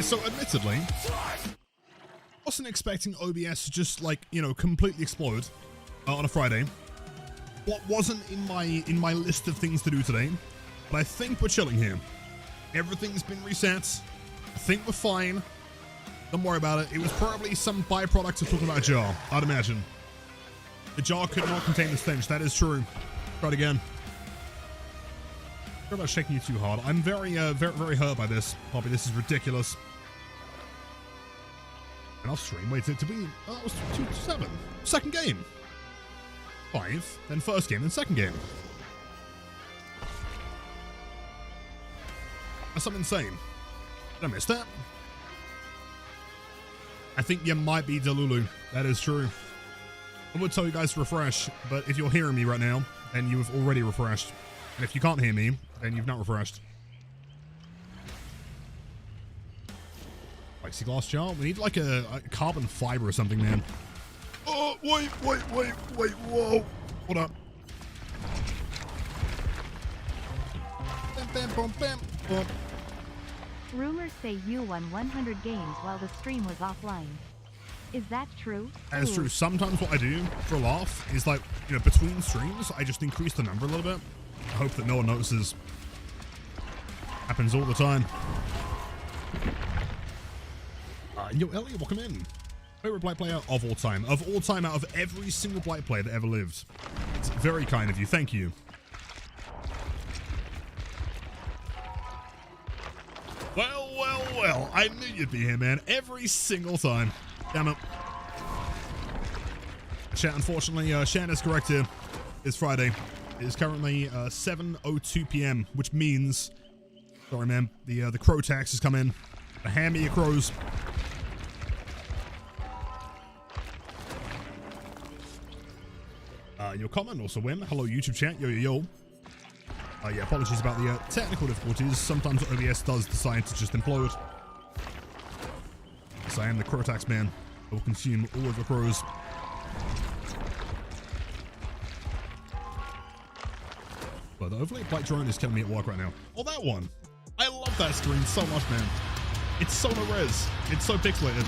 so admittedly, wasn't expecting OBS to just, like, you know, completely explode on a Friday. What wasn't in my list of things to do today, but I think we're chilling here. Everything's been reset. I think we're fine. Don't worry about it. It was probably some byproduct of talking about a jar, I'd imagine. The jar could not contain the stench. That is true. Try it again. Sorry about shaking you too hard. I'm very hurt by this, Poppy. This is ridiculous. And off stream. Wait, to be... Oh, that was 2-7. Second game. 5. Then first game, then second game. That's something insane. Did I miss that? I think you might be Delulu. That is true. I would tell you guys to refresh, but if you're hearing me right now, then you have already refreshed. And if you can't hear me, then you've not refreshed. Plexiglass jar? We need like a carbon fiber or something, man. Oh, wait, whoa. Hold up. Bam. Rumors say you won 100 games while the stream was offline. Is that true? That is true. Sometimes what I do for a laugh is, like, you know, between streams, I just increase the number a little bit. I hope that no one notices. Happens all the time. Yo, Elliot, welcome in. Favorite Blight player of all time. Of all time, out of every single Blight player that ever lived. It's very kind of you. Thank you. Well. I knew you'd be here, man. Every single time. Damn it. Chat, unfortunately, Shan is correct here. It's Friday. It is currently 7:02 p.m., which means... Sorry, man. The crow tax has come in. Hand me your crows. Your comment also win. Hello, YouTube chat. Yo. Yeah, apologies about the technical difficulties. Sometimes OBS does decide to just implode. Yes, I am the crow tax man. I will consume all of the crows. But the overlay Blight drone is killing me at work right now. Oh, that one. I love that screen so much, man. It's so low res. It's so pixelated.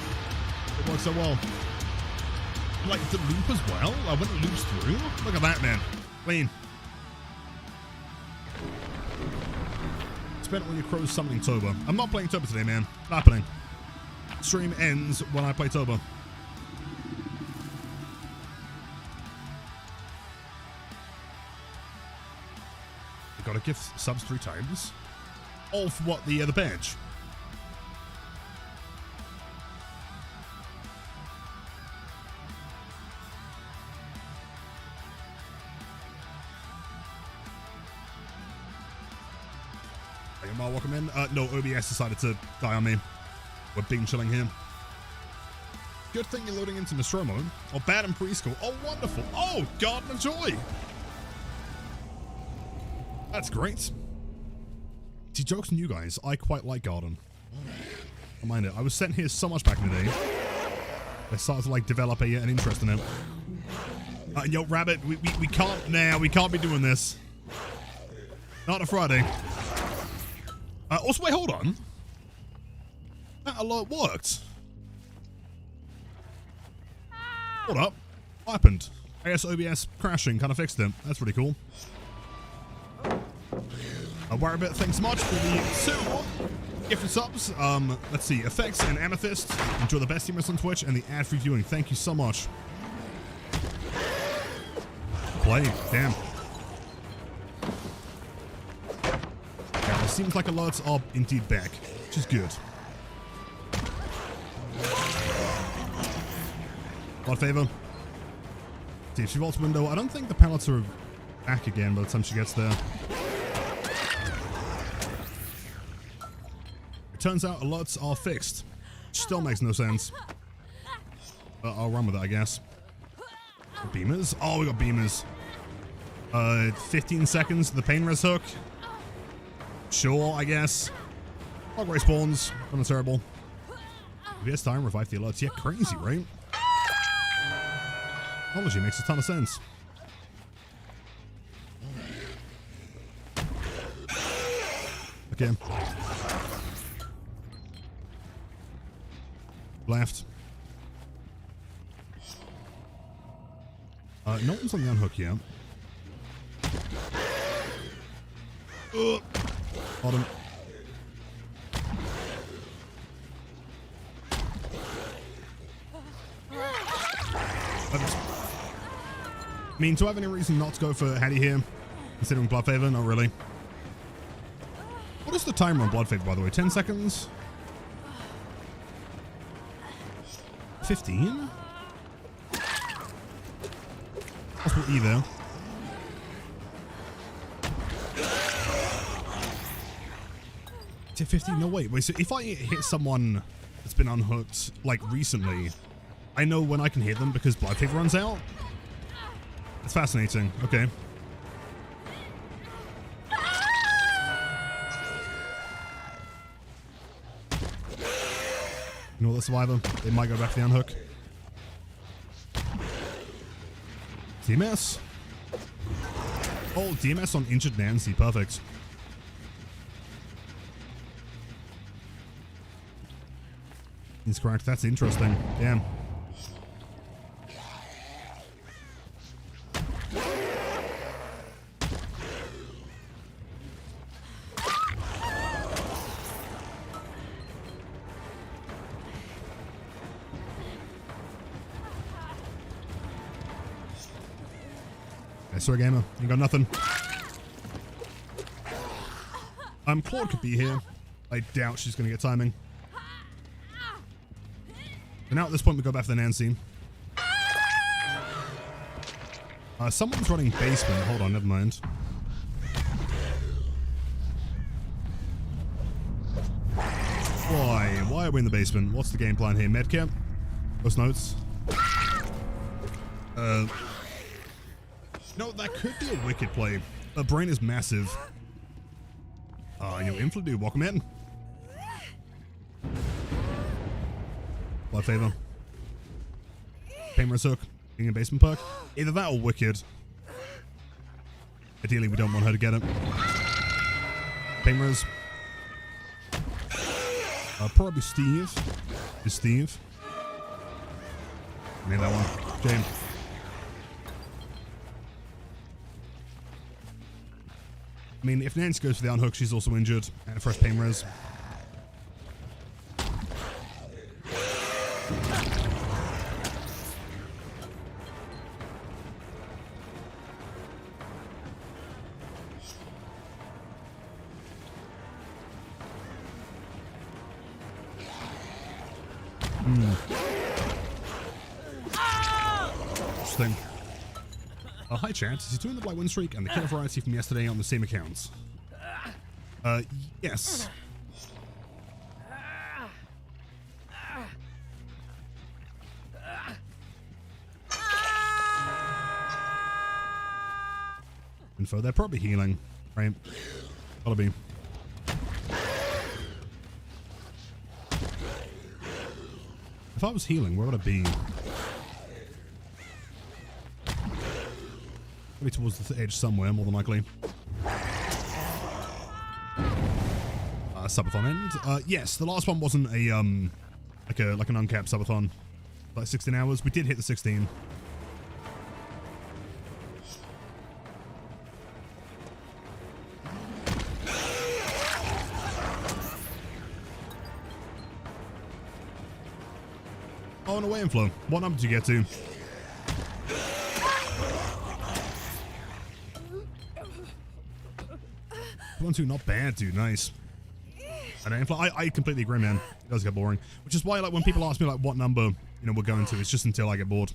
It works so well. Like the loop as well? When it loops through? Look at that, man. Clean. Spent all your crows summoning Toba. I'm not playing Toba today, man. Not happening. Stream ends when I play Toba. You gotta give subs 3 times. All for what? The badge. Welcome in. No, OBS decided to die on me. We're being chilling here. Good thing you're loading into Nostromo. Oh, bad in preschool. Oh, wonderful. Oh, Garden of Joy. That's great. See, jokes on you guys. I quite like Garden. I mind it. I was sent here so much back in the day. I started to, like, develop an interest in it. Yo, Rabbit, we can't now. We can't be doing this. Not a Friday. Also, wait, hold on. That alert worked. Hold up. What happened? I guess OBS crashing kind of fixed it. That's pretty cool. Warabit, thanks so much for the 2 gifted subs. Let's see. Effects and Amethyst. Enjoy the best streamers on Twitch and the ad-free viewing. Thank you so much. Play. Damn. It seems like alerts are indeed back, which is good. Blood favor. See, if she vaults window, I don't think the pallets are back again by the time she gets there. It turns out alerts are fixed, which still makes no sense. But I'll run with it, I guess. Beamers? Oh, we got beamers. 15 seconds to the pain res hook. Sure, I guess. Log respawns. Not terrible. VS time, revive the alerts. Yeah, crazy, right? Technology makes a ton of sense. Okay. Left. No one's on the unhook yet. Bottom. I mean, do I have any reason not to go for Hattie here? Considering Blood Favor? Not really. What is the timer on Blood Favor, by the way? 10 seconds? 15? Possible either. Is it 15? No, wait. So if I hit someone that's been unhooked, like, recently, I know when I can hit them because Blight Favor runs out? That's fascinating. Okay. You know what, the survivor? They might go back to the unhook. DMS. Oh, DMS on injured Nancy. Perfect. He's correct. That's interesting. Damn. Sorry, gamer. You got nothing. Claude could be here. I doubt she's going to get timing. So now at this point, we go back to the Nancy. Someone's running basement. Hold on, never mind. Why? Why are we in the basement? What's the game plan here? Medkit? Post notes? No, that could be a wicked play. The brain is massive. Infludu, welcome in. Blood Favor. Painter's Hook. Being a basement perk. Either that or wicked. Ideally, we don't want her to get it. Painter's. Probably Steve. Is Steve. Made that one. James. I mean, if Nancy goes for the unhook, she's also injured. And a fresh pain res. Interesting. Hi chat, is he doing the Blight Winstreak and the killer variety from yesterday on the same accounts? Yes. Info, they're probably healing, right? Gotta be. If I was healing, where would I be? Maybe towards the edge somewhere, more than likely. Subathon end. Yes, the last one wasn't a like an uncapped subathon. Like 16 hours. We did hit the 16. Oh, and away inflow. What number did you get to? 1-2, not bad, dude. Nice. I completely agree, man. It does get boring. Which is why, like, when people ask me, like, what number, we're going to, it's just until I get bored.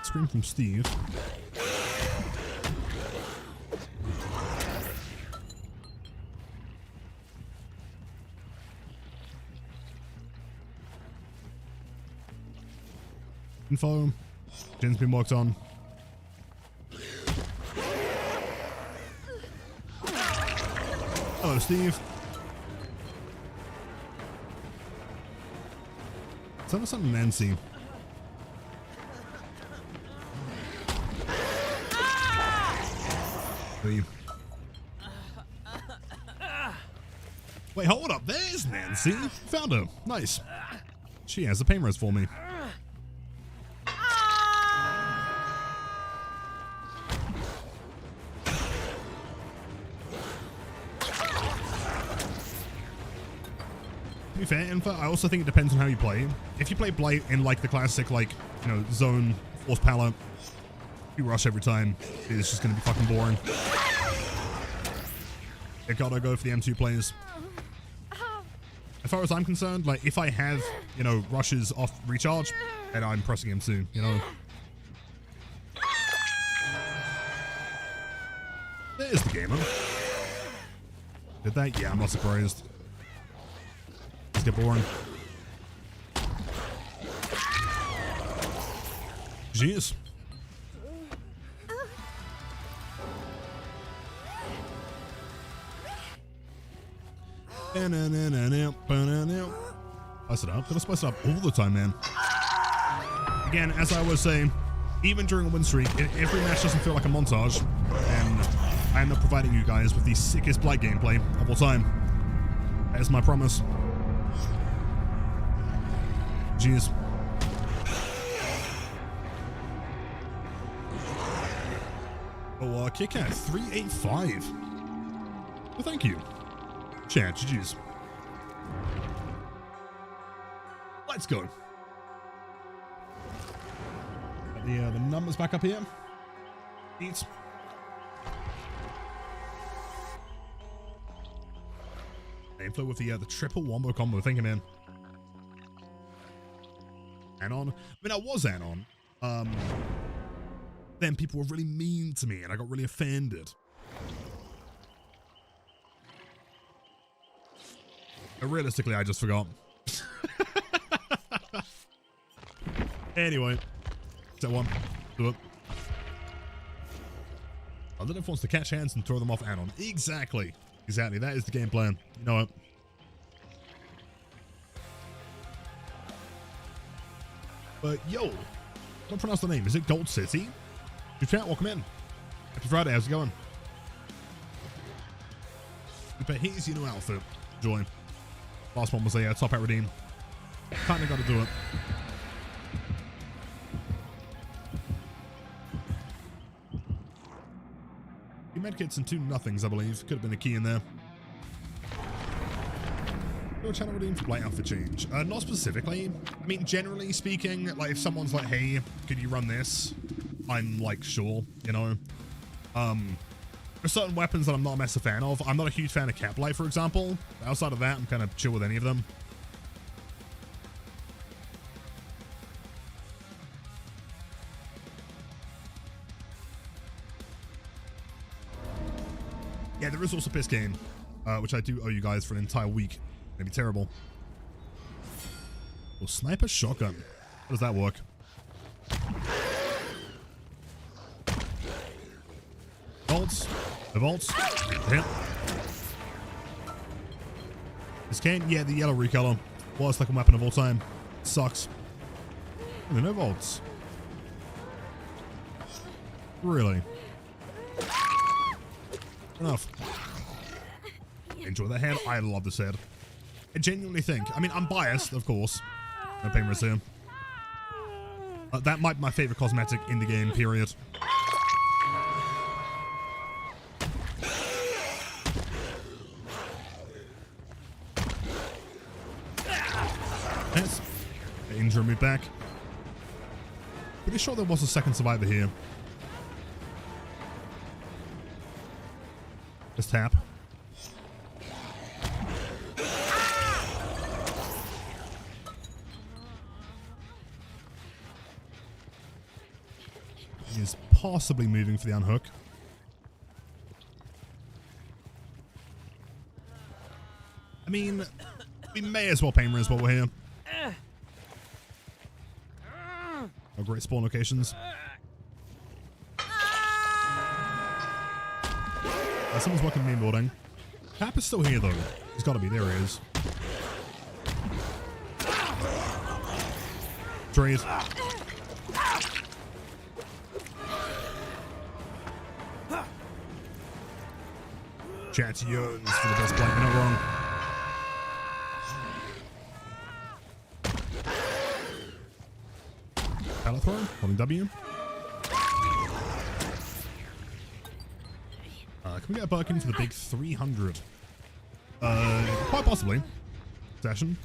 Scream from Steve. Info. Jen's been worked on. Hello, Steve. Tell us something, Nancy. Wait, hold up. There's Nancy. Found her. Nice. She has a pain res for me. To be fair, I also think it depends on how you play. If you play Blight in like the classic, like, you know, zone, force palette, you rush every time, it's just gonna be fucking boring. You gotta go for the M2 plays. As far as I'm concerned, like, if I have, you know, rushes off recharge, then I'm pressing M2, you know. There's the gamer. Did that? Yeah, I'm not surprised. Let's get boring. Jeez. Spice it up. Gotta spice it up all the time, man. Again, as I was saying, even during a win streak, every match doesn't feel like a montage, and I end up providing you guys with the sickest Blight gameplay of all time. That is my promise. Jeez. Oh, Kit Kat 385. Well, thank you. Chat, GG's. Let's go. The numbers back up here. Eat. Inflow with the triple wombo combo. Thank you, man. Anon. I mean, I was Anon. Then people were really mean to me, and I got really offended. Realistically, I just forgot. Anyway, step one, do it. I don't know if wants to catch hands and throw them off Anon. Exactly. Exactly. That is the game plan. You know it. But yo, don't pronounce the name. Is it Gold City? Your chat, welcome in. Happy Friday. How's it going? But here's your new outfit. Enjoy. Last one was a top hat redeem. Kinda gotta do it. Two medkits and two nothings, I believe. Could have been a key in there. Do a channel redeem for Blight outfit change. Not specifically. I mean, generally speaking, like if someone's like, hey, could you run this? I'm like, sure, you know. There's certain weapons that I'm not a massive fan of. I'm not a huge fan of Cat Blight, for example. Outside of that, I'm kind of chill with any of them. Yeah, there is also Piss Game, which I do owe you guys for an entire week. Maybe terrible. Well, sniper shotgun. How does that work? Vaults. The vaults. Yeah. This can, yeah, the yellow recolor. Worst looking weapon of all time. Sucks. And there are no vaults. Really? Enough. Enjoy the head. I love this head. I genuinely think, I mean, I'm biased, of course. No pain res here. That might be my favorite cosmetic in the game, period. Yes. Injury me back. Pretty sure there was a second survivor here. Just tap. He is possibly moving for the unhook. I mean, we may as well pain res while we're here. Oh, great spawn locations. Someone's working main building. Cap is still here though. He's got to be. There he is. Trade. Chat yearns for the best play. You're not wrong. throw. Holding W. Can we get a Birkin for the big 300? Quite possibly. Session.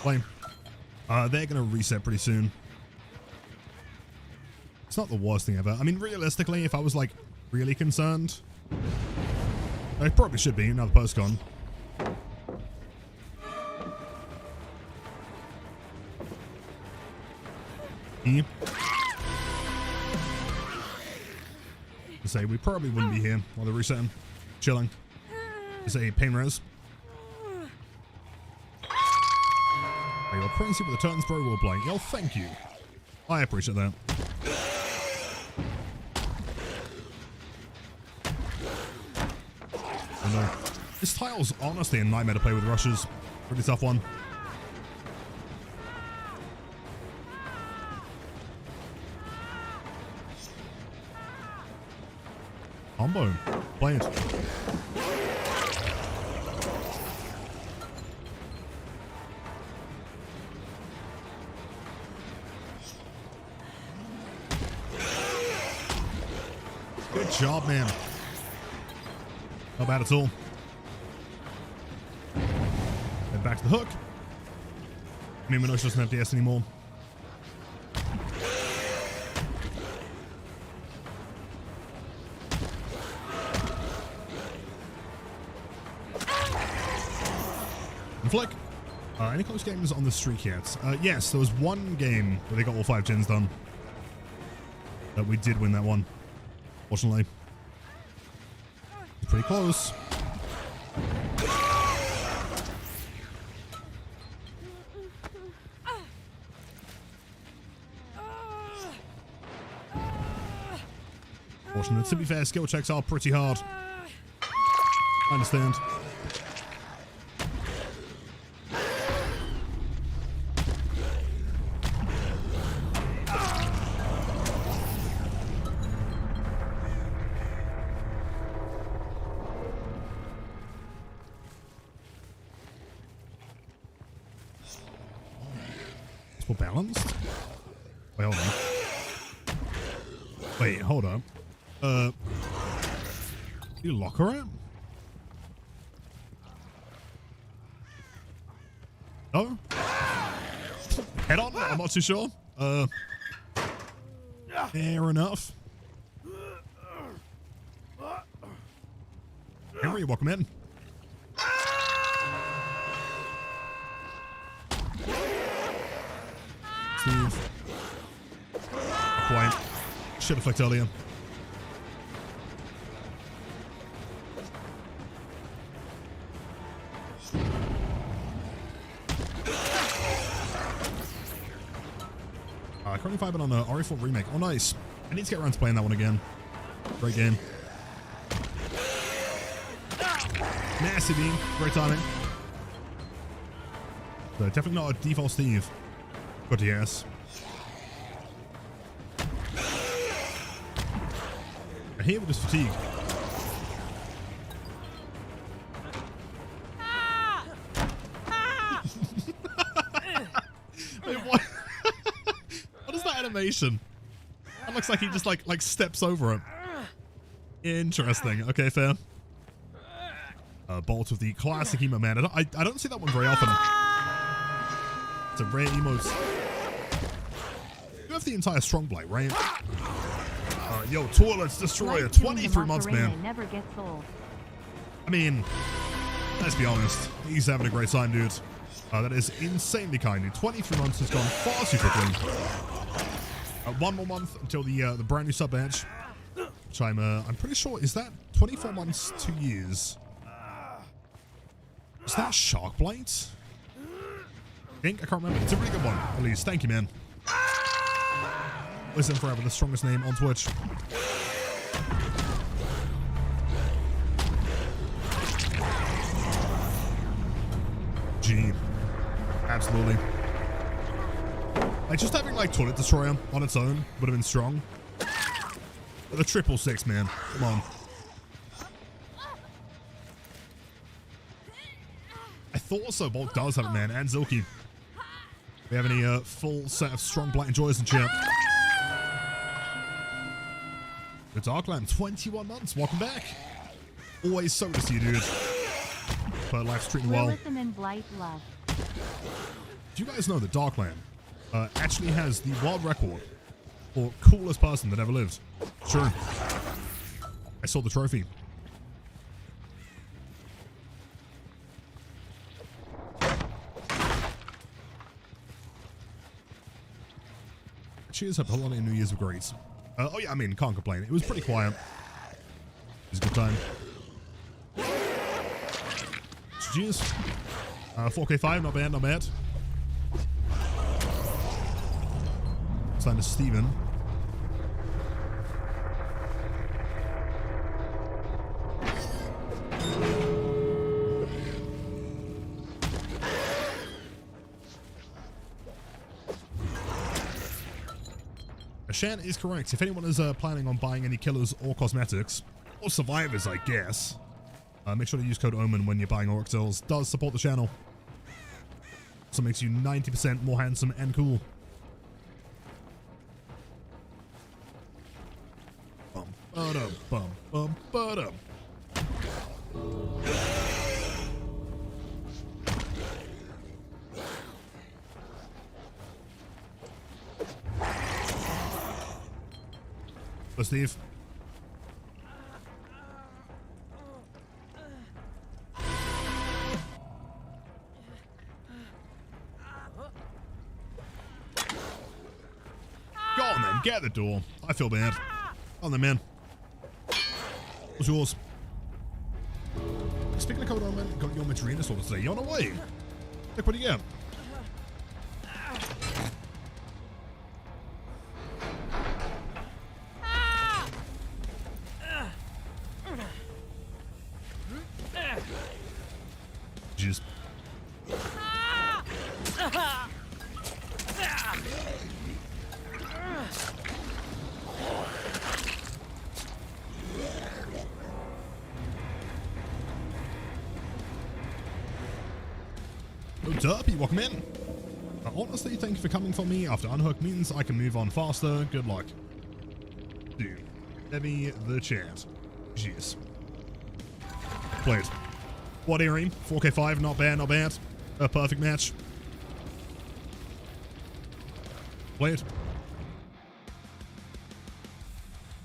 Flame. They're gonna reset pretty soon. It's not the worst thing ever. I mean, realistically, if I was like really concerned, I probably should be. Now the post's gone. To say we probably wouldn't be here while they're resetting, chilling. To say pain res. You're crazy with the turns bro will play. Yo, thank you. I appreciate that. Oh no. This tile's honestly a nightmare to play with rushes. Pretty tough one. Combo. Play it. Good job, man. Not bad at all. Head back to the hook. I mean, Minosh doesn't have DS anymore. And flick. Any close games on the streak yet? Yes, there was one game where they got all 5 gens done. That we did win that one. Fortunately. It's pretty close. Fortunate. To be fair, skill checks are pretty hard. I understand. More balanced? Wait, hold on. Wait, hold up. You lock her out? No? Head on? I'm not too sure. Fair enough. Henry, welcome in. Steve. Quite. Should have flicked earlier. Currently 5 on an RE4 remake. Oh, nice. I need to get around to playing that one again. Great game. Nasty beam. Great timing. So definitely not a default Steve. Good yes. I hear with this fatigue. Wait, what? What is that animation? That looks like he just like steps over it. Interesting. Okay, fair. Bolt with the classic emo man. I don't see that one very often. It's a rare emote. You have the entire strong Blight, right? Yo, Toilets Destroyer, 23 months, man. Never gets old. I mean, let's be honest. He's having a great time, dude. That is insanely kind, dude. 23 months has gone far too quickly. 1 more month until the brand new sub badge, which I'm pretty sure is that 24 months, 2 years. Is that Shark Blight? I can't remember. It's a really good one, at least. Thank you, man. Listen forever, the strongest name on Twitch. G. Absolutely. Like, just having, like, Toilet Destroyer on its own would have been strong. The 666, man. Come on. I thought so. Bolt does have it, man. And Zilky. We have any full set of strong Blight enjoyers in chat? The Darkland, 21 months. Welcome back. Always so to see you, dude. But life's treating well. Listen and Blight love. Do you guys know that Darkland actually has the world record for coolest person that ever lived? Sure. I saw the trophy. Cheers, hope holiday and New Year's were great. Oh yeah, I mean, can't complain. It was pretty quiet. It was a good time. Cheers. 4K5, not bad, not bad. Sign to Steven. Shan is correct. If anyone is planning on buying any killers or cosmetics, or survivors, I guess, make sure to use code OMEN when you're buying Auric Cells. Does support the channel. So makes you 90% more handsome and cool. Bum, ba-dum, bum, bum, ba-dum. Hello, Steve. Go on then, get the door. I feel bad. On then, man. What's yours? Speaking of code on, got your Matrina sort of today. You're on the way. Look, what do you get? Just Derpy, welcome in. Honestly, thank you for coming for me. After unhook means I can move on faster. Good luck. Dude, heavy the chat. Jeez. Played. What earring? 4K5, not bad, not bad. A perfect match. Played.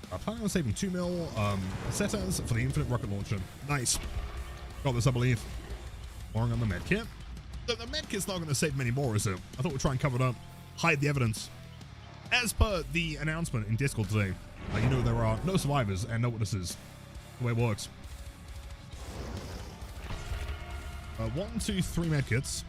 Planning on saving 2 mil setters for the infinite rocket launcher. Nice. Got this, I believe. More on the medkit. The medkit's not going to save many more, is it? I thought we'd try and cover it up. Hide the evidence. As per the announcement in Discord today, you know there are no survivors and no witnesses. The way it works. 1, 2, 3 medkits.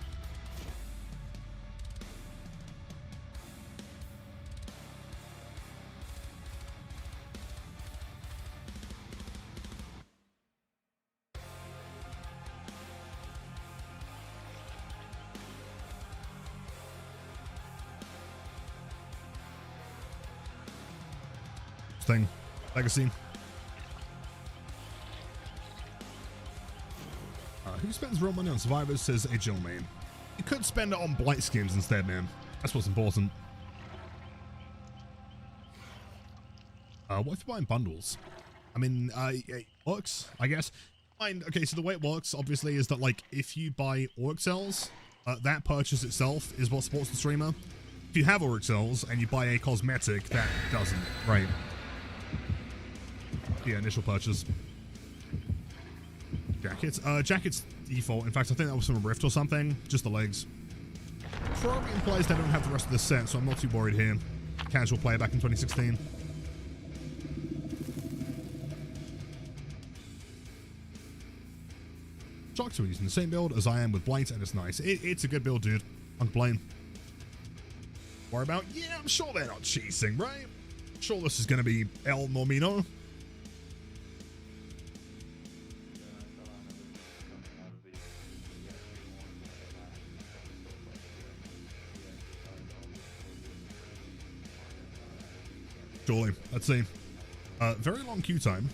Thing. Legacy. Who spends real money on survivors, says a Jill main. You could spend it on Blight skins instead, man. That's what's important. What if you're buying bundles? I mean, it works, I guess. Fine. Okay, so the way it works, obviously, is that, like, if you buy Auric Cells, that purchase itself is what supports the streamer. If you have Auric Cells and you buy a cosmetic, that doesn't, right? Yeah, initial purchase. Jackets. Jackets default. In fact, I think that was from a Rift or something. Just the legs. Probably implies they don't have the rest of the set, so I'm not too worried here. Casual player back in 2016. Shocked to using the same build as I am with Blight, and it's nice. It's a good build, dude. I'm playing. Worry about? Yeah, I'm sure they're not cheating, right? Sure this is going to be El Normino. Surely. Let's see. Very long queue time.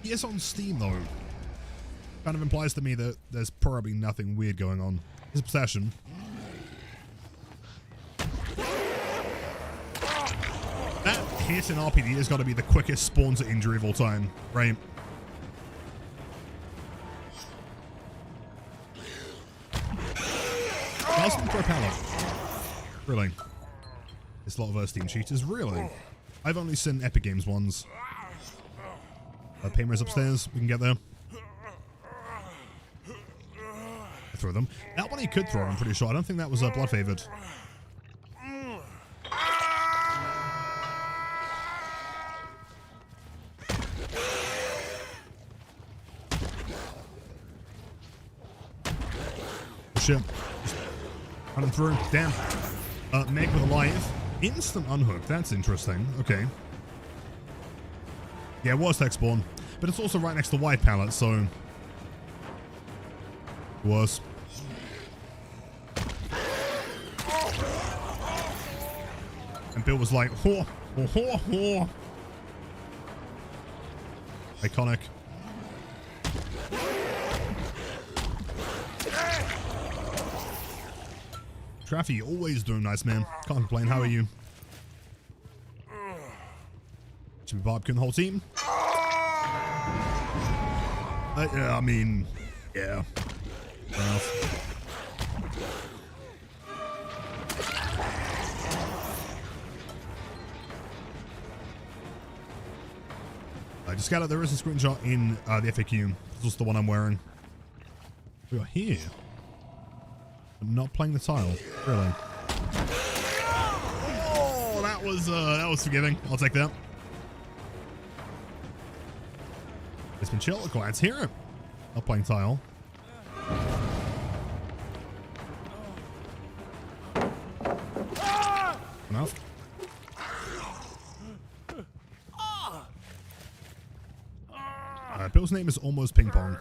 He is on Steam, though. Kind of implies to me that there's probably nothing weird going on. His obsession. That hit in RPD has got to be the quickest spawn to injury of all time, right? Asking for a pallet. Really? There's a lot of Steam cheaters, really? I've only seen Epic Games ones. Paymer's upstairs, we can get there. Throw them. That one he could throw, I'm pretty sure. I don't think that was blood favored. Shit. Just running through. Damn. Meg with a life. Instant unhook. That's interesting. Okay. Yeah, it was tech spawn. But it's also right next to white pallet, so... It was. And Bill was like, ho, ho, ho, ho. Iconic. Traffy, always doing nice, man. Can't complain. How are you? Should be barbecue the whole team. Yeah, I mean, yeah. Fair enough. I just got it. There is a screenshot in the FAQ. It's also the one I'm wearing. We are here. But not playing the tile. Really. Oh, that was forgiving. I'll take that. It's been chill. Let's hear it. Not playing tile. Enough. Bill's name is almost ping pong.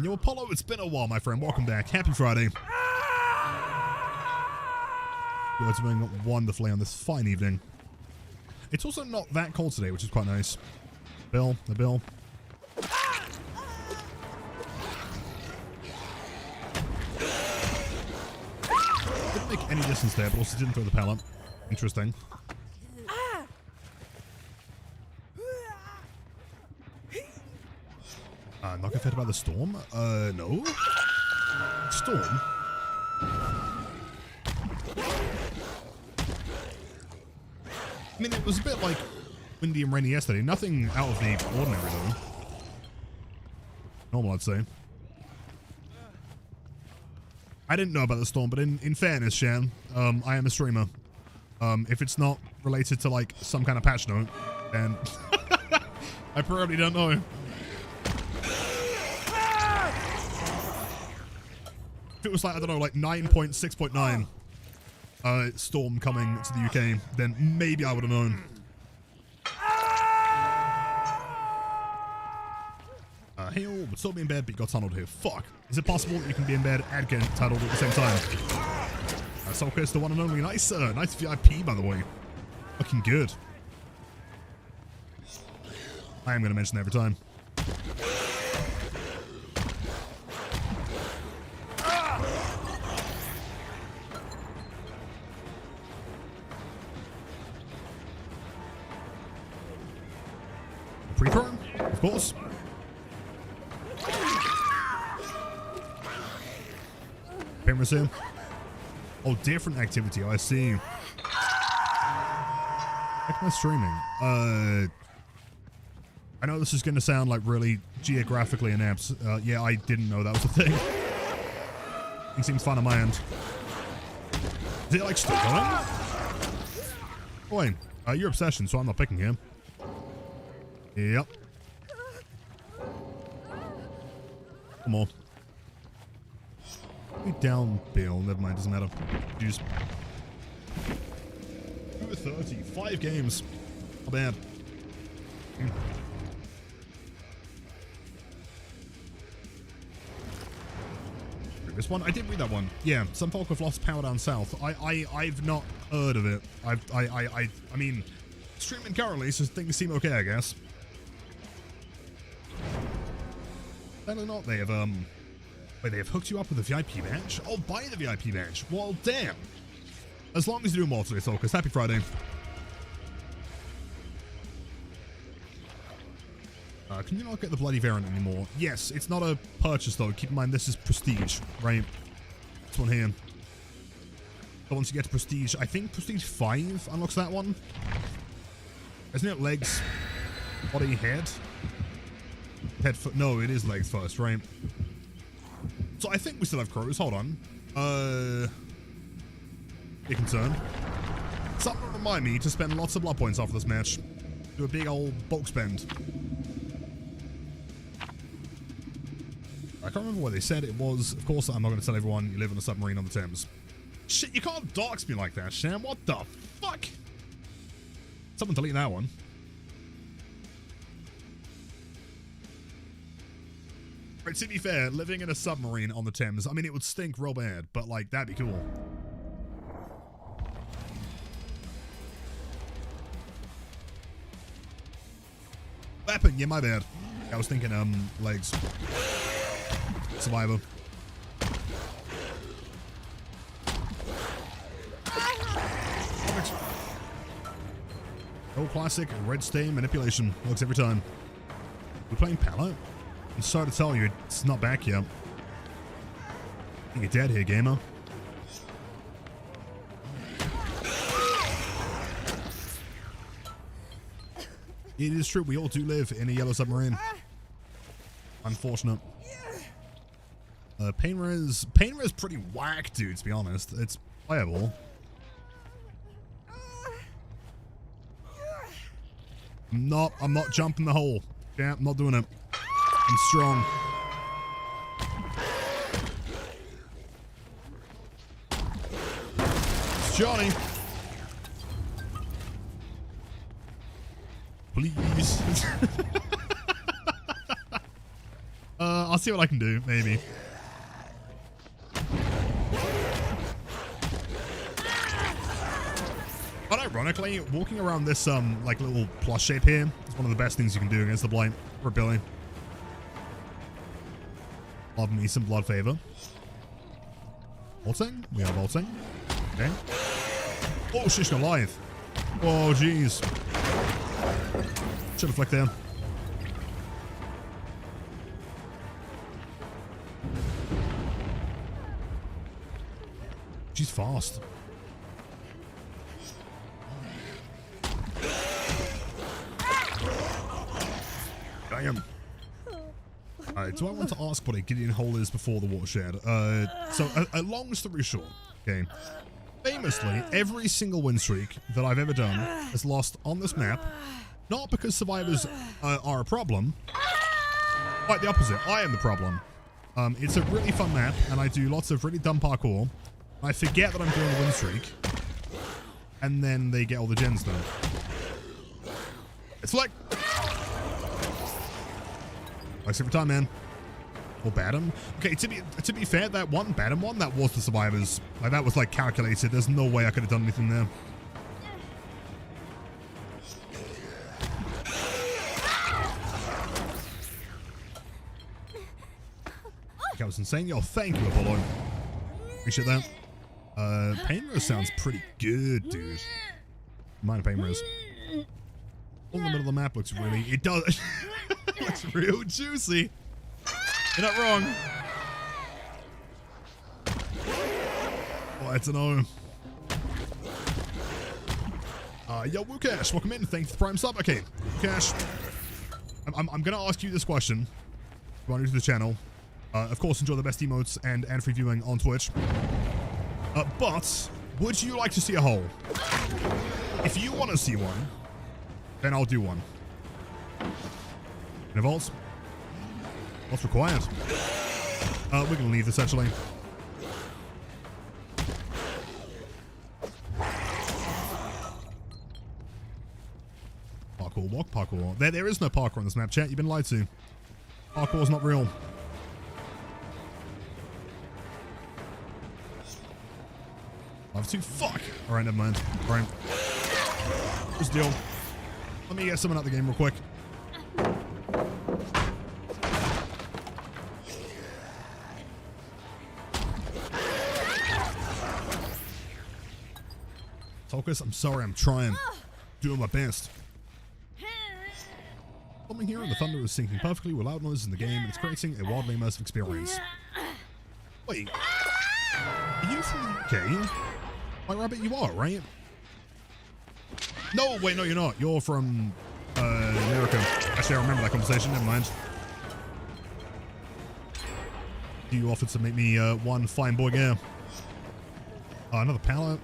Yo, Apollo, it's been a while, my friend. Welcome back. Happy Friday. You guys are doing wonderfully on this fine evening. It's also not that cold today, which is quite nice. Bill, the Bill. Didn't make any distance there, but also didn't throw the pallet. Interesting. Not affected by the storm? No. Storm? I mean, it was a bit like windy and rainy yesterday. Nothing out of the ordinary, though. Normal, I'd say. I didn't know about the storm, but in fairness, Shan, I am a streamer. If it's not related to, like, some kind of patch note, then I probably don't know. If it was like, I don't know, like 9.6.9 storm coming to the UK, then maybe I would have known. Hey, oh, would still be in bed, but you got tunneled here. Fuck. Is it possible that you can be in bed and get tunneled at the same time? Soulcase, the one and only. Nice, nice VIP, by the way. Looking good. I am going to mention that every time. Pre-throw, of course. Pin resume. Oh, different activity. I see. Heck am I streaming? I know this is going to sound like really geographically inept. Yeah, I didn't know that was a thing. It seems fun on my end. Is it like still going? Oh, wait. Your obsession, so I'm not picking him. Yep. Come on. Be down, Bill. Never mind, doesn't matter. Jeez. 2:30. 5 games. Not bad. This one, I did read that one. Yeah, some folk have lost power down south. I've not heard of it. I mean, streaming currently, so things seem okay, I guess. Better not. They have wait, they have hooked you up with a VIP badge? Oh, buy the VIP badge. Well, damn. As long as you do more today, Solkers. Happy Friday. Can you not get the bloody variant anymore? Yes, it's not a purchase though. Keep in mind this is prestige, right? This one here. So once you get to prestige, I think prestige 5 unlocks that one. Isn't it legs, body, head? Head, foot? No, it is legs first, right? So I think we still have crows. Hold on. Be concerned. Something to remind me to spend lots of blood points after this match. Do a big old bulk spend. I can't remember what they said. It was, of course, I'm not going to tell everyone you live on a submarine on the Thames. Shit, you can't dox me like that, Sham. What the fuck? Someone delete that one. Right, to be fair, living in a submarine on the Thames, I mean, it would stink real bad, but, like, that'd be cool. Weapon, yeah, my bad. I was thinking, legs. Survivor. Old classic red stain manipulation. Works every time. We're playing Palette? I'm sorry to tell you, it's not back yet. I think you're dead here, gamer. It is true, we all do live in a yellow submarine. Unfortunate. Pain Res pretty whack, dude, to be honest. It's playable. I'm not jumping the hole. Yeah, I'm not doing it. I'm strong. It's Johnny. Please. I'll see what I can do, maybe. But ironically, walking around this like little plus shape here is one of the best things you can do against the Blight or Billy. Love me some blood favor. Bolting? We are bolting. Okay. Oh, she's alive. Oh, jeez. Should have flicked there. She's fast. Damn. Alright, do I want to ask what a Gideon hole is before the watershed? So a long story short, okay. Famously, every single win streak that I've ever done has lost on this map, not because survivors are a problem, quite the opposite. I am the problem. It's a really fun map, and I do lots of really dumb parkour. I forget that I'm doing a win streak, and then they get all the gens done. It's like... Thanks every time, man. Or Badham. Okay, to be fair, that one Badham one, that was the survivors. Like, that was like calculated. There's no way I could have done anything there. That was insane. Yo, thank you, Apollo. Appreciate that. Pain Rose sounds pretty good, dude. Mine Pain Rose. In the middle of the map looks really... It does... It looks real juicy. You're not wrong. Oh, it's an O. Yo, Wukash, welcome in. Thanks for the prime sub. Okay, Wukash. I'm gonna ask you this question. If you are new to the channel. Of course, enjoy the best emotes and free viewing on Twitch. But would you like to see a hole? If you want to see one, then I'll do one. In a vault? What's required? We're gonna leave this actually. Parkour, walk, parkour. There is no parkour on this map, chat. You've been lied to. Parkour is not real. I have to. Fuck. All right, never mind. All right. Just deal. Let me get someone out the game real quick. Focus, I'm sorry, I'm trying. Doing my best. Something here and the thunder is syncing perfectly with loud noises in the game, and it's creating a wildly immersive experience. Wait. Are you from the UK? White Rabbit, you are, right? No, wait, no, you're not. You're from America. Actually, I remember that conversation. Never mind. You offered to make me one fine boy girl. Oh, another pallet.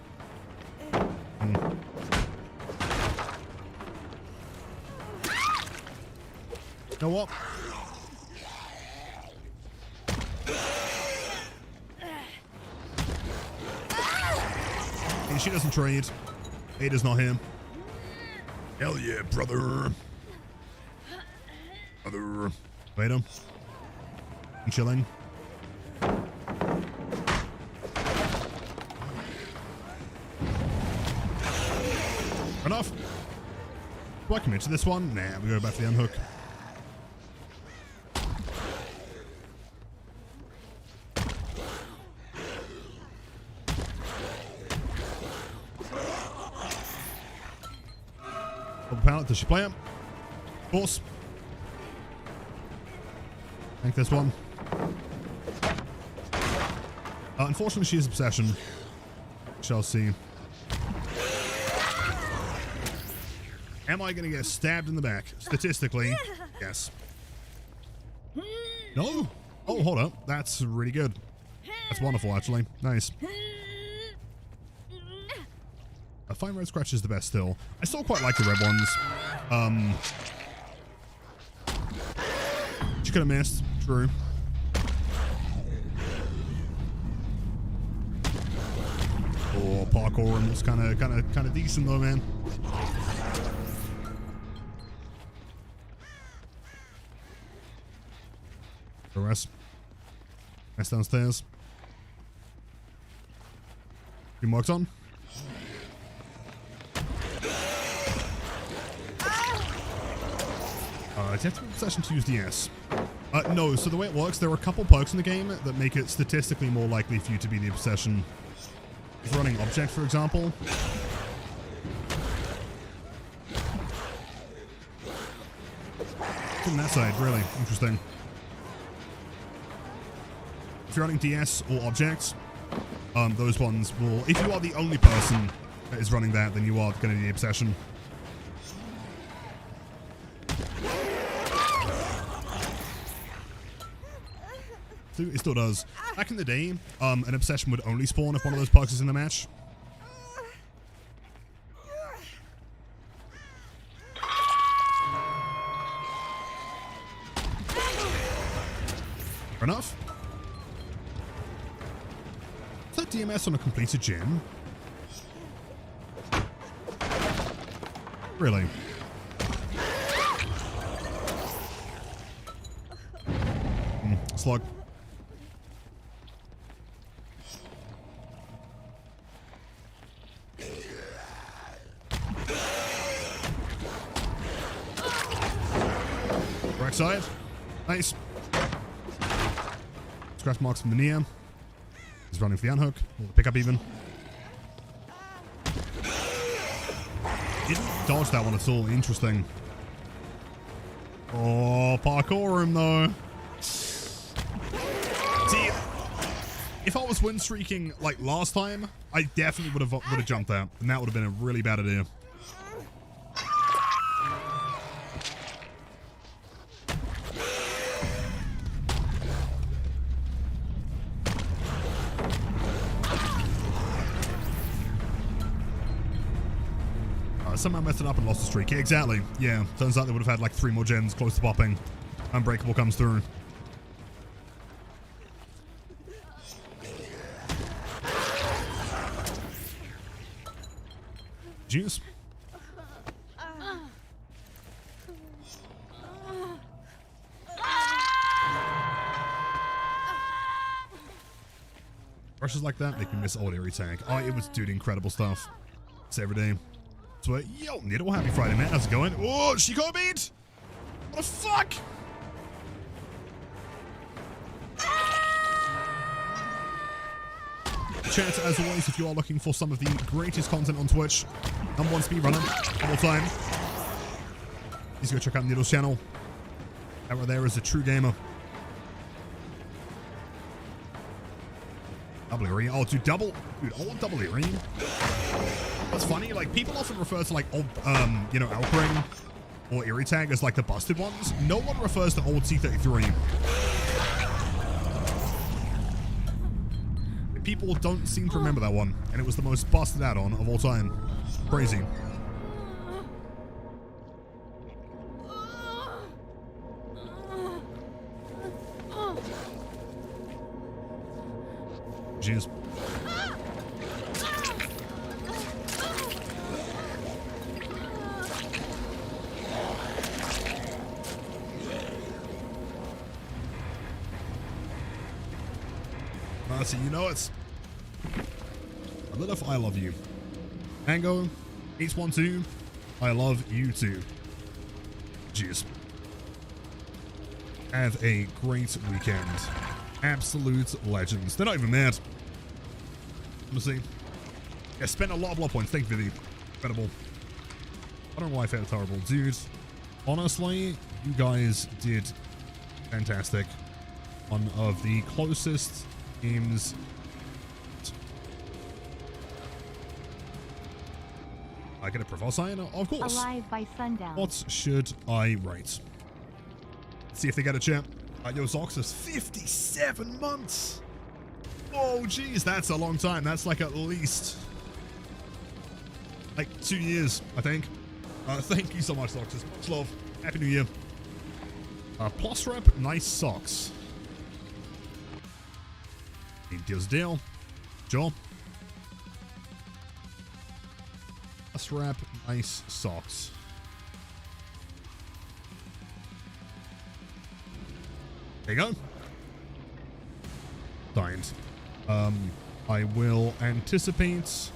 You know what? She doesn't trade. Ada's not him. Hell yeah, brother. Brother. Wait him. I'm chilling. Enough. Do I commit to this one? Nah, we go back to the unhook. Pallet, does she play it? Of course. I think this one. Unfortunately, she is obsession. Shall see. Am I going to get stabbed in the back? Statistically, yes. No? Oh, hold up. That's really good. That's wonderful, actually. Nice. A fine red scratch is the best still. I still quite like the red ones. She could have missed. True. Oh, parkour and it's kind of decent though, man. The rest. Nice downstairs. Been worked on. Do you have to be in possession to use DS? No, so the way it works, there are a couple perks in the game that make it statistically more likely for you to be the possession. If you're running object, for example. From that side, really interesting. If you're running DS or objects, those ones will, if you are the only person that is running that, then you are going to be the obsession. It still does. Back in the day, an obsession would only spawn if one of those perks is in the match. Fair enough. Is that DMS on a completed gym? Really? Slug. Right side. Nice. Scratch marks from the near. He's running for the unhook. Or the pickup even. Didn't dodge that one at all. Interesting. Oh, parkour him though. See, if I was win streaking like last time, I definitely would have jumped that, and that would have been a really bad idea. Somehow messed it up and lost the streak. Yeah, exactly. Yeah, turns out they would have had like 3 more gens close to popping. Unbreakable comes through. Juice. Fair Rushes like that make me miss old Eerie Tag. Oh, it was, dude, incredible stuff. It's every day. So, yo, Niddle, happy Friday, man. How's it going? Oh, she got beat! What the fuck? Chat, as always, if you are looking for some of the greatest content on Twitch, #1 speedrunner, one more time, please go check out Niddle's channel. That right there is a true gamer. Double Eerie. Oh, dude, old Double Eerie. That's funny. Like, people often refer to, like, old, you know, Alpering or Eerie Tag as, like, the busted ones. No one refers to old T33. People don't seem to remember that one, and it was the most busted add-on of all time. Crazy. Jeez. So you know it's a little I love you. Mango 812, I love you too. Jeez. Have a great weekend. Absolute legends. They're not even mad. Let me see. Yeah, spent a lot of blood points. Thank you, Vivi. Incredible. I don't know why I felt horrible. Dude, honestly, you guys did fantastic. One of the closest games. I get a profile sign? Of course. Alive by sundown. What should I write? Let's see if they get a champ. Yo, Zox is 57 months. Oh, geez, that's a long time. That's like at least like 2 years, I think. Thank you so much, Zox. Much love. Happy New Year. Plus rep, nice socks. Deal's deal. Sure. Plus rep, nice socks. There you go. Signed. I will anticipate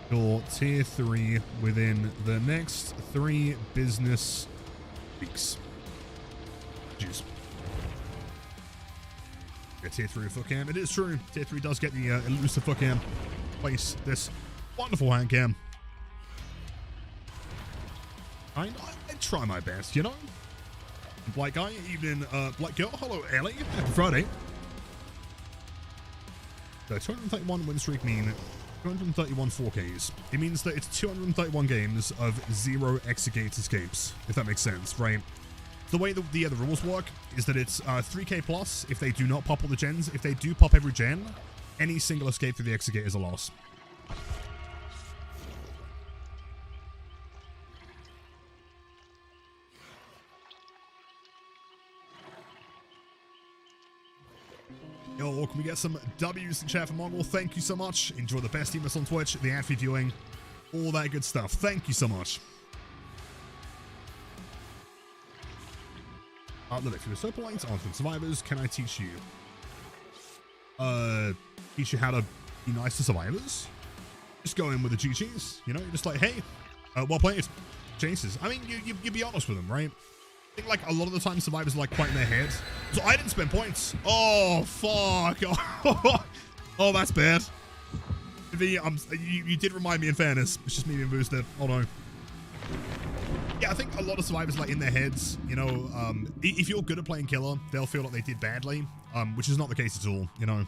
your tier 3 within the next 3 business weeks. Jeez. Get tier 3 foot cam. It is true. Tier 3 does get the elusive foot cam. Place this wonderful hand cam. I try my best, you know? Blight guy, evening, Blight girl. Hello, Ellie. Happy Friday. The 231 win streak mean 231 4Ks. It means that it's 231 games of 0 execute escapes, if that makes sense, right? The way the rules work is that it's 3K plus if they do not pop all the gens. If they do pop every gen, any single escape through the execute is a loss. Yo, can we get some W's in chat for Mongol? Thank you so much. Enjoy the best teamers on Twitch, the ad feed viewing, all that good stuff. Thank you so much. Look, if you're so polite on survivors, can I teach you? Teach you how to be nice to survivors? Just go in with the GGs, you know? You're just like, hey, well played. Chases. I mean, you be honest with them, right? I think, like, a lot of the time survivors are, like, quite in their head. So I didn't spend points. Oh, fuck. Oh, that's bad. You did remind me, in fairness. It's just me being boosted. Oh, no. Yeah, I think a lot of survivors, like, in their heads, you know, if you're good at playing killer, they'll feel like they did badly, which is not the case at all, you know.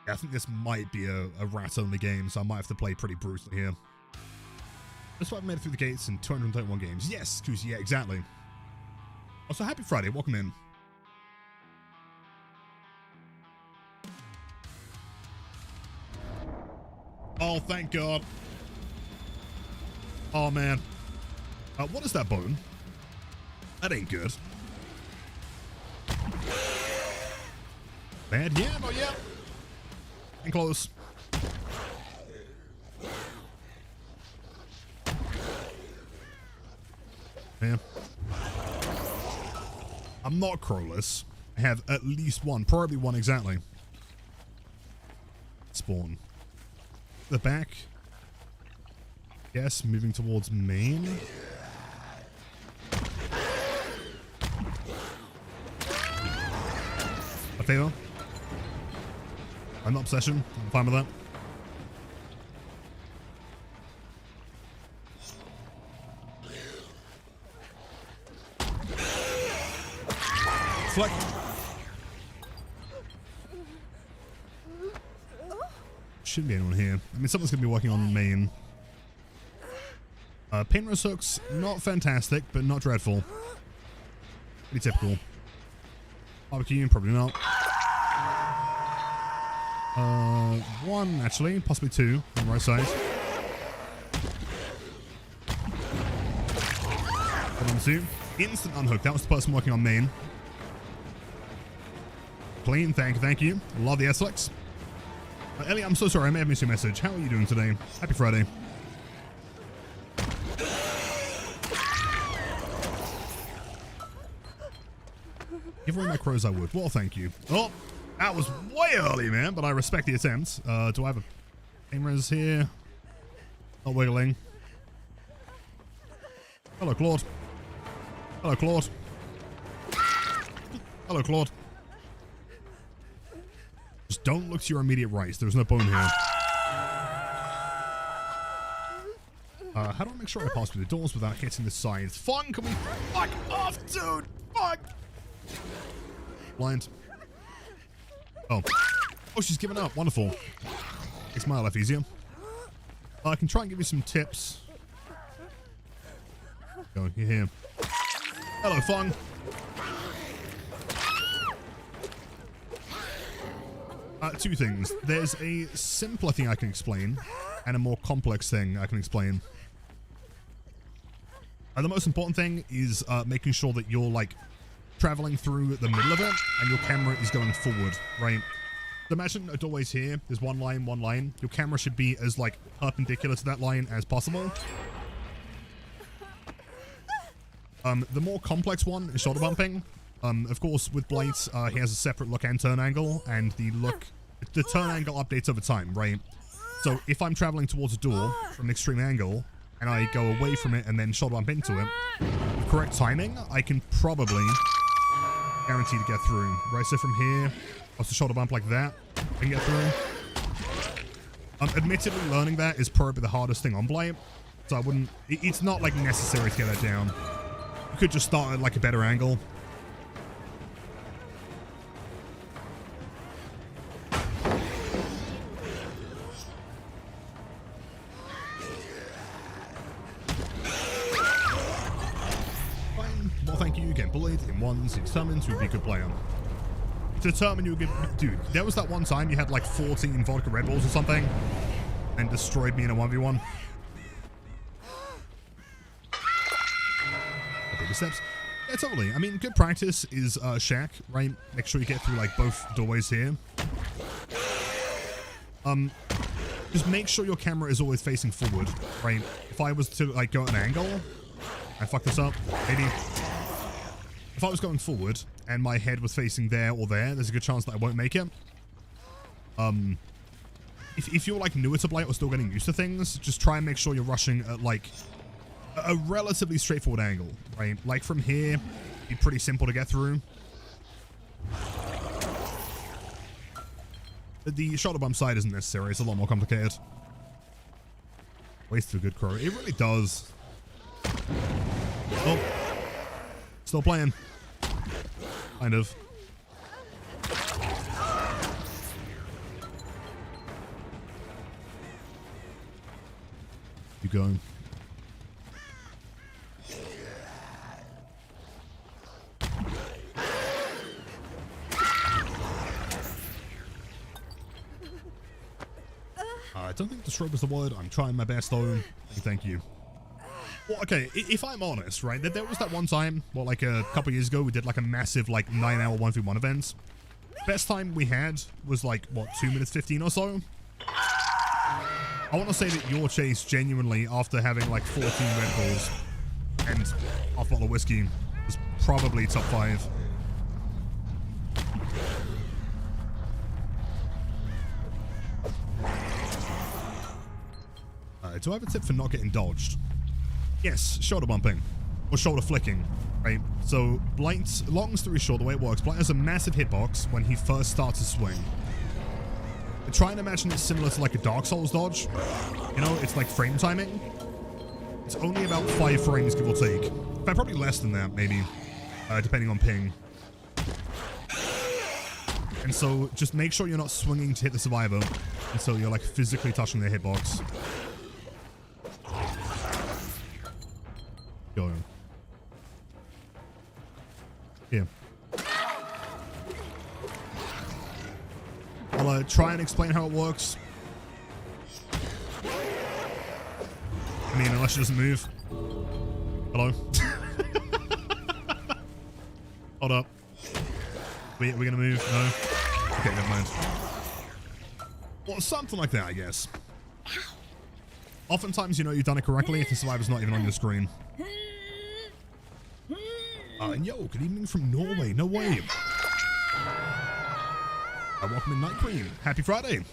Yeah, I think this might be a rat-only game, so I might have to play pretty brutally here. That's why I've made it through the gates in 231 games. Yes, Kusi, yeah, exactly. Also, happy Friday. Welcome in. Oh, thank God. Oh, man. What is that bone? That ain't good. Bad? Yeah, not yet. And close. Man. I'm not crowless. I have at least one, probably one exactly. Spawn. The back. Yes, moving towards main. A favor. I'm not obsession. I'm fine with that. Fleck. Shouldn't be anyone here. I mean, someone's going to be working on main. Painter's hooks, not fantastic, but not dreadful. Pretty typical. Barbecue, probably not. One, actually. Possibly two on the right side. Hold on, two. Instant unhook. That was the person working on main. Clean, thank you. Love the S-Lex. Ellie, I'm so sorry. I may have missed your message. How are you doing today? Happy Friday. Give away my crows, I would. Well, thank you. Oh, that was way early, man, but I respect the attempt. Do I have a cameras here? Not wiggling. Hello, Claude. Hello, Claude. Hello, Claude. Just don't look to your immediate right. There's no bone here. How do I make sure I pass through the doors without hitting the sides? Fun, can we fuck off, dude? Fuck. Blind. Oh. Oh, she's given up. Wonderful. Makes my life easier. I can try and give you some tips. Go, you're here. Hello, Fong. Two things. There's a simpler thing I can explain, and a more complex thing I can explain. The most important thing is making sure that you're, like, traveling through the middle of it, and your camera is going forward, right? So imagine a doorway's here. There's one line, one line. Your camera should be as, like, perpendicular to that line as possible. The more complex one is shoulder bumping. Of course, with Blight, he has a separate look and turn angle, and the turn angle updates over time, right? So if I'm traveling towards a door from an extreme angle, and I go away from it and then shoulder bump into it, with correct timing, I can probably guarantee to get through. Right, so from here, what's the shoulder bump like that, I can get through. Admittedly, learning that is probably the hardest thing on Blight, so I wouldn't, it's not like necessary to get that down. You could just start at like a better angle. Bullied in ones, it determines you'd be a good player. To determine you're a good... Dude, there was that one time you had like 14 vodka Red Bulls or something and destroyed me in a 1v1. Baby steps. Yeah, totally. I mean, good practice is shack, right? Make sure you get through like both doorways here. Just make sure your camera is always facing forward, right? If I was to like go at an angle, I fucked this up, maybe. If I was going forward and my head was facing there or there, there's a good chance that I won't make it. If you're like newer to Blight or still getting used to things, just try and make sure you're rushing at like a relatively straightforward angle, right? Like from here, it'd be pretty simple to get through. The shoulder bump side isn't necessary, it's a lot more complicated. Waste of a good crow. It really does. Oh. Still playing. Kind of. Keep going. I don't think destroy was the word. I'm trying my best though. Thank you. Well, okay, if I'm honest, right, there was that one time, well, like a couple years ago, we did like a massive, like, 9-hour 1v1 event. Best time we had was like, what, 2 minutes 15 or so? I want to say that your chase, genuinely, after having like 14 Red Bulls and half a bottle of whiskey, was probably top 5. do I have a tip for not getting dodged? Yes, shoulder bumping. Or shoulder flicking, right? So, Blight, long story short, the way it works, Blight has a massive hitbox when he first starts to swing. Try and imagine it's similar to like a Dark Souls dodge. You know, it's like frame timing. It's only about 5 frames, give or take. In fact, probably less than that, maybe. Depending on ping. And so, just make sure you're not swinging to hit the survivor until you're like physically touching their hitbox. Go. Here. I'll try and explain how it works. I mean, unless she doesn't move. Hello? Hold up. We're gonna move? No? Okay, never mind. Well, something like that, I guess. Oftentimes, you know you've done it correctly if the survivor's not even on your screen. And yo, good evening from Norway. No way. Welcome in, Night Queen. Happy Friday.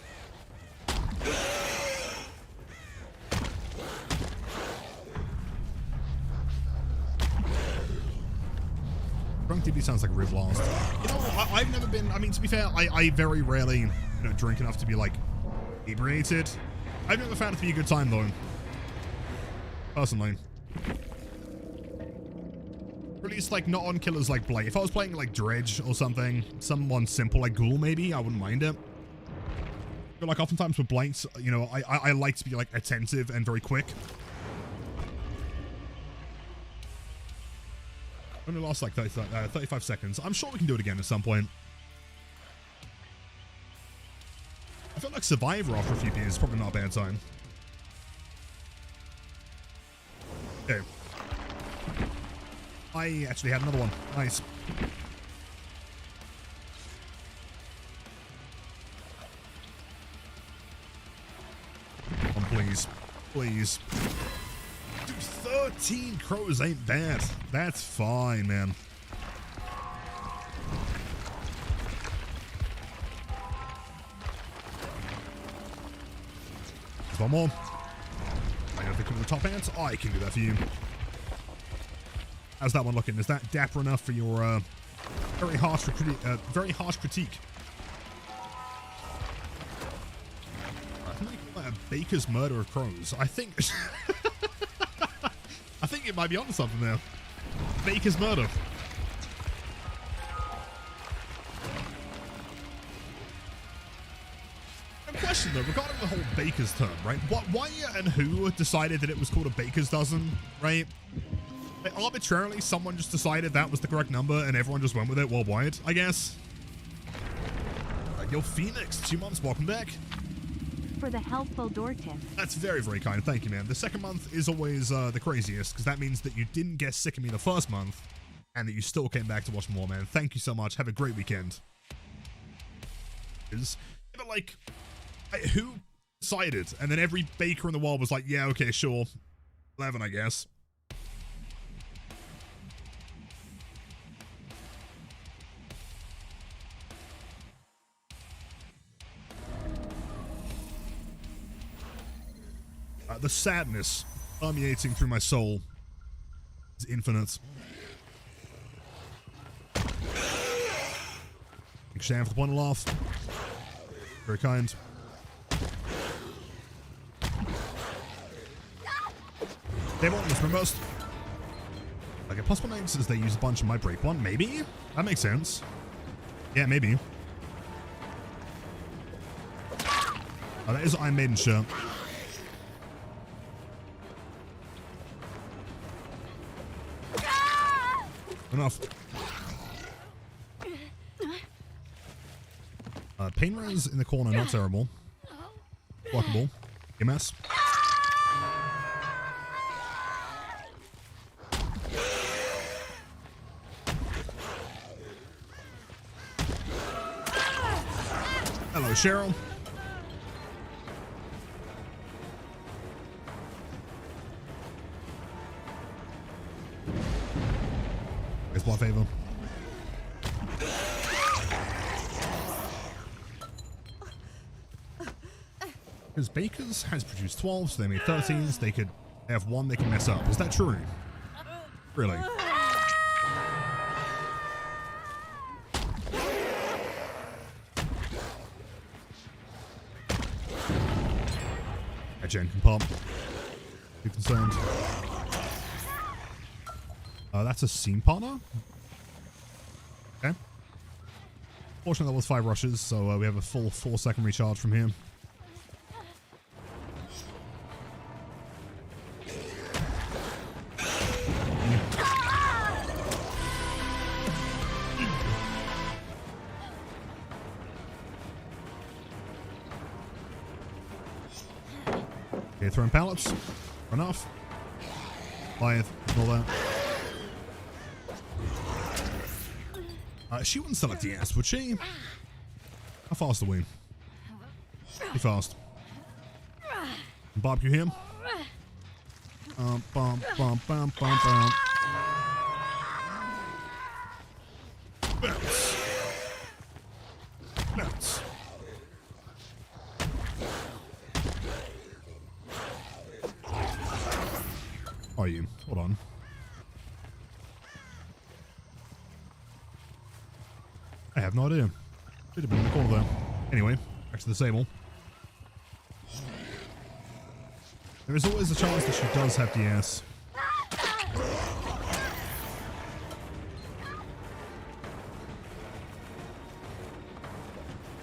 Drunk DB sounds like Riv Lost. You know, I've never been, I mean, to be fair, I very rarely, you know, drink enough to be, like, inebriated. I've never found it to be a good time, though. Personally. Or at least, like, not on killers like Blight. If I was playing, like, Dredge or something, someone simple like Ghoul, maybe, I wouldn't mind it. But, like, oftentimes with Blight, you know, I like to be, like, attentive and very quick. Only lost, like, 35 seconds. I'm sure we can do it again at some point. I feel like Survivor after a few days is probably not a bad time. Okay. I actually had another one. Nice. Come on, please. Please. Dude, 13 crows ain't bad. That's fine, man. There's one more. I don't think I'm the top ants. Oh, I can do that for you. How's that one looking? Is that dapper enough for your very harsh critique? I think we call that a baker's murder of crows. I think I think it might be onto something there. Baker's murder. Question though, regarding the whole baker's term, right? Why and who decided that it was called a baker's dozen, right? Like, arbitrarily, someone just decided that was the correct number and everyone just went with it worldwide, I guess. Yo, Phoenix, 2 months, welcome back. For the helpful door tip. That's very, very kind. Thank you, man. The second month is always the craziest because that means that you didn't get sick of me the first month and that you still came back to watch more, man. Thank you so much. Have a great weekend. But like, who decided? And then every baker in the world was like, yeah, okay, sure. 11, I guess. The sadness permeating through my soul is infinite. Thanks, Shan, for the point of laugh. Very kind. They want this most. Like, a possible name says they use a bunch of my break one. Maybe? That makes sense. Yeah, maybe. Oh, that is Iron Maiden shirt. Enough. Pain res in the corner, not terrible. Blockable. MS. Hello, Cheryl. Blood favor. Because Baker's has produced 12, so they made 13s. They have one they can mess up. Is that true? Really? That Jen can pump. Too concerned. That's a scene partner. Okay. Fortunately, that was 5 rushes, so we have a full 4-second recharge from here. Okay, throwing pallets. Enough. Blight, all that. She wouldn't sell a DS, would she? How fast are we? Pretty fast. Barbecue here. Bum, bum, bum, bum, bum. Bounce. Bounce. Are you? Hold on. I have no idea. Should have been in the corner though. Anyway, back to the Sable. There is always a chance that she does have DS.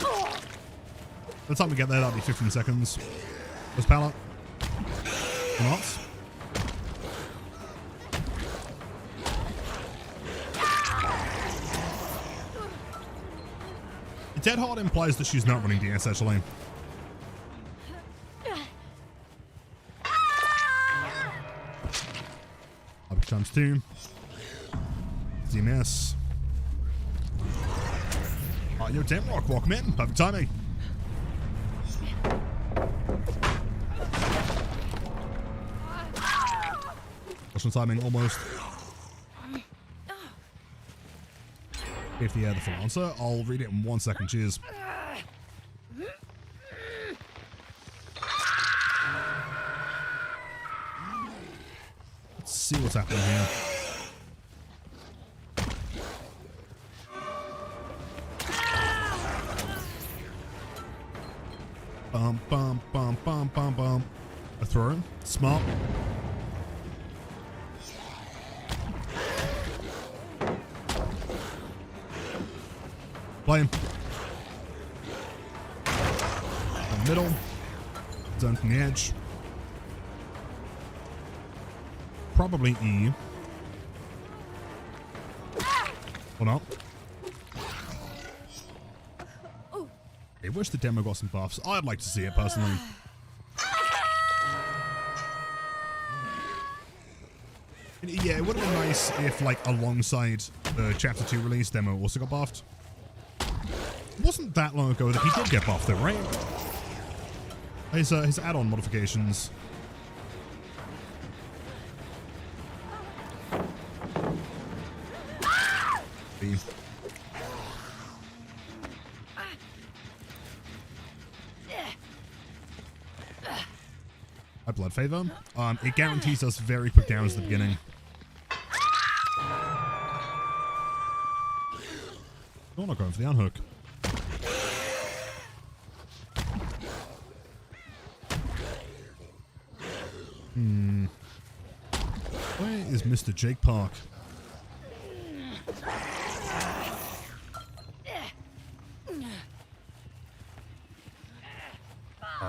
By the time we get there, that'll be 15 seconds. First pallet. Or not. Dead hard implies that she's not running DS actually. Up times 2. ZMS. Yo, damn rock, welcome in. Perfect timing. Russian timing almost. If the full answer, I'll read it in 1 second. Cheers. Let's see what's happening here. Bum, bum, bum, bum, bum, bum. A throw. Smart. Play him. Middle. Done from the edge. Probably E. Or not. I wish the demo got some buffs. I'd like to see it personally. Yeah, it would have been nice if, like, alongside the Chapter 2 release demo also got buffed. It wasn't that long ago that he did get buffed though, right? His add-on modifications. High blood favor. It guarantees us very quick downs at the beginning. You're not going for the unhook. Where is Mr. Jake Park?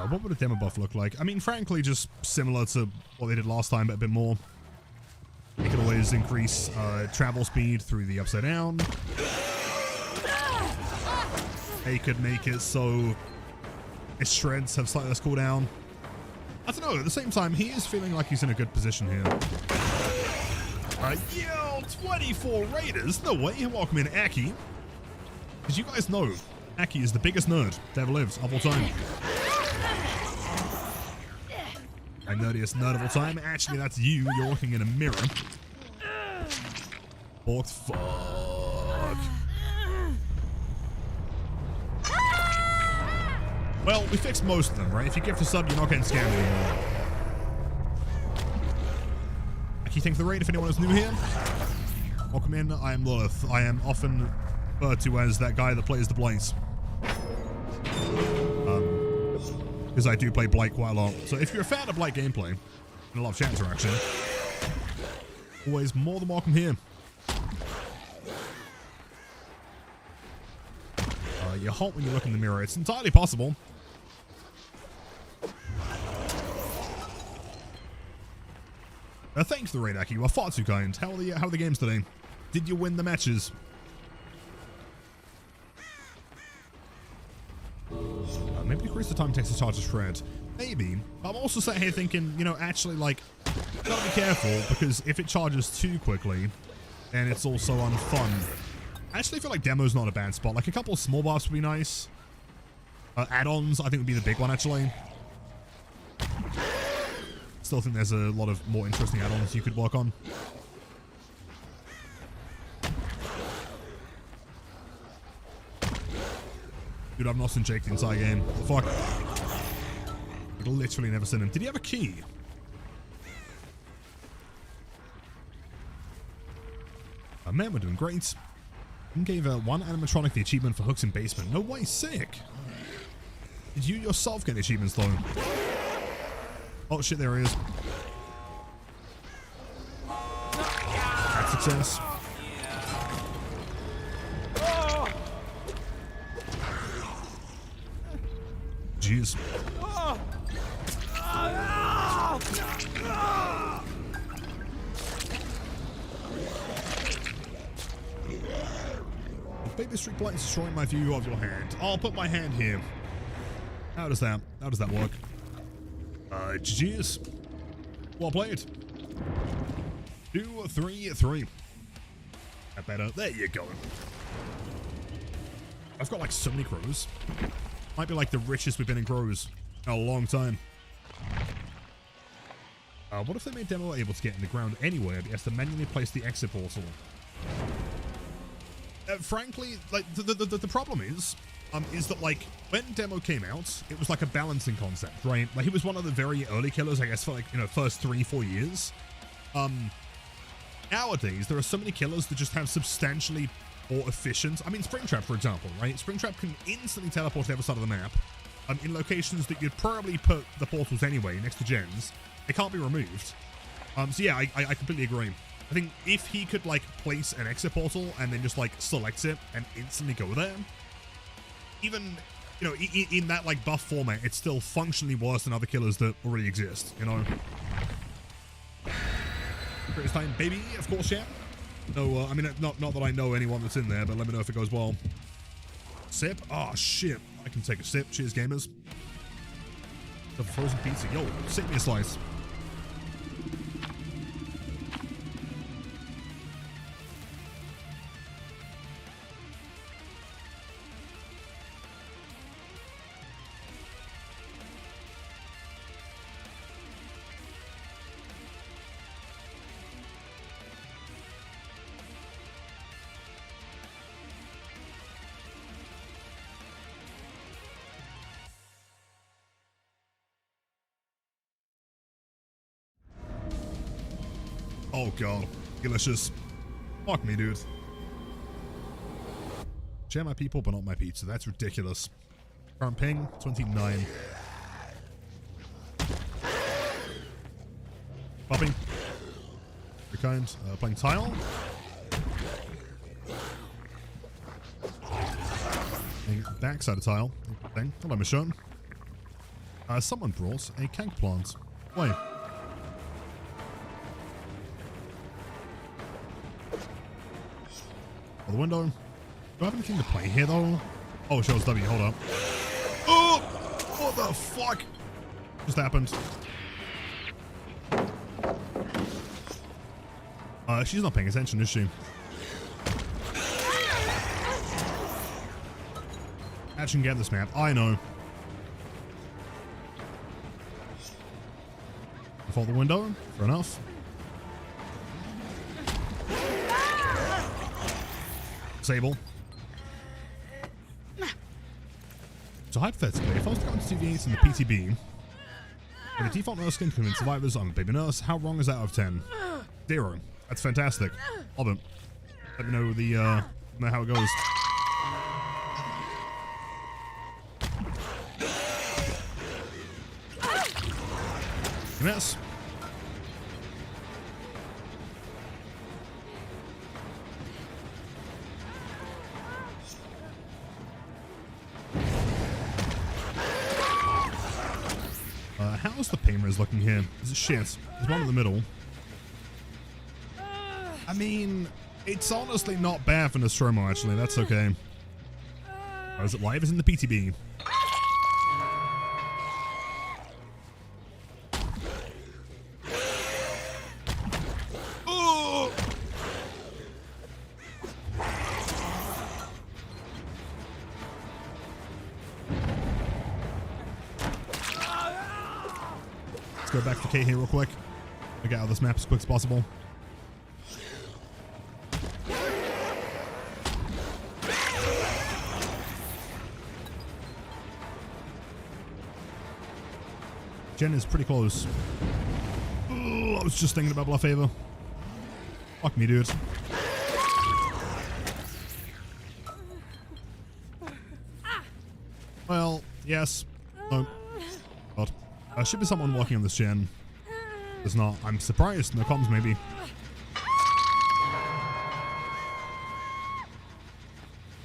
What would a demo buff look like? I mean, frankly, just similar to what they did last time, but a bit more. They could always increase travel speed through the upside down. They could make it so his shreds have slightly less cooldown. I don't know, at the same time, he is feeling like he's in a good position here. Yo, 24 Raiders. No way. Welcome in, Aki. Because you guys know, Aki is the biggest nerd that ever lived of all time. And nerdiest nerd of all time. Actually, that's you. You're looking in a mirror. Borked. Fuck. Well, We fixed most of them, right? If you gift a sub, you're not getting scammed anymore. Aki, thanks for the raid. If anyone is new here, welcome in. I am Lilith. I am often referred to as that guy that plays the Blight. Because I do play Blight quite a lot. So if you're a fan of Blight gameplay, and a lot of chat interaction, always more than welcome here. You're hot when you look in the mirror. It's entirely possible. Thanks for the raid, Aki. You are far too kind. How are the games today? Did you win the matches? Maybe decrease the time it takes to charge a shred. Maybe. I'm also sat here thinking, you know, actually, like, gotta be careful, because if it charges too quickly, then it's also unfun. I actually feel like demo's not a bad spot. Like, a couple of small buffs would be nice. Add-ons, I think, would be the big one, actually. Still think there's a lot of more interesting add-ons you could work on. Dude, I've not seen Jake the entire game. Fuck. I've literally never seen him. Did he have a key? Man, we're doing great. And gave one animatronic the achievement for hooks in basement. No way, sick. Did you yourself get the achievements though? Oh shit, there he is. That's success. Jeez. Baby Street Blight is destroying my view of your hand. I'll put my hand here. How does that work? GG's. Well played. 2, 3, 3. That better. There you go. I've got like so many crows. Might be like the richest we've been in crows in a long time. What if they made demo able to get in the ground anywhere, but has to manually place the exit portal? Frankly, like the problem is that like when demo came out, it was like a balancing concept, right? Like he was one of the very early killers, I guess, for like, you know, first 3-4 years. Nowadays there are so many killers that just have substantially more efficient. I mean, Springtrap, for example, right? Springtrap can instantly teleport to the other side of the map, in locations that you'd probably put the portals anyway, next to gens. They can't be removed. So yeah, I completely agree. I think if he could like place an exit portal and then just like select it and instantly go there, even, you know, in that like buff format, it's still functionally worse than other killers that already exist, you know. Greatest time, baby, of course, yeah. No, I mean, not that I know anyone that's in there, but let me know if it goes well. Sip? Oh shit, I can take a sip. Cheers, gamers. The frozen pizza, yo, sip me a slice. Oh god, delicious. Fuck me, dude. Share my people, but not my pizza. That's ridiculous. Current ping, 29. Popping. Very kind. Playing tile. Playing backside of tile. Thing. Hello, Michonne. Someone brought a kank plant. Wait. The window. Do I have anything to play here though? Oh, it shows W. Hold up. Oh! What the fuck just happened? She's not paying attention, is she? Action, get this map. I know. Before the window. Fair enough. Disable. So hypothetically, if I was to go into TV8 in the PTB, with a default nurse skin to convince survivors I'm a baby nurse, how wrong is that out of 10? 0. That's fantastic. Love it. Let me know know how it goes. Miss. How's the pain-res looking here? Is it shit? There's one in the middle. I mean, it's honestly not bad for Nostromo, actually. That's okay. Or is it live? Is in the PTB? Oh! Let's go back to K here real quick. I'll get out of this map as quick as possible. Jen is pretty close. Ooh, I was just thinking about Bluffhaver. Fuck me, dude. Well, yes. No. God. Should be someone walking on this gen. There's not. I'm surprised. No comms, maybe.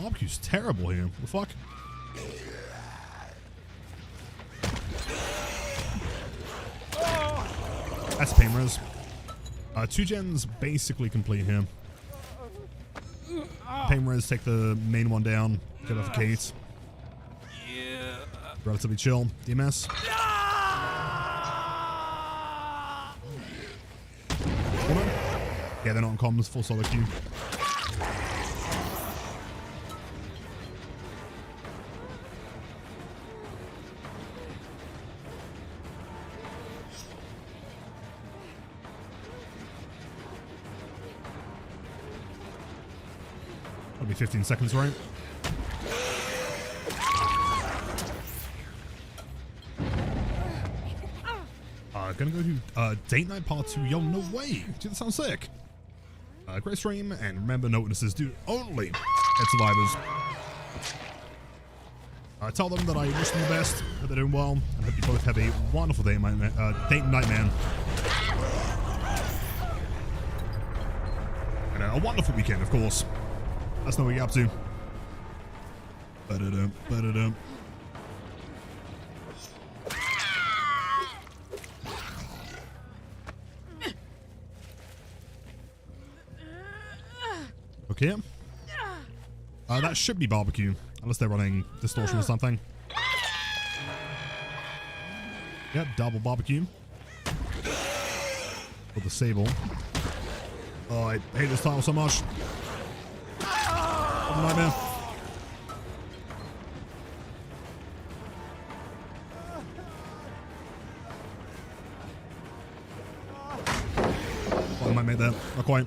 Barbecue's terrible here. What the fuck? That's pain-res. 2 gens basically complete here. Pain-res, take the main one down. Get off the Kate. Relatively chill. DMS. Yeah, they're not on comms. Full solo queue. That'll be 15 seconds, right? Gonna go to Date Night Part 2. Yo, no way. Dude, that sounds sick. Great stream, and remember, no witnesses do only at survivors. Tell them that I wish them the best, hope they're doing well, and hope you both have a wonderful day, date night, man. And a wonderful weekend, of course. That's not what you're up to. Ba-da-dum, ba-da-dum. Okay. That should be barbecue, unless they're running distortion or something. Yep, double barbecue. For the Sable. Oh, I hate this title so much. What a nightmare. Oh, I might make that. Not quite.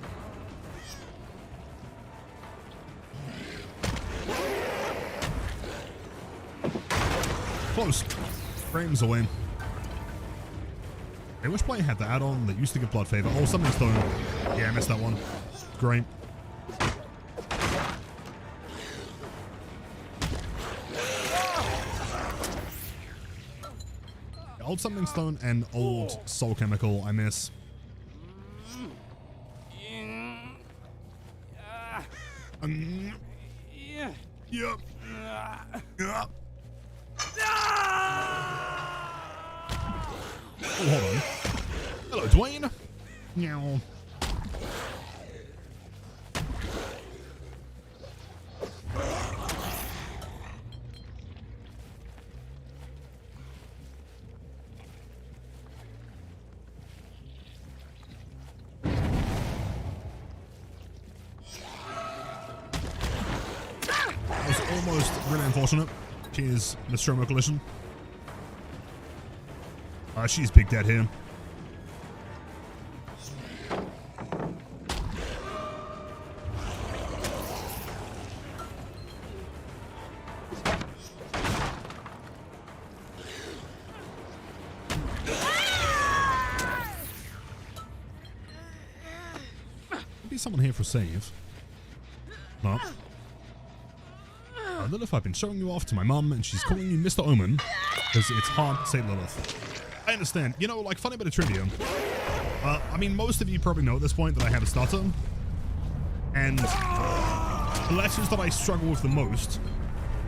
Close. Frames away. Hey, which Blight had the add-on that used to give blood favor? Oh, something's done. Yeah, I missed that one. Great. Old Something Stone and old Soul Chemical I miss. Yep. Yep. Oh, hold on. Hello, Dwayne. Meow. That was almost really unfortunate. Cheers, Nostromo Collision. She's big dead here. someone here for a save. No. Lilith, I've been showing you off to my mum, and she's calling you Mr. Omen, because it's hard to say Lilith. I understand. You know, like, funny bit of trivia. I mean, most of you probably know at this point that I have a stutter. And the letters that I struggle with the most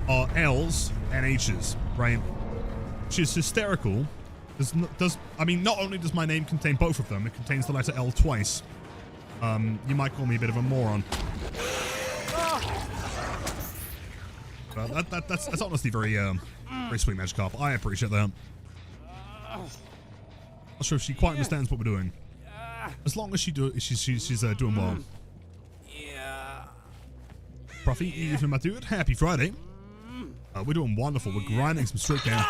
are L's and H's, right? Which is hysterical. I mean, not only does my name contain both of them, it contains the letter L twice. You might call me a bit of a moron. But that's honestly very sweet, Magikarp. I appreciate that. Not sure if she quite understands what we're doing. As long as she's doing well. Yeah. Profi, even my dude, happy Friday. We're doing wonderful. We're grinding some straight down.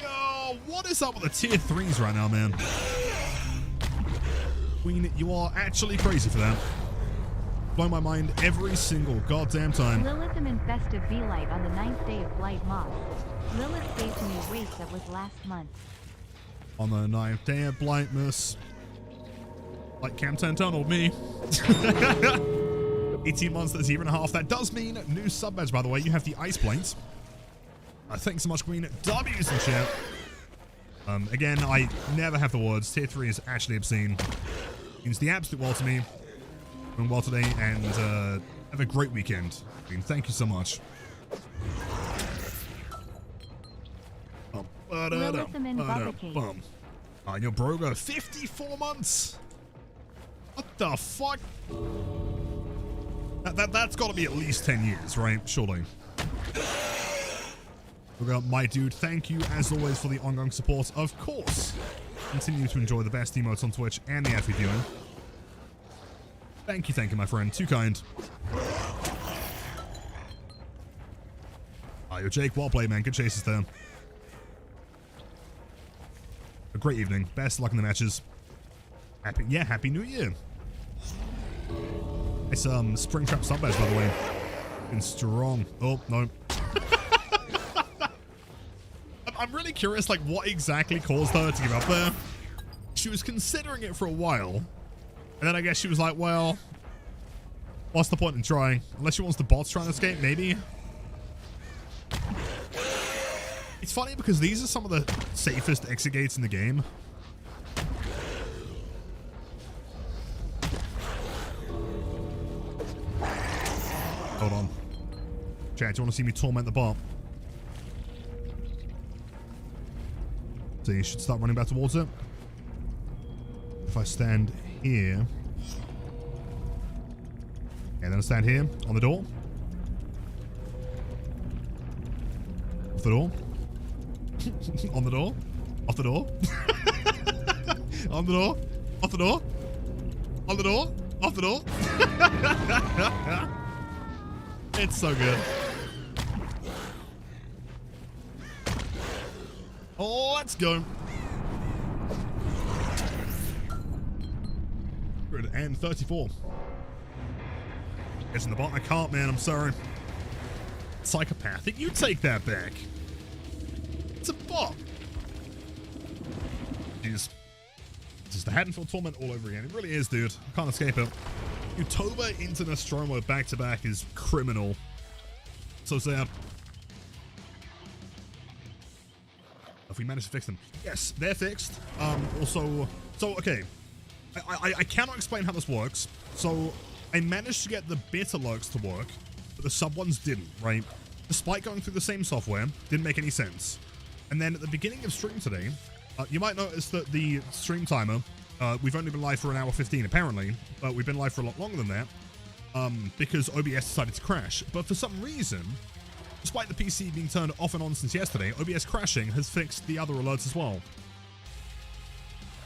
Yo, what is up with the tier 3s right now, man? Queen, you are actually crazy for that. Blow my mind every single goddamn time. Lilithum infestive Blight on the 9th day of Blight Moss. Lilith gave to me a race that was last month. On the 9th day of Blightmas. Like Cam 10 tunneled me. 18 months, that's a year and a half. That does mean new sub badge, by the way. You have the Ice Blight. Thanks so much, Queen. W's and shit. Again, I never have the words. Tier 3 is actually obscene. Means the absolute world to me. Doing well today, and have a great weekend. I mean, thank you so much. Your broga, 54 months. What the fuck? That's got to be at least 10 years, right? Surely. We got my dude. Thank you as always for the ongoing support. Of course, continue to enjoy the best emotes on Twitch and the ad viewing. Thank you, my friend. Too kind. Yo, Jake, well played, man. Good chases there. A great evening. Best luck in the matches. Happy New Year. It's Springtrap sub badge, by the way. Been strong. Oh, no. I'm really curious, like, what exactly caused her to give up there. She was considering it for a while. And then I guess she was like, well, what's the point in trying? Unless she wants the bots trying to escape, maybe. It's funny because these are some of the safest exit gates in the game. Hold on. Chat, do you want to see me torment the bot? So you should start running back towards it. If I stand here. And then I stand here on the door. Off the door. On the door. Off the door. On the door. Off the door. On the door. Off the door. It's so good. Oh, let's go. And 34. It's in the bottom. I can't, man. I'm sorry. Psychopathic. You take that back. It's a bot. Jeez. It's just the Haddonfield Torment all over again. It really is, dude. I can't escape it. Utoba into Nostromo back-to-back is criminal. So sad. If we manage to fix them. Yes, they're fixed. Also, so, okay. I cannot explain how this works. So, I managed to get the beta lurks to work, but the sub ones didn't, right? Despite going through the same software, didn't make any sense. And then at the beginning of stream today, you might notice that the stream timer, we've only been live for an hour 15 apparently, but we've been live for a lot longer than that, because OBS decided to crash. But for some reason, despite the PC being turned off and on since yesterday, OBS crashing has fixed the other alerts as well.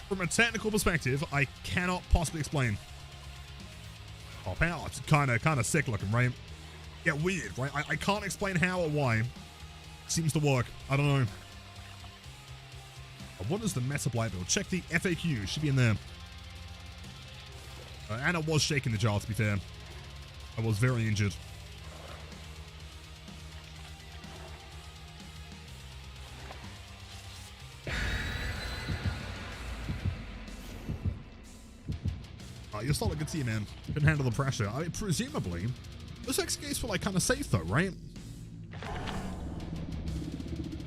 From a technical perspective, I cannot possibly explain. Oh, pal, it's kind of sick looking, right? Yeah, weird, right? I can't explain how or why. It seems to work. I don't know. What is the Meta Blight build? Check the FAQ. Should be in there. And I was shaking the jar, to be fair. I was very injured. You're still a good team, man. Couldn't handle the pressure. I mean, presumably, those XKs were like kind of safe though, right?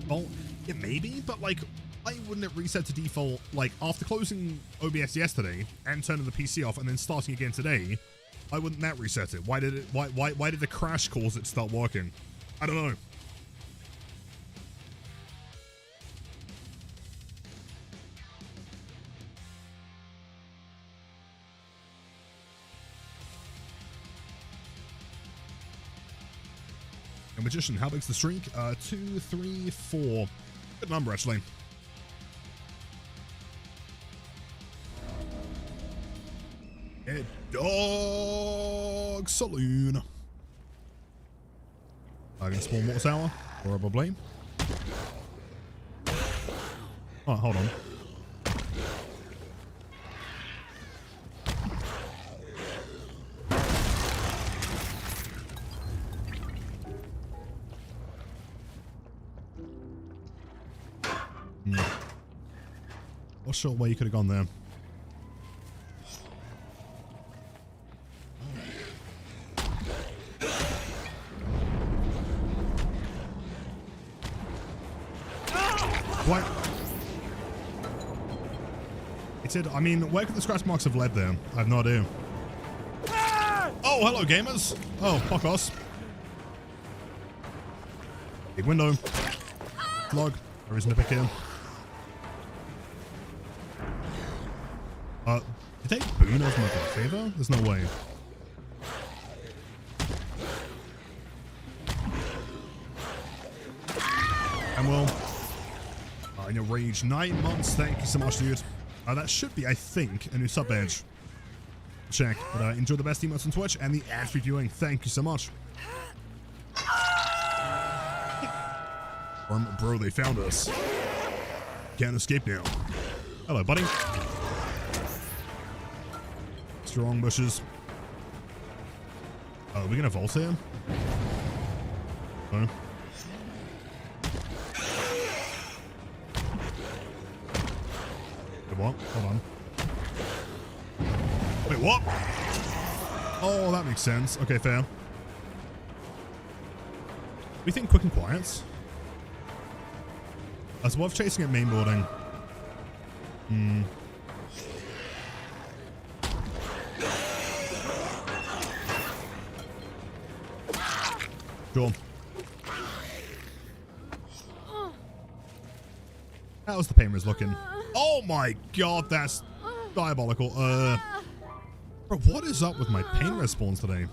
Well, it may be, but like, why wouldn't it reset to default, like, after closing OBS yesterday and turning the PC off and then starting again today? Why wouldn't that reset it? Why did it? Why did the crash cause it to start working? I don't know. A magician, how big's the streak? 2, 3, 4. Good number, actually. A dog saloon. I'm gonna spawn water tower, probably. Oh, hold on. Not sure where you could have gone there. What? It said, I mean, where could the scratch marks have led there? I have no idea. Oh, hello, gamers. Oh, fuck us. Big window. Log. There isn't a pick here. Did they boon over my favor? There's no way. And well, in a rage, 9 months. Thank you so much, dude. That should be, I think, a new sub badge. Check. But enjoy the best emotes on Twitch and the ad-free viewing. Thank you so much. Bro, they found us. Can't escape now. Hello, buddy. Strong bushes. Oh, are we gonna vault here? No. Wait, what? Hold on. Wait, what? Oh, that makes sense. Okay, fair. We think quick and quiet. That's worth chasing at mainboarding. Sure. How's the pain looking? Oh my god, that's diabolical. Bro, what is up with my pain respawns today?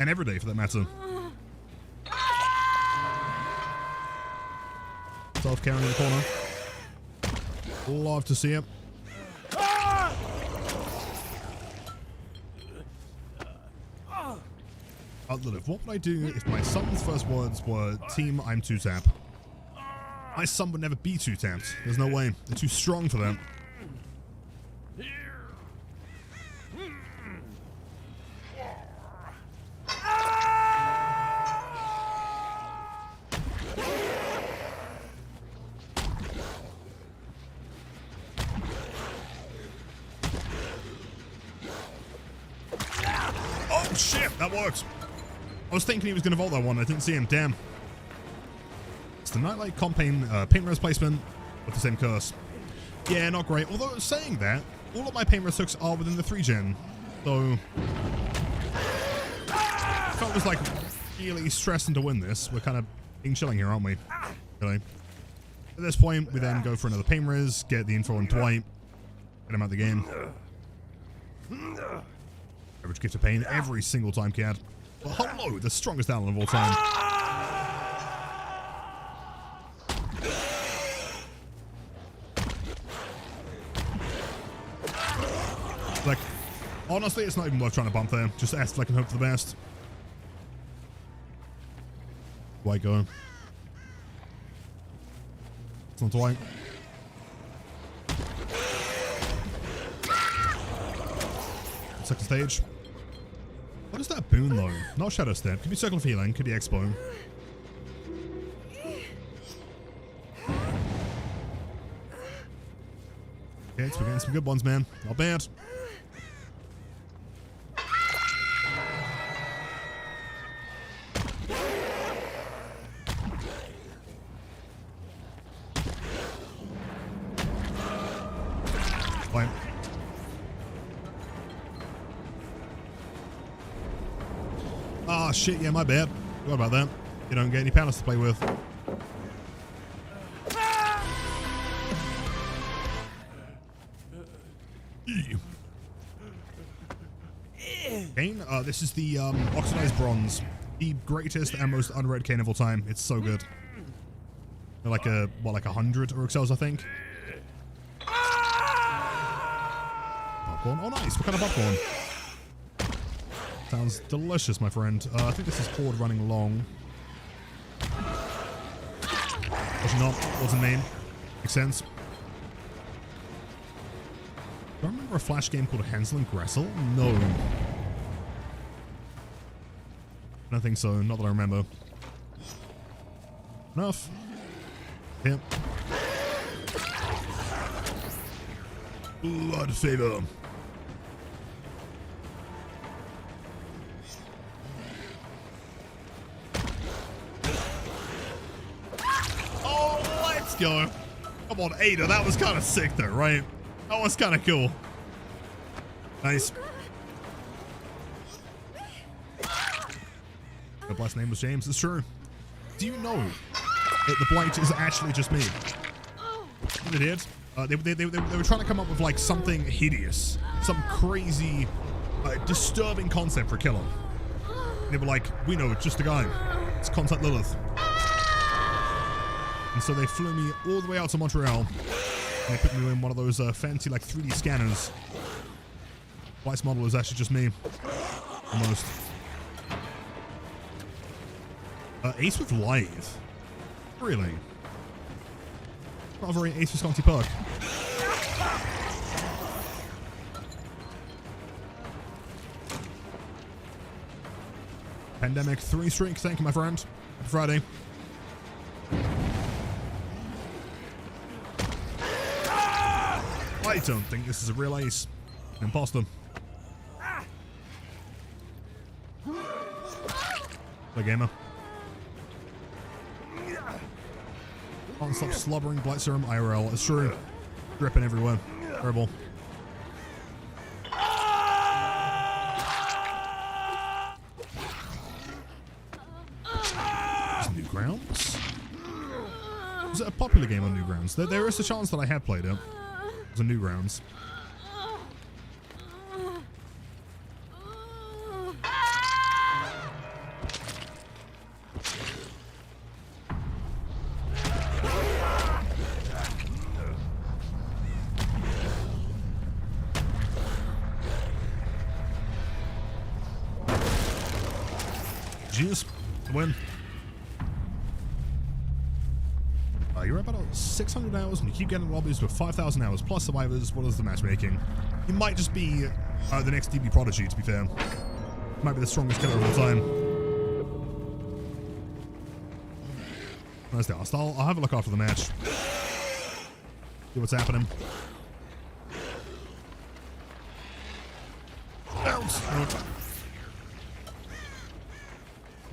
And every day for that matter. Self-carrying in the corner. Love to see it. Outlive. What would I do if my son's first words were, "Team, I'm 2-tap"? My son would never be 2-tapped. There's no way. They're too strong for that. Oh shit, that worked. I was thinking he was going to vault that one. I didn't see him. Damn. It's the Nightlight comp paint res placement with the same curse. Yeah, not great. Although saying that, all of my paint res hooks are within the 3-gen. So if I was like really stressing to win this, we're kind of being chilling here, aren't we? Really. At this point, we then go for another paint res, get the info on Dwight, get him out of the game. Average gift of pain every single time, Cad. Well, hello, the strongest Alan of all time. Like, honestly, it's not even worth trying to bump there. Just act like and hope for the best. White go. It's not Dwight. Second stage. What is that boon though? Not Shadow Step. Could be Circle of Healing. Could be Expo. Okay, so we're getting some good ones, man. Not bad. Ah, shit, yeah, my bad. What about that? You don't get any palace to play with. Cane, this is the oxidized bronze. The greatest and most unread cane of all time. It's so good. They're like like 100 Orc cells, I think. Popcorn. Oh, nice. What kind of popcorn? Sounds delicious, my friend. I think this is Horde running long. Actually not. What's the name? Makes sense. Do I remember a Flash game called Hansel and Gretel? No. I don't think so. Not that I remember. Enough. Here. Blood favor. Oh, let's go. Come on, Ada. That was kind of sick though, right? That was kind of cool. Nice. The blessed name was James. It's true. Do you know that the Blight is actually just me? What they did? They were trying to come up with like something hideous, some crazy, disturbing concept for Killer. And they were like, we know, it's just a guy. It's Contact Lilith. And so they flew me all the way out to Montreal. And they put me in one of those fancy like 3D scanners. Blight's model is actually just me. Almost. Ace with Lithe. Really? Not a very Ace Visconti perk. Pandemic 3 streak. Thank you, my friend. Happy Friday. I don't think this is a real ace. Imposter. The gamer. Can't stop slobbering Blight Serum IRL. It's true. Dripping everywhere. Terrible. Newgrounds? Was it a popular game on Newgrounds? There is a chance that I have played it. It was on Newgrounds. Jeez, win. You're about 600 hours and you keep getting lobbies with 5,000 hours plus survivors. What is the matchmaking? You might just be the next DB Prodigy, to be fair. Might be the strongest killer of all time. Nice dust. I'll have a look after the match. See what's happening. Bounce!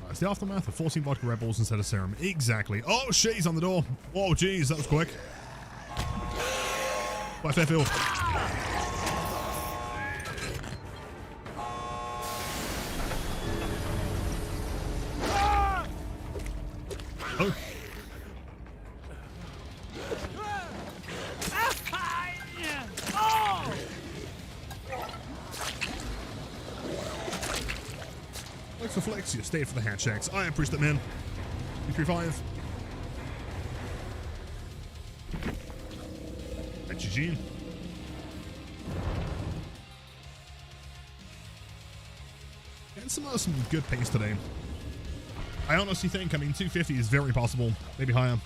It's the aftermath of 14 vodka Red Bulls instead of serum. Exactly. Oh shit, he's on the door. Whoa, jeez, that was quick. Bye, Fairfield. Oh. Thanks for Flex, you stayed for the hat checks. I appreciate that, man. 235. GG. Getting some good pace today. I honestly think, 250 is very possible. Maybe higher.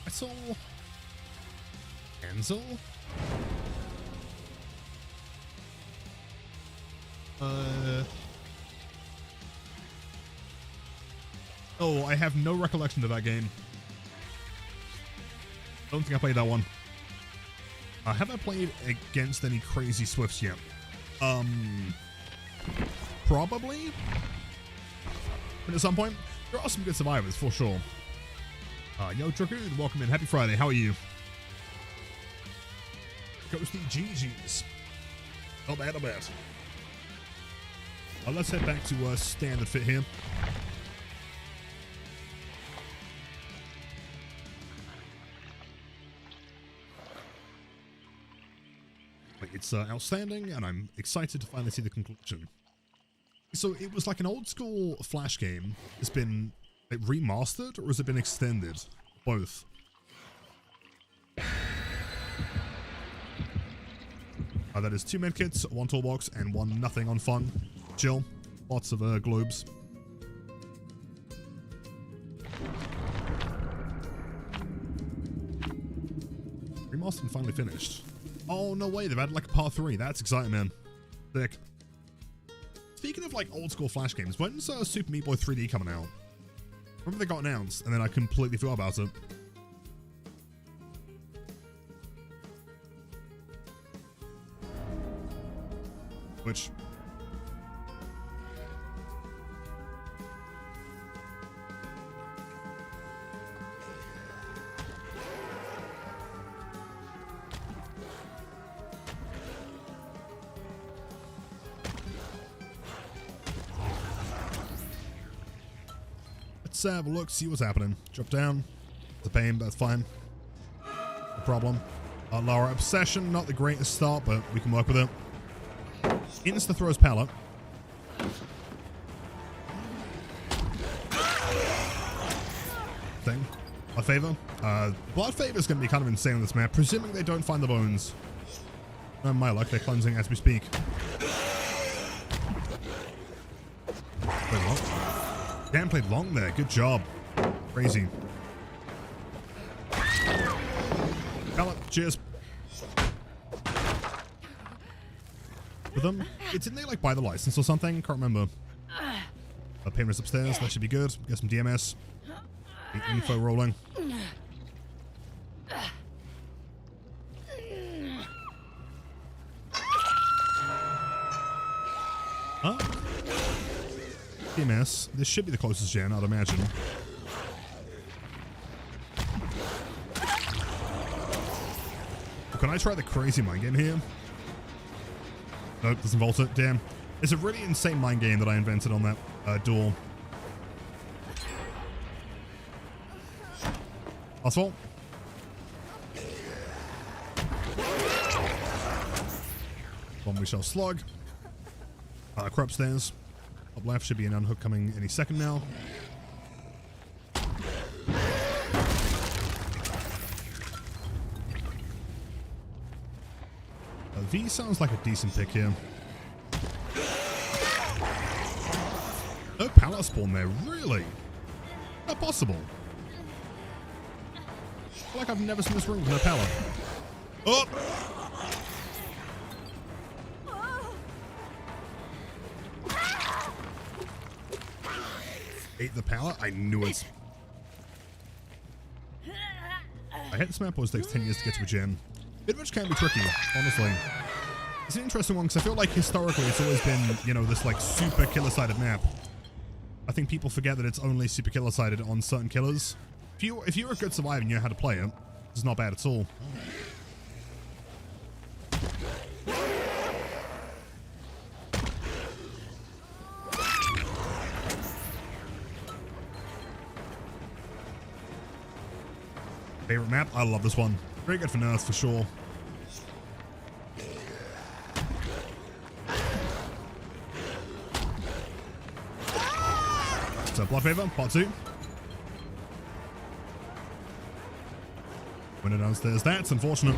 Etzel? Ansel? Oh, I have no recollection of that game. Don't think I played that one. Have I played against any crazy Swifts yet? Probably. But at some point, there are some good survivors for sure. Yo, Dragoon, welcome in. Happy Friday. How are you? Ghosty GG's. Not bad, not bad. Let's head back to standard fit here. It's outstanding, and I'm excited to finally see the conclusion. So it was like an old school Flash game. It's been like, remastered, or has it been extended? Both. That is 2 medkits, 1 toolbox, and 1 nothing on fun. Chill. Lots of globes. Remastered and finally finished. Oh, no way. They've added like a part 3. That's exciting, man. Sick. Speaking of like old school Flash games, when's Super Meat Boy 3D coming out? Remember they got announced and then I completely forgot about it. Which... Let's have a look, see what's happening. Drop down. It's a pain, but that's fine. No problem. Lower Obsession, not the greatest start, but we can work with it. Insta throws pallet. Thing. Blood Favor. Blood Favor is going to be kind of insane on this map, presuming they don't find the bones. Oh my luck, they're cleansing as we speak. Dan played long there. Good job. Crazy. Pallet. Cheers. With them, didn't they like buy the license or something? Can't remember. Payment's upstairs. That should be good. Get some DMS. The info rolling. Huh? DMS. This should be the closest gen, I'd imagine. Can I try the crazy mind game here? Nope, doesn't vault it. Damn. It's a really insane mind game that I invented on that duel. Asphalt. One we shall slug. Crop stairs. Up left should be an unhook coming any second now. V sounds like a decent pick here. No pallet spawn there, really? Not possible. I feel like I've never seen this room with no pallet. Oh! Ate the pallet? I knew it. I hate this map, always takes 10 years to get to a gen. Bit which can be tricky, honestly. It's an interesting one because I feel like historically it's always been, you know, this like super killer-sided map. I think people forget that it's only super killer-sided on certain killers. If you're a good survivor and you know how to play it, it's not bad at all. Favorite map? I love this one. Very good for nerfs for sure. So Blood Favor, part 2. Window downstairs. That's unfortunate.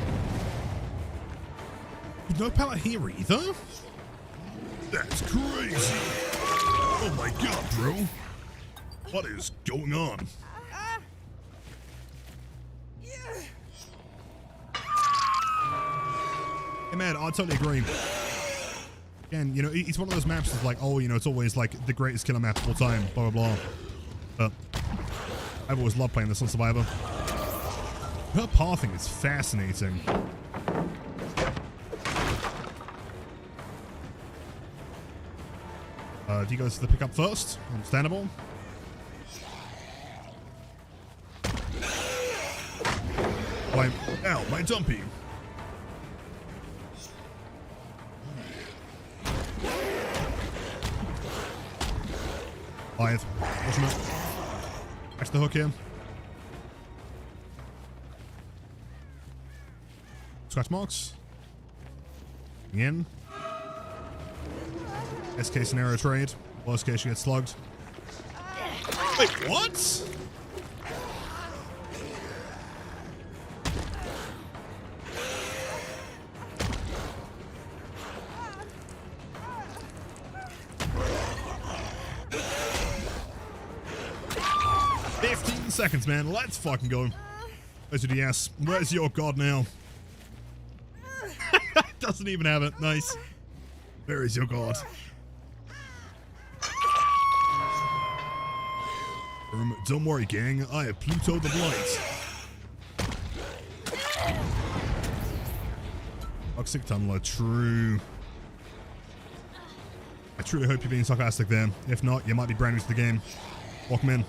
No pallet here either? That's crazy. Oh my god, bro. What is going on? Hey man, I totally agree. Again, you know, it's one of those maps that's like, oh, you know, it's always like the greatest killer map of all time, blah, blah, blah. But I've always loved playing this on Survivor. Her pathing is fascinating. Do you guys to the pickup first? Understandable. Ow, my dumpy. 5. Fortunate. Back to the hook here. Scratch marks. In. Best case scenario trade. Worst case, she gets slugged. Wait, what? Seconds, man. Let's fucking go. Where's your DS? Where's your god now? Doesn't even have it. Nice. Where is your god? Don't worry, gang. I have Pluto the Blight. Toxic Tunneler. True. I truly hope you're being sarcastic there. If not, you might be brand new to the game. Welcome in.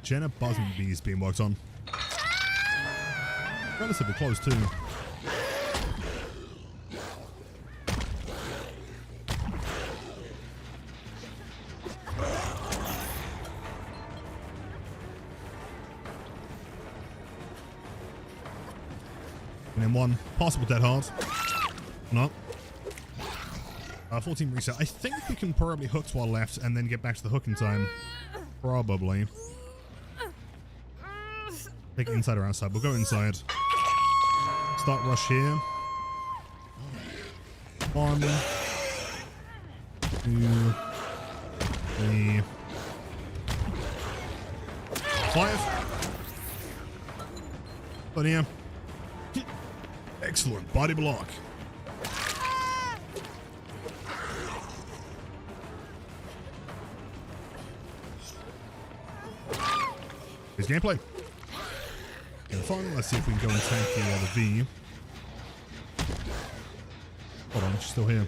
Jenna Busby is being worked on. Relatively close too. And then one possible dead hard. No. 14 reset. I think we can probably hook to our left and then get back to the hook in time. Probably. Take it inside or outside. We'll go inside. Start rush here. 1, 2, 3, 5. But yeah. Excellent body block. Here's gameplay. Fun. Let's see if we can go and tank the V. Hold on, she's still here.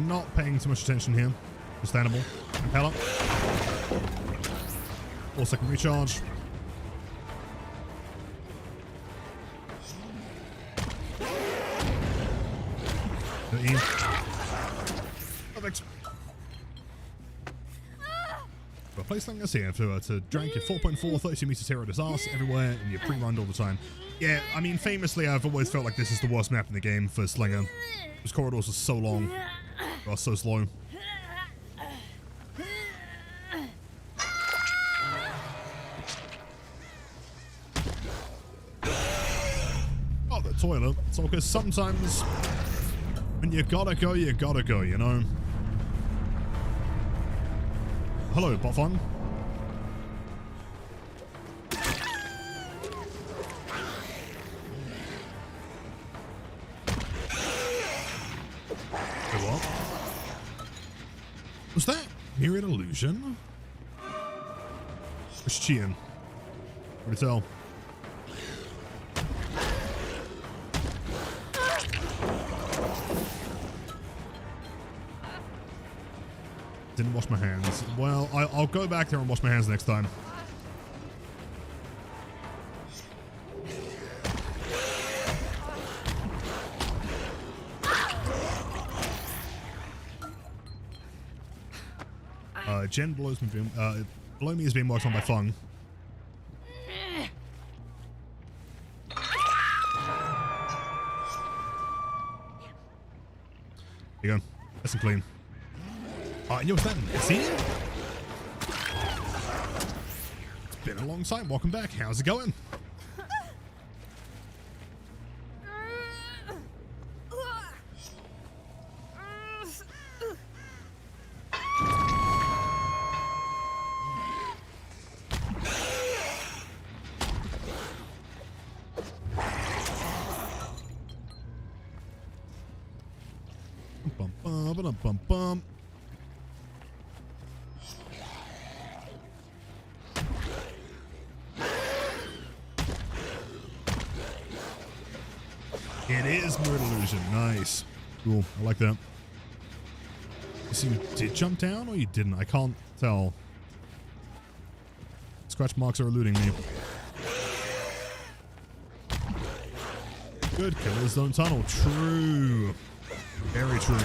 Not paying too much attention here. Understandable. Impeller. 4-second recharge. Perfect. We'll place things here to drag your 4.4 32 meters hero disaster everywhere and you're pre-runned all the time. Yeah, I mean, famously, I've always felt like this is the worst map in the game for Slinger. Those corridors are so long. They are so slow. Oh, the toilet. It's all because sometimes when you gotta go, you know? Hello, bot fun. What? Was that mirrored illusion? It's cheating. Hard to tell. Didn't wash my hands. Well, I'll go back there and wash my hands next time. Jen blows me. Blow me is being worked on by Fung. There you go. Nice and clean. Yo, is that messy? It's been a long time. Welcome back. How's it going? illusion. Nice. Cool. I like that. So you did jump down or you didn't? I can't tell. Scratch marks are eluding me. Good. Killers don't tunnel. True. Very true.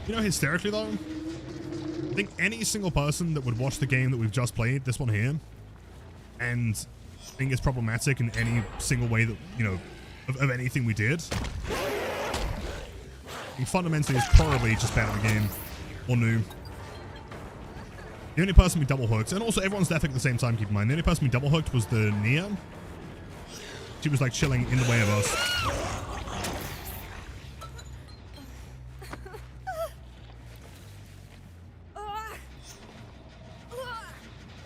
You know, hysterically though, I think any single person that would watch the game that we've just played, this one here, and think it's problematic in any single way that, you know, of anything we did, I think fundamentally it's probably just bad at the game or new. The only person we double hooked, and also everyone's death at the same time, keep in mind, the only person we double hooked was the Nia. She was like chilling in the way of us.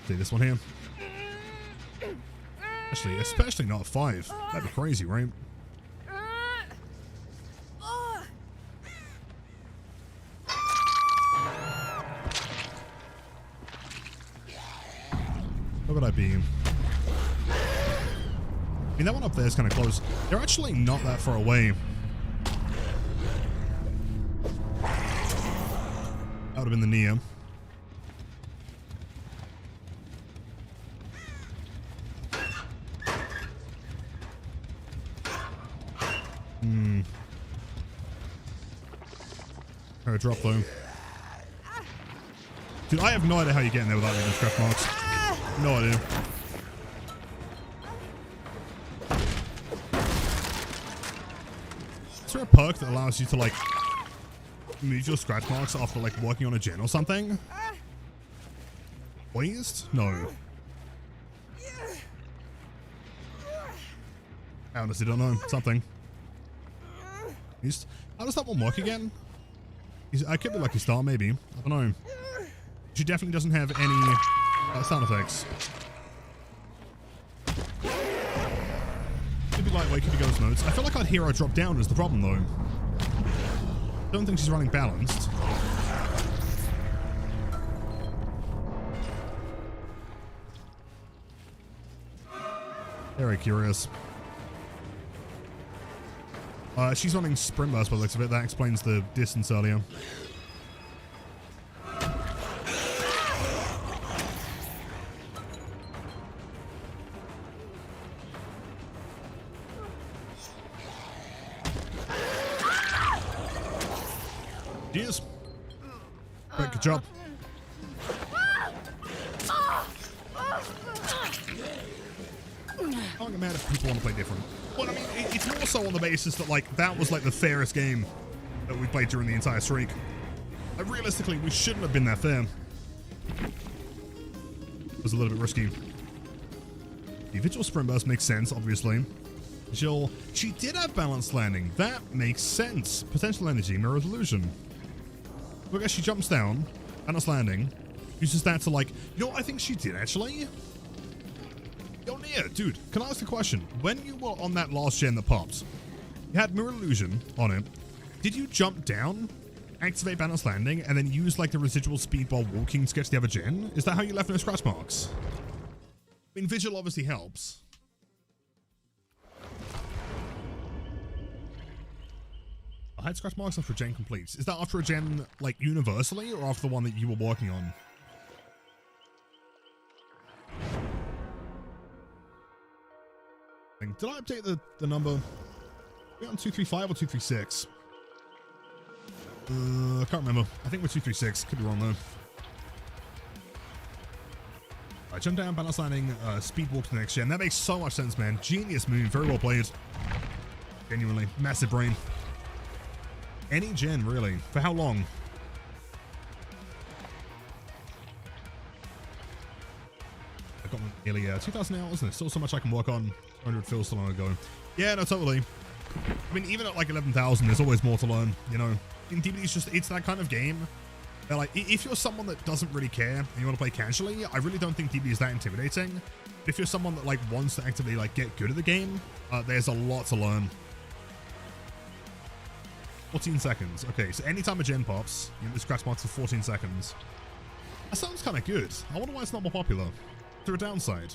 See this one here. Especially not 5. That'd be crazy, right? Where would I be? I mean, that one up there is kind of close. They're actually not that far away. That would have been the Nia. Alright, drop though. Dude, I have no idea how you get in there without leaving scratch marks. No idea. Is there a perk that allows you to like move your scratch marks after like working on a gen or something? Poised? No. I honestly don't know. Something. How does that one work again? I could be Lucky Star, maybe. I don't know. She definitely doesn't have any sound effects. Could be lightweight, could be ghost modes. I feel like I'd hear her drop down is the problem, though. I don't think she's running balanced. Very curious. She's running sprint burst by the looks of it. That explains the distance earlier. Cheers. Great, good job. I don't get mad if people want to play different. Well, I mean, it's more so on the basis that, like, that was, like, the fairest game that we played during the entire streak. Like, realistically, we shouldn't have been that fair. It was a little bit risky. The Vigil Sprint Burst makes sense, obviously. Jill, she did have balanced landing. That makes sense. Potential energy, mirror illusion. I guess she jumps down, balanced landing, uses that to, like, you know what I think she did, actually? Yo, Nia, dude, can I ask a question? When you were on that last gen that popped, you had mirror illusion on it. Did you jump down, activate balanced landing, and then use like the residual speed while walking to get to the other gen? Is that how you left no scratch marks? I mean, Vigil obviously helps. I had scratch marks after a gen completes. Is that after a gen, like, universally, or after the one that you were working on? Did I update the number? Are we on 235 or 236? I can't remember. I think we're 236. Could be wrong though. Alright, jump down, balance landing, speed walk to the next gen. That makes so much sense, man. Genius move. Very well played. Genuinely. Massive brain. Any gen, really. For how long? I've got nearly 2,000 hours, and there's still so much I can work on. 100 feels so long ago. Yeah, no, totally. I mean, even at like 11,000, there's always more to learn, you know? In DBD, it's that kind of game. That, like, if you're someone that doesn't really care and you want to play casually, I really don't think DBD is that intimidating. But if you're someone that, like, wants to actively, like, get good at the game, there's a lot to learn. 14 seconds. Okay, so anytime a gen pops, you get the scratch marks for 14 seconds. That sounds kind of good. I wonder why it's not more popular. Is there a downside?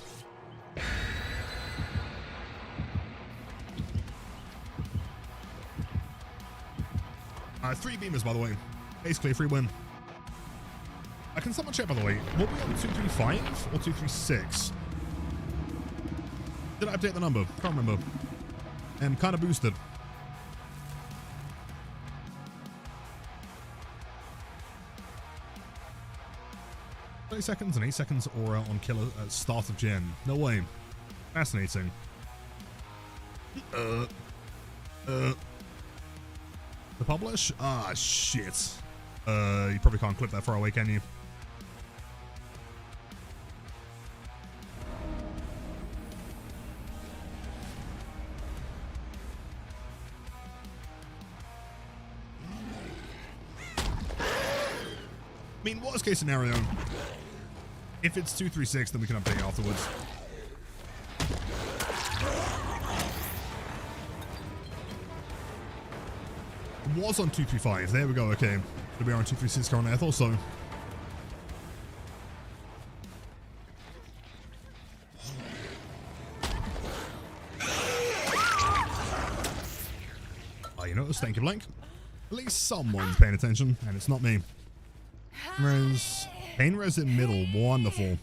3 beamers, by the way. Basically a free win. Can someone check, by the way, were we on 235 or 236? Did I update the number? Can't remember. And kind of boosted. Seconds and 8 seconds aura on killer at start of gen. No way. Fascinating. The publish? Ah, shit. You probably can't clip that far away, can you? I mean, worst case scenario, if it's 236, then we can update afterwards. It was on 235. There we go. Okay. Did we are on 236 currently? I thought so. Oh, you notice? Thank you, Blank. At least someone's paying attention, and it's not me. Pain res in middle. Wonderful.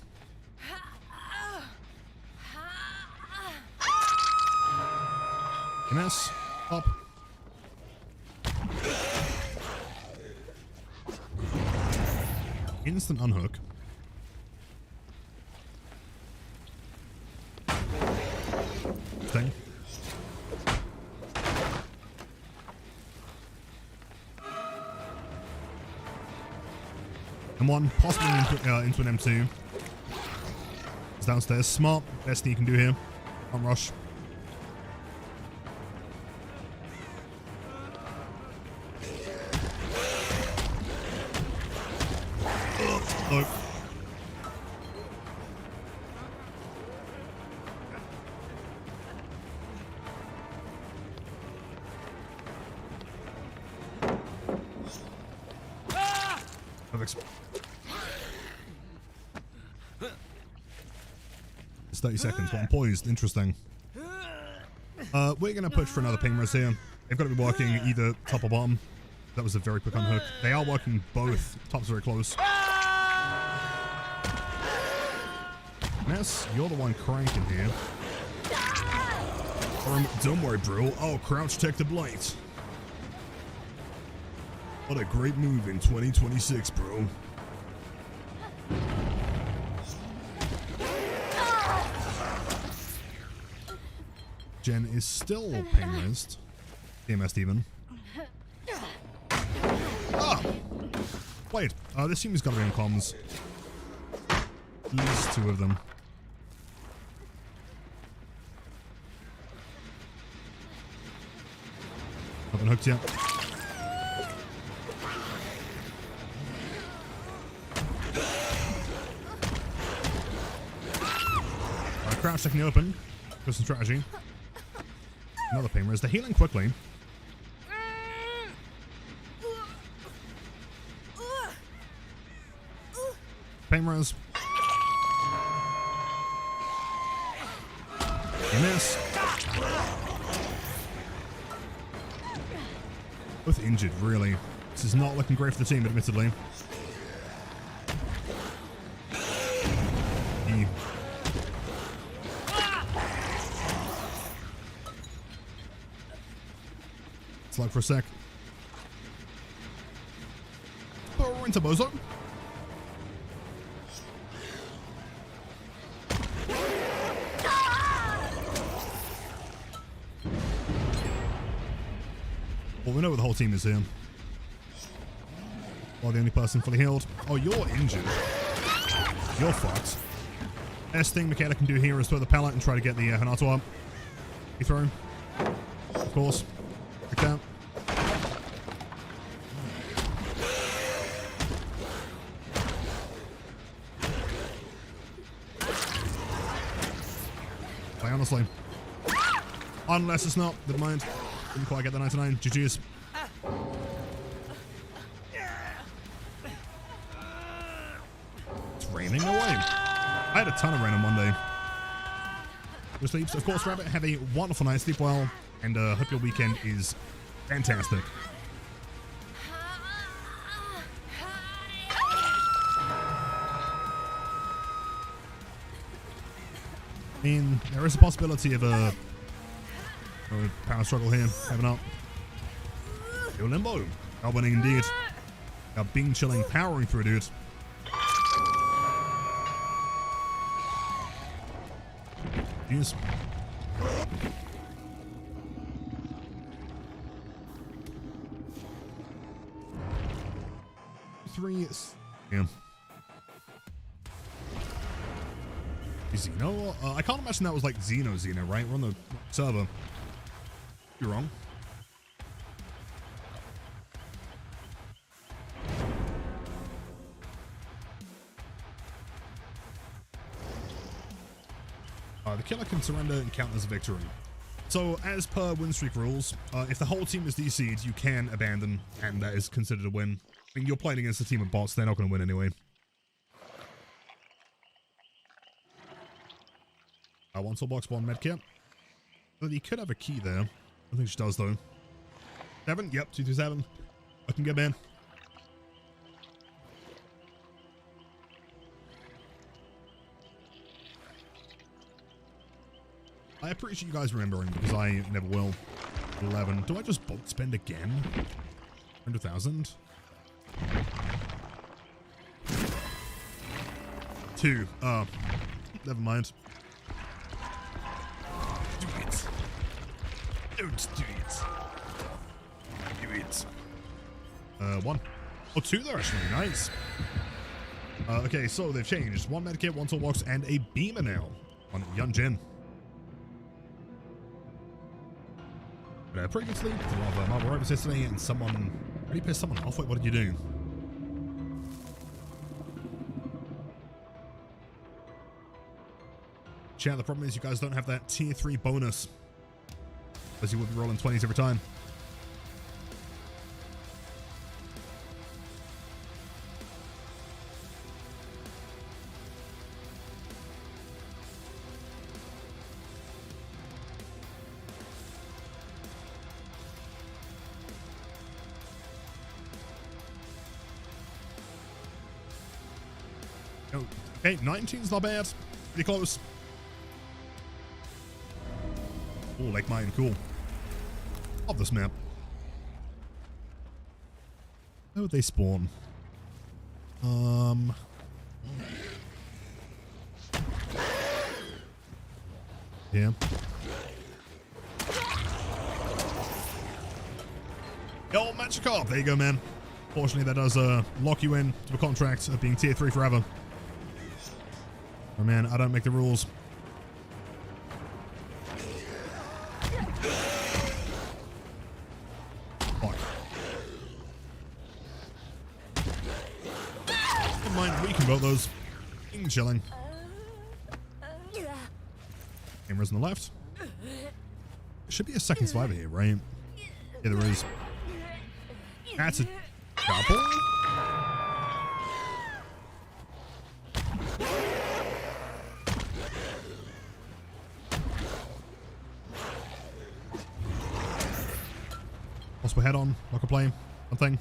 MS. Up. Instant unhook. Thing. M1, possibly into an M2. It's downstairs. Smart. Best thing you can do here. Can't rush. Look. Perfect. It's 30 seconds, but I'm poised. Interesting. We're going to push for another ping res here. They've got to be working either top or bottom. That was a very quick unhook. They are working both. Top's very close. Ness, you're the one cranking here. Don't worry, bro. I'll crouch tech the Blight. What a great move in 2026, bro. Jen is still pain-resed. DMS even. Ah! Wait, this team has got to be on comms. At least 2 of them. Haven't hooked yet. Crouch checking the open. Good strategy. Another pain res. They're healing quickly. Pain res. You miss. Both injured, really. This is not looking great for the team, admittedly. Slug for a sec. Oh, we're into Bozo. Well, we know what the whole team is here. Well, the only person fully healed. Oh, you're injured. You're fucked. Best thing Michaela can do here is throw the pallet and try to get the Hanato up. You throw. Of course. Like that. Play honestly. Unless it's not. Never mind. Didn't quite get the 99. GG's. It's raining away. I had a ton of rain on Monday. Your sleeps, of course, Rabbit. Have a wonderful night. Sleep well. And hope your weekend is fantastic. I mean, there is a possibility of a power struggle here coming up. Yo, Limbo. Got winning indeed. Got Bing Chilling powering through, dude. Jeez. Yeah. Xeno? I can't imagine that was like Xeno, right? We're on the server. You're wrong. The killer can surrender and count as a victory. So, as per Winstreak rules, if the whole team is DC'd, you can abandon, and that is considered a win. I mean, you're playing against a team of bots, they're not going to win anyway. One toolbox, one medkit. But he could have a key there. I don't think she does, though. 7? Yep, 227. I can get in. I appreciate you guys remembering, because I never will. 11. Do I just bulk spend again? 100,000? 2. Never mind. Do it. Don't do it. Do it. 1. Oh, 2 there, actually. Nice. Okay, so they've changed. 1 medkit, 1 toolbox, and a beamer now on Yunjin. Pretty good sleep. A lot of marble rovers yesterday, and someone really pissed someone off. Wait, what did you do? Chat, the problem is you guys don't have that tier 3 bonus, as you would be rolling 20s every time. Okay, 19's not bad. Pretty close. Oh, Lake Mine, cool. Love this map. How would they spawn? Yeah. Yo, Magikarp! There you go, man. Fortunately, that does lock you in to a contract of being tier 3 forever. Oh man, I don't make the rules. Fuck. Never mind, we can vote those. King chilling. Cameras on the left. There should be a second survivor here, right? Yeah, there is. That's a double? Possible head on, like a plane, something.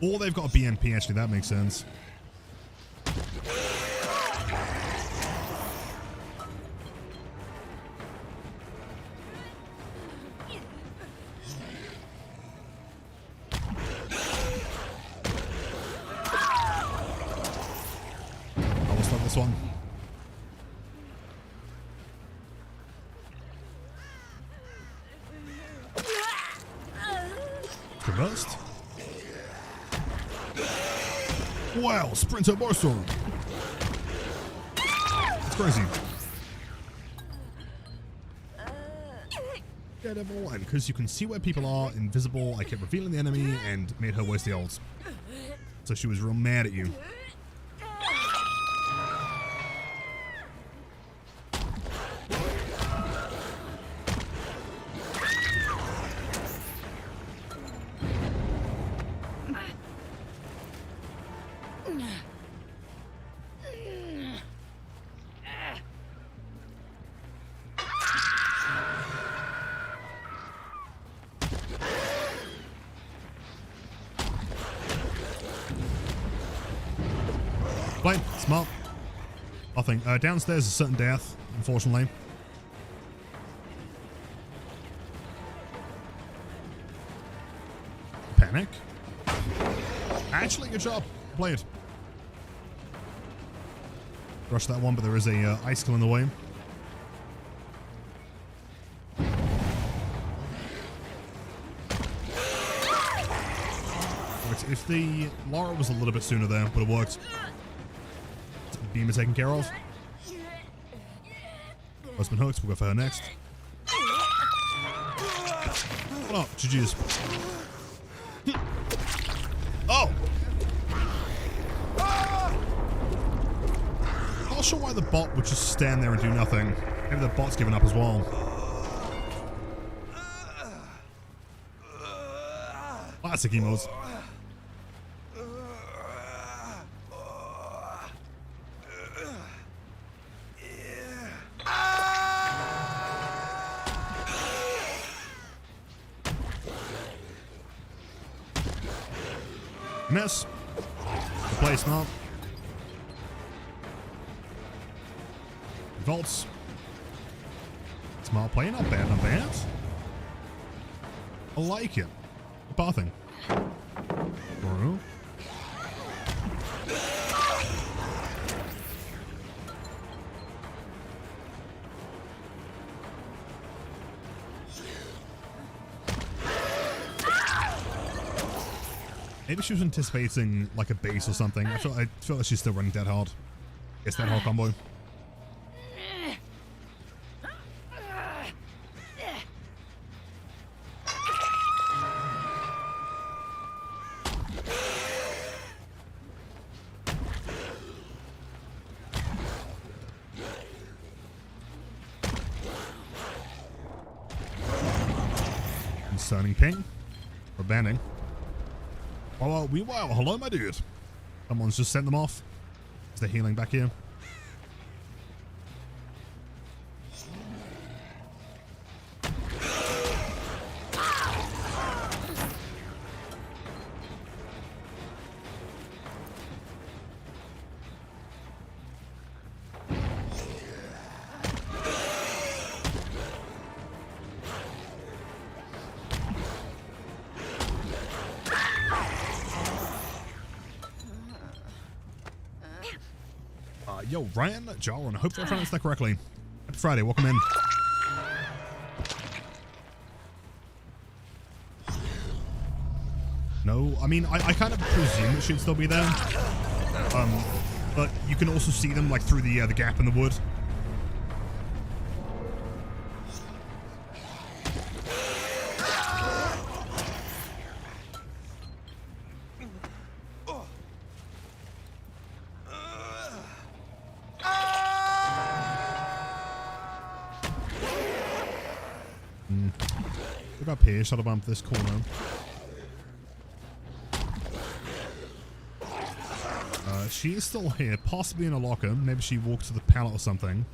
Or they've got a BNP, actually, that makes sense. Almost like this one. Traversed. Wow, Sprinter Barstorm. That's crazy. Daredevil, and because you can see where people are, invisible, I kept revealing the enemy and made her waste the ults. So she was real mad at you. Smart. Nothing. Downstairs is certain death, unfortunately. Panic. Actually, good job. Play it. Rush that one, but there is a icicle in the way. If the Lara was a little bit sooner there, would have worked. Beamer taken care of. Husband hooked. We'll go for her next. What up? GG's. Oh! Not sure why the bot would just stand there and do nothing. Maybe the bot's given up as well. Classic emotes. Miss. Replacement. Vaults. Smart play, not bad, not bad. I like it. Bathing. Through. Maybe she was anticipating like a base or something. I feel like she's still running dead hard. It's that whole combo. Concerning ping or banning. Oh, wow, hello, my dude. Someone's just sent them off. Is they're healing back here? Yo, Ryan, Jarwin, I hope I pronounced that correctly. Happy Friday, welcome in. No, I mean, I kind of presume it should still be there. But you can also see them like through the gap in the wood. Look up here, shuttle bump this corner. She is still here, possibly in a locker. Maybe she walked to the pallet or something.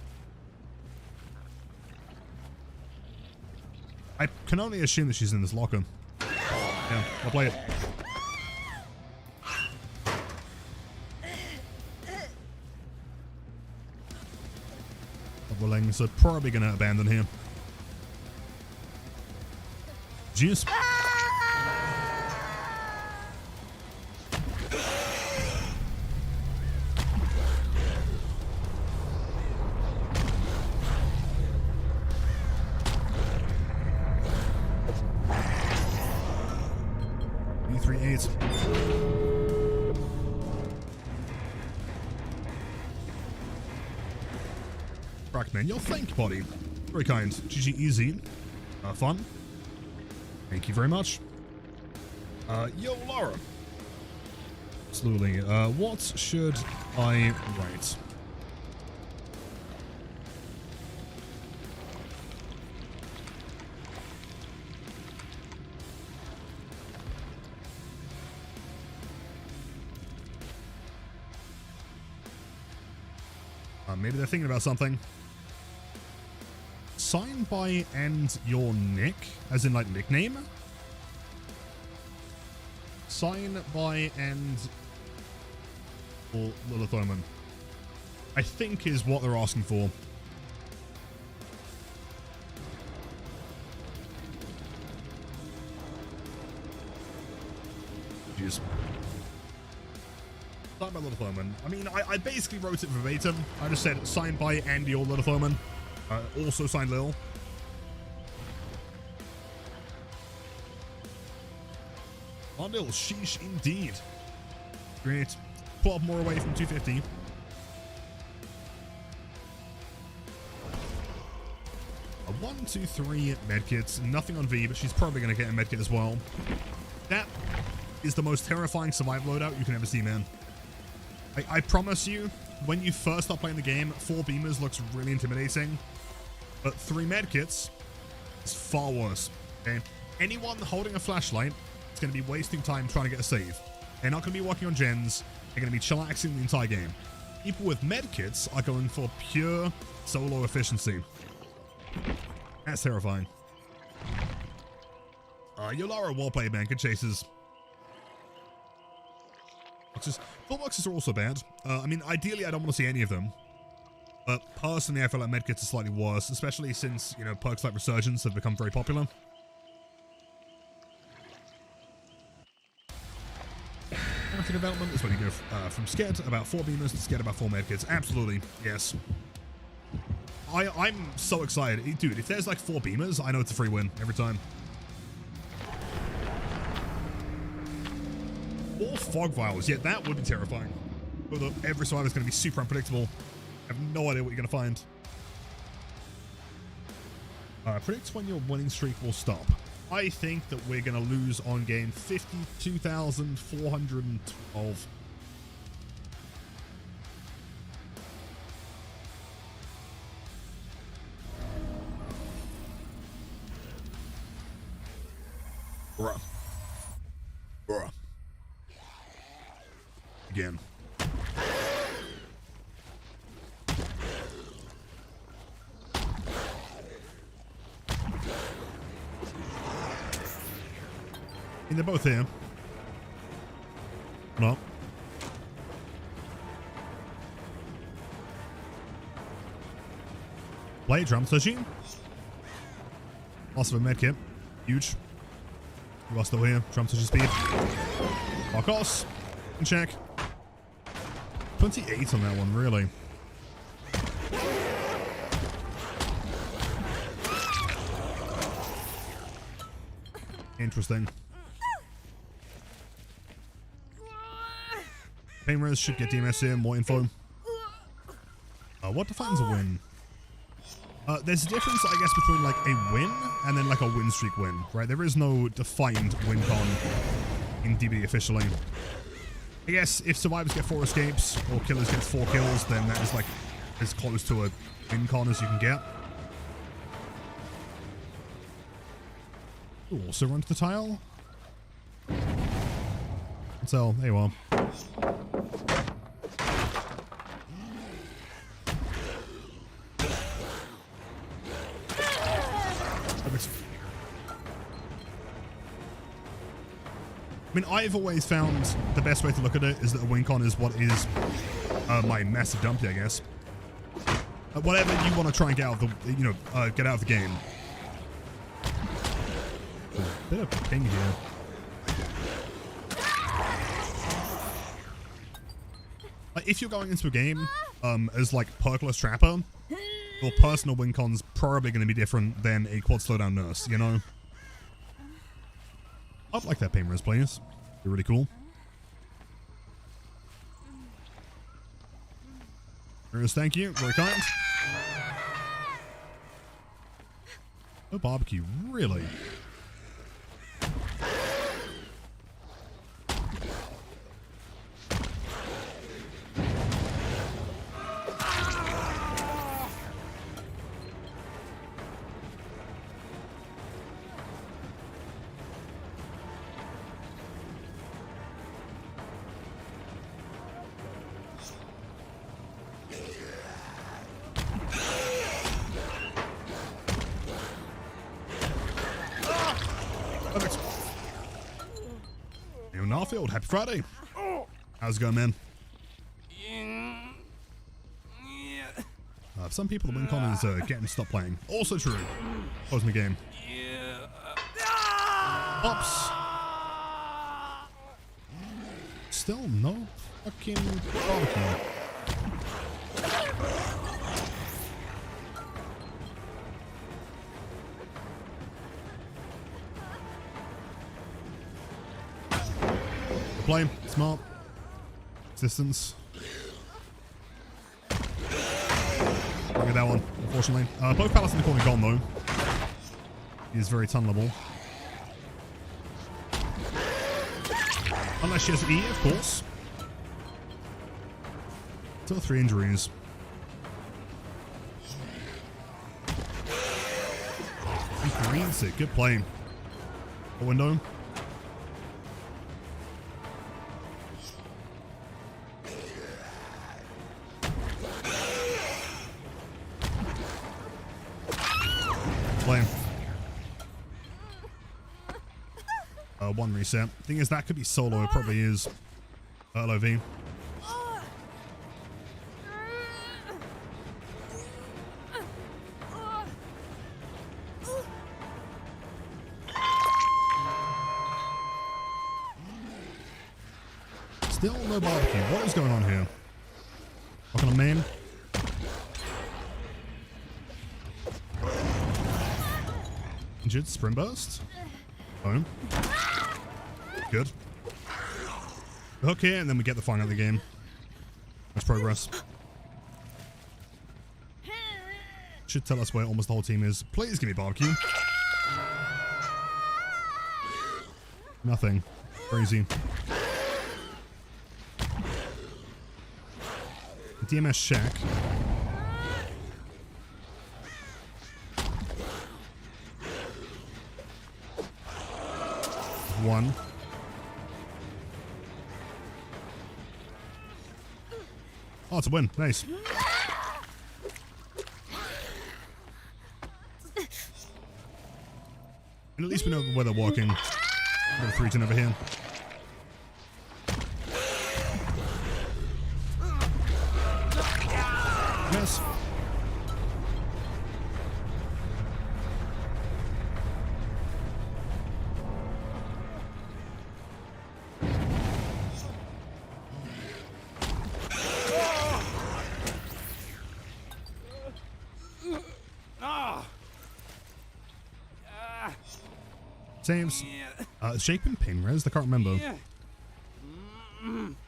I can only assume that she's in this locker. Yeah, I'll play it. Willing, so probably gonna abandon here. Juice. E38. Crackman, yo, thank you, buddy. Very kind. GG easy. Fun. Thank you very much. Yo, Laura. Absolutely. What should I write? Maybe they're thinking about something. Sign by and your nick, as in like nickname. Sign by and or Lilith Omen. I think is what they're asking for. Jeez. Signed by Little Furman. I mean, I basically wrote it verbatim. I just said signed by Andy or Little Furman. Also signed Lil. Oh, Lil, sheesh indeed. Great. 12 more away from 250. A 1, 2, 3 medkits. Nothing on V, but she's probably going to get a medkit as well. That is the most terrifying survival loadout you can ever see, man. I promise you, when you first start playing the game, 4 beamers looks really intimidating, but 3 medkits is far worse. Okay? Anyone holding a flashlight is going to be wasting time trying to get a save. They're not going to be working on gens. They're going to be chillaxing the entire game. People with medkits are going for pure solo efficiency. That's terrifying. Yolara well played, man. Good chases. Fullboxes are also bad. I mean, ideally, I don't want to see any of them. But personally, I feel like medkits are slightly worse, especially since, you know, perks like Resurgence have become very popular. After development is when you go from scared about 4 beamers to scared about 4 medkits. Absolutely, yes. I'm so excited. Dude, if there's like 4 beamers, I know it's a free win every time. Or fog vials. Yeah, that would be terrifying. Although every survivor is going to be super unpredictable. I have no idea what you're going to find. Predict when your winning streak will stop. I think that we're going to lose on game 52,412. Bruh. Bruh. Again. And they're both here. No. Blight, drum searching. Loss of a medkit. Huge. You are still here. Drum searching speed. Marcos. And check. 28 on that one, really. Interesting. Pain Res should get DMS here, more info. What defines a win? There's a difference, I guess, between like a win and then like a win streak win, right? There is no defined win con in DB officially. I guess if survivors get 4 escapes or killers get 4 kills, then that is like as close to a win con as you can get. Ooh, also run to the tile. So there you are. I mean, I've always found the best way to look at it is that a win con is what is my massive dumpy, I guess. Whatever you want to try and get out of the, get out of the game. A bit of ping here. If you're going into a game as like perkless trapper, your personal win con's probably going to be different than a quad slowdown nurse, you know? I'd like that pain res, please. Be really cool. Res, thank you. Very kind. No barbecue, really? Happy Friday. How's it going, man? some people the win con is getting to stop playing. Also true. Closing the game. Yeah. Oops. Still no fucking barbecue. Play. Smart. Resistance. Look at that one, unfortunately. Both pallets in the corner gone, though. He is very tunnelable. Unless she has E, of course. Still 3 injuries. He greens it. Good play. A window. Play. 1 reset. Thing is, that could be solo. It probably is. LOV. Still no barbecue. What is going on here? Looking on main. Injured. Sprint burst. Boom. Good. Hook here, and then we get the final of the game. That's progress. Should tell us where almost the whole team is. Please give me barbecue. Nothing. Crazy. DMS Shack. One. Oh, it's a win. Nice. And at least we know where they're walking. Got a 3-10 over here. Yes. Saves. Shape and pin res? I can't remember.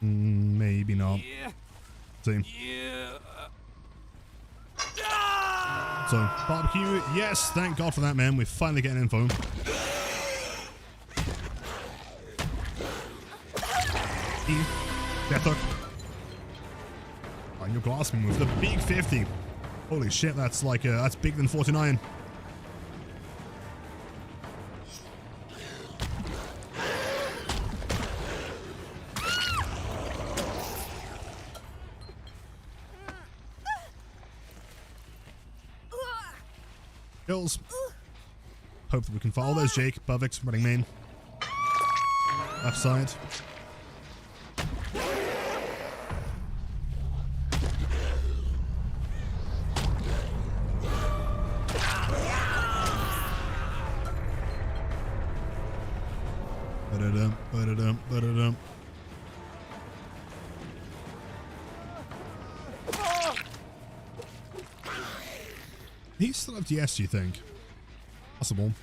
Maybe not. See. So, barbecue. Yes, thank God for that, man. We're finally getting info. Death hook. And you're glassing with the big 50. Holy shit, that's like, that's bigger than 49. Kills. Hope that we can follow. There's Jake. Buvix running main. Left side. Ba-da-dum, ba-da-dum, ba-da-dum. He still have DS, do you think? Possible.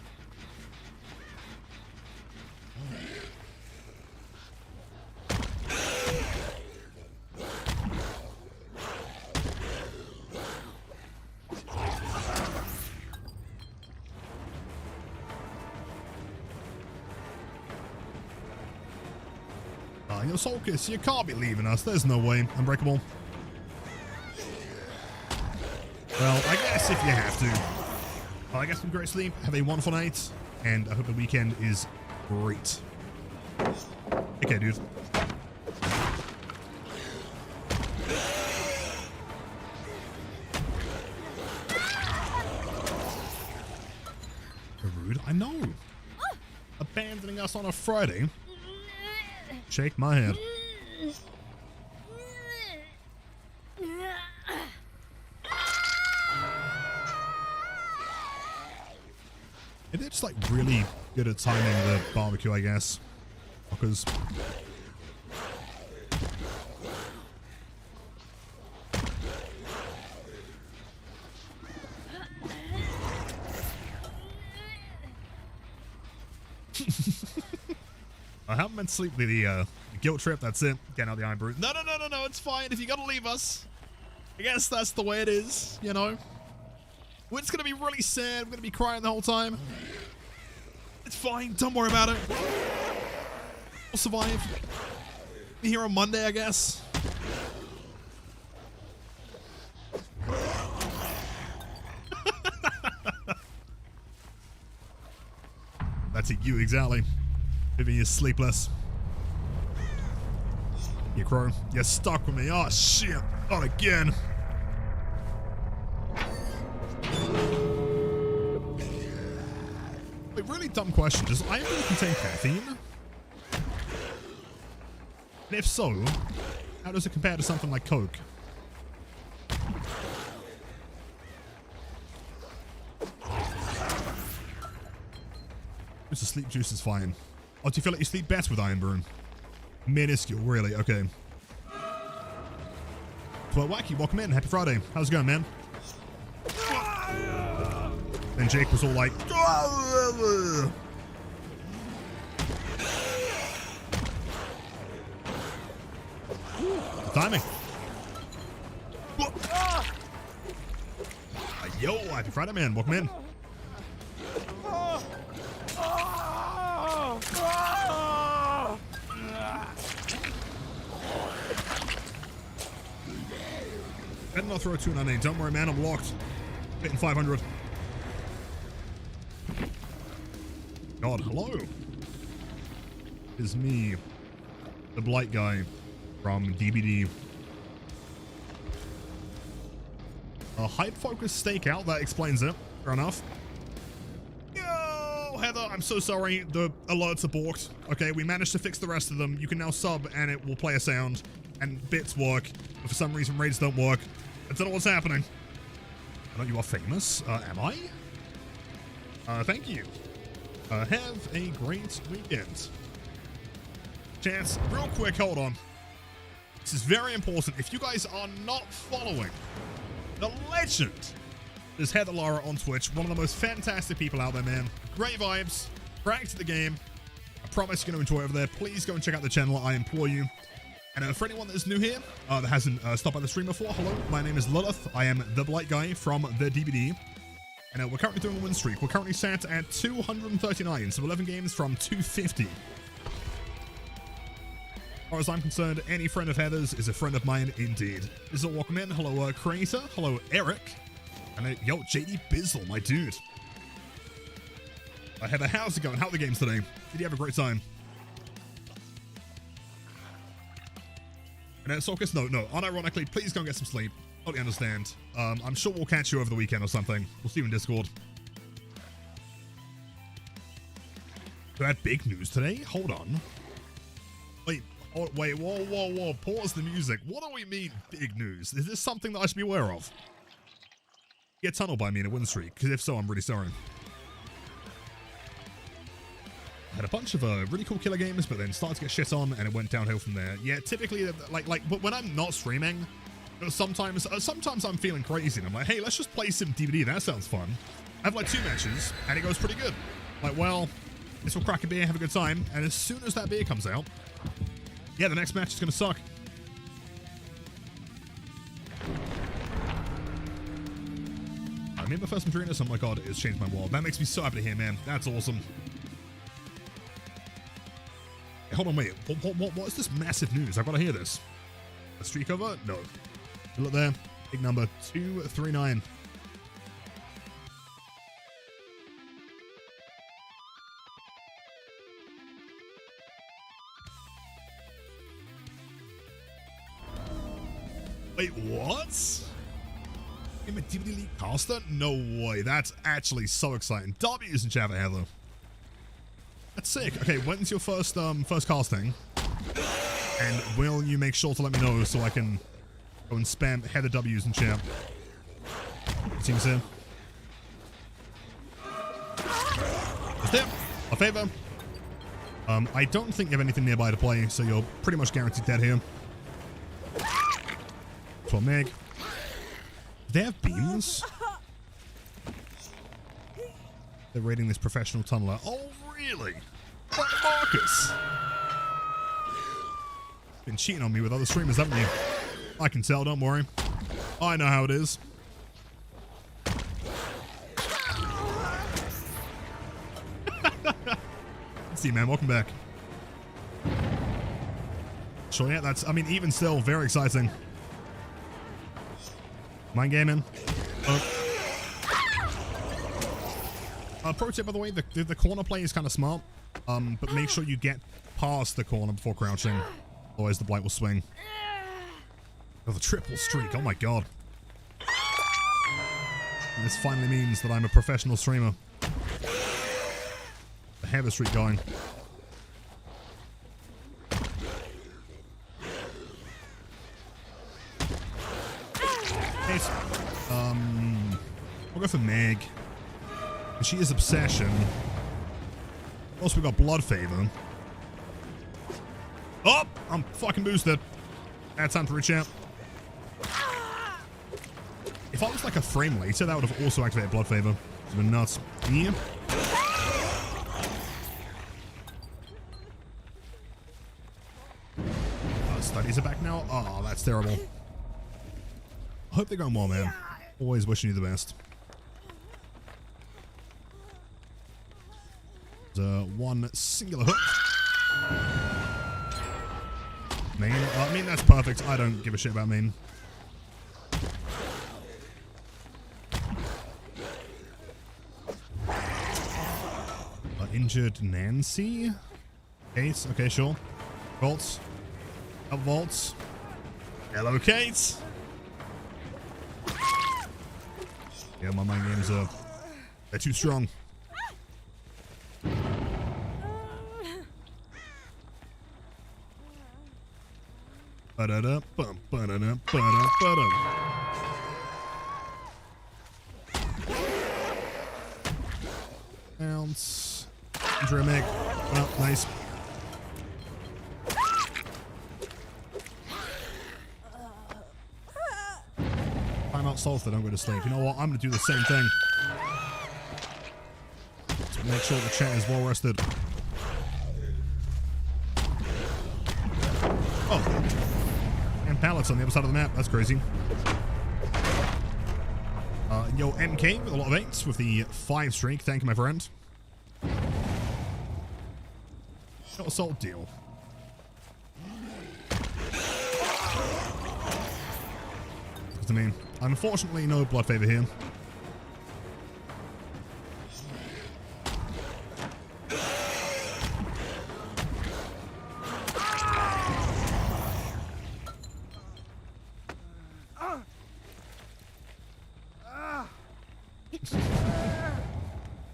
Your Sulcus, you can't be leaving us. There's no way. Unbreakable. Well, I guess if you have to. Well, I guess some great sleep. Have a wonderful night. And I hope the weekend is great. Okay, dude. Rude. I know. Abandoning us on a Friday. Shake my head. They're just like really good at timing the barbecue, I guess. Because I haven't been sleep the guilt trip. That's it. Getting out the Iron Brew. No, it's fine. If you gotta leave us, I guess that's the way it is. You know, we're just gonna be really sad. We're gonna be crying the whole time. It's fine. Don't worry about it. We'll survive. Be here on Monday, I guess. That's it, you exactly. Maybe you're sleepless. You crow. You're stuck with me. Oh shit. Not again. Wait, really dumb question. Does Iron Brew contain caffeine? And if so, how does it compare to something like Coke? Just the sleep juice is fine. Oh, do you feel like you sleep better with Iron Brew? Minuscule, really? Okay. Well, Wacky, welcome in. Happy Friday. How's it going, man? And Jake was all like... Timing. Yo, happy Friday, man. Welcome in. Better not throw a 298. Don't worry, man. I'm locked. Hitting 500. God, hello. It's me, the Blight guy from DBD. A height-focused stakeout. That explains it. Fair enough. Yo, Heather, I'm so sorry. The alerts are balked. Okay, we managed to fix the rest of them. You can now sub, and it will play a sound. And bits work. But for some reason, raids don't work. I don't know what's happening. I know you are famous. Am I? Thank you. Have a great weekend. Chance, real quick, hold on. This is very important. If you guys are not following the legend, there's Heather Lara on Twitch. One of the most fantastic people out there, man. Great vibes. Cracked to the game. I promise you're going to enjoy it over there. Please go and check out the channel. I implore you. And for anyone that is new here, that hasn't stopped by the stream before, hello, my name is Lilith. I am the Blight guy from the DBD. And we're currently doing a win streak. We're currently sat at 239, so 11 games from 250. As far as I'm concerned, any friend of Heather's is a friend of mine indeed. Bizzle, welcome in. Hello, Creator. Hello, Eric. And yo, JD Bizzle, my dude. Heather, how's it going? How are the games today? Did you have a great time? And Sulcus, no, unironically, please go and get some sleep. Totally understand. I'm sure we'll catch you over the weekend or something. We'll see you in Discord. We had big news today? Hold on. Wait, whoa. Pause the music. What do we mean, big news? Is this something that I should be aware of? Get tunneled by me in a Winstreak, because if so, I'm really sorry. Had a bunch of really cool killer games, but then started to get shit on, and it went downhill from there. Yeah, typically, but when I'm not streaming, you know, sometimes I'm feeling crazy, and I'm like, hey, let's just play some DBD. That sounds fun. I have like 2 matches, and it goes pretty good. Like, well, this will crack a beer, have a good time, and as soon as that beer comes out, yeah, the next match is gonna suck. I remember first Madrina, oh my god, it's changed my world. That makes me so happy to hear, man. That's awesome. Hold on, wait. What is this massive news? I've got to hear this. A streak over? No. Look there. Big number. 239. Wait, what? I'm a DVD League caster? No way. That's actually so exciting. W's in chat for Heather. That's sick. Okay, when's your first casting? And will you make sure to let me know so I can go and spam Heather W's in chat? Seems here. Just there. A favor. I don't think you have anything nearby to play, so you're pretty much guaranteed dead here. So Meg. Do they have beams? They're raiding this professional tunneler. Oh, really? What, Marcus? Been cheating on me with other streamers, haven't you? I can tell, don't worry. I know how it is. Let's see, man. Welcome back. So yeah, that's, I mean, even still, very exciting. Mind gaming. Pro tip, by the way, the corner play is kind of smart, but make sure you get past the corner before crouching, otherwise the Blight will swing. Oh, the triple streak, oh my god. And this finally means that I'm a professional streamer. I have a streak going. Hit. We'll go for Meg. She is Obsession. Also, we got Blood Favor. Oh, I'm fucking boosted. Bad time to reach out. If I was like a frame later, that would have also activated Blood Favor. It's been nuts. Yeah. Studies are back now. Oh, that's terrible. I hope they're going well, man. Always wishing you the best. One singular hook. Main. I mean, that's perfect. I don't give a shit about main. Injured Nancy. Kate. Okay, sure. Vaults. Up vaults. Hello, Kate. Yeah, my mind games are... they're too strong. Ba-da-da, bum, ba-da-da, ba-da, ba-da. Bounce. Injury Meg. Oh, nice. I'm out south, I don't go to sleep. You know what? I'm going to do the same thing. To make sure the chat is well rested. Oh. And pallets on the other side of the map. That's crazy. Yo, MK with a lot of 8s with the 5 streak. Thank you, my friend. Not assault deal. I mean, unfortunately, no Blood Favor here.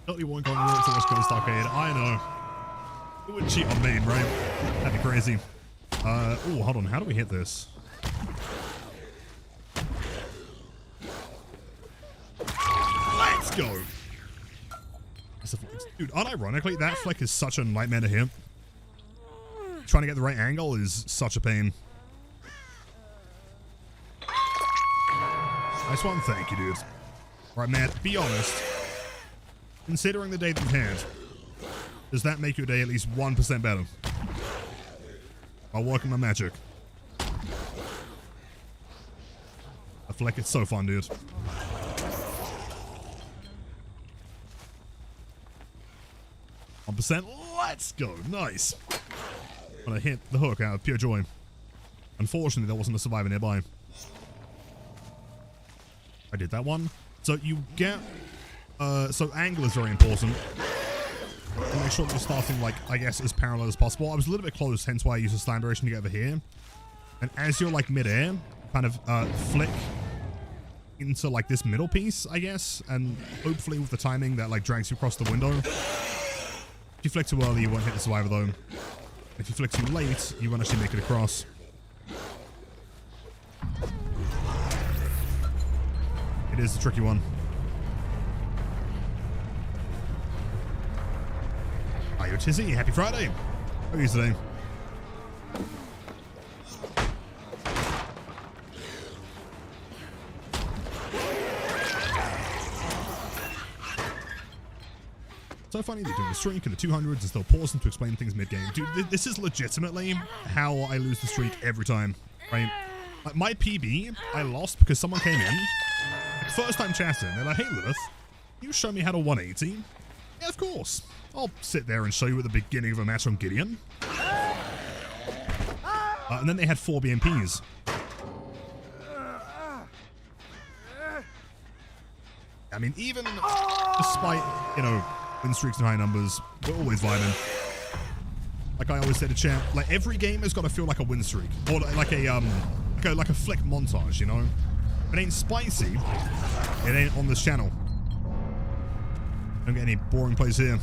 Totally won't go on to West Coast Arcade. I know. Who would cheat on main, right? That'd be crazy. Oh, hold on. How do we hit this? Let's go. Dude, unironically, that flick is such a nightmare to hit. Trying to get the right angle is such a pain. Nice one. Thank you, dude. Right, Matt, be honest. Considering the day that you've had, does that make your day at least 1% better? While working my magic. I feel like it's so fun, dude. %. Let's go. Nice. When I hit the hook out of pure joy. Unfortunately, there wasn't a survivor nearby. I did that one. So you get... so angle is very important. And make sure that you're starting, like, I guess, as parallel as possible. I was a little bit close, hence why I used a slam duration to get over here. And as you're, like, mid-air, kind of flick into, like, this middle piece, I guess. And hopefully with the timing that, like, drags you across the window. If you flick too early, you won't hit the survivor, though. If you flick too late, you won't actually make it across. It is a tricky one. Tizzy, happy Friday. How are you today? So funny they're doing the streak and the 200s and still pausing to explain things mid-game. Dude, this is legitimately how I lose the streak every time, right? Like my PB, I lost because someone came in, first time chatting, they're like, hey Lilith, can you show me how to 180? Yeah, of course. I'll sit there and show you at the beginning of a match on Gideon. And then they had 4 BMPs. I mean, even despite, you know, win streaks and high numbers, we're always vibing. Like I always say to chat, like every game has got to feel like a win streak, or like a flick montage, you know? If it ain't spicy, it ain't on this channel. Don't get any boring plays here.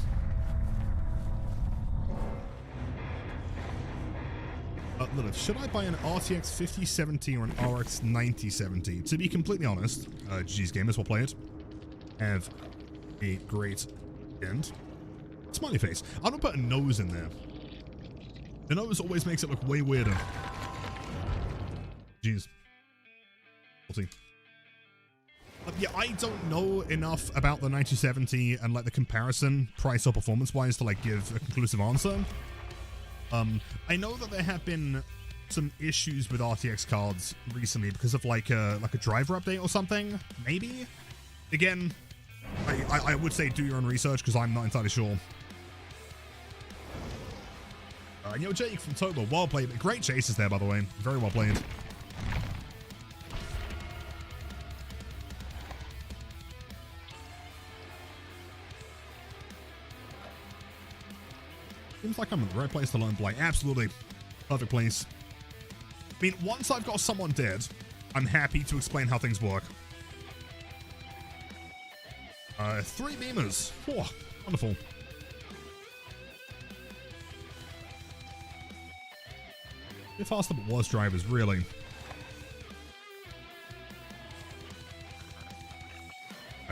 Lilith, should I buy an RTX 5070 or an RX 9070? To be completely honest, GG's gamers will play it. Have a great end. Smiley face. I'm gonna put a nose in there. The nose always makes it look way weirder. Jeez. We'll see. Yeah, I don't know enough about the 9070 and like the comparison price or performance wise to like give a conclusive answer. I know that there have been some issues with RTX cards recently because of like a driver update or something, maybe. Again, I would say do your own research because I'm not entirely sure. Yo, Jake from Togo, well played. Great chases there, by the way. Very well played. Seems like I'm in the right place to learn Blight. Absolutely. Perfect place. I mean, once I've got someone dead, I'm happy to explain how things work. 3 beamers. Oh, wonderful. Bit faster but worse drivers, really.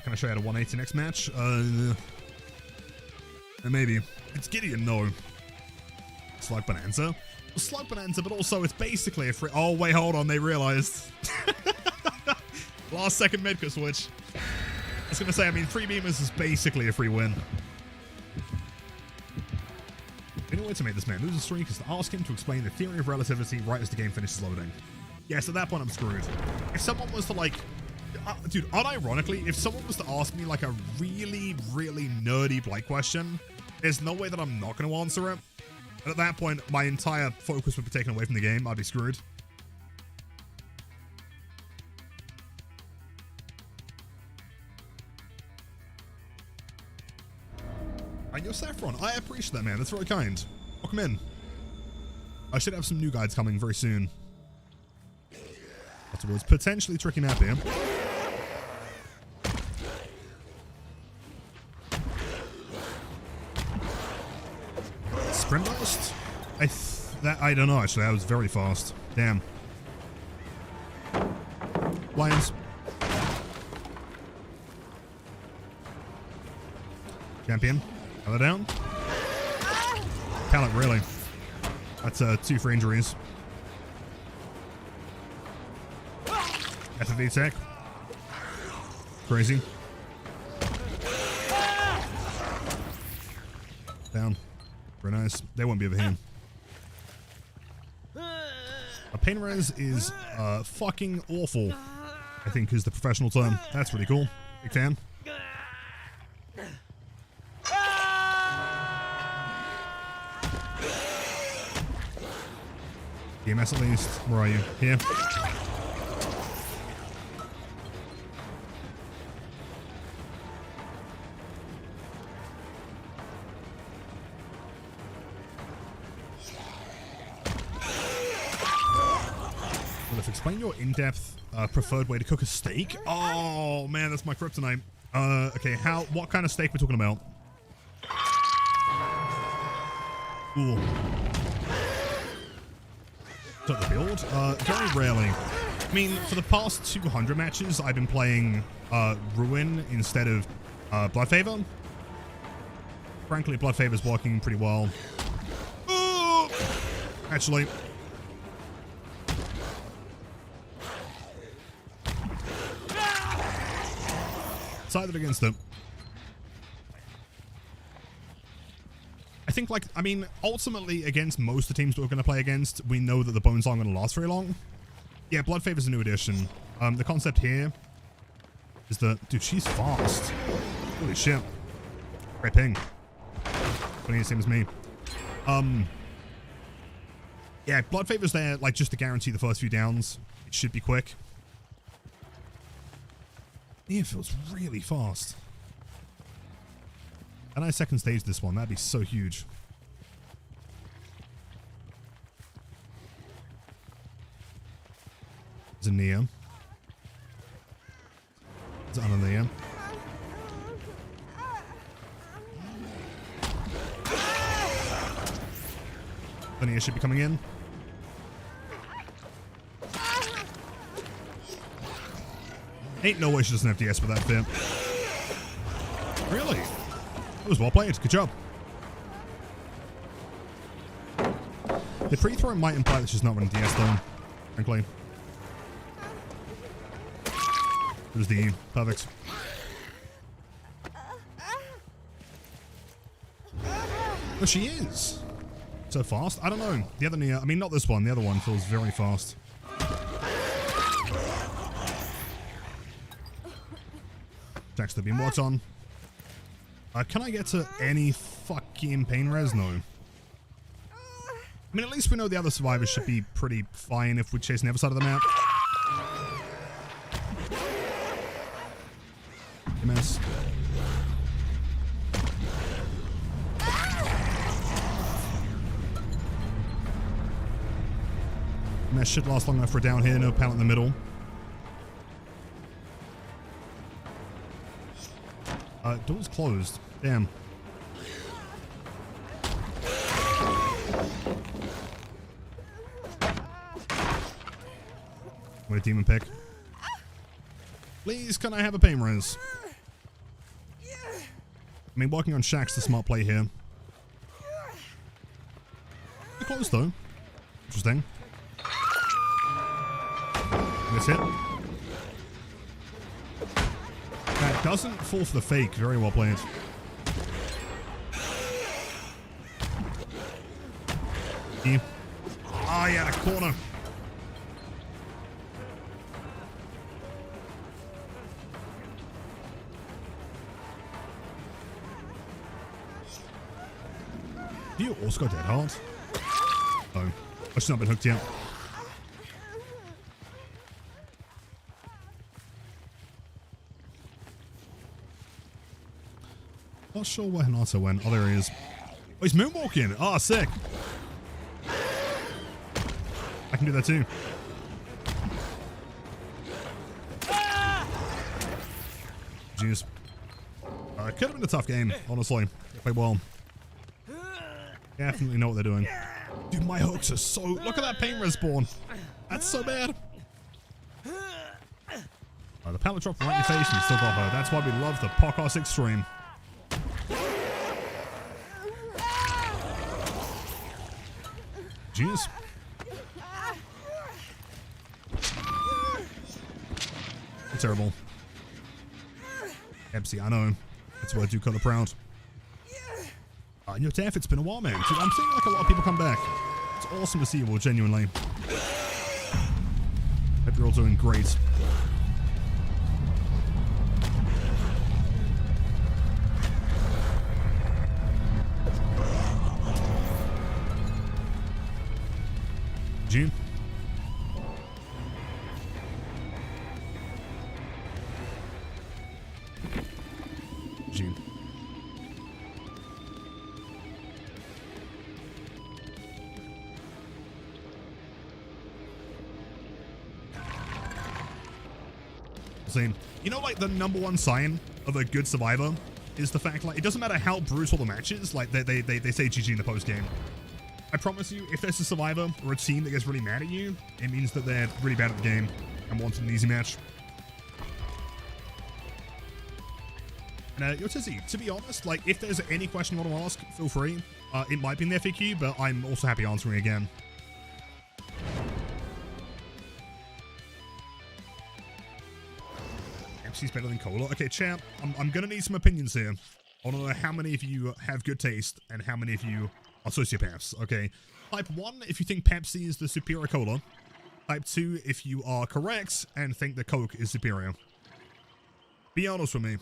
Can I show you how to 180 next match? Maybe. It's Gideon, no. Slug Bonanza. Slug Bonanza, but also it's basically a free... Oh, wait, hold on. They realized. Last second mid-cut switch. I was going to say, I mean, 3 beamers is basically a free win. The only way to make this man lose a streak is to ask him to explain the theory of relativity right as the game finishes loading. Yes, at that point I'm screwed. If someone was to like... dude, unironically, if someone was to ask me like a really, really nerdy Blight question, there's no way that I'm not going to answer it. And at that point, my entire focus would be taken away from the game. I'd be screwed. And yo, Saffron, I appreciate that, man. That's very kind. Welcome in. I should have some new guides coming very soon. Afterwards, potentially tricky map here. Sprint burst? I don't know, actually. That was very fast. Damn. Lions. Champion. Another down. Pallet, really. That's 2 for injuries. FFV tech. Crazy. Down. Very nice. They won't be over here. A pain res is fucking awful, I think is the professional term. That's really cool. Big fan. EMS at least. Where are you? Here. Explain your in-depth preferred way to cook a steak. Oh man, that's my kryptonite. Okay, what kind of steak we're talking about? Ooh. So the build? Very rarely. I mean, for the past 200 matches, I've been playing Ruin instead of Blood Favor. Frankly, Blood Favor's working pretty well. Ooh! Actually. Decided against it. I think, like, I mean, ultimately, against most of the teams that we're going to play against, we know that the bones aren't going to last very long. Yeah, Blood Favor's a new addition. The concept here is that, dude, she's fast. Holy shit. Great ping. Funny, same as me. Yeah, Blood Favor's there, like, just to guarantee the first few downs. It should be quick. Yeah, it feels really fast. And I second stage this one, that'd be so huge. There's a Nia. There's another Nia. The Nia should be coming in. Ain't no way she doesn't have DS with that fit. Really? That was well played. Good job. The pre-throw might imply that she's not running DS though, frankly. There's the E. Perfect. But she is. So fast? I don't know. The other Nia, I mean, not this one. The other one feels very fast. Jack's still being worked on. Can I get to any fucking pain res? No. I mean, at least we know the other survivors should be pretty fine if we chase the other side of the map. Miss. Mess should last long enough for down here. No pallet in the middle. Door's closed. Damn. What a demon pick. Please, can I have a pain res? I mean, working on Shaq's the smart play here. They're close though. Interesting. Miss hit. That doesn't fall for the fake. Very well played. Ah, yeah, the corner. Do you also go dead hard? Oh, I've not been hooked yet. Not sure where Hanato went. Oh, there he is. Oh, he's moonwalking. Ah, sick. I can do that too. Jeez. It could have been a tough game, honestly. They played well. Definitely know what they're doing. Dude, my hooks are so... Look at that pain respawn. That's so bad. Oh, the pallet drop right in your face and you still got her. That's why we love the Pocos Extreme. Jeez. Terrible. Epsy, I know. That's why I do color proud. And your TF, it's been a while, man. Dude, I'm seeing like a lot of people come back. It's awesome to see you all, genuinely. Hope you're all doing great. G. G. Same. You know, like the number one sign of a good survivor is the fact, like, it doesn't matter how brutal the match is, like they say GG in the post game. I promise you, if there's a survivor or a team that gets really mad at you, it means that they're really bad at the game and want an easy match. Now, your Tizzy, to be honest, like, if there's any question you want to ask, feel free. It might be in the FAQ, but I'm also happy answering again. Pepsi's better than cola. Okay, champ, I'm gonna need some opinions here. I want to know how many of you have good taste and how many of you are sociopaths, okay? Type 1 if you think Pepsi is the superior cola. Type 2 if you are correct and think that Coke is superior. Be honest with me.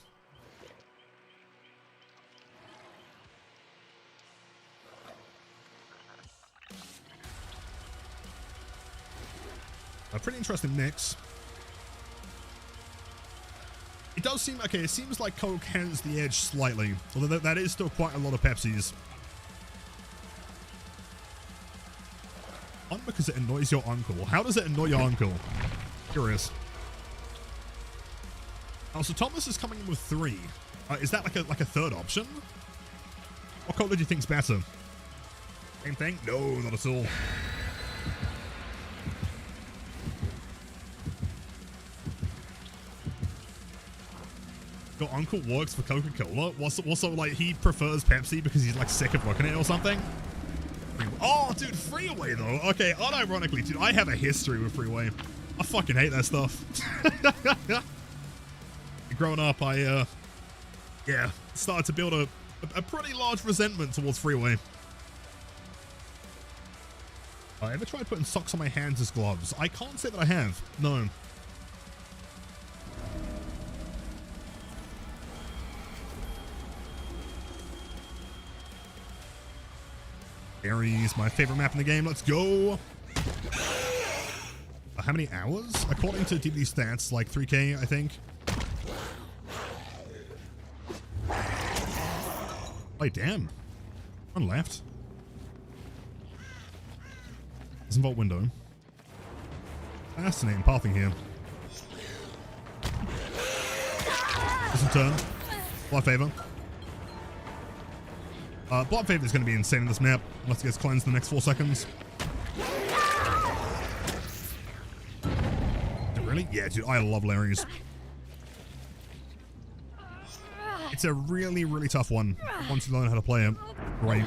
A pretty interesting mix. It does seem, okay, it seems like Coke has the edge slightly, although that is still quite a lot of Pepsis. One, because it annoys your uncle. How does it annoy your uncle? Curious. Oh, so Thomas is coming in with 3. Is that like a third option? What cola do you think's better? Same thing? No, not at all. Your uncle works for Coca-Cola? Also, like, he prefers Pepsi because he's, like, sick of looking at it or something? Oh, dude, Freeway, though. Okay, unironically, dude, I have a history with Freeway. I fucking hate that stuff. Growing up, I, yeah, started to build a pretty large resentment towards Freeway. I ever tried putting socks on my hands as gloves? I can't say that I have. No. Aries, my favorite map in the game. Let's go. How many hours? According to DB stats, like 3K, I think. Oh, damn. One left. Doesn't vault window. Fascinating pathing here. Doesn't turn. Blood favor. Blood favor is going to be insane in this map unless it gets cleansed in the next 4 seconds. Really? Yeah, dude, I love Larry's. It's a really, really tough one once you learn how to play it. Great.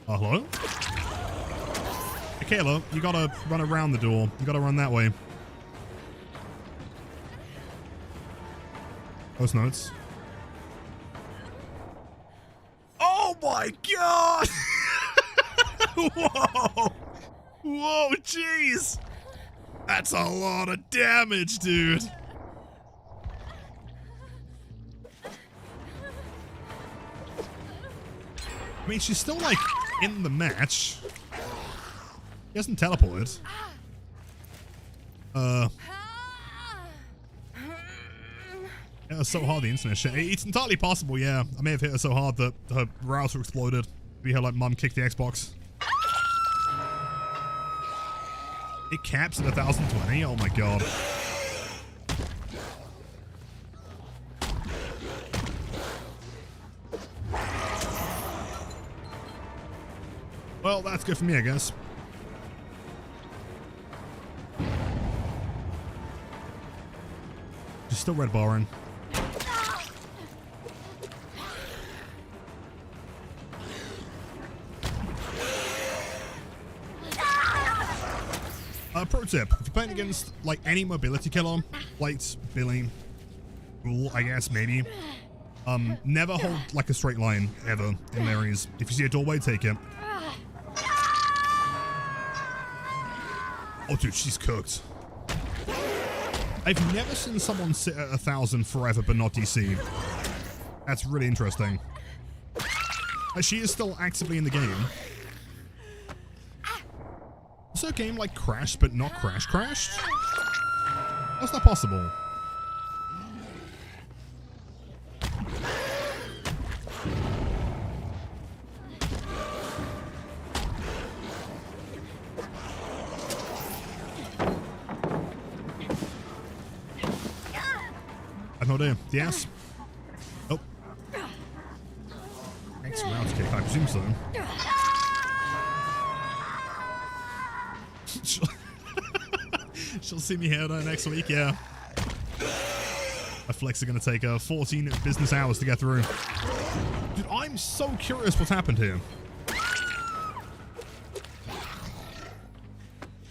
Hello? Kayla, you gotta run around the door. You gotta run that way. Post notes. Oh my god! Whoa! Whoa, jeez! That's a lot of damage, dude. I mean, she's still, like, in the match. He hasn't teleported. It was so hard, the internet shit. It's entirely possible, yeah. I may have hit her so hard that her router exploded. Maybe her, like, mum kicked the Xbox. It caps at 1020? Oh my god. Well, that's good for me, I guess. She's still red barring. Pro tip, if you're playing against, like, any mobility killer, Blight, Billy, Ghoul, I guess, maybe, never hold, like, a straight line, ever, in areas. If you see a doorway, take it. Oh, dude, she's cooked. I've never seen someone sit at 1,000 forever but not DC. That's really interesting. She is still actively in the game. Is her game like crashed but not crashed? How's that possible? I've no idea. Yes? Oh. Next round kick, I presume so. She'll see me here next week, yeah. My flicks are going to take 14 business hours to get through. Dude, I'm so curious what's happened here.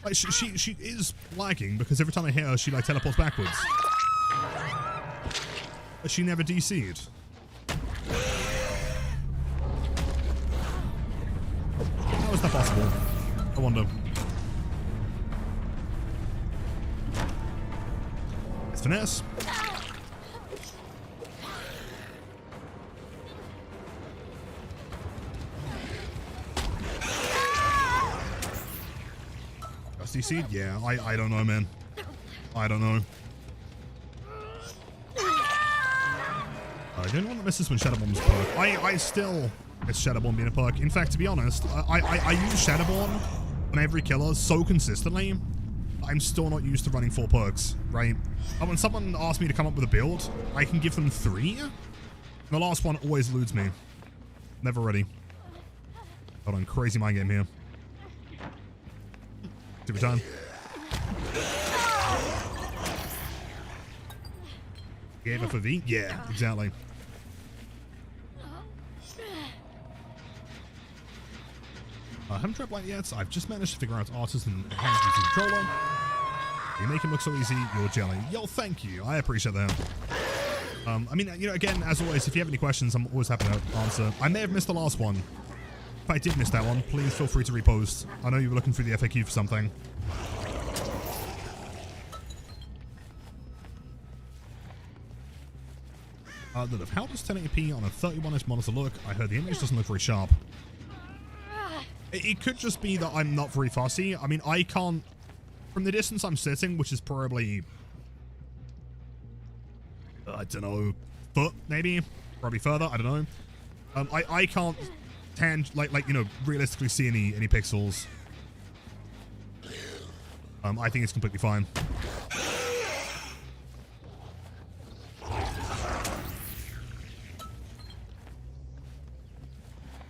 Like, she is lagging because every time I hit her, she like teleports backwards. But she never DC'd. How is that possible? I wonder. It's finesse. DC'd? Yeah, I don't know, man. I don't know. I didn't want to miss this when Shadowborn was a perk. I still miss Shadowborn being a perk. In fact, to be honest, I use Shadowborn on every killer so consistently, I'm still not used to running 4 perks, right? And when someone asks me to come up with a build, I can give them 3. And the last one always eludes me. Never ready. Hold on, crazy mind game here. Super time. Gave her for V? Yeah, exactly. I haven't tried Blight yet. I've just managed to figure out artist and hands with the controller. You make it look so easy, you're jelly. Yo, thank you. I appreciate that. I mean, you know, again, as always, if you have any questions, I'm always happy to answer. I may have missed the last one. If I did miss that one, please feel free to repost. I know you were looking through the FAQ for something. Lilith, how does 1080p on a 31-inch monitor look? I heard the image doesn't look very sharp. It could just be that I'm not very fussy. I mean, I can't... From the distance I'm sitting, which is probably... I don't know... foot, maybe? Probably further, I don't know. I can't... you know, realistically see any pixels. I think it's completely fine.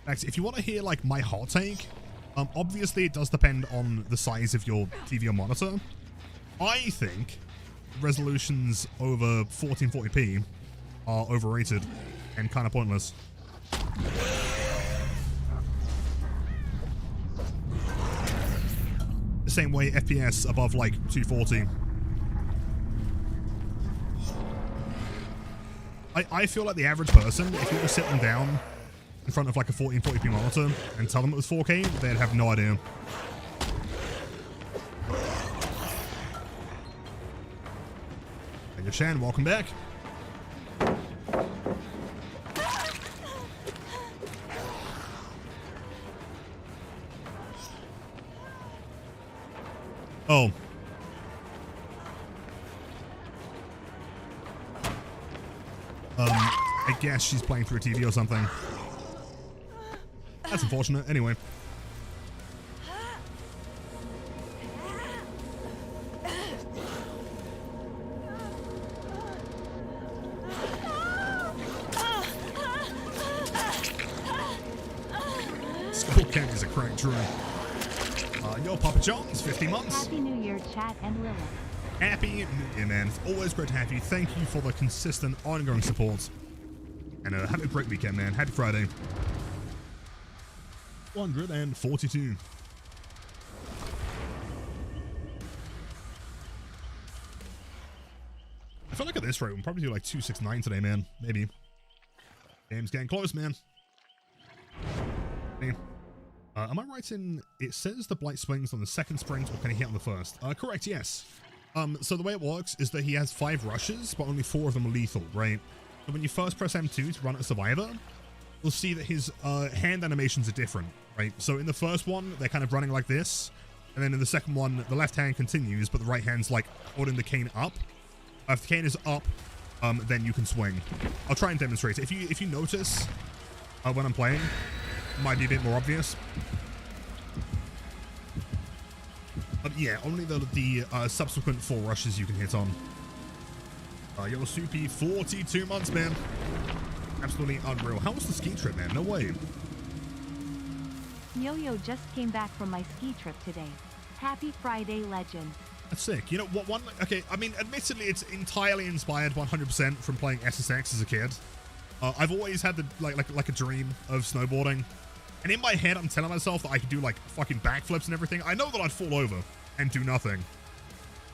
Next, if you want to hear like my hot take, obviously it does depend on the size of your TV or monitor. I think resolutions over 1440p are overrated and kind of pointless. The same way FPS above like 240. I feel like the average person, if you were to sit them down in front of like a 1440p monitor and tell them it was 4K, they'd have no idea. Hey, Shan, welcome back. Oh. I guess she's playing through a TV or something. That's unfortunate. Anyway. Skull candy's a crank true. Yo, Papa John's 50 months. Happy New Year, chat and Lilith. Happy New Year, man. It's always great to have you. Thank you for the consistent, ongoing support. And have a great weekend, man. Happy Friday. 142. I feel like at this rate, we'll probably do like 269 today, man. Maybe. Game's getting close, man. Hey. Am I right in... It says the Blight swings on the second sprint, or can he hit on the first? Correct, yes. So the way it works is that he has 5 rushes, but only 4 of them are lethal, right? So when you first press M2 to run at a survivor, you'll see that his hand animations are different, right? So in the first one, they're kind of running like this. And then in the second one, the left hand continues, but the right hand's like holding the cane up. If the cane is up, then you can swing. I'll try and demonstrate it. If you notice when I'm playing, it might be a bit more obvious. But yeah, only the subsequent 4 rushes you can hit on. Yo, Soupy, 42 months, man. Absolutely unreal. How was the ski trip, man? No way. Yo-Yo just came back from my ski trip today. Happy Friday, legend. That's sick. You know what? Okay, I mean, admittedly, it's entirely inspired 100% from playing SSX as a kid. I've always had the like a dream of snowboarding, and in my head, I'm telling myself that I could do like fucking backflips and everything. I know that I'd fall over and do nothing.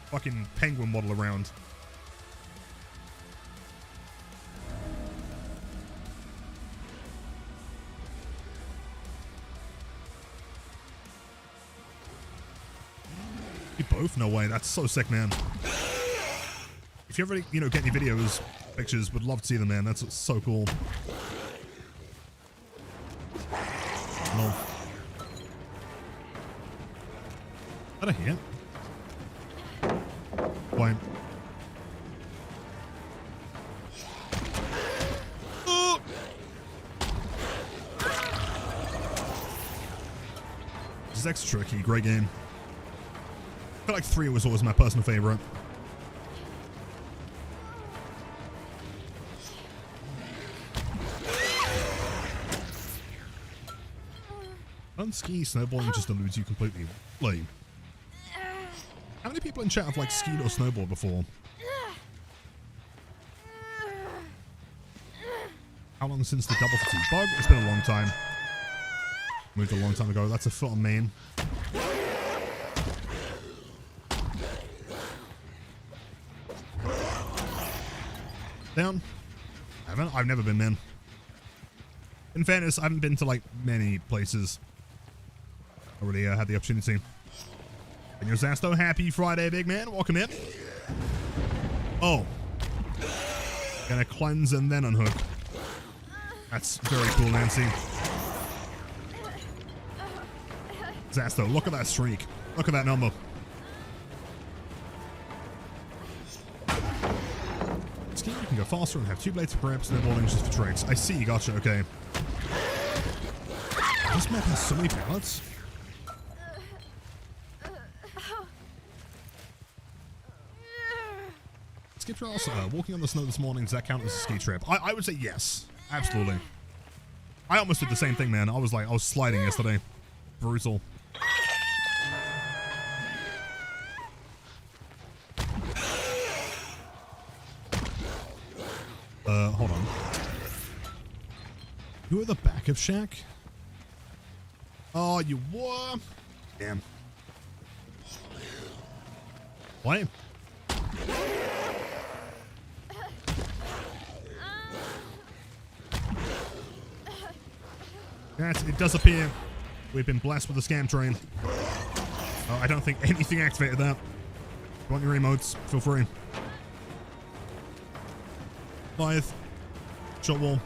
Fucking penguin waddle around. You both? No way. That's so sick, man. If you ever, get any videos, pictures, would love to see them, man. That's so cool. No. Is that a hit? Why? Oh! This is extra tricky. Great game. I feel like 3 was always my personal favorite. On ski, snowboarding just eludes you completely. Like, how many people in chat have like skied or snowboard before? How long since the double fatigue bug? It's been a long time. Moved a long time ago. That's a foot on main. Down. I've never been, man. In fairness, I haven't been to like many places. I really had the opportunity. And your Zasto, happy Friday, big man. Welcome in. Oh. Gonna cleanse and then unhook. That's very cool, Nancy. Zasto, look at that streak. Look at that number. Skiing, you can go faster and have 2 blades of grip, snowboarding just for tricks. I see, gotcha, okay. This map has so many pallets. Ski trails, walking on the snow this morning, does that count as a ski trip? I would say yes, absolutely. I almost did the same thing, man. I was sliding yesterday. Brutal. Hold on. You were the back of Shack? Oh, you were? Damn. What? Yes, it does appear we've been blessed with a scam train. Oh, I don't think anything activated that. If you want your emotes, feel free. Goliath. Shot wall.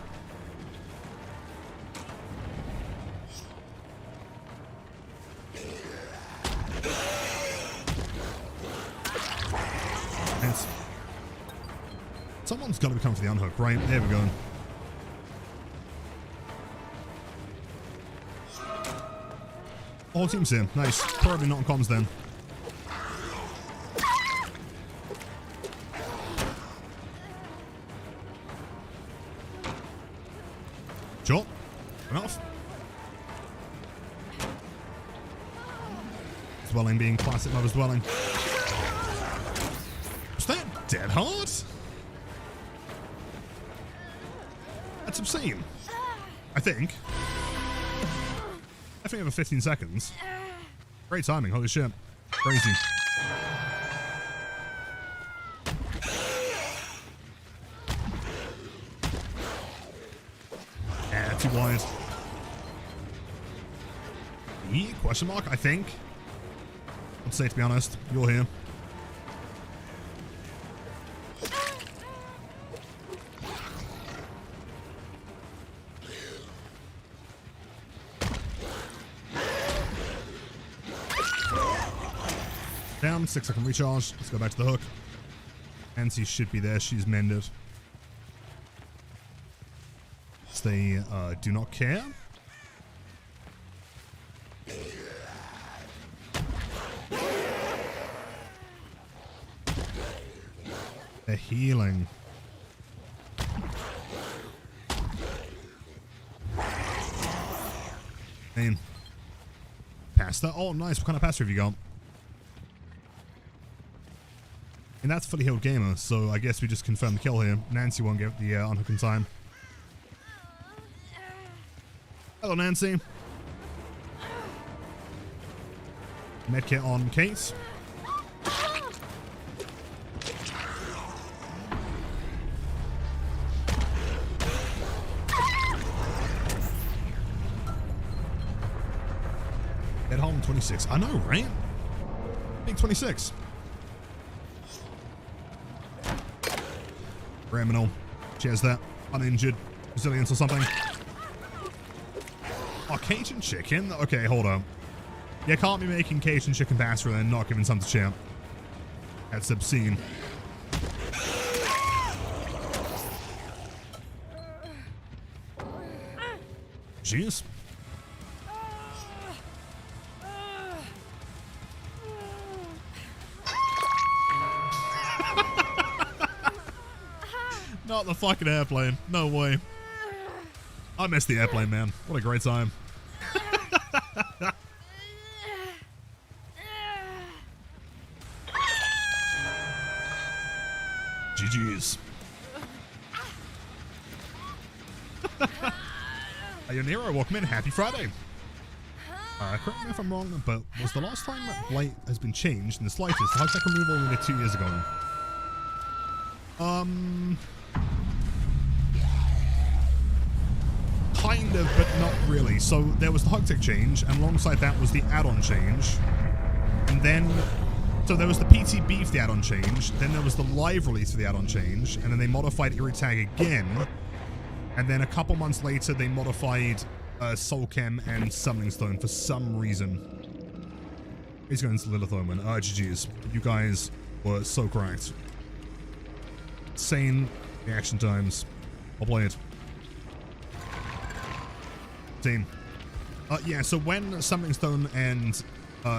Yes. Someone's got to be coming for the unhook, right? There we go. The whole team's here. Nice. Probably not on comms then. Sure. Enough. Dwelling being classic mother's dwelling. Was that dead hard? That's obscene. I think. I think over 15 seconds. Great timing, holy shit. Crazy. Yeah, too wide. E? Question mark, I think. I'd say, to be honest, you're here. Down, 6-second recharge. Let's go back to the hook. Nancy should be there. She's mended. They do not care. They're healing. Man. Pasta? Oh, nice. What kind of pasta have you got? And that's fully healed gamer, so I guess we just confirmed the kill here. Nancy won't get the unhook in time. Hello, Nancy. Medkit on Kate. At home 26. I know, right? Big 26. Criminal. She has that. Uninjured. Resilience or something. Oh, Cajun chicken? Okay, hold on. You can't be making Cajun chicken pasta and then not giving some to champ. That's obscene. Jeez. Not the fucking airplane. No way. I miss the airplane, man. What a great time. GG's. Nero, welcome in. Happy Friday. Correct me if I'm wrong, but was the last time that Blight has been changed in the slightest the high tech removal only 2 years ago? Kind of, but not really. So there was the hug tech change, and alongside that was the add-on change. And then, so there was the PT Beef, the add-on change. Then there was the live release for the add-on change, and then they modified Irritag again. And then a couple months later, they modified Soul Chem and Summoning Stone for some reason. He's going to Lilith Omen. GG's. You guys were so correct. Insane reaction times. I'll play it. Yeah, so when Summoning Stone and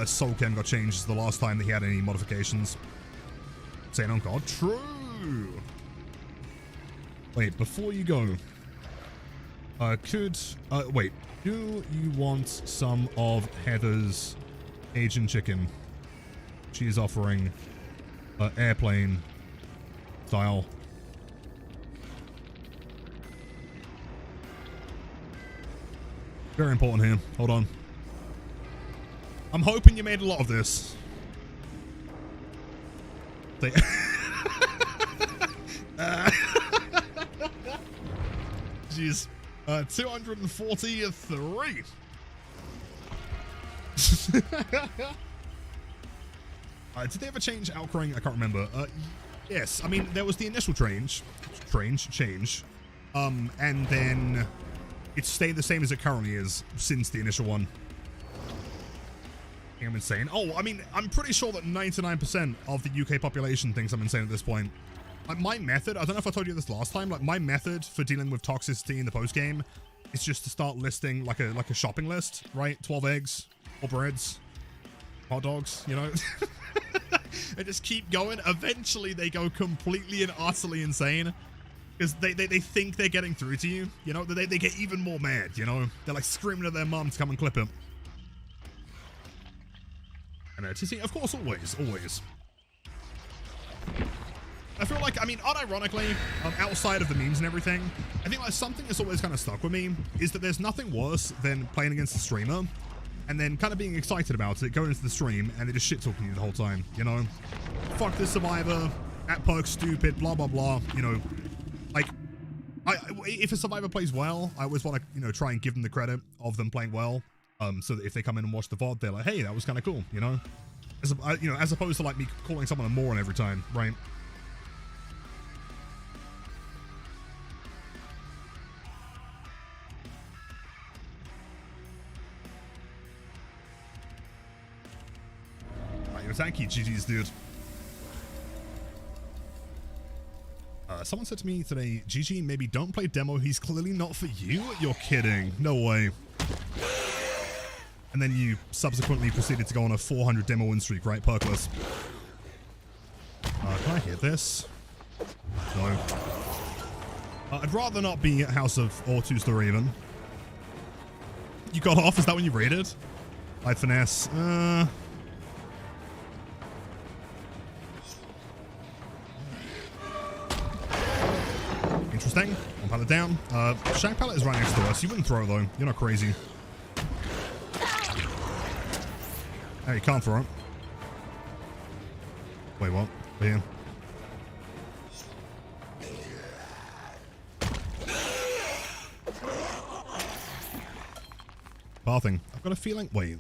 Soul Chem got changed is the last time that he had any modifications. Saying on God, true. Wait, before you go, wait, do you want some of Heather's Asian chicken? She is offering airplane style. Very important here. Hold on. I'm hoping you made a lot of this. Jeez. 243. Did they ever change Outcrying? I can't remember. Yes. I mean, there was the initial change. And then it's stayed the same as it currently is since the initial one. I'm insane. Oh, I mean, I'm pretty sure that 99% of the UK population thinks I'm insane at this point. Like, my method, I don't know if I told you this last time, like, my method for dealing with toxicity in the post-game is just to start listing, like a shopping list, right? 12 eggs, 4 breads, hot dogs, you know? And just keep going. Eventually, they go completely and utterly insane. Because they think they're getting through to you, you know? They get even more mad, you know? They're, like, screaming at their mom to come and clip him. And to see, of course, always. I feel like, I mean, unironically, outside of the memes and everything, I think like something that's always kind of stuck with me is that there's nothing worse than playing against a streamer and then kind of being excited about it, going into the stream, and they just shit-talking you the whole time, you know? Fuck this survivor, that perk's stupid, blah, blah, blah, you know? Like, if a survivor plays well, I always want to, you know, try and give them the credit of them playing well, so that if they come in and watch the VOD, they're like, hey, that was kind of cool, you know? As opposed to, like, me calling someone a moron every time, right? Thank you, GG's, dude. Someone said to me today, GG, maybe don't play demo. He's clearly not for you. You're kidding. No way. And then you subsequently proceeded to go on a 400 demo win streak, right? Perkless. Can I hit this? No. I'd rather not be at House of or 2-story even. You got off? Is that when you raided? Light finesse. Stang. One pallet down. Shack pallet is right next to us. You wouldn't throw it though. You're not crazy. Oh, you can't throw it. Wait, what? Here. Bathing. I've got a feeling. Wait.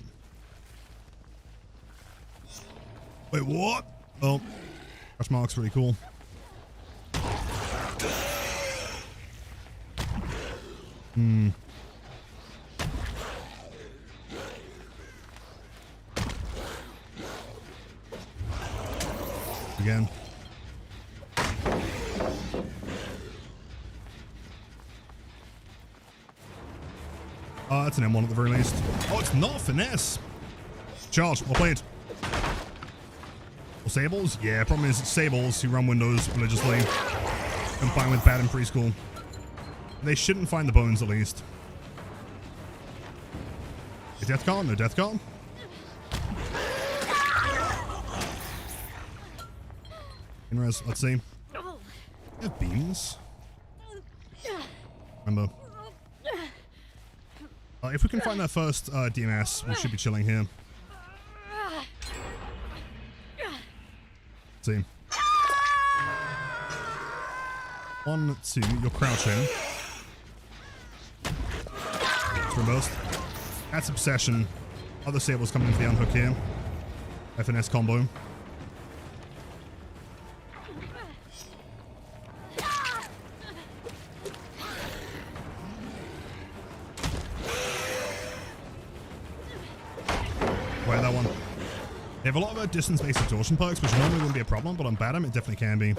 Wait, what? Oh. Crash mark's really cool. Hmm. Again. Oh, that's an M1 at the very least. Oh, it's not finesse. Charge. Well played. Or Sables? Yeah, problem is Sables who run Windows religiously combined with bad in preschool. They shouldn't find the bones at least. A death card? No death card? Inres, let's see. They have beams. Remember. If we can find that first DMS, we should be chilling here. Let's see. 1, 2, you're crouching. Reversed. That's Obsession. Other Sables coming into the unhook here. FNS combo. Wait, that one. They have a lot of distance-based exhaustion perks, which normally wouldn't be a problem, but on Badham, it definitely can be.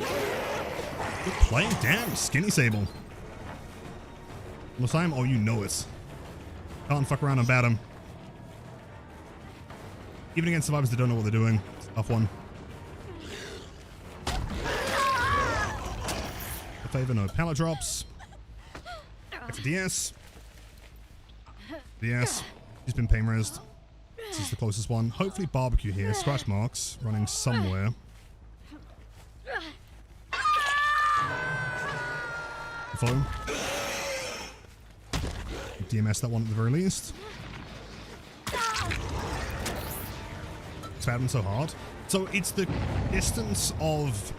Good play. Damn, skinny Sable. One time? Oh, you know it. Can't fuck around and bat him. Even against survivors that don't know what they're doing. It's a tough one. A favor, no pallet drops. Back to DS. DS. He's been pain raised. This is the closest one. Hopefully barbecue here. Scratch marks running somewhere. Follow. DMS that one at the very least. It's bad and so hard. So it's the distance of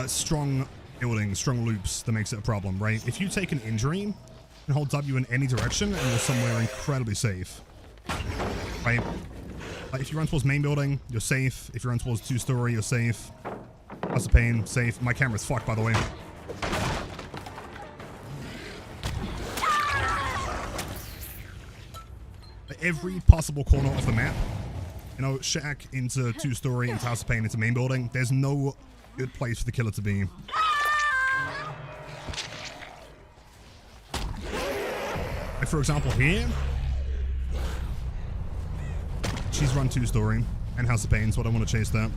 strong buildings, strong loops that makes it a problem, right? If you take an injury, you can hold W in any direction and you're somewhere incredibly safe. Right? Like if you run towards main building, you're safe. If you run towards 2-story, you're safe. That's a pain, safe. My camera's fucked, by the way. Every possible corner of the map, you know, shack into 2-story, into House of Pain, into main building. There's no good place for the killer to be. Like for example, here, she's run 2-story and House of Pain, so I don't want to chase that.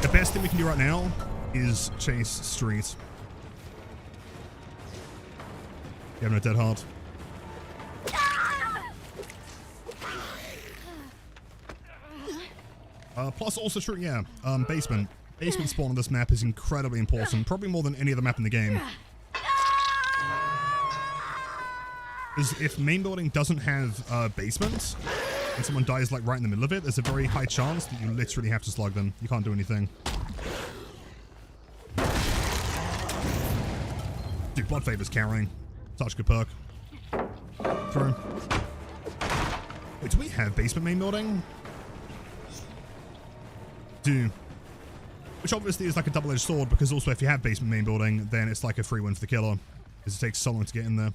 The best thing we can do right now is chase street. You have no dead hard. Plus also true, yeah, basement. Basement spawn on this map is incredibly important, probably more than any other map in the game. Because if main building doesn't have basement, and someone dies like right in the middle of it, there's a very high chance that you literally have to slug them. You can't do anything. Dude, Blood Favor's carrying. Such a good perk. Throw. Wait, do we have basement main building? Do. Which obviously is like a double-edged sword, because also if you have basement main building, then it's like a free win for the killer. Because it takes so long to get in there.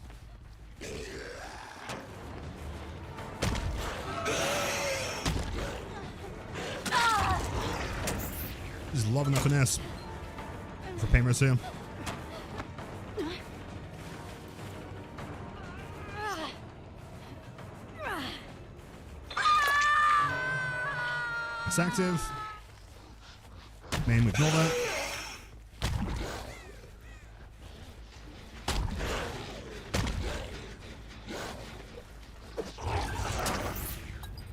Just loving that finesse. For Painrest here. It's active. Main, ignore that.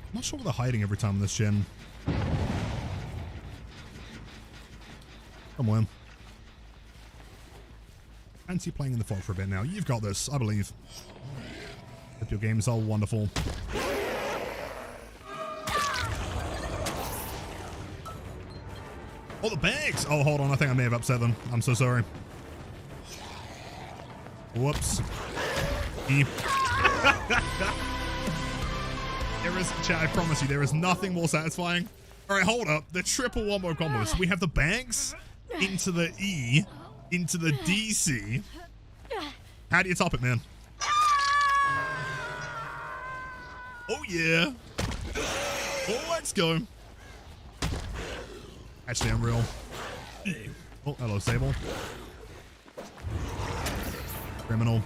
I'm not sure what they're hiding every time in this gen. Come on. Fancy playing in the fog for a bit now. You've got this, I believe. Hope your games are wonderful. Oh, the bags! Oh, hold on. I think I may have upset them. I'm so sorry. Whoops. There is, chat, I promise you, there is nothing more satisfying. All right, hold up. The triple wombo combos. We have the bags into the E, into the DC. How do you top it, man? Oh, yeah. Oh, let's go. Actually, I'm real. Oh, hello, Sable. Criminal.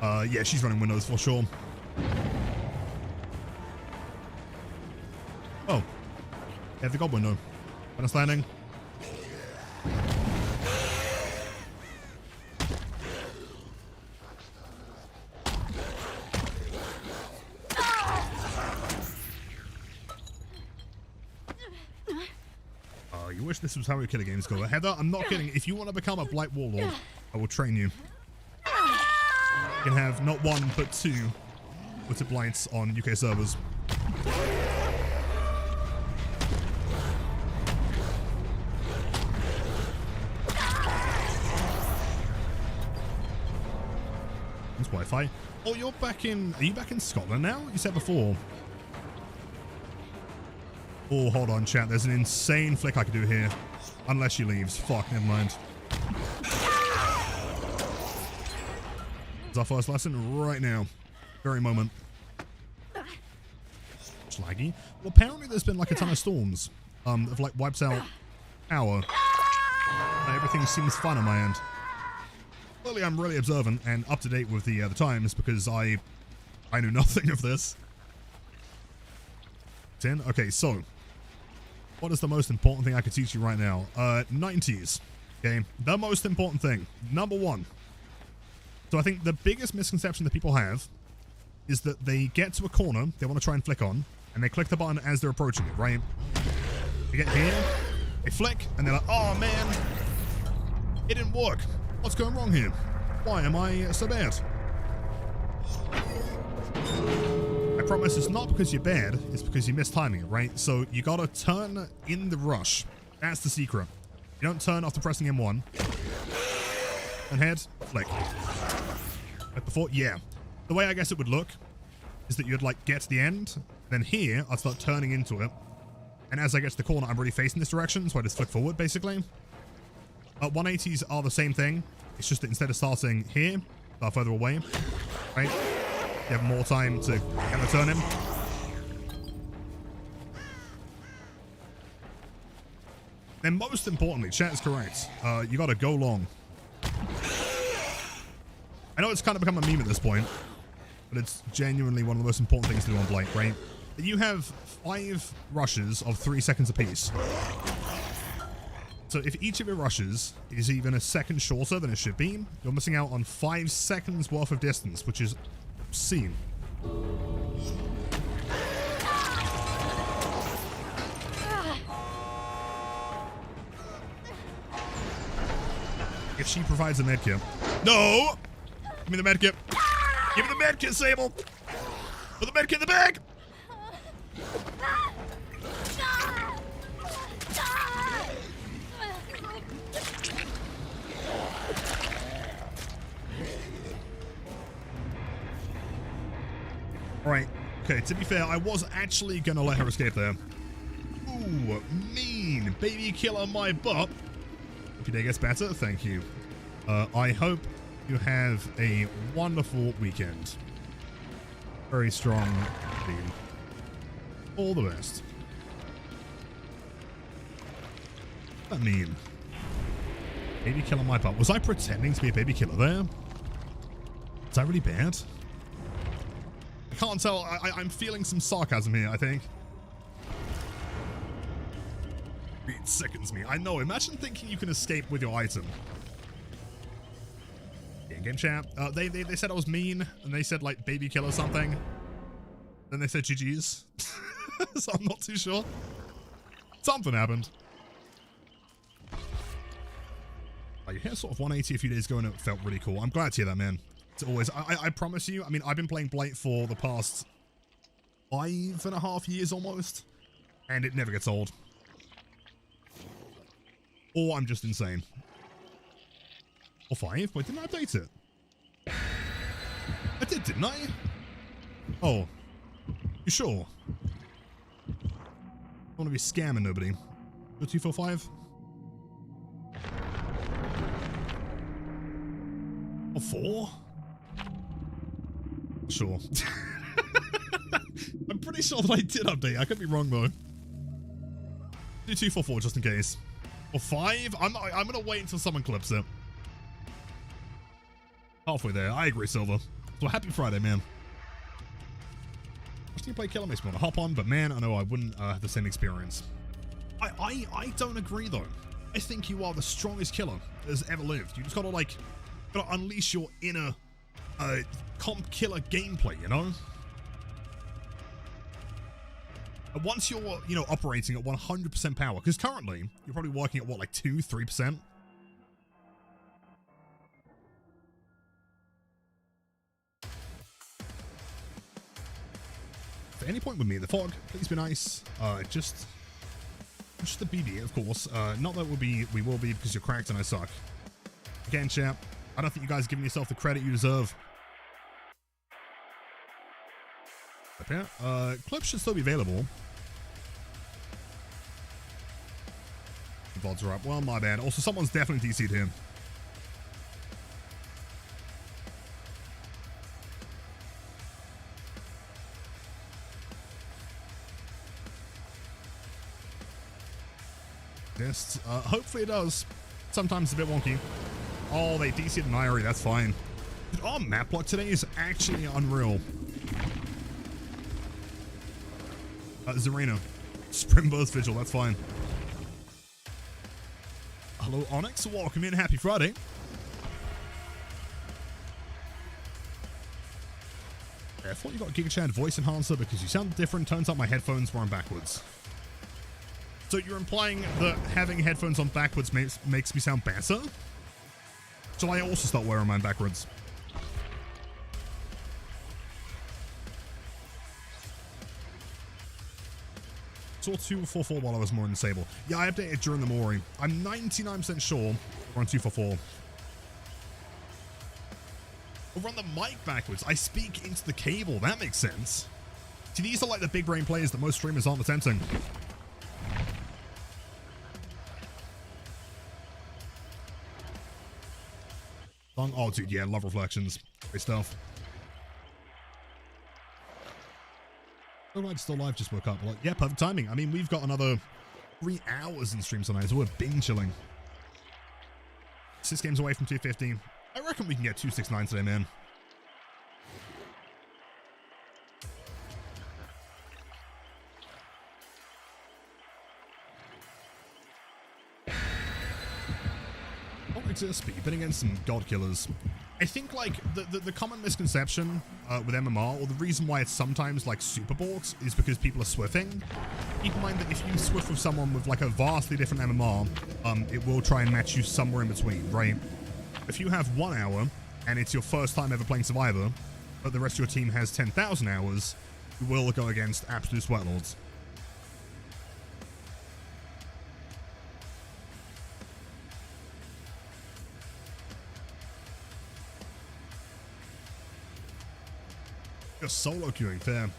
Yeah, she's running windows for sure. Oh. They have the gob window. Understanding. You wish this was how we killer games go. Heather, I'm not kidding. If you want to become a Blight Warlord, I will train you. You can have not one, but 2 Blighted Blights on UK servers. It's Wi-Fi. Oh, you're back in... Are you back in Scotland now? You said before. Oh, hold on, chat. There's an insane flick I could do here. Unless she leaves. Fuck, never mind. It's our first lesson right now. Very moment. Slaggy. Well, apparently there's been like a ton of storms. Of like wiped out power. Everything seems fine on my end. Clearly I'm really observant and up to date with the times because I knew nothing of this. 10. Okay, so what is the most important thing I could teach you right now? 90s. Okay, the most important thing. Number 1. So I think the biggest misconception that people have is that they get to a corner they want to try and flick on, and they click the button as they're approaching it, right? They get here, they flick, and they're like, oh man, it didn't work. What's going wrong here? Why am I so bad? I promise it's not because you're bad, it's because you missed timing it, right? So you gotta turn in the rush. That's the secret. You don't turn after pressing M1. And head, flick. Like before, yeah. The way I guess it would look is that you'd like get to the end, then here I'd start turning into it. And as I get to the corner, I'm really facing this direction, so I just flick forward basically. 180s are the same thing. It's just that instead of starting here, start further away, right? You have more time to kind of turn him. Then most importantly, chat is correct. You gotta go long. I know it's kind of become a meme at this point, but it's genuinely one of the most important things to do on Blight, right? You have 5 rushes of 3 seconds apiece. So if each of your rushes is even a second shorter than it should be, you're missing out on 5 seconds worth of distance, which is obscene. If she provides a medkit. No! Give me the medkit. Give me the medkit, Sable! Put the medkit in the bag! Alright, okay, to be fair, I was actually gonna let her escape there. Ooh, mean baby killer my butt. Hope your day gets better, thank you. I hope you have a wonderful weekend. Very strong team. All the best. What does that mean? Baby killer my butt. Was I pretending to be a baby killer there? Is that really bad? I can't tell. I'm feeling some sarcasm here, I think. It sickens me. I know. Imagine thinking you can escape with your item. Endgame chat. They said I was mean, and they said, like, baby kill or something. Then they said GG's. So I'm not too sure. Something happened. You hit sort of 180 a few days ago and it felt really cool. I'm glad to hear that, man. It's always, I promise you, I mean, I've been playing Blight for the past 5.5 years almost, and it never gets old. Or I'm just insane. Or 5? Wait, didn't I update it? I did, didn't I? Oh. You sure? I want to be scamming nobody. 245? Or 4? Sure. I'm pretty sure that I did update. I could be wrong though. Do 244 just in case. Or 5? I'm gonna wait until someone clips it. Halfway there. I agree, Silver. So happy Friday, man. Watching you play Killer makes me want to hop on, but man, I know I wouldn't have the same experience. I don't agree though. I think you are the strongest killer that has ever lived. You just gotta gotta unleash your inner comp killer gameplay, you know? And once you're, you know, operating at 100% power, because currently you're probably working at what, like 2-3%? At any point with me in the fog, please be nice. Just the BB, of course. Not that we will be because you're cracked and I suck. Again, champ, I don't think you guys are giving yourself the credit you deserve. Clips should still be available. The VODs are up. Well, my bad. Also, someone's definitely DC'd him. Hopefully it does. Sometimes it's a bit wonky. Oh, they DC'd an Irie. That's fine. Dude, our map block today is actually unreal. Zarina. Spring Burst Vigil. That's fine. Hello, Onyx. Welcome in. Happy Friday. I thought you got a Giga Chad voice enhancer because you sound different. Turns out my headphones were on backwards. So you're implying that having headphones on backwards makes me sound better? Shall I also start wearing mine backwards? Saw 244 while I was more in Sable. Yeah, I updated during the Mori. I'm 99% sure we're on 244. We'll run the mic backwards. I speak into the cable. That makes sense. See, these are like the big brain players that most streamers aren't attempting. Oh, dude, yeah, love reflections. Great stuff. Oh, right, still live, just woke up. Like, yeah, perfect timing. I mean, we've got another 3 hours in stream tonight, so we're bing chilling. 6 games away from 250. I reckon we can get 269 today, man. Exist, but you've been against some god killers. I think like the common misconception with MMR, or the reason why it's sometimes like super bought, is because people are swiffing. Keep in mind that if you swift with someone with like a vastly different MMR, it will try and match you somewhere in between, right? If you have 1 hour and it's your first time ever playing Survivor, but the rest of your team has 10,000 hours, you will go against absolute sweatlords. Just solo queuing, fair.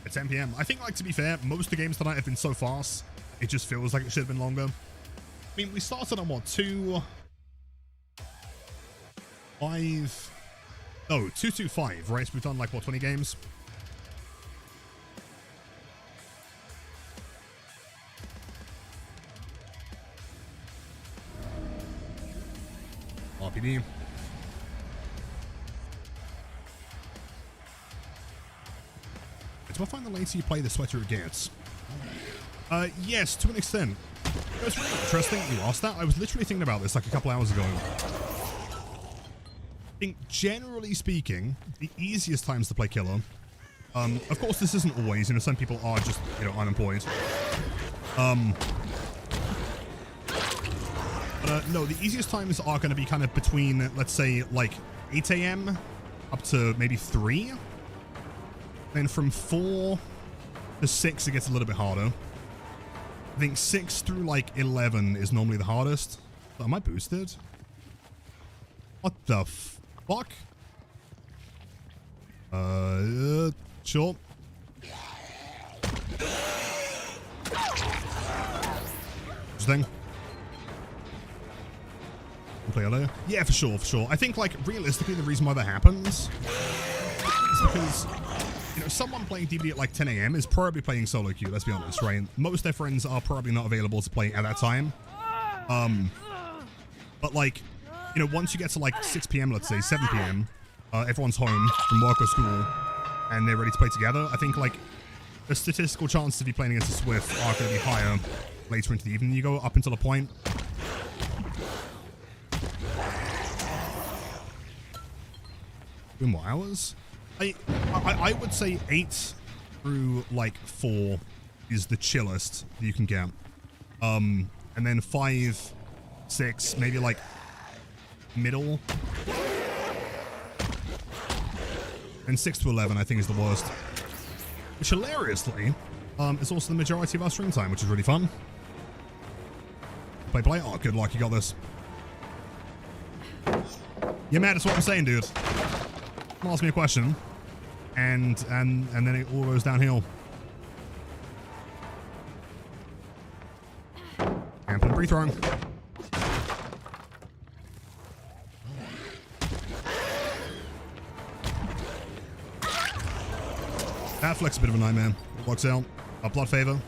At 10 PM. I think, like, to be fair, most of the games tonight have been so fast, it just feels like it should have been longer. I mean, we started on what, 225, right? So we've done like, what, 20 games? RPD. Do I find the later you play, the sweater it gets? Yes, to an extent. It was really interesting you asked that. I was literally thinking about this like a couple hours ago. I think, generally speaking, the easiest times to play killer. Of course, this isn't always. You know, some people are just, you know, unemployed. No, the easiest times are going to be kind of between, let's say, like 8 a.m. up to maybe 3. Then from 4 to 6, it gets a little bit harder. I think 6 through like 11 is normally the hardest. Am I boosted? What the fuck? Sure. Thing. Play hello? Yeah, for sure, for sure. I think, like, realistically, the reason why that happens is because, you know, someone playing DBD at like 10 a.m. is probably playing solo queue, let's be honest, right? Most of their friends are probably not available to play at that time. But, like, you know, once you get to like 6 p.m., let's say 7 p.m., everyone's home from work or school and they're ready to play together. I think, like, the statistical chances of you playing against a Swift are going to be higher later into the evening you go, up until a point. In what hours? I would say 8 through like 4 is the chillest that you can get. And then 5, 6, maybe like middle. And 6 to 11 I think is the worst. Which hilariously is also the majority of our stream time, which is really fun. Play. Oh, good luck. You got this. You're mad. That's what I'm saying, dude. Ask me a question, and then it all goes downhill. And put a free throw. That flex a bit of a nightmare. Blocks out. Blood favor.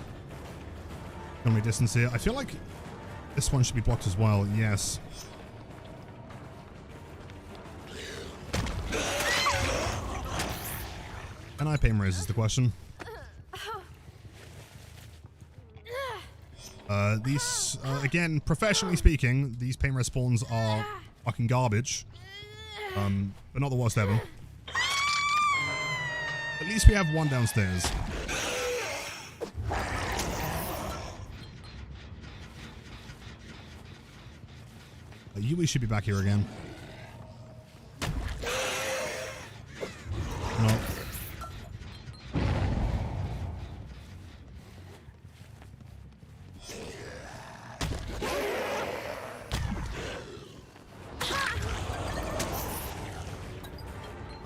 Can we distance here? I feel like this one should be blocked as well. Yes. Can I pain raise is the question. These, again, professionally speaking, these pain res spawns are fucking garbage. But not the worst ever. At least we have one downstairs. Yui should be back here again. No.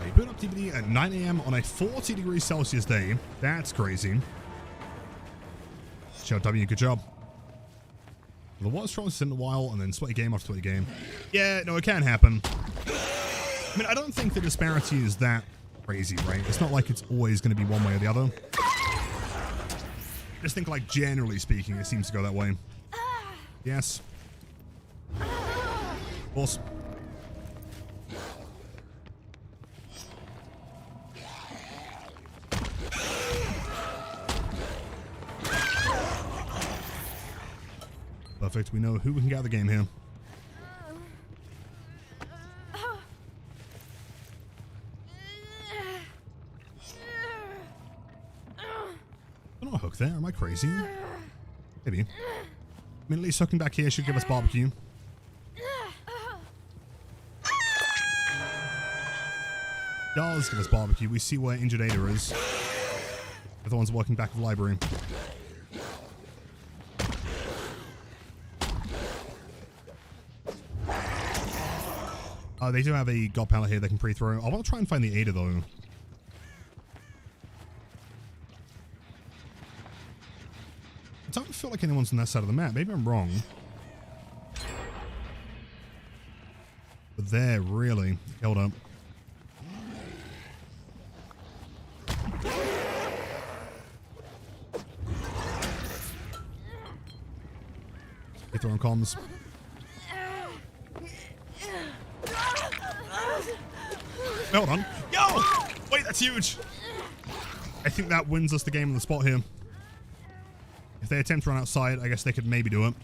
You boot up DBD at 9 a.m. on a 40 degrees Celsius day. That's crazy. Shout W, good job. The water strongest in a while, and then sweaty game after sweaty game. Yeah, no, it can happen. I mean, I don't think the disparity is that crazy, right? It's not like it's always going to be one way or the other. I just think, like, generally speaking, it seems to go that way. Yes. Of course. Perfect. We know who we can get out of the game here. I'm not a hook there. Am I crazy? Maybe. I mean, at least hooking back here should give us barbecue. Does give us barbecue. We see where injured Ada is. The ones working back of the library. They do have a god pallet here they can pre-throw. I want to try and find the Ada though. I don't feel like anyone's on that side of the map. Maybe I'm wrong. But there, really. Hold up. You're throwing comms. Hold on. Yo! Wait, that's huge. I think that wins us the game on the spot here. If they attempt to run outside, I guess they could maybe do it.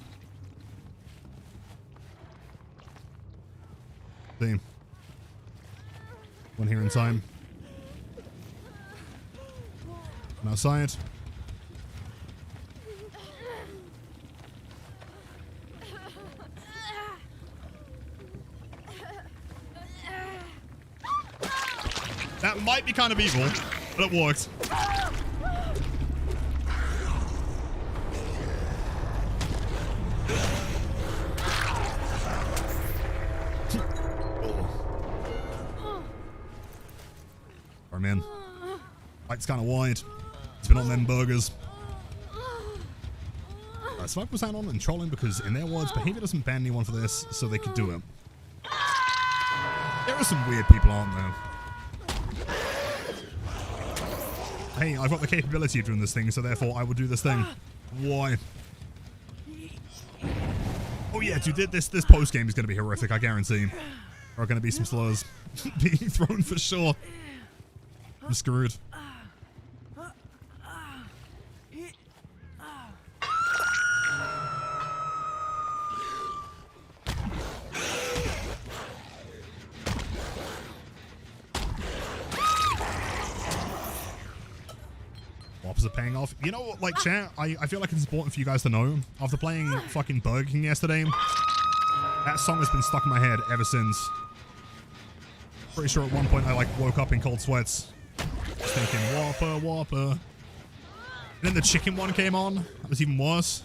See. One here in time. One outside. That might be kind of evil, but it worked. Oh man, light's kind of wide. It's been on them burgers. Smoke was out on and trolling because, in their words, behavior doesn't ban anyone for this, so they could do it. There are some weird people, aren't there? Hey, I've got the capability of doing this thing, so therefore I will do this thing. Why? Oh yeah, dude, this post game is going to be horrific, I guarantee. There are going to be some slurs being thrown for sure. I'm screwed. Opposite paying off. You know, like, chat, I feel like it's important for you guys to know. After playing fucking Burger King yesterday, that song has been stuck in my head ever since. Pretty sure at one point I, like, woke up in cold sweats. Just thinking, Whopper, Whopper. And then the chicken one came on. That was even worse.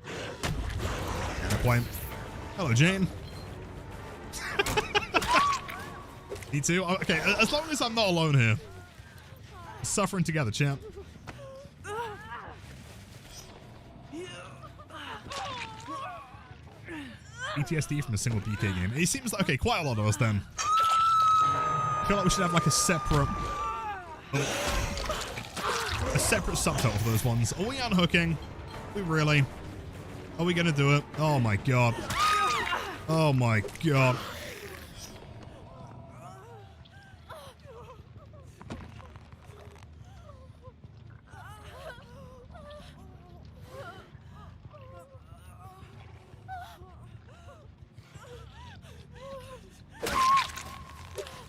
And a point. Hello, Jane. Me too? Okay, as long as I'm not alone here. Suffering together, champ. PTSD from a single BK game. It seems like, okay, quite a lot of us then. I feel like we should have like a separate subtitle for those ones. Are we unhooking? Are we really? Are we gonna do it? Oh my god. Oh my god.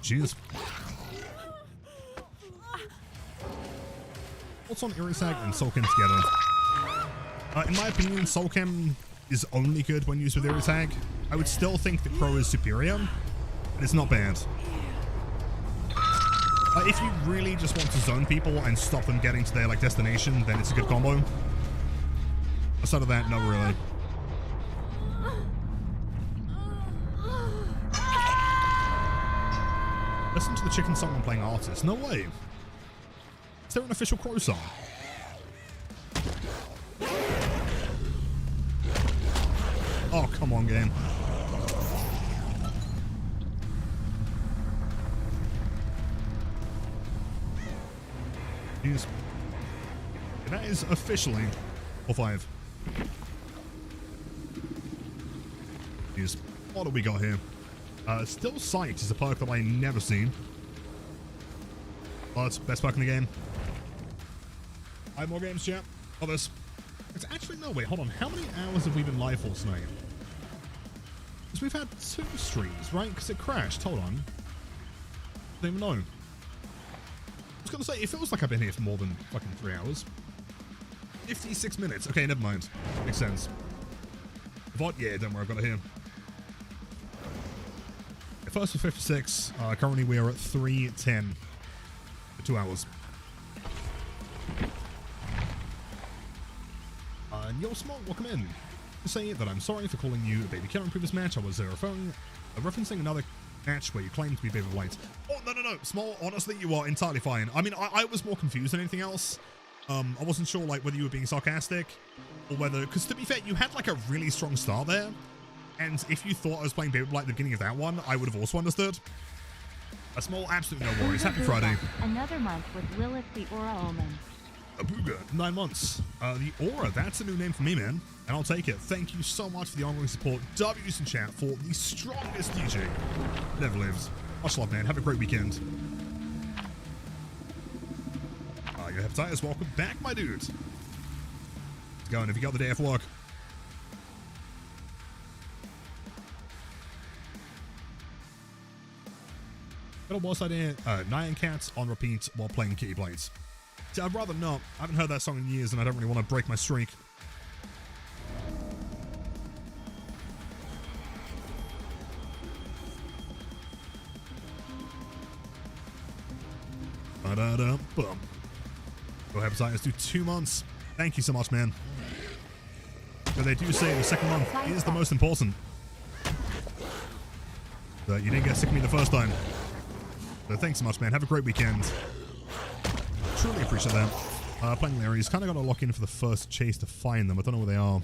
Jeez. What's on Irisag and Soulchem together? In my opinion, Soulchem is only good when used with Irisag. I would still think that Crow is superior, but it's not bad. If you really just want to zone people and stop them getting to their like destination, then it's a good combo. Outside of that, no really. Listen to the chicken song when playing artists. No way. Is there an official Crow song? Oh, come on, game. Jeez. That is officially 4-5. Jeez. What do we got here? Still Sight is a perk that I never seen. Oh, it's best perk in the game. I have more games, chat. Others. It's actually, no, wait, hold on. How many hours have we been live for tonight? Because we've had 2 streams, right? Because it crashed. Hold on. I don't even know. I was going to say, it feels like I've been here for more than fucking 3 hours. 56 minutes. Okay, never mind. Makes sense. VOD? Yeah, don't worry, I've got it here. First for 56. Currently we are at 3:10 for 2 hours. And yo, Small, welcome in. To say that I'm sorry for calling you a baby killer in previous match. I was referencing another match where you claimed to be baby Blight. Oh, no. Small, honestly, you are entirely fine. I mean, I was more confused than anything else. I wasn't sure, like, whether you were being sarcastic or whether... Because, to be fair, you had, like, a really strong start there. And if you thought I was playing Baby Blight at the beginning of that one, I would have also understood. A Small, absolutely no worries. Happy Friday. Another month with Lilith the Aura Omen. Abuga, 9 months. The Aura, that's a new name for me, man. And I'll take it. Thank you so much for the ongoing support. W's in chat for the strongest DJ that ever lives. Much love, man. Have a great weekend. Your hepatitis, welcome back, my dude. How's it going? Have you got the day off work? Got a worse idea. Nyan Cats on repeat while playing Kitty Blades. See, I'd rather not. I haven't heard that song in years and I don't really want to break my streak. Boom. Go hepatitis do 2 months. Thank you so much, man. But they do say the second month is the most important. But you didn't get sick of me the first time. So thanks so much, man. Have a great weekend. Truly appreciate that. Playing Larry's kind of got to lock in for the first chase to find them. I don't know where they are.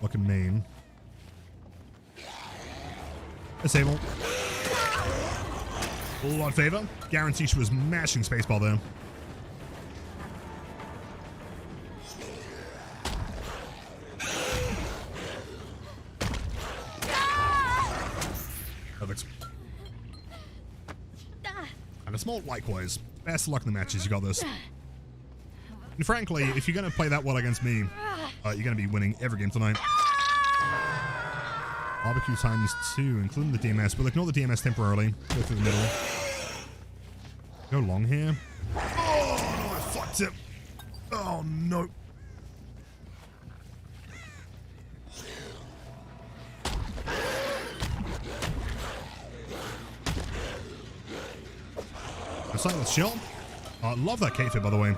Look in main. Disable. All on favor. Guarantee she was mashing spacebar there. Perfect. And a small likewise. Best of luck in the matches. You got this. And frankly, if you're going to play that well against me, you're going to be winning every game tonight. Barbecue times 2, including the DMS. We'll ignore the DMS temporarily. Go through the middle. Go long here. Oh, I fucked it. Oh, no. A silent shell. I love that Kate fit, by the way.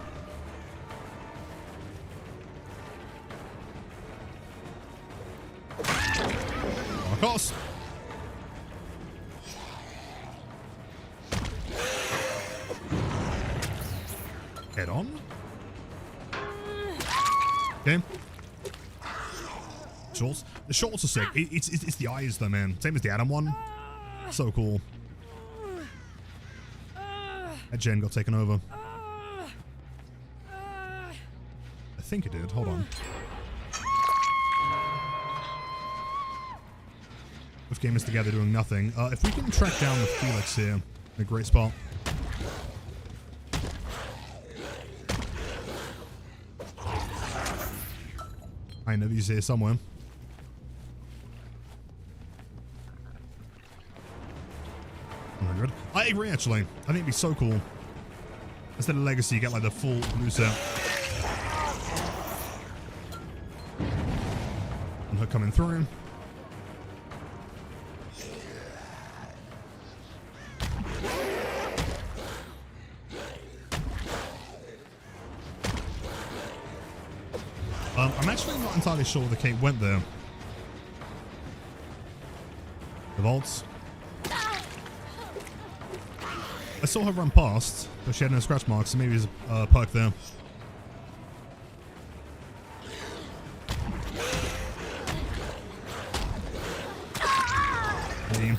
Of course. Head on. Okay. Shorts. The shorts are sick. It's the eyes though, man. Same as the Adam one. So cool. That gen got taken over. I think it did. Hold on. Both gamers together doing nothing. If we can track down the Felix here, in a great spot. I know he's here somewhere. I agree, actually. I think it'd be so cool. Instead of Legacy, you get like the full blue set. And her coming through. I'm actually not entirely sure the Kate went there. The vaults. I saw her run past, but she had no scratch marks, so maybe there's a perk there. Hey.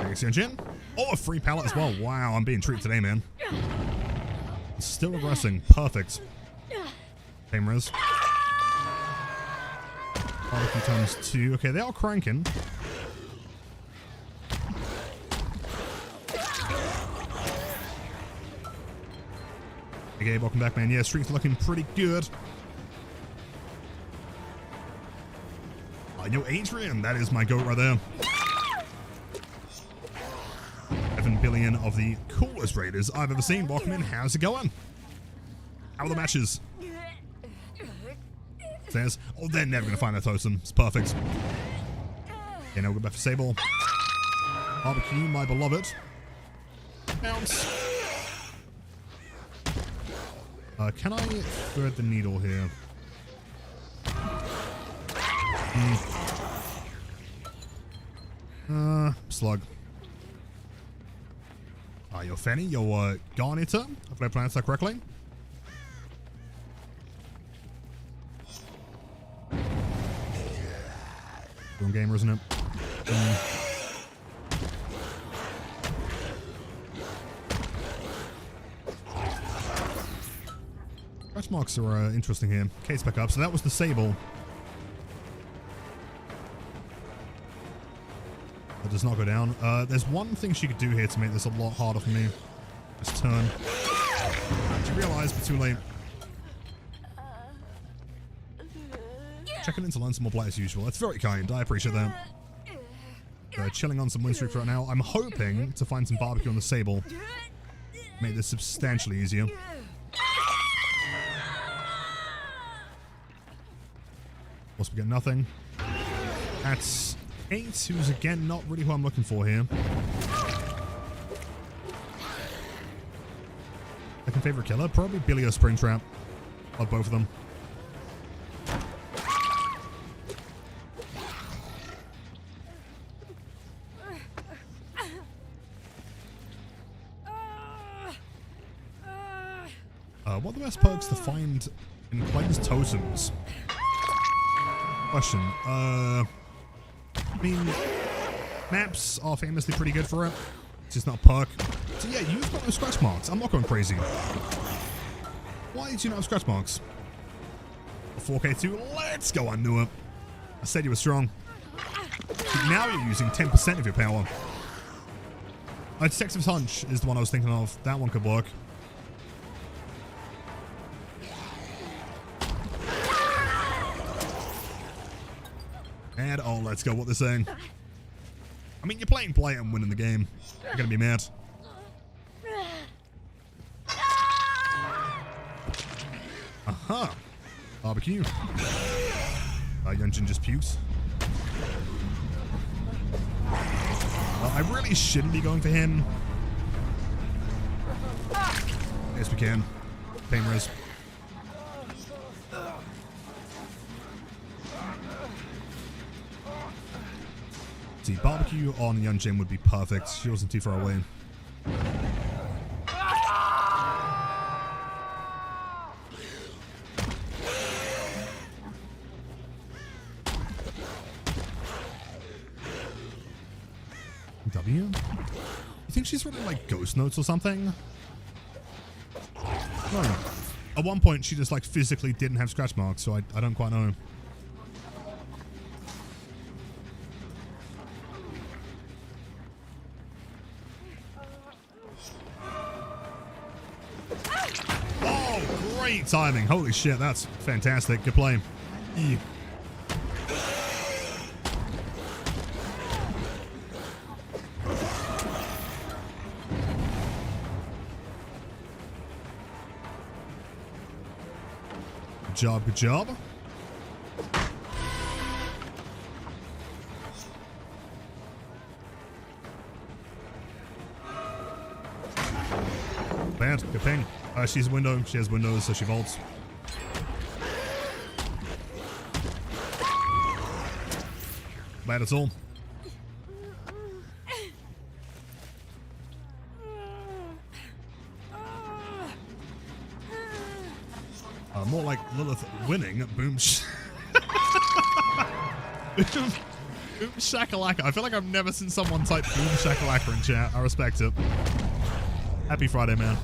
Extension. Oh, a free pallet as well. Wow, I'm being treated today, man. Still regressing. Perfect. Same res. Barbecue times 2. Okay, they are cranking. Hey, Gabe, welcome back, man. Yeah, streak's looking pretty good. Yo, Adrian, that is my goat right there. 11 billion of the coolest raiders I've ever seen. Welcome in. How's it going? How are the matches? Says, oh, they're never going to find that totem. It's perfect. Okay, now we'll go back for Sable. Barbecue, my beloved. Bounce. Can I thread the needle here? Slug. Yo, Fanny, yo, Garnita. Hopefully I pronounced that correctly. Wrong gamer, isn't it? Scratch marks are interesting here. Case back up. So that was the Sable. That does not go down. There's one thing she could do here to make this a lot harder for me. Just turn. She realized, but too late. Checking in to learn some more Blight as usual. That's very kind. I appreciate that. Chilling on some Winstreak right now. I'm hoping to find some barbecue on the Sable. Make this substantially easier. course, we get nothing. That's Kate, who's again not really who I'm looking for here. Second favorite killer? Probably Billy or Springtrap. Love both of them. What are the best perks to find in Clay's totems? Question. I mean, maps are famously pretty good for it. It's just not a perk. So yeah, you've got no scratch marks. I'm not going crazy. Why did you not have scratch marks? 4K2, let's go. I knew it. I said you were strong. Now you're using 10% of your power. Detective's Hunch is the one I was thinking of. That one could work. And, oh, let's go, what they're saying. I mean, you're playing Blight and winning the game. You're gonna be mad. Aha! Barbecue. Yunjin just pukes. Well, I really shouldn't be going for him. Yes, we can. Pain res. See, barbecue on Yunjin would be perfect. She wasn't too far away. W? You think she's running like ghost notes or something? No. At one point, she just like physically didn't have scratch marks, so I don't quite know. Great timing. Holy shit, that's fantastic. Good play. E. Good job, good job. Bad, good ping. She's a window. She has windows, so she vaults. Bad at all. More like Lilith winning. Boom. Boom shakalaka. I feel like I've never seen someone type boom shakalaka in chat. I respect it. Happy Friday, man.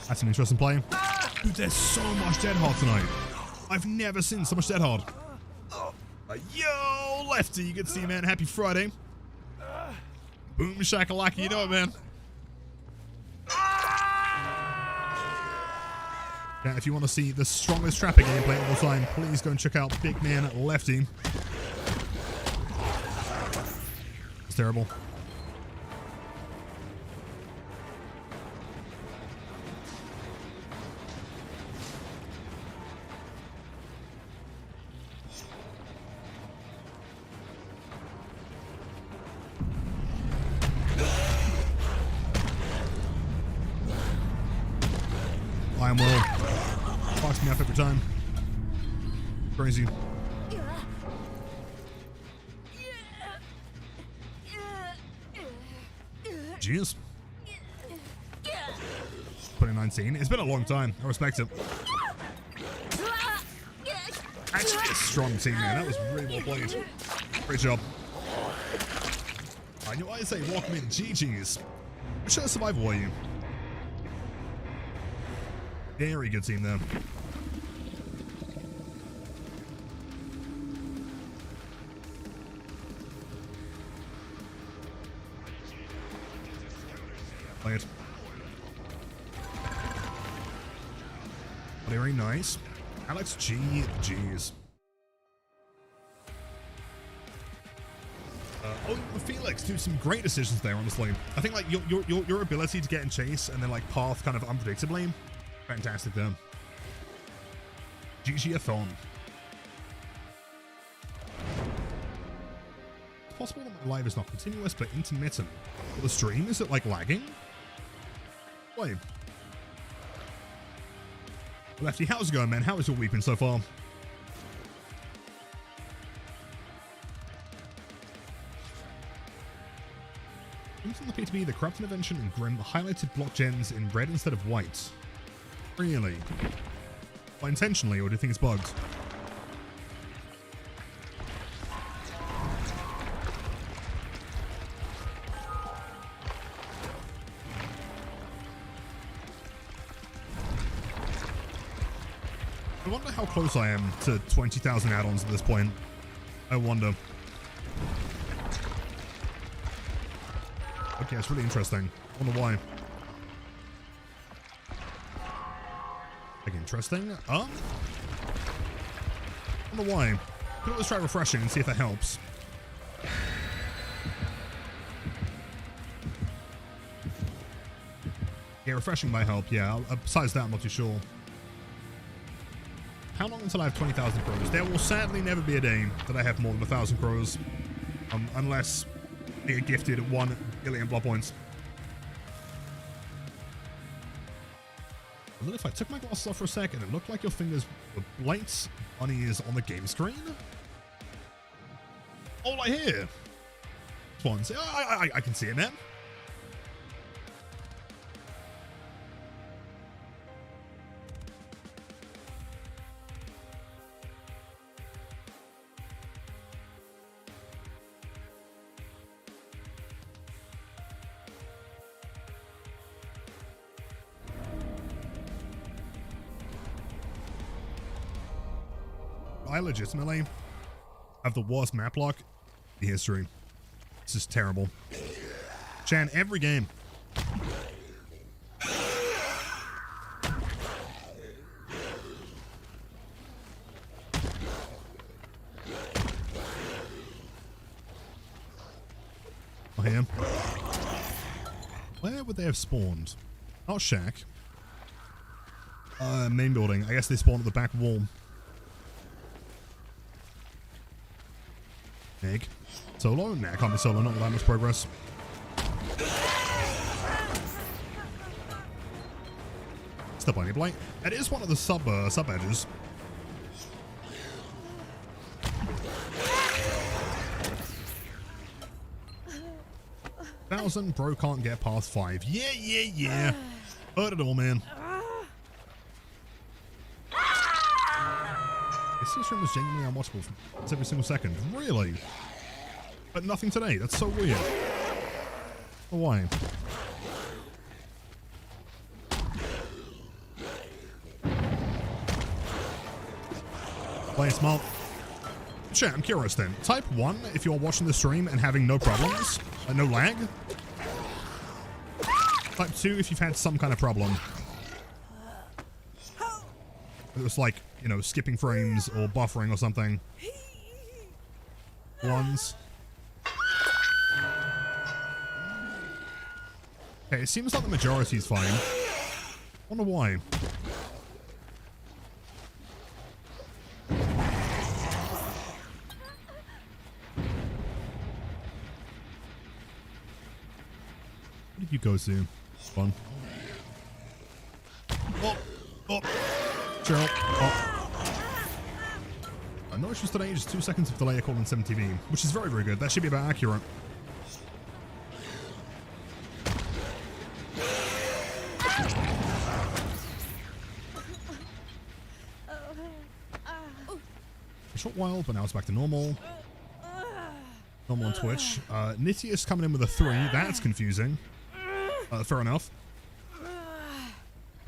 That's an interesting play. Dude, there's so much dead hard tonight. I've never seen so much dead hard. Yo, Lefty, you can see, man. Happy Friday. Boom shakalaka, you know it, man. Yeah, if you want to see the strongest trapper gameplay of all time, please go and check out Big Man Lefty. It's terrible. I am well. Fucks me up every time. Crazy. Jeez. 2019. It's been a long time. I respect it. Actually, a strong team, man. That was really well played. Great job. I know I say welcome in GG's. Which show survival were you? Very good team there. Play it. Very nice. Alex G. G's. Oh, Felix, dude, some great decisions there, honestly. I think like your ability to get in chase and then like path kind of unpredictably, fantastic there. GG-a-thon. It's possible that my live is not continuous, but intermittent. For the stream, is it like lagging? Wait. Lefty, how's it going, man? How is your week been so far? Seems on the PTB, the Corrupt Intervention and Grim highlighted block gens in red instead of white. Really? Well, intentionally, or do you think it's bugged? I wonder how close I am to 20,000 add-ons at this point. I wonder. Okay, it's really interesting. I wonder why. Like, interesting. I wonder why. Could always try refreshing and see if that helps. Yeah, refreshing might help. Yeah, besides that, I'm not too sure. How long until I have 20,000 crows? There will sadly never be a day that I have more than 1,000 crows. Unless they get gifted 1 billion blood points. And then if I took my glasses off for a second, it looked like your fingers were Blight's bunnies on the game screen. All I hear. Swans. I can see it, man. I legitimately have the worst map lock in history. This is terrible. Chan, every game. Oh, here. Where would they have spawned? Not shack. Main building. I guess they spawned at the back wall. Egg. Solo? Nah, can't be solo, not that much progress. Still plenty of Blight. It is one of the sub edges. Thousand, bro can't get past 5. Yeah. Heard it all, man. This stream was genuinely unwatchable every single second. Really? But nothing today. That's so weird. Why? Play smart. Chat, I'm curious then. Type 1 if you're watching the stream and having no problems. No lag. Type 2 if you've had some kind of problem. It was like, you know, skipping frames or buffering or something. Ones. Okay, it seems like the majority is fine. Wonder why. What did you go to? Fun. Oh. Chill. Oh. No issues today, just 2 seconds of delay according to 7TV, which is very, very good. That should be about accurate. A short while, but now it's back to normal. Normal on Twitch. Nittius coming in with a 3. That's confusing. Fair enough.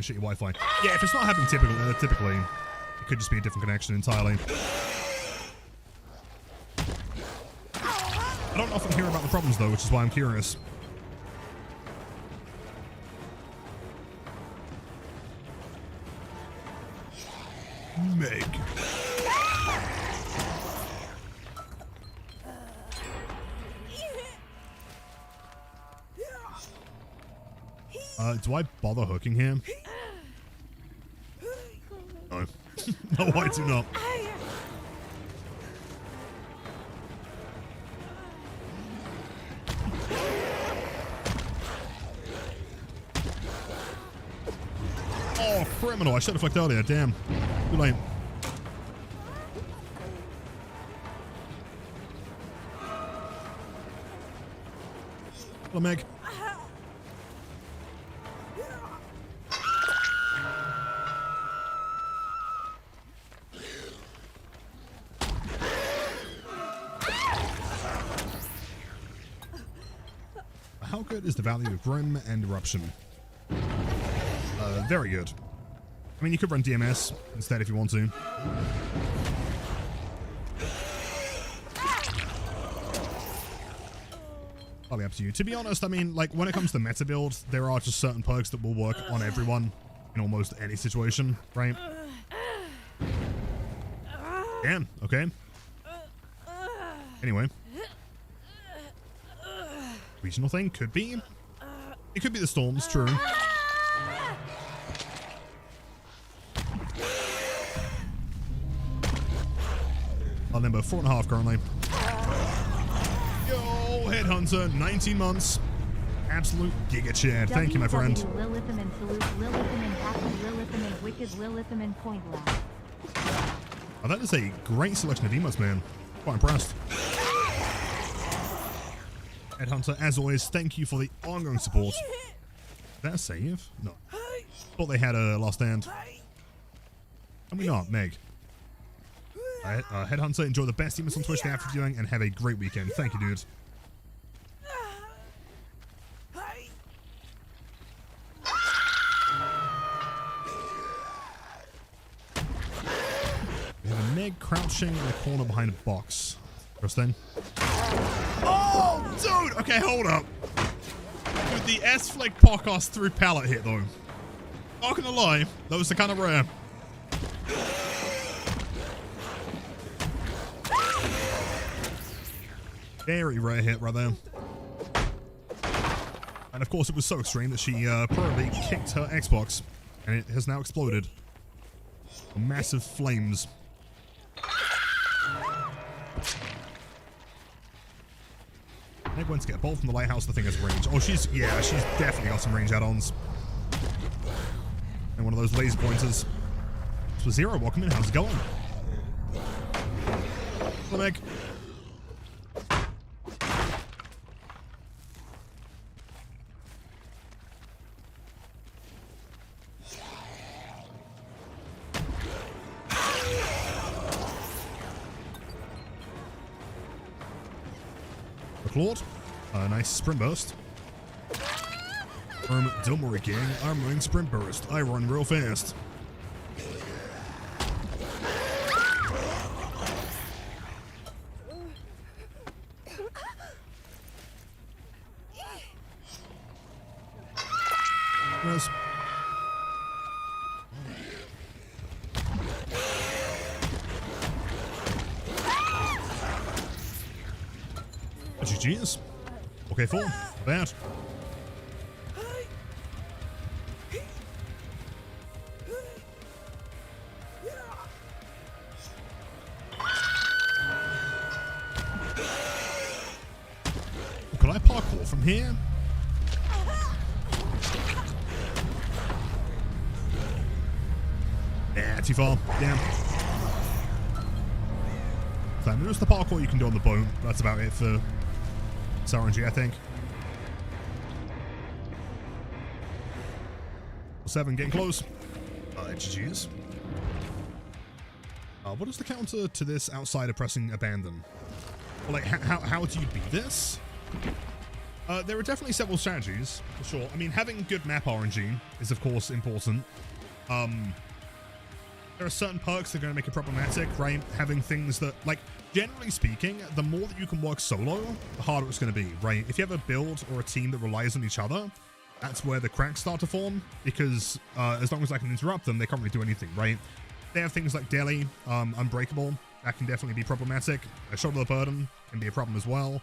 Shit your Wi-Fi. Yeah, if it's not happening typically, it could just be a different connection entirely. I don't often hear about the problems though, which is why I'm curious. Meg. Do I bother hooking here? No. No, I do not. Oh, criminal. I should have flicked earlier. Damn. Too late. Hello, Meg. How good is the value of Grim and Eruption? Very good. I mean, you could run DMS instead if you want to. Probably up to you. To be honest, I mean, like, when it comes to meta build, there are just certain perks that will work on everyone in almost any situation, right? Damn, okay. Anyway. Regional thing? Could be. It could be the storms, true. Our number 4.5 currently. Yo, Headhunter, 19 months. Absolute giga Chad. Thank you, my friend. Lilithaman salute, Lilithaman happy, Lilithaman wicked, Lilithaman point left. Oh, that is a great selection of emotes, man. Quite impressed. Headhunter, as always, thank you for the ongoing support. Is that a save? No. Thought they had a last stand. Can we not, Meg? Headhunter, enjoy the best emotes on Twitch after viewing and have a great weekend. Thank you, dude. We have a Meg crouching in the corner behind a box. First thing. Oh, dude! Okay, hold up. Dude, the S-Flick podcast through pallet hit, though. Not gonna lie, those are kind of rare. Very rare hit right there. And of course, it was so extreme that she probably kicked her Xbox, and it has now exploded. Massive flames. Meg went to get a bolt from the lighthouse. The thing has range. Oh, she's definitely got some range add-ons. And one of those laser pointers. So Zero, welcome in. How's it going? Hello, Meg. Claude. Nice sprint burst. Don't worry, gang. I'm running sprint burst. I run real fast. Yes. GG's. Okay, full. Bad. Could I parkour from here? Yeah, too far. Damn. So there's the parkour you can do on the boat. That's about it for RNG, I think. 7 getting close. GG's. What is the counter to this outside of pressing abandon? Well, like, how do you beat this? There are definitely several strategies, for sure. I mean, having good map RNG is, of course, important. There are certain perks that are going to make it problematic, right? Having things that, like, generally speaking, the more that you can work solo, the harder it's going to be, right? If you have a build or a team that relies on each other, that's where the cracks start to form, because as long as I can interrupt them, they can't really do anything, right? They have things like Deli, Unbreakable, that can definitely be problematic. A Shoulder the Burden can be a problem as well.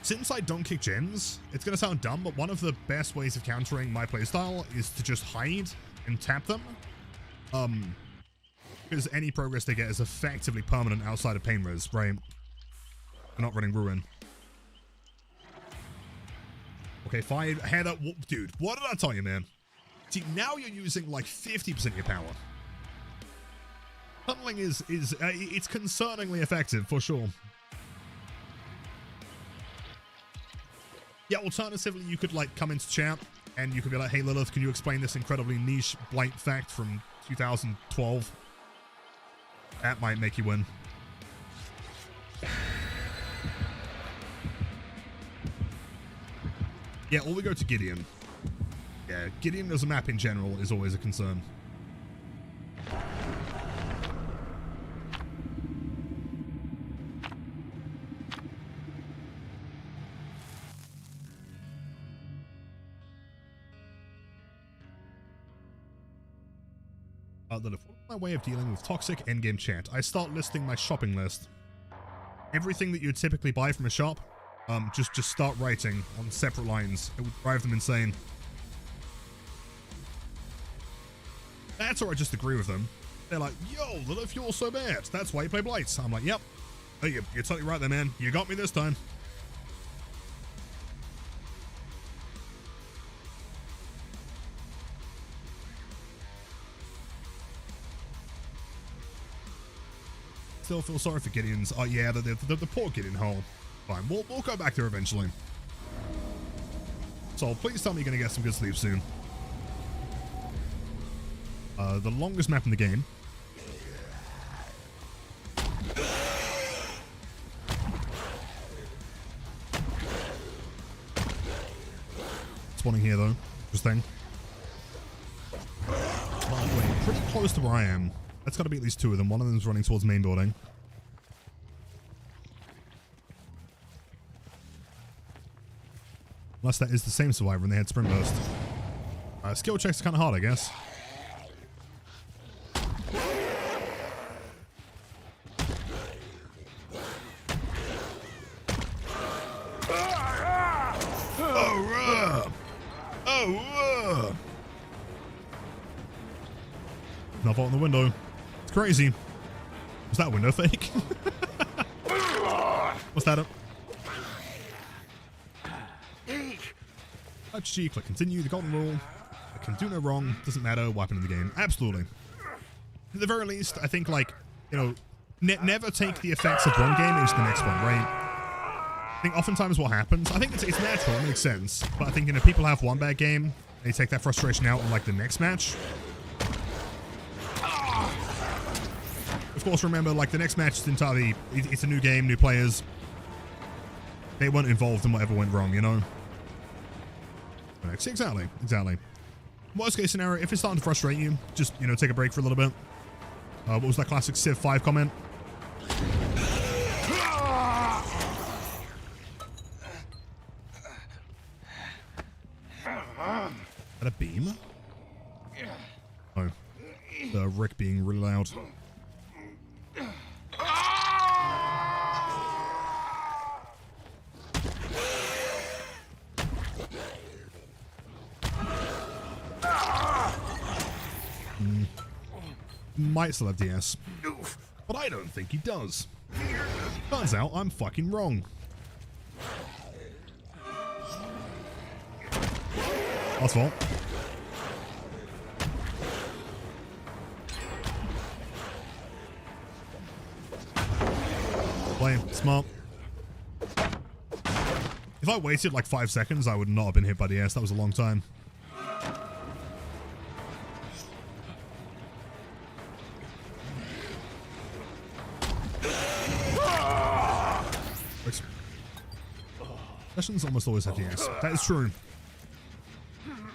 Since I don't kick gens, it's going to sound dumb, but one of the best ways of countering my playstyle is to just hide and tap them. Because any progress they get is effectively permanent outside of pain res, right? We're not running Ruin. Okay, fine. Heather, dude, what did I tell you, man? See, now you're using like 50% of your power. Tunneling is it's concerningly effective, for sure. Yeah, alternatively, you could like come into chat and you could be like, hey Lilith, can you explain this incredibly niche Blight fact from 2012? That might make you win. Yeah, or we go to Gideon. Yeah, Gideon as a map in general is always a concern. Lilith, what's my way of dealing with toxic endgame chat? I start listing my shopping list. Everything that you'd typically buy from a shop, just start writing on separate lines. It would drive them insane. That's or I just agree with them. They're like, yo, Lilith, you're so bad. That's why you play Blight. I'm like, yep. Oh, you're totally right there, man. You got me this time. Still feel sorry for Gideon's. Oh yeah, the poor Gideon hole. Fine, we'll go back there eventually. So please tell me you're gonna get some good sleep soon. The longest map in the game. Spawning here though. Interesting. Wait, pretty close to where I am. That's got to be at least two of them. One of them's running towards main building. Unless that is the same survivor and they had sprint burst. Skill checks are kind of hard, I guess. Not vault in the window. It's crazy. Was that window fake? What's that up? Touch G, click continue, the golden rule. I can do no wrong, doesn't matter, wiping in the game. Absolutely. At the very least, I think like, you know, never take the effects of one game into the next one, right? I think oftentimes what happens, I think it's natural, it makes sense. But I think, you know, people have one bad game, they take that frustration out on like the next match. Of course, remember, like, the next match is entirely, it's a new game, new players. They weren't involved in whatever went wrong, you know? Exactly, exactly. Worst case scenario, if it's starting to frustrate you, just, you know, take a break for a little bit. What was that classic Civ 5 comment? Is that a beam? Oh. The Rick being really loud. Might still have DS. But I don't think he does. Turns out I'm fucking wrong. That's fault. Play smart. If I waited like 5 seconds, I would not have been hit by DS. That was a long time. Sessions almost always have DS. That is true.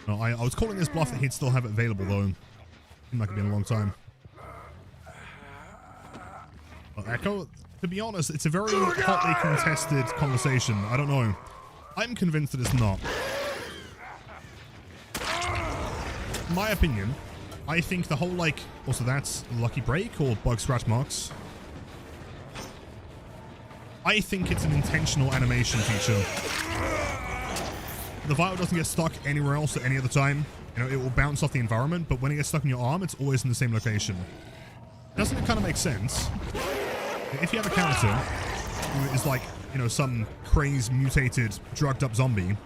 No, I was calling this bluff that he'd still have it available though. Seemed like it'd been a long time. Well, Echo, to be honest, it's a very hotly contested conversation. I don't know. I'm convinced that it's not. In my opinion, I think the whole, like, also that's Lucky Break or Bug Scratch Marks. I think it's an intentional animation feature. The vial doesn't get stuck anywhere else at any other time. You know, it will bounce off the environment, but when it gets stuck in your arm, it's always in the same location. Doesn't it kind of make sense? If you have a character who is like, you know, some crazed, mutated, drugged up zombie,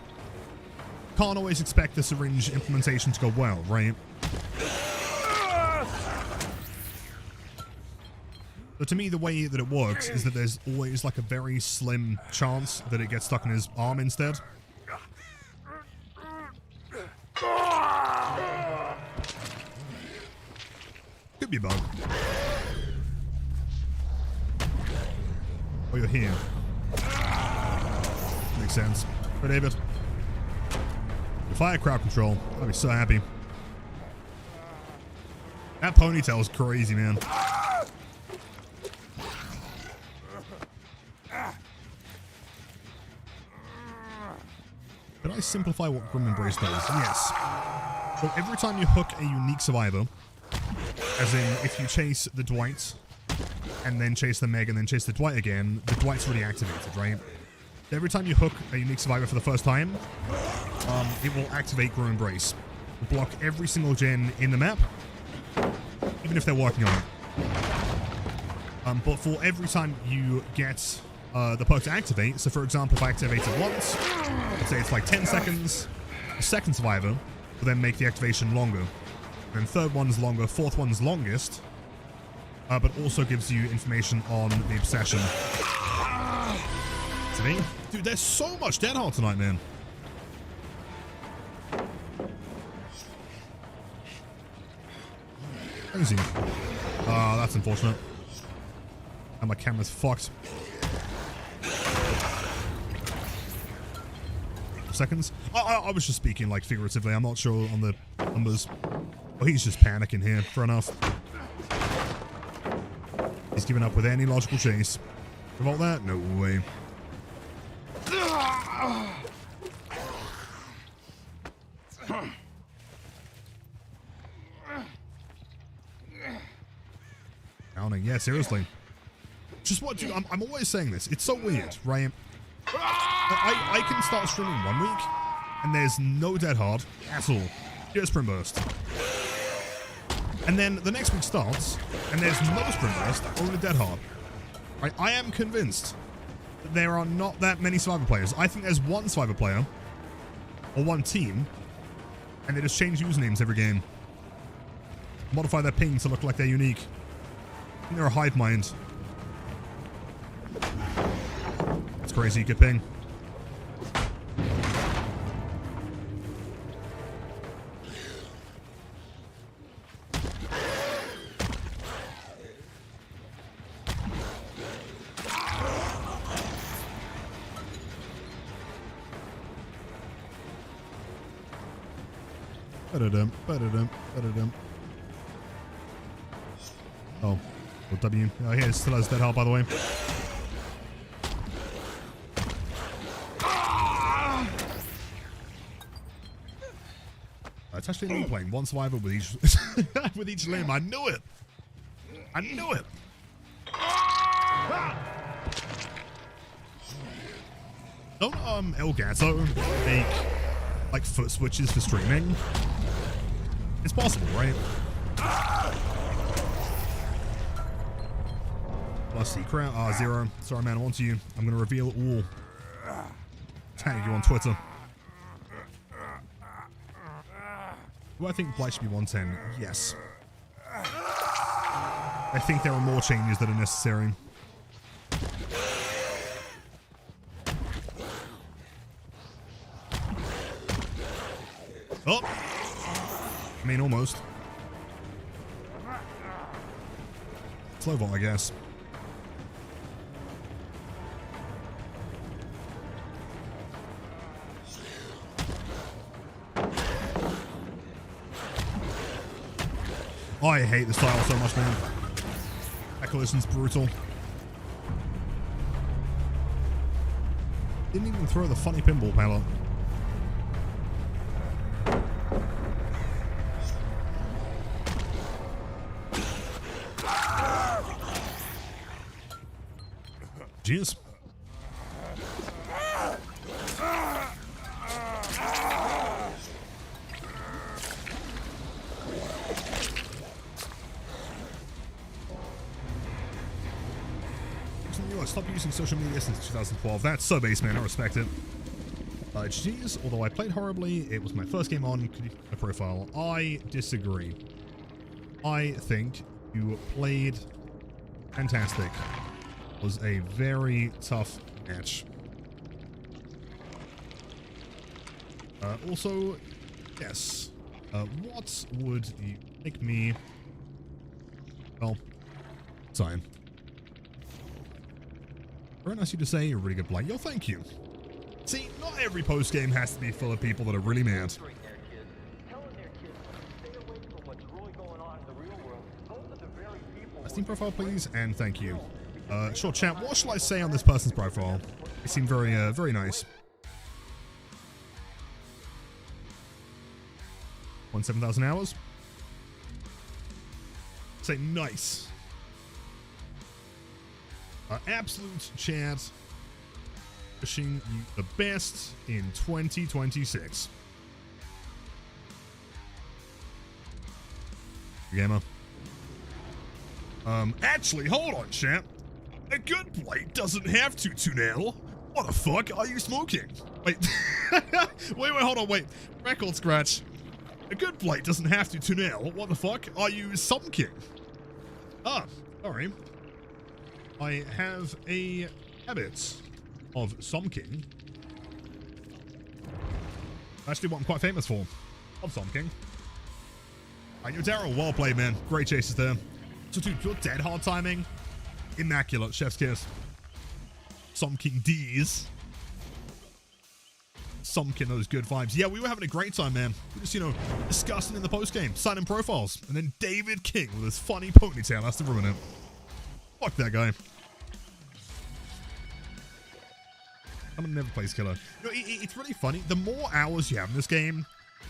can't always expect the syringe implementation to go well, right? But to me, the way that it works is that there's always like a very slim chance that it gets stuck in his arm instead. Could be a bug. Oh, you're here. Makes sense. Hey, David. Fire crowd control. I'd be so happy. That ponytail is crazy, man. Can I simplify what Grim Embrace does? Yes. So every time you hook a unique survivor, as in if you chase the Dwight and then chase the Meg and then chase the Dwight again, the Dwight's already activated, right? Every time you hook a unique survivor for the first time, it will activate Grim Embrace. It'll block every single gen in the map, even if they're working on it. But for every time you get the perk to activate, so for example, if I activate it once, let's say it's like 10 seconds, the second survivor will then make the activation longer. And third one's longer, fourth one's longest, but also gives you information on the obsession. Dude, there's so much Dead Hard tonight, man. Crazy. Ah, that's unfortunate. And my camera's fucked. Seconds? I was just speaking like figuratively. I'm not sure on the numbers. Oh, he's just panicking here. Fair enough. He's giving up with any logical chase. About that? No way. Counting. Yeah, seriously. Just what, dude, I'm always saying this. It's so weird, right? I can start streaming 1 week, and there's no Dead Hard at all. Just Sprint Burst. And then the next week starts, and there's no Sprint Burst, only Dead Hard. Right? I am convinced that there are not that many Survivor players. I think there's one Survivor player, or one team, and they just change usernames every game. Modify their ping to look like they're unique. I think they're a hive mind. It's crazy, good ping. Ba-da-dum, ba-da-dum, ba-da-dum. Oh, W. Oh, here, it still has Dead Hard, by the way. It's actually me playing one survivor with each with each limb. I knew it. I knew it. Don't Elgato make like foot switches for streaming? It's possible, right? Plus secret. Ah, Zero. Sorry, man. On to you. I'm gonna reveal it all. Tag you on Twitter. Do I think Blight should be 110? Yes. I think there are more changes that are necessary. Oh! I mean, almost. Slow vault, I guess. Oh, I hate this style so much, man. That collision's brutal. Didn't even throw the funny pinball pallet. Jeez. stopped using social media since 2012. That's so base, man. I respect it. GG's, although I played horribly, it was my first game on. Could you my profile? I disagree. I think you played fantastic. It was a very tough match. Also, yes. What would you make me... Well, sign. Very nice of you to say. You're a really good Blight. Yo, thank you. See, not every post-game has to be full of people that are really mad. Steam profile, please, and thank you. Short chat, what shall I say on this person's profile? They seem very, very nice. 7,000 hours. Say nice. Absolute chat. Wishing you the best in 2026. Gamer. Actually, hold on, chat. A good Blight doesn't have to now. What the fuck are you smoking? Wait. wait, hold on, wait. Record scratch. A good Blight doesn't have to now. What the fuck are you somking? Ah, sorry. I have a habit of somking. Actually, what I'm quite famous for. Of somking. You're Daryl. Well played, man. Great chases there. So, dude, you're dead hard timing. Immaculate. Chef's kiss. Somking D's. Somking those good vibes. Yeah, we were having a great time, man. We were just, you know, discussing in the post-game, signing profiles. And then David King with his funny ponytail has to ruin it. Fuck that guy. I'm never plays killer. You know, it's really funny. The more hours you have in this game,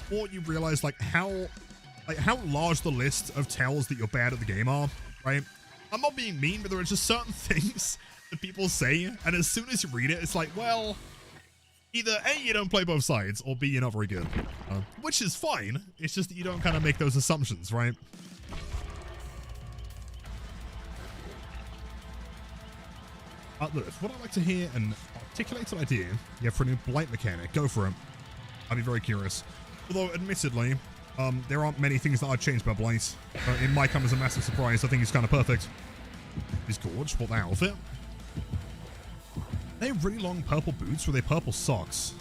the more you realize like how large the list of tells that you're bad at the game are, right? I'm not being mean, but there are just certain things that people say, and as soon as you read it, it's like, well, either A, you don't play both sides, or B, you're not very good. Which is fine. It's just that you don't kind of make those assumptions, right? Look, what I'd like to hear an articulated idea you have for a new Blight mechanic, go for it. I'd be very curious. Although, admittedly, there aren't many things that I'd change about Blight. It might come as a massive surprise. I think he's kind of perfect. He's gorgeous. What the outfit? They have really long purple boots with their purple socks.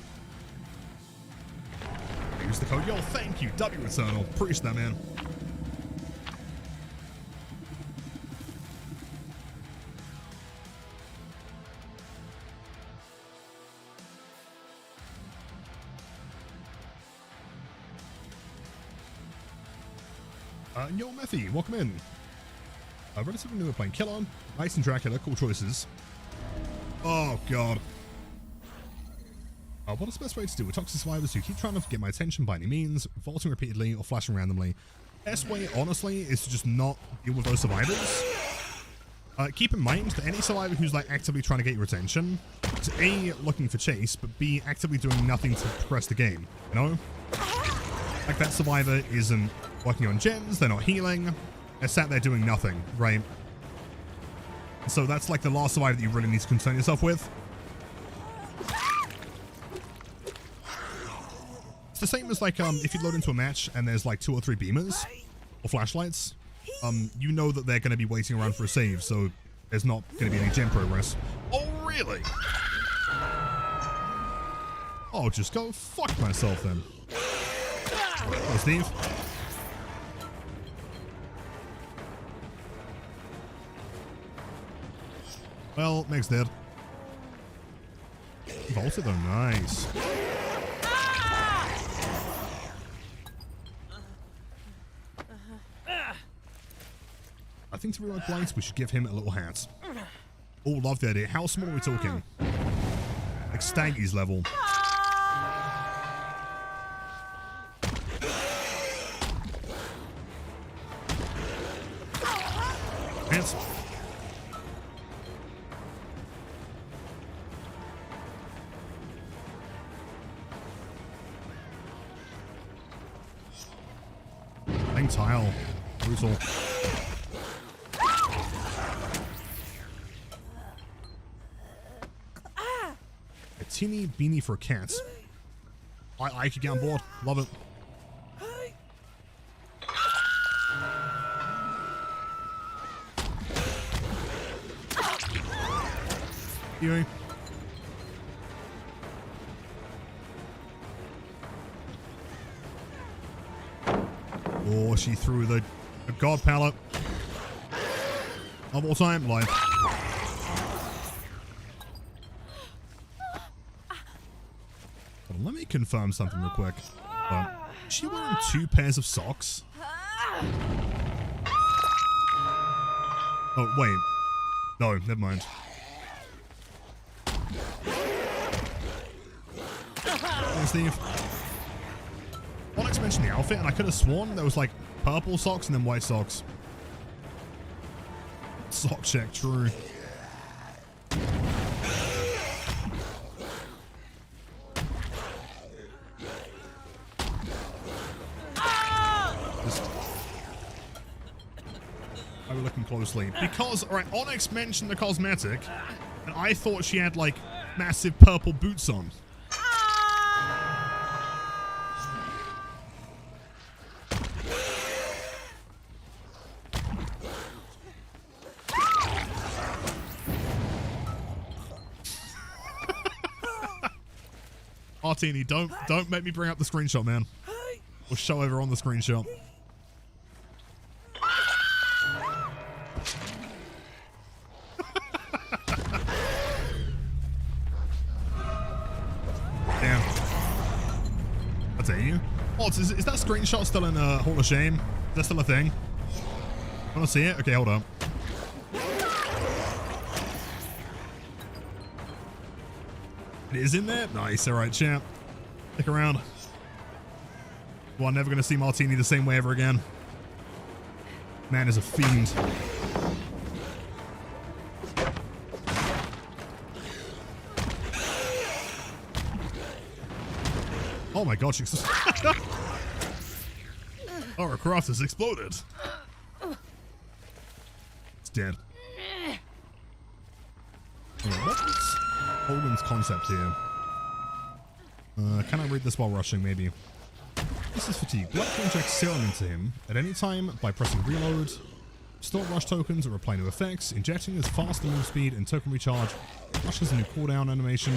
Use the code. Yo, thank you, W Eternal. Appreciate that, man. Yo, Methy, welcome in. Relatively new at playing Killer, Nice and Dracula, cool choices. Oh, God. What is the best way to deal with toxic survivors who keep trying to get my attention by any means, vaulting repeatedly or flashing randomly? Best way, honestly, is to just not deal with those survivors. Keep in mind that any survivor who's like actively trying to get your attention is A, looking for chase, but B, actively doing nothing to progress the game, you know? Like that survivor isn't working on gens, they're not healing, they're sat there doing nothing, right? So that's like the last survivor that you really need to concern yourself with. It's the same as like if you load into a match and there's like 2 or 3 beamers or flashlights, you know that they're going to be waiting around for a save, so there's not going to be any gen progress. Oh, really? I'll just go fuck myself then. Oh, Steve. Well, Meg's dead. Vaulted though, nice. I think to rewind Blight, we should give him a little hat. Oh, love the idea. How small are we talking? Like Staggy's level. Hats. Tile. Brutal. martini beanie for a cat. I could get on board. Love it. Anyway. Oh, she threw the god pallet. One more time, live. Let me confirm something real quick. Is she wearing 2 pairs of socks? Oh, wait. No, never mind. Thanks, Steve. Onyx mentioned the outfit, and I could have sworn there was like purple socks and then white socks. Sock check, true. I was looking closely because, alright, Onyx mentioned the cosmetic, and I thought she had like massive purple boots on. Martini, don't make me bring up the screenshot, man. We'll show over on the screenshot. Damn. I tell you. Oh, is that screenshot still in Hall of Shame? Is that still a thing? Want to see it? Okay, hold on. It is in there? Nice. All right, champ. Stick around. Well, I'm never going to see Martini the same way ever again. Man is a fiend. Oh my god, she's... Our cross has exploded. It's dead. What's Hogan's concept here? Can I read this while rushing, maybe? This is fatigue. Blight can inject serum into him at any time by pressing reload. Store rush tokens or apply new effects. Injecting is faster move speed and token recharge. Rush has a new cooldown animation.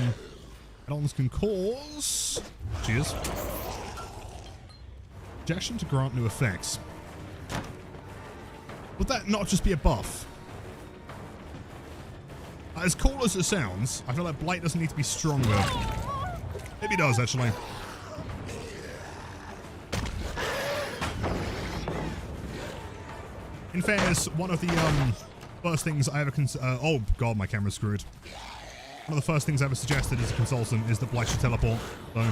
Add-ons can cause... Cheers. Injection to grant new effects. Would that not just be a buff? As cool as it sounds, I feel like Blight doesn't need to be stronger. Maybe it does, actually. In fairness, one of the first things I ever oh god, my camera's screwed. One of the first things I ever suggested as a consultant is that Blight should teleport. So.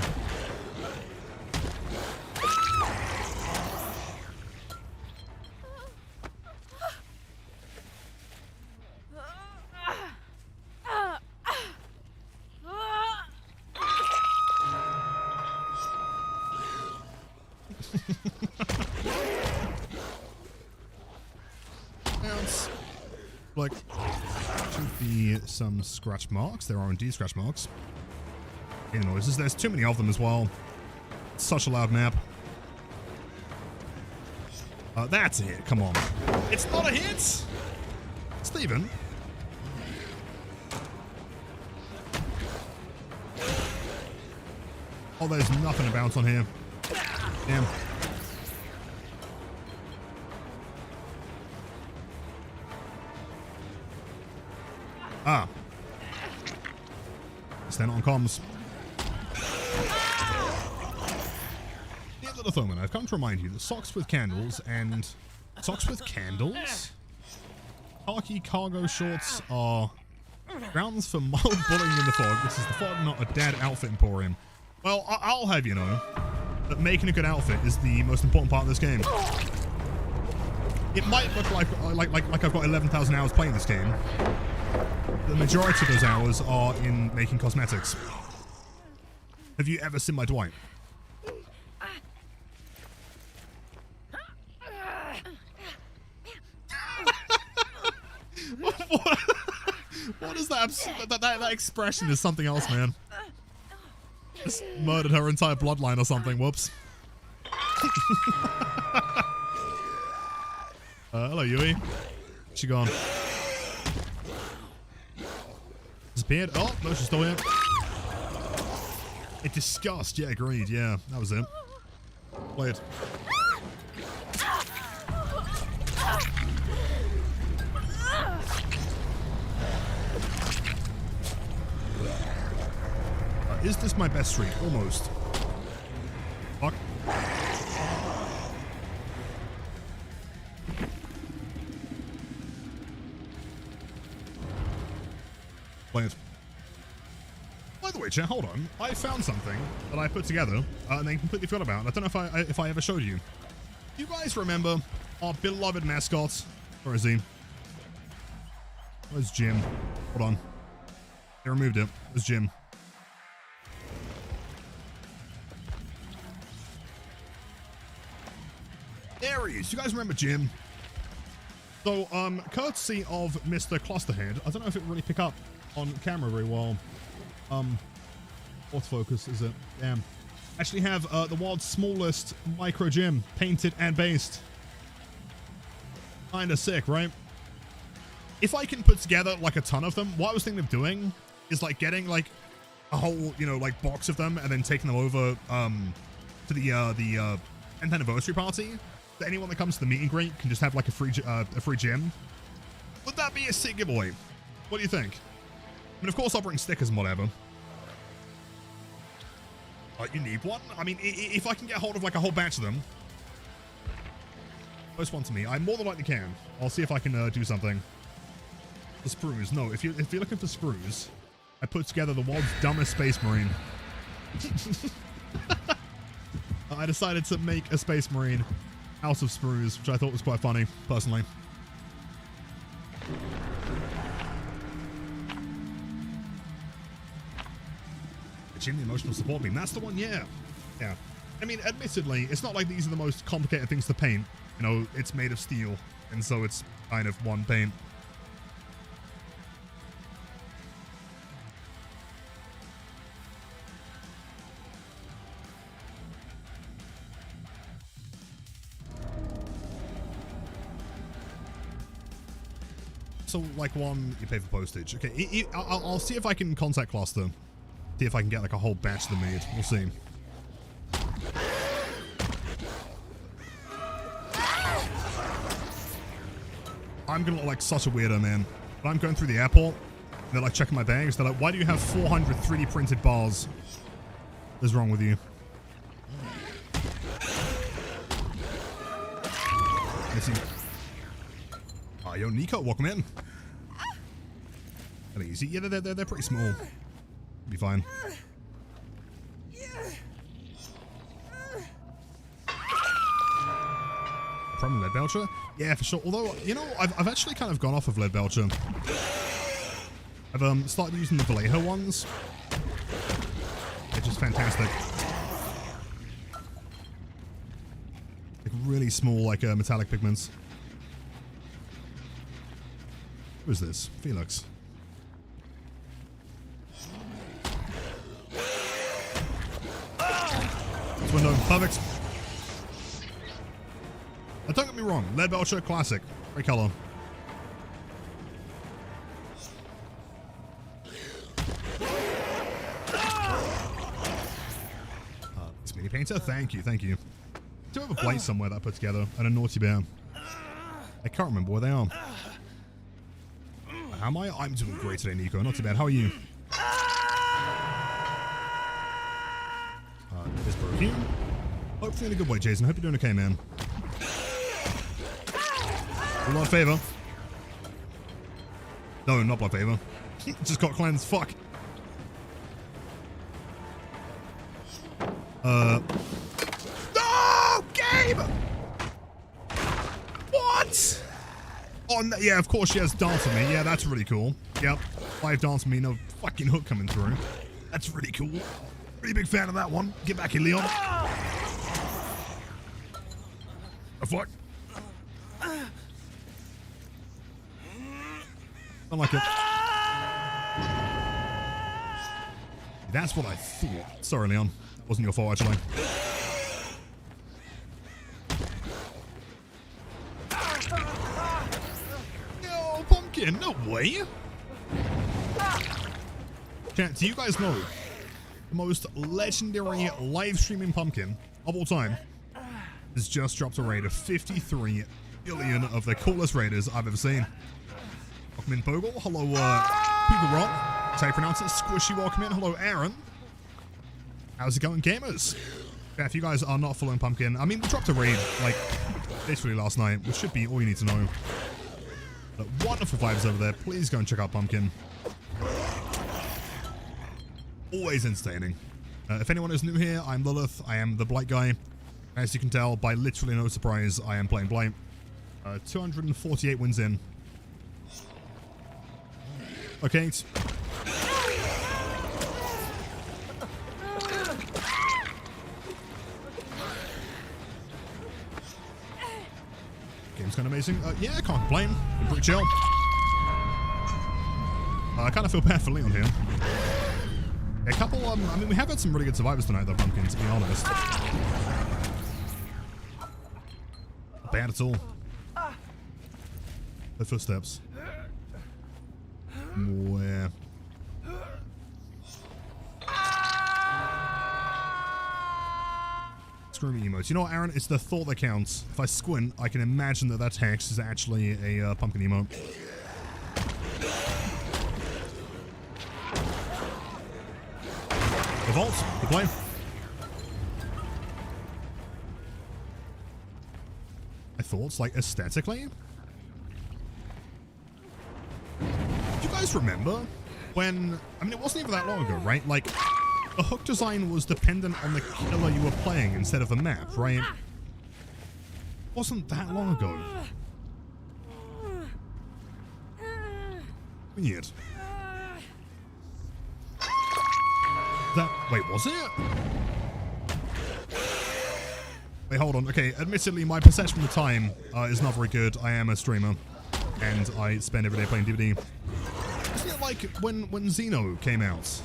Like, should be some scratch marks. There are indeed scratch marks. In the noises. There's too many of them as well. It's such a loud map. That's a hit. Come on. It's not a hit! Steven. Oh, there's nothing to bounce on here. Damn. Ah. Stand on comms. Dear little Thoman, I've come to remind you that socks with candles and... Socks with candles? Khaki cargo shorts are grounds for mild bullying in the fog. This is the fog, not a dad outfit emporium. Well, I'll have you know that making a good outfit is the most important part of this game. It might look like I've got 11,000 hours playing this game. The majority of those hours are in making cosmetics. Have you ever seen my Dwight? What is that? That expression is something else, man. Just murdered her entire bloodline or something. Whoops. Hello, Yui. She gone? Disappeared? Oh, no, she's still here. It disgust. Yeah, agreed. Yeah, that was it. Play it. Is this my best streak? Almost. Fuck. Play it. By the way, chat, hold on. I found something that I put together and then completely forgot about. I don't know if I ever showed you. You guys remember our beloved mascot? Where is he? Where's Jim? Hold on. They removed it. Where's Jim? There he is. You guys remember Jim? So, courtesy of Mr. Clusterhead, I don't know if it really pick up on camera very well. Autofocus, is it? Damn. Actually have the world's smallest micro gym, painted and based. Kinda sick, right? If I can put together like a ton of them, what I was thinking of doing is like getting like a whole, you know, like box of them and then taking them over to the 10th anniversary party. So anyone that comes to the meet and greet can just have like a free gym. Would that be a sick giveaway? What do you think? I mean, of course I'll bring stickers and whatever. You need one? I mean, if I can get hold of like a whole batch of them. Post one to me. I more than likely can. I'll see if I can do something. The sprues. No, if you're looking for sprues, I put together the world's dumbest space marine. I decided to make a space marine out of sprues, which I thought was quite funny, personally. The emotional support beam. That's the one, yeah. Yeah. I mean, admittedly, it's not like these are the most complicated things to paint. You know, it's made of steel, and so it's kind of one paint. So, like one, you pay for postage. Okay, I'll see if I can contact Cluster. See if I can get like a whole batch of them made. We'll see. I'm gonna look like such a weirdo, man. But I'm going through the airport, and they're like checking my bags. They're like, why do you have 400 3D printed bars? What's wrong with you? Let's see. Oh, yo, Nico, welcome in. I think easy. Yeah, they're pretty small. Be fine. Problem lead belcher? Yeah, for sure. Although, you know, I've actually kind of gone off of lead belcher. I've started using the Vallejo ones. They're just fantastic. Like really small, like metallic pigments. Who is this? Felix. Window, perfect. Now, don't get me wrong, lead belcher, classic, great color. This mini painter, thank you, thank you. Do have a Blight somewhere that I put together and a naughty bear. I can't remember where they are. How am I? I'm doing great today, Nico. Not too bad. How are you? This broken. Hopefully in a good way, Jason. Hope you're doing okay, man. Blood favor. No, not blood favor. Just got cleansed. Fuck. No! Game! What? Oh, no, yeah, of course she has dance with me. Yeah, that's really cool. Yep. 5 dance with me, no fucking hook coming through. That's really cool. Pretty big fan of that one. Get back here, Leon. The fuck? Don't like it. That's what I thought. Sorry, Leon. Wasn't your fault, actually. No, pumpkin. No way. Chat, do you guys know the most legendary live streaming pumpkin of all time has just dropped a raid of 53 billion of the coolest raiders I've ever seen? Welcome in, Bogle. Hello, People Rock. That's how you pronounce it. Squishy, welcome in. Hello, Aaron. How's it going, gamers? Yeah, if you guys are not following Pumpkin, I mean, we dropped a raid, like, literally last night, which should be all you need to know. But wonderful vibes over there. Please go and check out Pumpkin. Always entertaining. If anyone is new here, I'm Lilith. I am the Blight guy. As you can tell, by literally no surprise, I am playing Blight. 248 wins in. Okay. Game's kind of amazing. Yeah, I can't complain. Pretty chill. I kind of feel bad for Leon here. A couple, I mean, we have had some really good survivors tonight, though, Pumpkin, to be honest. Not bad at all. The footsteps. Where? Screw me emotes. You know what, Aaron? It's the thought that counts. If I squint, I can imagine that that text is actually a pumpkin emote. The vault. Good play. My thoughts, like, aesthetically? Do you guys remember when... I mean, it wasn't even that long ago, right? Like... The hook design was dependent on the killer you were playing instead of the map, right? Wasn't that long ago. Weird. Wait, was it? Wait, hold on. Okay, admittedly, my perception of time is not very good. I am a streamer, and I spend every day playing DVD. Isn't it like when Xeno came out?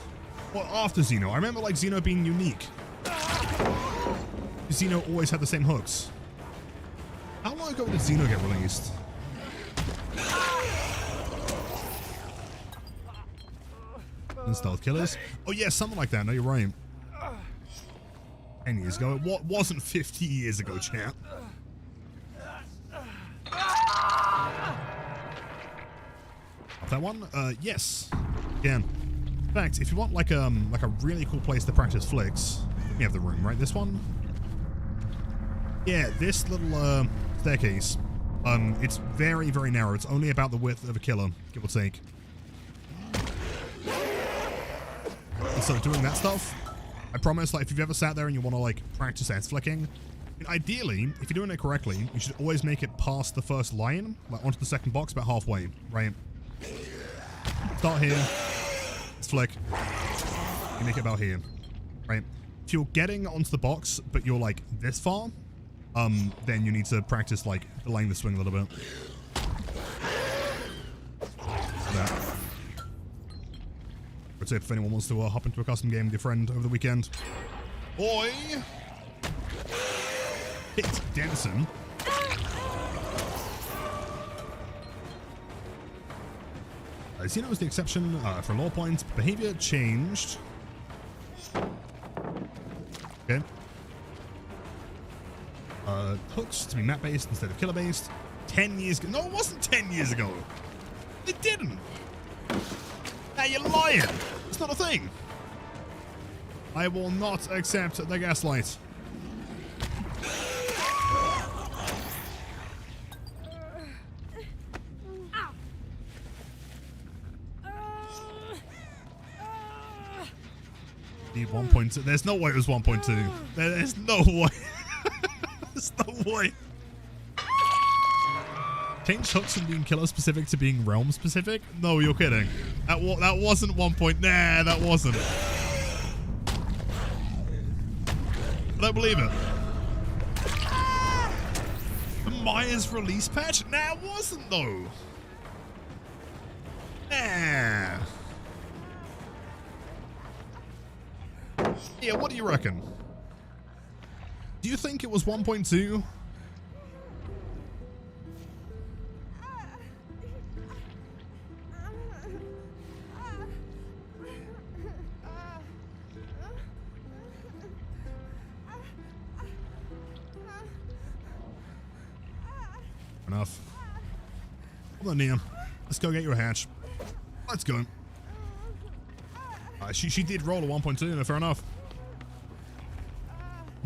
Well, after Xeno. I remember, like, Xeno being unique. Xeno always had the same hooks. How long ago did Xeno get released? And stealth killers? Oh, yeah, something like that. No, you're right. 10 years ago. What wasn't 50 years ago, champ? That one? Yes. Again. In fact, if you want like a really cool place to practice flicks, we have the room, right? This one? Yeah, this little staircase. It's very, very narrow. It's only about the width of a killer, give or take. And so doing that stuff, I promise, like, if you've ever sat there and you want to like practice ass flicking, I mean, ideally, if you're doing it correctly, you should always make it past the first line, like onto the second box, about halfway, right? Start here. Flick. You make it about here, right? If you're getting onto the box, but you're like this far, then you need to practice like delaying the swing a little bit. That. I'd say if anyone wants to hop into a custom game with your friend over the weekend. Oi! Hit Denson. Xeno was the exception for law points. Behavior changed. Okay. Hooks to be map-based instead of killer-based. 10 years ago. No, it wasn't 10 years ago. It didn't. Now you're lying. It's not a thing. I will not accept the gaslight. Need 1.2. There's no way it was 1.2. There's no way. There's no way. Change hooks from being killer specific to being realm specific? No, you're kidding. That wasn't 1. Nah, that wasn't. I don't believe it. Maya's release patch? Nah, it wasn't though. Nah. Yeah, what do you reckon? Do you think it was 1.2? Enough. Hold on, Nia. Let's go get you a hatch. Let's go. She did roll a 1.2, no, fair enough.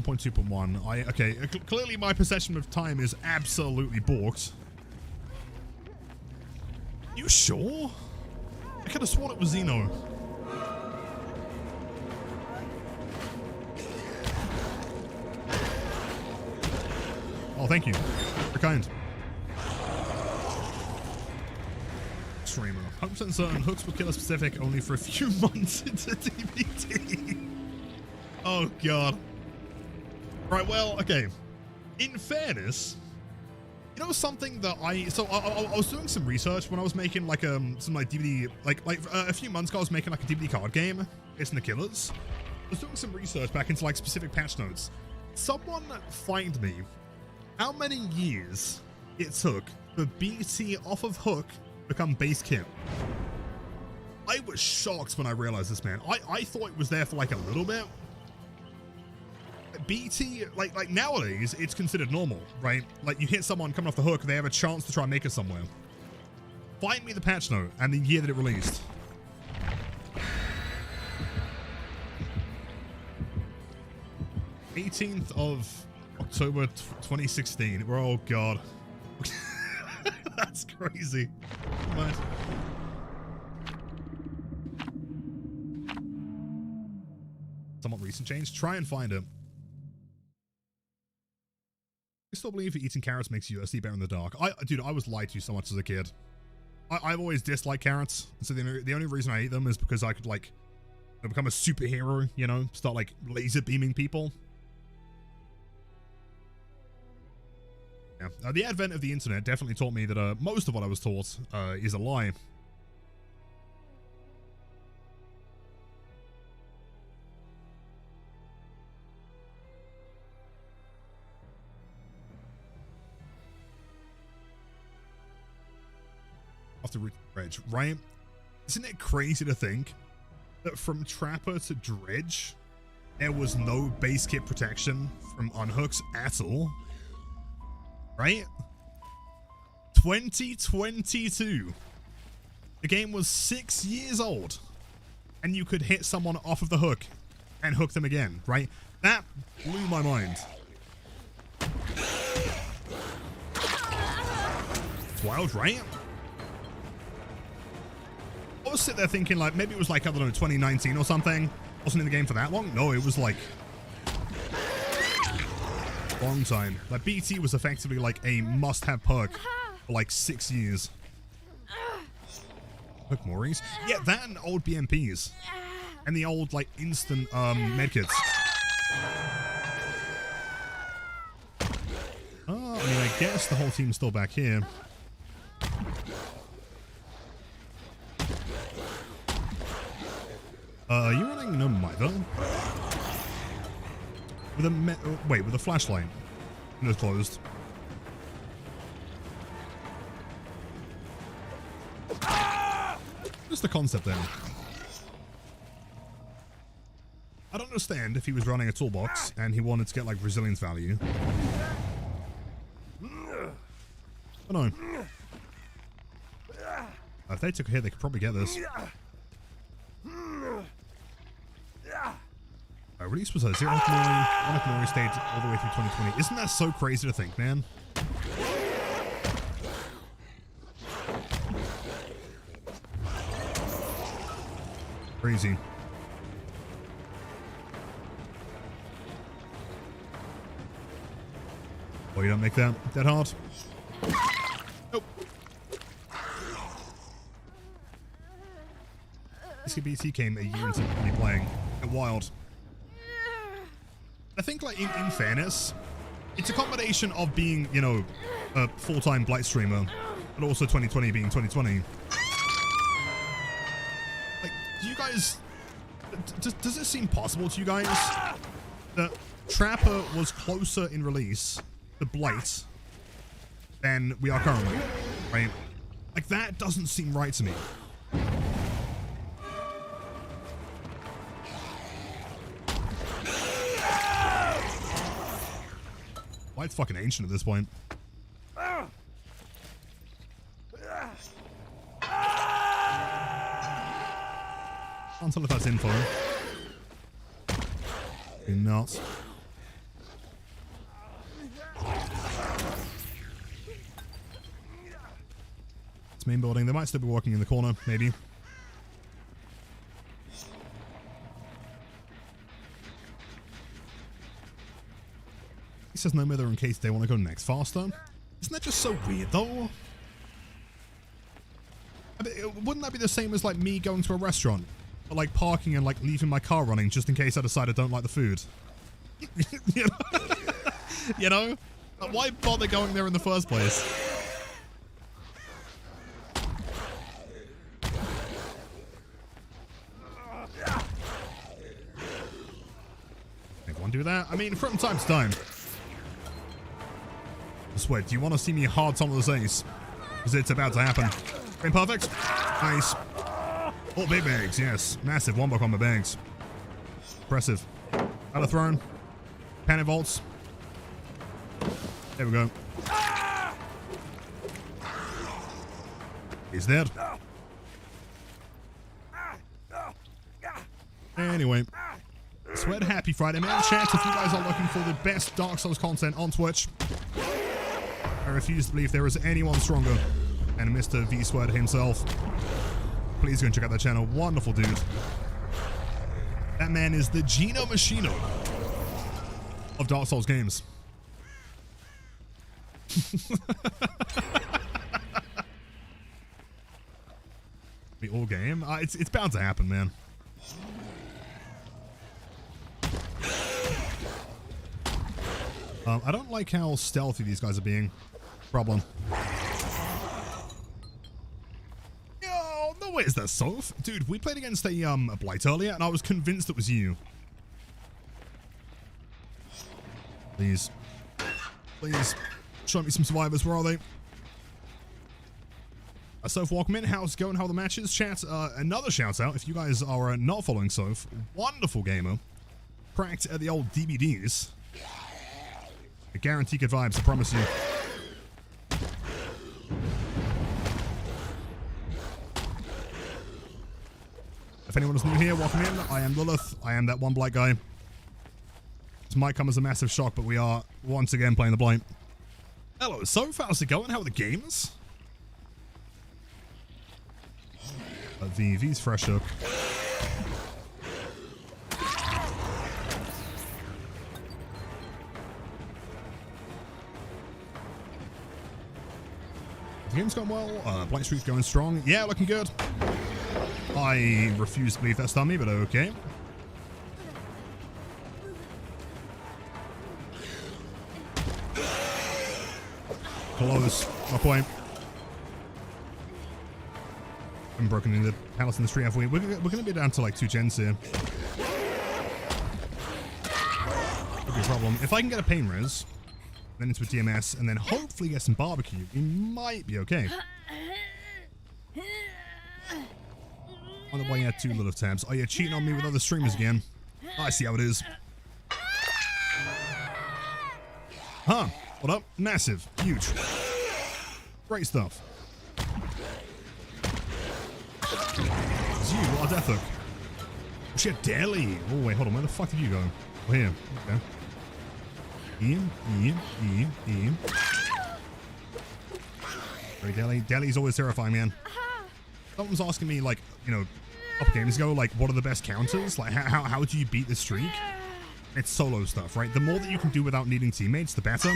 1.2.1. Okay, clearly my perception of time is absolutely balked. You sure? I could have sworn it was Xeno. Oh, thank you. You're kind. Streamer. 100% certain hooks will kill a specific only for a few months into DBT. Oh, God. Right, well, okay. In fairness, you know something that I was doing some research when I was making like some like DVD like a few months ago I was making like a DVD card game. It's in the Killers. I was doing some research back into like specific patch notes. Someone find me how many years it took for BT off of Hook become base kit. I was shocked when I realized this, man. I thought it was there for like a little bit. BT, like nowadays, it's considered normal, right? Like you hit someone coming off the hook, they have a chance to try and make it somewhere. Find me the patch note and the year that it released. '18th of October 2016. Oh God. That's crazy. Right. Somewhat recent change. Try and find it. I still believe that eating carrots makes you see better in the dark. Dude, I was lied to so much as a kid. I've always disliked carrots. So the only reason I eat them is because I could like become a superhero, you know, start like laser beaming people. Yeah. The advent of the internet definitely taught me that most of what I was taught is a lie. Off the dredge, right? Isn't it crazy to think that from Trapper to Dredge, there was no base kit protection from unhooks at all? Right? 2022. The game was 6 years old, and you could hit someone off of the hook and hook them again, right? That blew my mind. It's wild, right? I was sitting there thinking like maybe it was like, I don't know, 2019 or something. Wasn't in the game for that long. No, it was like long time. Like BT was effectively like a must-have perk for like 6 years. Hook Mories. Yeah, that and old BMPs. And the old like instant medkits. Oh, I mean, I guess the whole team's still back here. Are you running no Mither? With a wait, with a flashlight. Windows closed. Just the concept there. I don't understand if he was running a toolbox and he wanted to get like resilience value. Oh no. If they took a hit, they could probably get this. Release was a 0 Hook Mori. 1 Hook Mori stayed all the way through 2020. Isn't that so crazy to think, man? Crazy. Oh, you don't make that hard? Nope. SKBT came a year into me playing. Wild. I think, like, in fairness, it's a combination of being, you know, a full-time Blight streamer, but also 2020 being 2020. Like, do you guys Does it seem possible to you guys that Trapper was closer in release to Blight than we are currently, right? Like, that doesn't seem right to me. Blight's fucking ancient at this point. Can't tell if that's info. Maybe not. It's main building. They might still be walking in the corner, maybe. He says no matter in case they want to go next faster. Isn't that just so weird, though? I mean, wouldn't that be the same as, like, me going to a restaurant? Or, like, parking and, like, leaving my car running just in case I decide I don't like the food? You know? You know? Like, why bother going there in the first place? Everyone do that? I mean, from time to time. I swear, do you want to see me hard Tom with this ace? Because it's about to happen. Been perfect. Nice. Oh, big bags, yes. Massive one block on my bags. Impressive. Out of throne. Panic vaults. There we go. He's dead. Anyway. Sweat happy Friday, man. Chat, if you guys are looking for the best Dark Souls content on Twitch, I refuse to believe there is anyone stronger than Mr. V-Sweat himself. Please go and check out that channel. Wonderful dude. That man is the Gino Machino of Dark Souls games. The all game? It's bound to happen, man. I don't like how stealthy these guys are being. Problem. Oh, no way is that Soph? Dude, we played against a Blight earlier, and I was convinced it was you. Please. Please. Show me some survivors. Where are they? Soph, welcome in. How's it going? How are the matches? Chat, another shout out if you guys are not following Soph. Wonderful gamer. Cracked at the old DVDs. I guarantee good vibes, I promise you. If anyone is new here, welcome in. I am Lilith. I am that one Blight guy. This might come as a massive shock, but we are once again playing the Blight. Hello, Soph, how's it going? How are the games? V's fresh up. The game's going well. Winstreak's going strong. Yeah, looking good. I refuse to believe that's dummy, but okay. Close. Not quite. I'm broken into the palace in the street, have we? We're going to be down to like 2 gens here. Could be a problem. If I can get a pain res, then into a DMS, and then hopefully get some barbecue, we might be okay. On the way, at 2 little tabs. Oh, you're cheating on me with other streamers again. Oh, I see how it is. Huh. What up? Massive. Huge. Great stuff. It's you, what a death hook. Oh shit, Daily. Oh wait, hold on, where the fuck did you go? Oh, here. Okay. Ian. Very Daily. Daily's always terrifying, man. Someone's asking me, like, you know, a couple games ago, like, what are the best counters? Like, how do you beat this streak? It's solo stuff, right? The more that you can do without needing teammates, the better.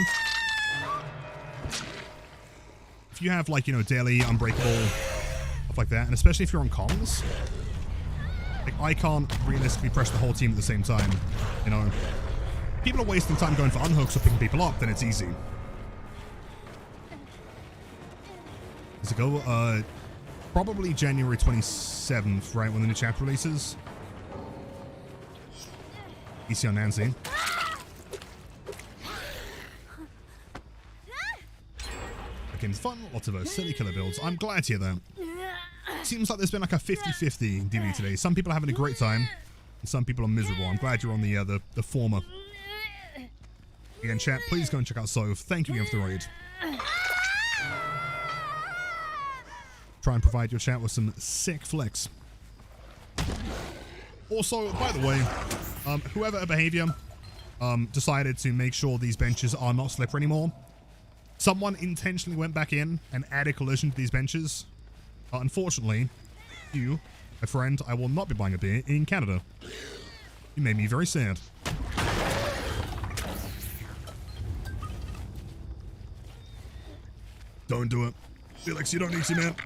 If you have, like, you know, Daily, Unbreakable, stuff like that, and especially if you're on comms, like, I can't realistically press the whole team at the same time, you know? People are wasting time going for unhooks or picking people up, then it's easy. Does it go? Probably January 27th, right, when the new chapter releases. Easy on Nancy. Again, fun, lots of silly killer builds. I'm glad to hear that. Seems like there's been like a 50-50 DBD today. Some people are having a great time, and some people are miserable. I'm glad you're on the former. Again, chat, please go and check out Sove. Thank you again for the raid. Try and provide your chat with some sick flicks. Also, by the way, whoever at Behavior decided to make sure these benches are not slippery anymore, someone intentionally went back in and added collision to these benches. Unfortunately, you, my friend, I will not be buying a beer in Canada. You made me very sad. Don't do it. Felix, you don't need to, man.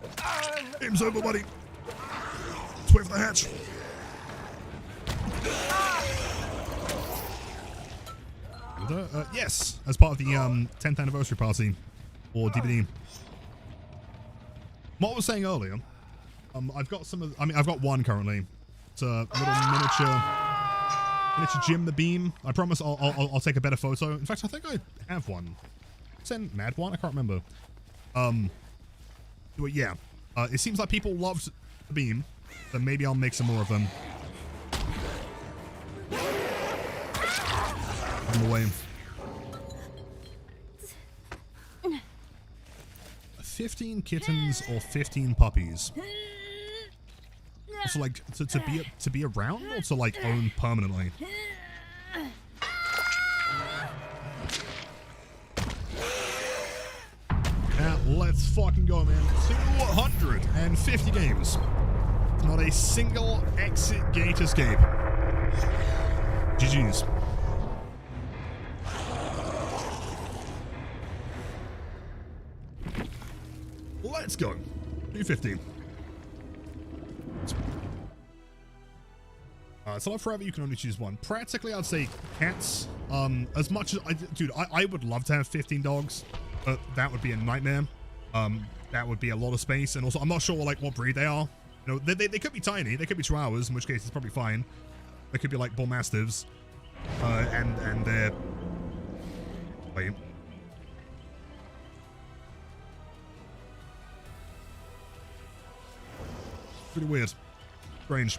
Game's over, buddy. Let's wait for the hatch. Yes, as part of the 10th anniversary party for DBD. What I was saying earlier, I've got some of, I've got one currently. It's a little miniature Jim the Beam. I promise I'll take a better photo. In fact, I think I have one. Send Mad one? I can't remember. But yeah, it seems like people loved the Beam, so maybe I'll make some more of them. Put them away. 15 kittens or 15 puppies. Also, like to be around or to like own permanently. Yeah, let's fucking go, man. 250 games. Not a single exit gate escape. GG's. Let's go. 250. So not forever, you can only choose one. Practically, I'd say cats. As much as I would love to have 15 dogs, but that would be a nightmare. That would be a lot of space, and also I'm not sure like what breed they are. You know, they could be tiny. They could be Chihuahuas, in which case it's probably fine. They could be like bull mastiffs, and they're wait. Pretty weird. Strange.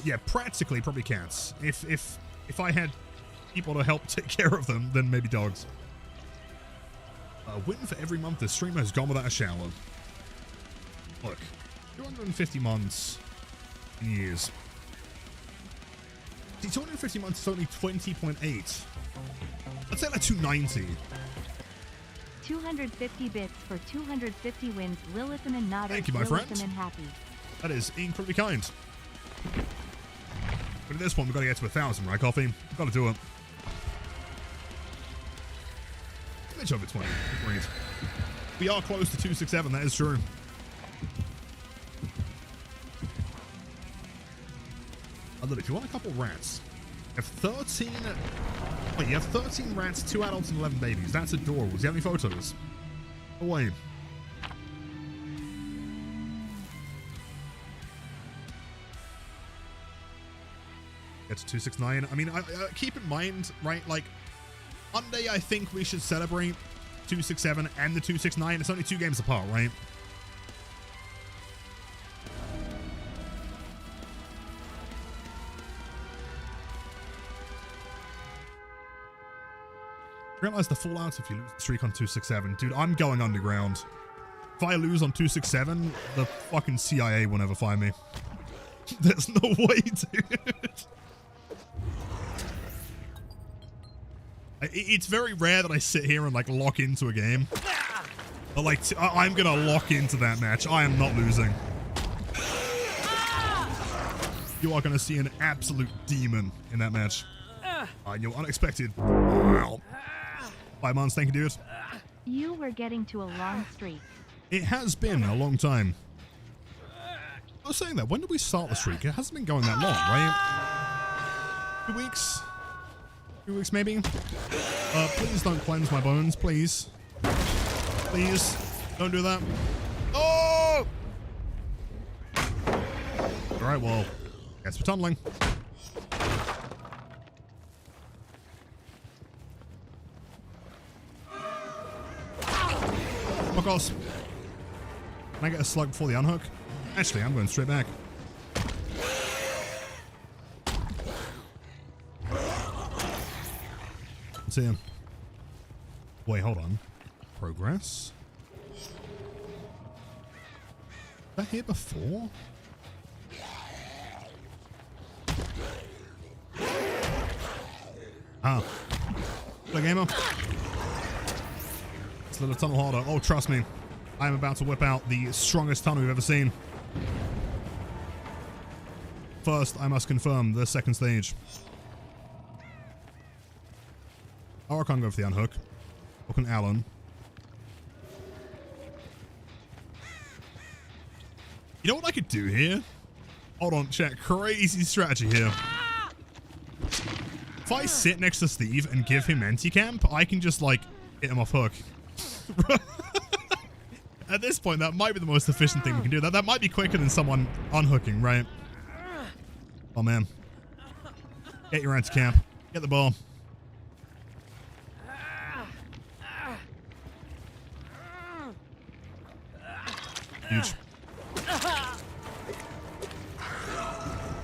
Yeah, practically probably cats. If I had people to help take care of them, then maybe dogs. Win for every month the streamer has gone without a shower. Look, 250 months in years. See, 250 months is only 20.8. Let's say like 290. 250 bits for 250 wins. Lilithan and Nodder. Thank you, my friend. And happy. That is incredibly kind. But at this point, we've got to get to 1,000, right, Coffee? We've got to do it. Image over 20. Agreed. We are close to 267, that is true. Look, if you want a couple rats, you have 13... Wait, you have 13 rats, 2 adults, and 11 babies. That's adorable. Do you have any photos? No way. Get to 269. I mean, keep in mind, right, like, Monday, I think we should celebrate 267 and the 269. It's only 2 games apart, right? Realize the fallout if you lose the streak on 267. Dude, I'm going underground. If I lose on 267, the fucking CIA will never find me. There's no way, dude. It's very rare that I sit here and like lock into a game. But like, I'm gonna lock into that match. I am not losing. You are gonna see an absolute demon in that match. You're unexpected. Wow. 5 months, thank you, dude. You were getting to a long streak. It has been a long time. I was saying that, when did we start the streak? It hasn't been going that long, right? 2 weeks? 2 weeks, maybe? Please don't cleanse my bones, please. Please, don't do that. Oh! Alright, well, guess we're tunneling. course. Can I get a slug before the unhook? Actually, I'm going straight back. Let's see him. Wait, hold on. Progress? Was that here before? Ah. Hello, gamer. It's a little tunnel harder. Oh, trust me. I am about to whip out the strongest tunnel we've ever seen. First, I must confirm the second stage. Oh, I can't go for the unhook. Or can Alan? You know what I could do here? Hold on, chat. Crazy strategy here. If I sit next to Steve and give him anti-camp, I can just, like, hit him off hook. At this point, that might be the most efficient thing we can do. That might be quicker than someone unhooking, right? Oh, man. Get your anti-camp. Get the ball. Huge.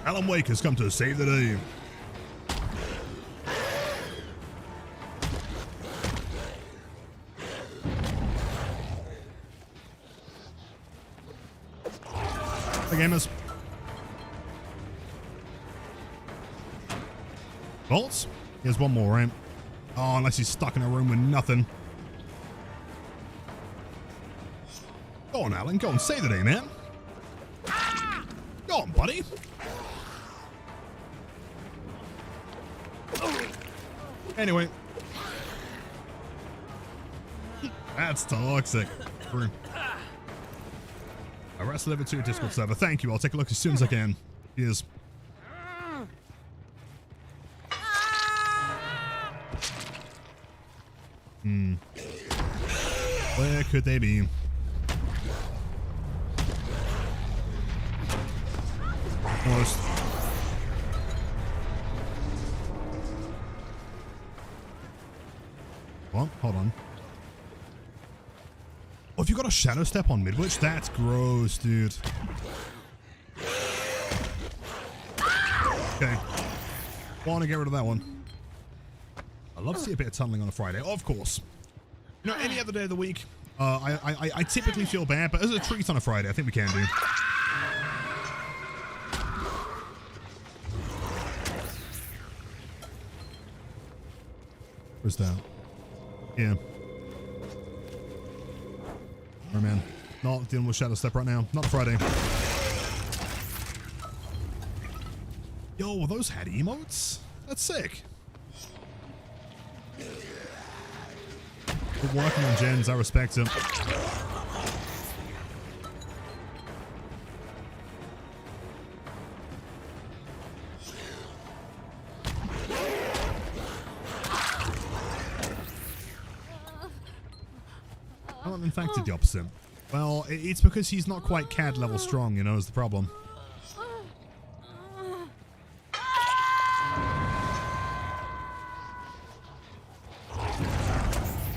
Alan Wake has come to save the day. The gamers. Bolts? Here's one more, right? Oh, unless he's stuck in a room with nothing. Go on, Alan. Go on, save the day, man. Go on, buddy. Anyway. That's toxic. I wrestle over to your Discord server. Thank you. I'll take a look as soon as I can. Cheers. Where could they be? Almost. What? Hold on. Oh, have you got a shadow step on Midwich? That's gross, dude. Okay. Want to get rid of that one. I love to see a bit of tunneling on a Friday. Of course. You know, any other day of the week, I typically feel bad, but as a treat on a Friday, I think we can do. Where's that? Yeah. Oh man. Not dealing with Shadow Step right now. Not Friday. Yo, those had emotes? That's sick. We're working on gens, I respect it. Well, in fact, it's the opposite. Well, it's because he's not quite CAD level strong, you know, is the problem.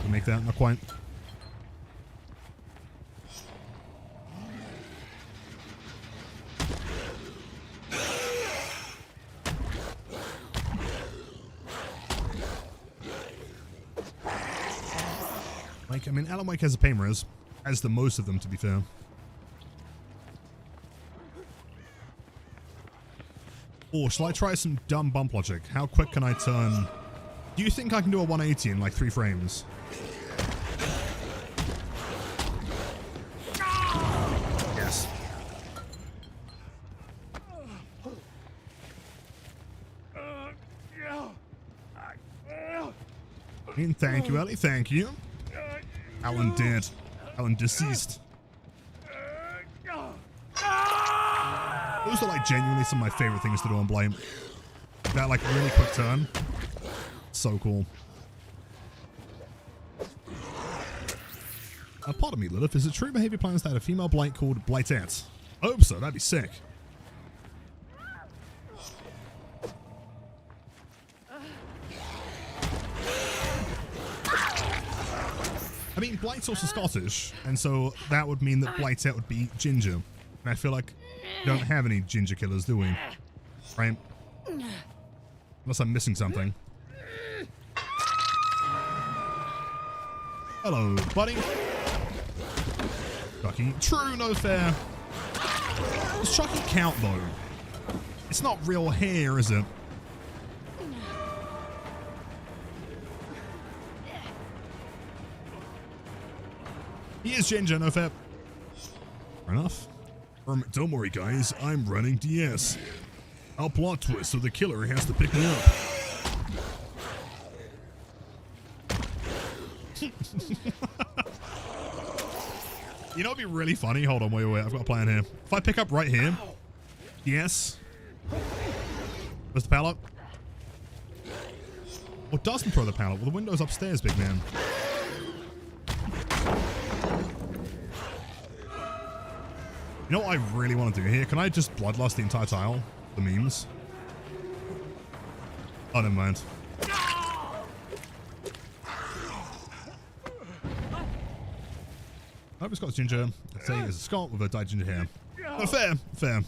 Make that, not quite. Like, I mean, Alan Wake has a pain res, as do most of them, to be fair. Or shall I try some dumb bump logic? How quick can I turn? Do you think I can do a 180 in like 3 frames? Yes. I mean, thank you, Ellie. Thank you. Alan dead. Alan deceased. Those are like genuinely some of my favorite things to do on Blight. That like really quick turn. So cool. Pardon me, Lilith. Is it true behavior plans that had a female Blight called Blightette? I hope so. That'd be sick. I mean, Blight's also Scottish, and so that would mean that Blight's out would be ginger. And I feel like we don't have any ginger killers, do we? Right? Unless I'm missing something. Hello, buddy. Chucky. True, no fair. Does Chucky count, though? It's not real hair, is it? He is ginger, no fair. Fair enough. Don't worry, guys. I'm running DS. I'll plot twist so the killer has to pick me up. You know what'd be really funny? Hold on, wait. I've got a plan here. If I pick up right here. Yes. Where's the pallet? Or doesn't throw the pallet? Well, the window's upstairs, big man. You know what I really want to do here? Can I just bloodlust the entire tile? The memes? Oh, never mind. I hope it's got ginger. Let's say it's a Scot with a dyed ginger hair. Oh, fair, fair.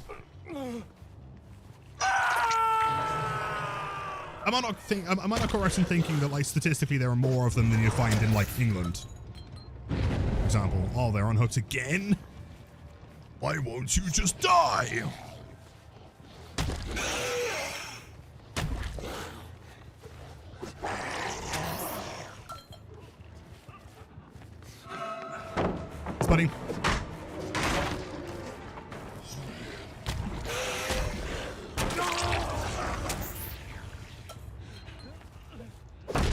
Am I not correct in thinking that, like, statistically there are more of them than you find in, like, England? For example. Oh, they're unhooked again? Why won't you just die? Thanks, buddy.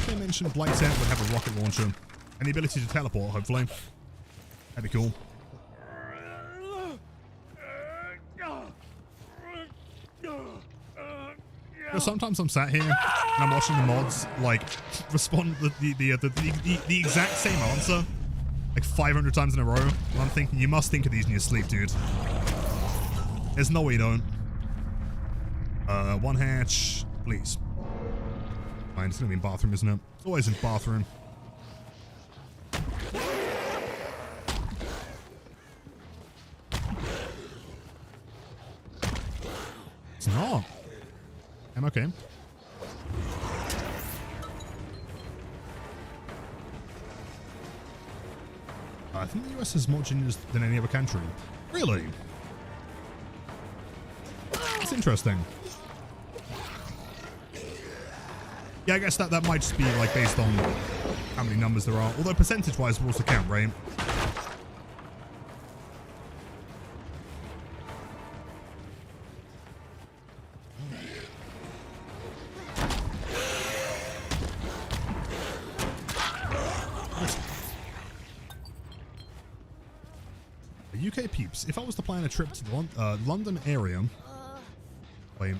They mentioned Blight would have a rocket launcher and the ability to teleport, hopefully. That'd be cool. Sometimes I'm sat here and I'm watching the mods like respond the exact same answer like 500 times in a row, and I'm thinking, you must think of these in your sleep, dude. There's no way you don't. One hatch, please. Fine, it's gonna be in bathroom, isn't it? It's always in bathroom. It's not. I'm okay. I think the US has more gingers than any other country. Really? That's interesting. Yeah, I guess that might just be like based on how many numbers there are. Although percentage-wise will also count, right? UK peeps, if I was to plan a trip to the London area... Wait.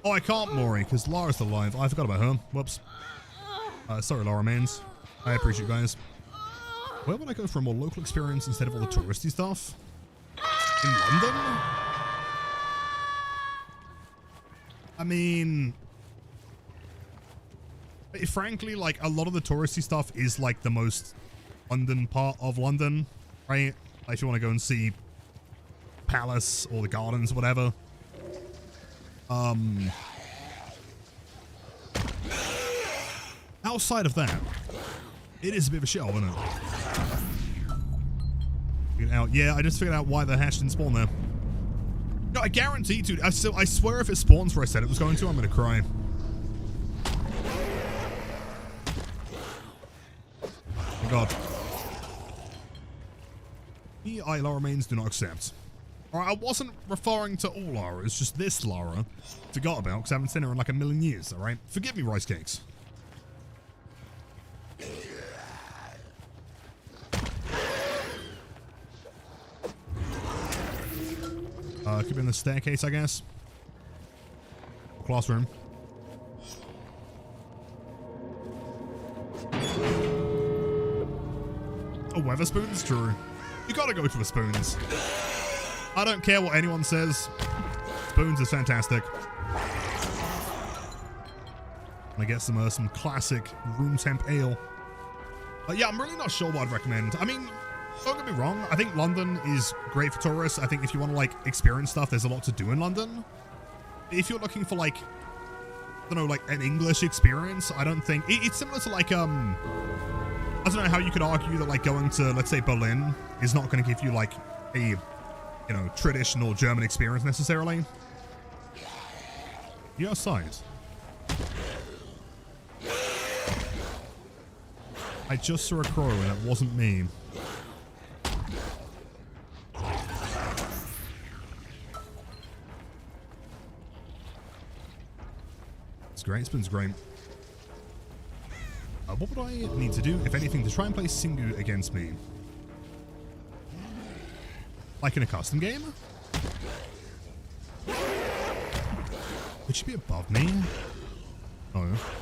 Oh, I can't, Maury, because Lara's alive. I forgot about her. Whoops. Sorry, Lara Mains. I appreciate you guys. Where would I go for a more local experience instead of all the touristy stuff? In London? I mean... frankly, like, a lot of the touristy stuff is, like, the most London part of London, right? Like, if you want to go and see Palace or the Gardens, whatever. Outside of that, it is a bit of a shithole, isn't it? Yeah, I just figured out why the hatch didn't spawn there. No, I guarantee, dude. I swear if it spawns where I said it was going to, I'm going to cry. Oh, God. I Lara mains do not accept. Alright, I wasn't referring to all Lara, it's just this Lara. Forgot about, because I haven't seen her in like a million years, alright? Forgive me, rice cakes. Could be in the staircase, I guess. Classroom. Oh, Weatherspoons? True. You gotta go for the spoons. I don't care what anyone says. Spoons is fantastic. I get some classic room temp ale. But yeah, I'm really not sure what I'd recommend. I mean, don't get me wrong. I think London is great for tourists. I think if you want to like experience stuff, there's a lot to do in London. If you're looking for like, I don't know, like an English experience, I don't think it's similar to like, I don't know how you could argue that like going to, let's say, Berlin is not going to give you like a, you know, traditional German experience necessarily. You're outside. I just saw a crow and it wasn't me. It's great. Spin's great. What would I need to do, if anything, to try and play Singu against me? Like in a custom game? Would she be above me? Oh.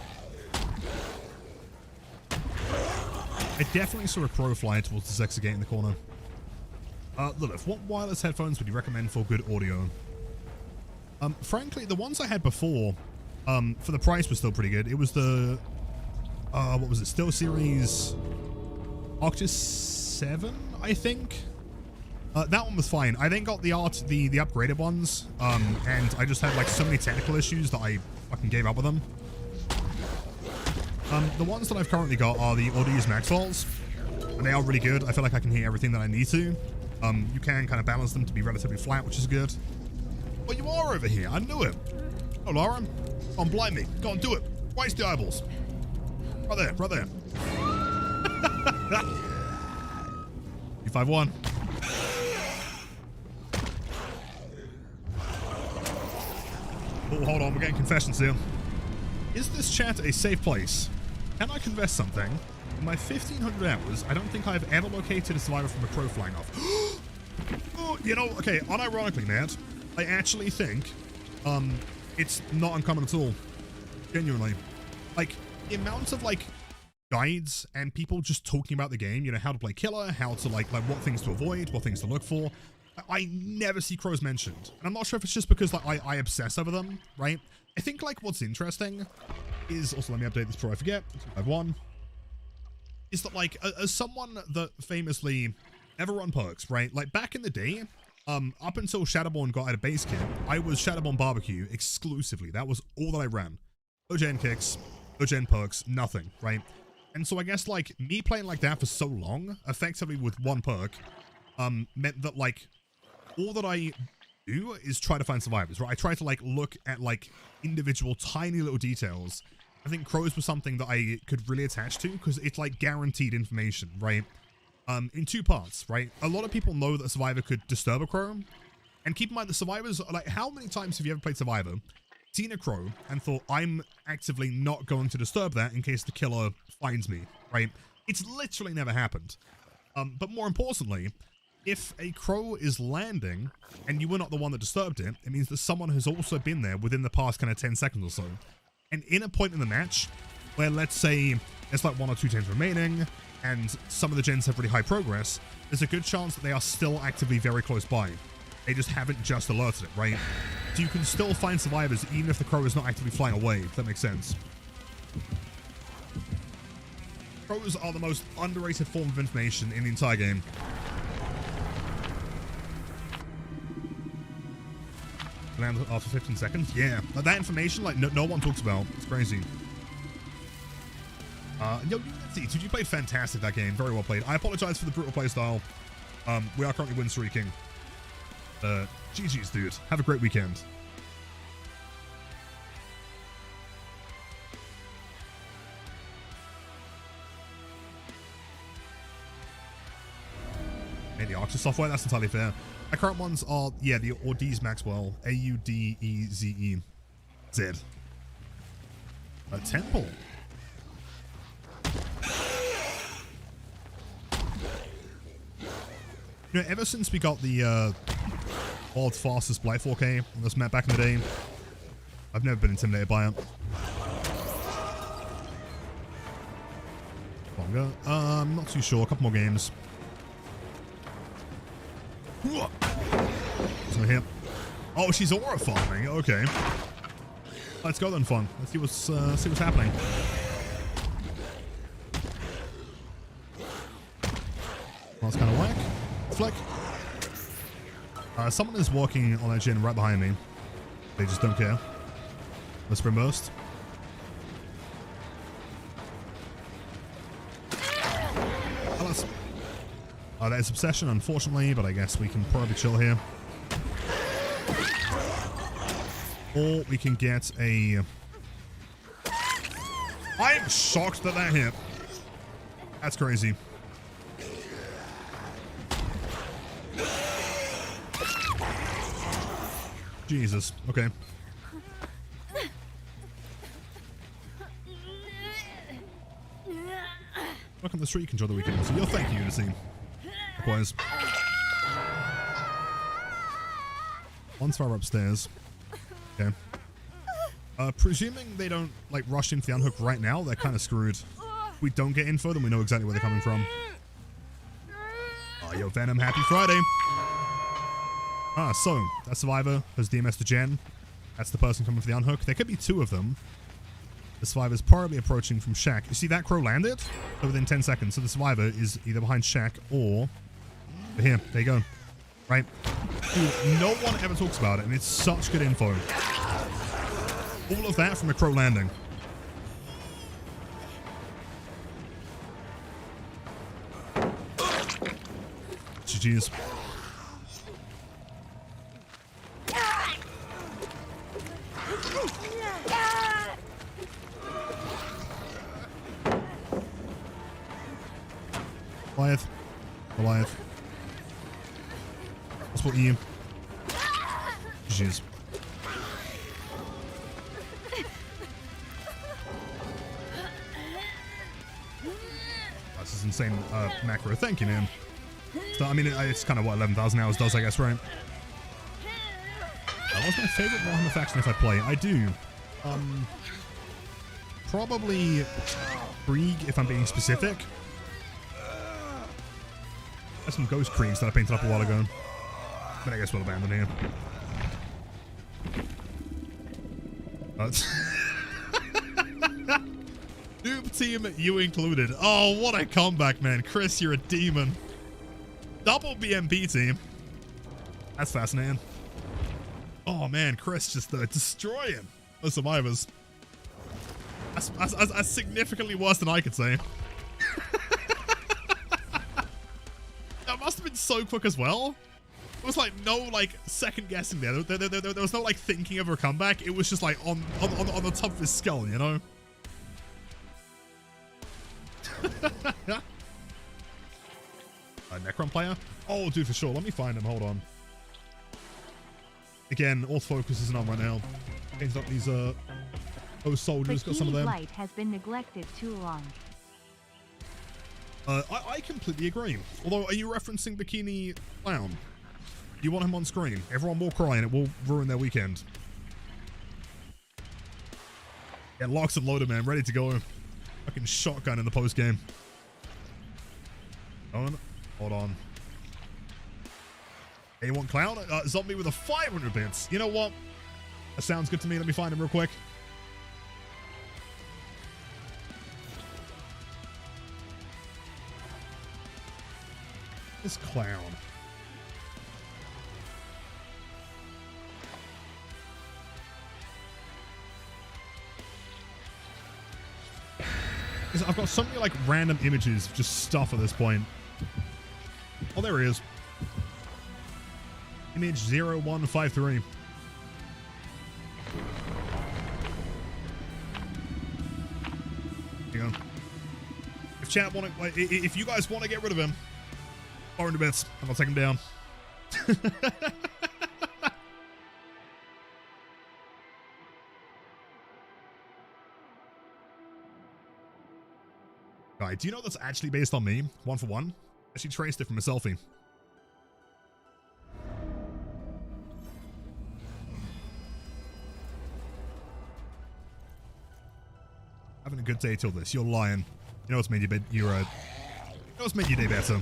I definitely saw a crow fly towards the sexy gate in the corner. Lilith, what wireless headphones would you recommend for good audio? Frankly, the ones I had before, for the price was still pretty good. It was the, what was it? SteelSeries Octus 7, I think. That one was fine. I then got the upgraded ones, and I just had like so many technical issues that I fucking gave up with them. The ones that I've currently got are the Audi's Maxwells, and they are really good. I feel like I can hear everything that I need to. You can kind of balance them to be relatively flat, which is good. Well, you are over here. I knew it. Oh, Laura. Go on, blind me. Go on, do it. Waste the eyeballs. Right there, right there. 251. Oh, hold on. We're getting confessions here. Is this chat a safe place? Can I confess something? In my 1,500 hours, I don't think I've ever located a survivor from a crow flying off. Oh, you know, okay, unironically, Matt, I actually think it's not uncommon at all. Genuinely. Like, the amount of, like, guides and people just talking about the game, you know, how to play killer, how to, like what things to avoid, what things to look for. I never see crows mentioned. And I'm not sure if it's just because, like, I obsess over them, right? I think, like, what's interesting is, also let me update this before I forget, 251, is that, like, as someone that famously never run perks, right? Like, back in the day, up until Shadowborn got out of base kit, I was Shadowborn Barbecue exclusively. That was all that I ran. No gen kicks, no gen perks, nothing, right? And so I guess, like, me playing like that for so long, effectively with one perk, meant that, like, all that I do is try to find survivors, right? I try to, like, look at, like, individual tiny little details. I think crows was something that I could really attach to because it's, like, guaranteed information, right? In two parts, right? A lot of people know that a survivor could disturb a crow. And keep in mind, the survivors, like, how many times have you ever played Survivor, seen a crow, and thought, I'm actively not going to disturb that in case the killer finds me, right? It's literally never happened. But more importantly, if a crow is landing and you were not the one that disturbed it, it means that someone has also been there within the past kind of 10 seconds or so. And in a point in the match where, let's say, there's like 1 or 2 gens remaining and some of the gens have really high progress, there's a good chance that they are still actively very close by. They just haven't just alerted it, right? So you can still find survivors even if the crow is not actively flying away, if that makes sense. Crows are the most underrated form of information in the entire game. Land after 15 seconds? Yeah. Like, that information, like, no one talks about. It's crazy. Yo, Unity, dude, you played fantastic that game. Very well played. I apologize for the brutal playstyle. We are currently win-streaking. GG's, dude. Have a great weekend. The Archer software, that's entirely fair. My current ones are, yeah, the Audi's Maxwell, Audeze Z. A temple. You know, ever since we got the world's fastest Blight 4K on this map back in the day, I've never been intimidated by it. Longer? I'm not too sure. A couple more games. So here. Oh, she's aura farming. Okay. Let's go then, fun. Let's see what's happening. That's kind of whack. Flick. Someone is walking on that gin right behind me. They just don't care. Let's bring burst. That is obsession, unfortunately, but I guess we can probably chill here. Or we can get a... I'm shocked that that hit. That's crazy. Jesus. Okay. Welcome to the street control the weekend. So you'll thank you, Unity. Likewise. Once we're upstairs. Okay. Presuming they don't like rush into the unhook right now, they're kind of screwed. If we don't get info, then we know exactly where they're coming from. Oh, yo, Venom, happy Friday. So that survivor has DMS to Jen. That's the person coming for the unhook. There could be two of them. The survivor's probably approaching from Shack. You see that crow landed? So within 10 seconds. So the survivor is either behind Shack or here. There you go. Right? Dude, no one ever talks about it, and it's such good info. All of that from a crow landing. GG's. Goliath. Goliath. That's what you. Jeez. That's just insane macro. Thank you, man. So, I mean, it's kind of what 11,000 hours does, I guess, right? What's my favorite Warhammer faction if I play? I do. Probably Krieg, if I'm being specific. There's some Ghost Kriegs that I painted up a while ago. But I guess we'll abandon here. Noob team, you included. Oh, what a comeback, man. Chris, you're a demon. Double BMP team. That's fascinating. Oh, man. Chris just destroying the survivors. That's significantly worse than I could say. That must have been so quick as well. There was like no like second guessing there. There was no like thinking of a comeback. It was just like on the top of his skull, you know? A Necron player? Oh, dude, for sure. Let me find him. Hold on. Again, all focus isn't on right now. Changed up these those soldiers. Got some of them. Blight has been neglected too long. I completely agree. Although, are you referencing Bikini Clown? You want him on screen. Everyone will cry and it will ruin their weekend. Yeah, locks and loaded, man. Ready to go. Fucking shotgun in the post game. Hold on. Hey, you want Clown? Zombie with a 500 bits. You know what? That sounds good to me. Let me find him real quick. This Clown. I've got so many like random images of just stuff at this point. Oh, there he is. Image 0153. There you go. If chat want to, if you guys want to get rid of him, 400 bits, and I'll take him down. Right, do you know that's actually based on me? One for one? I actually traced it from a selfie. Having a good day till this. You're lying. You know what's made you bit? You know what's made your day better?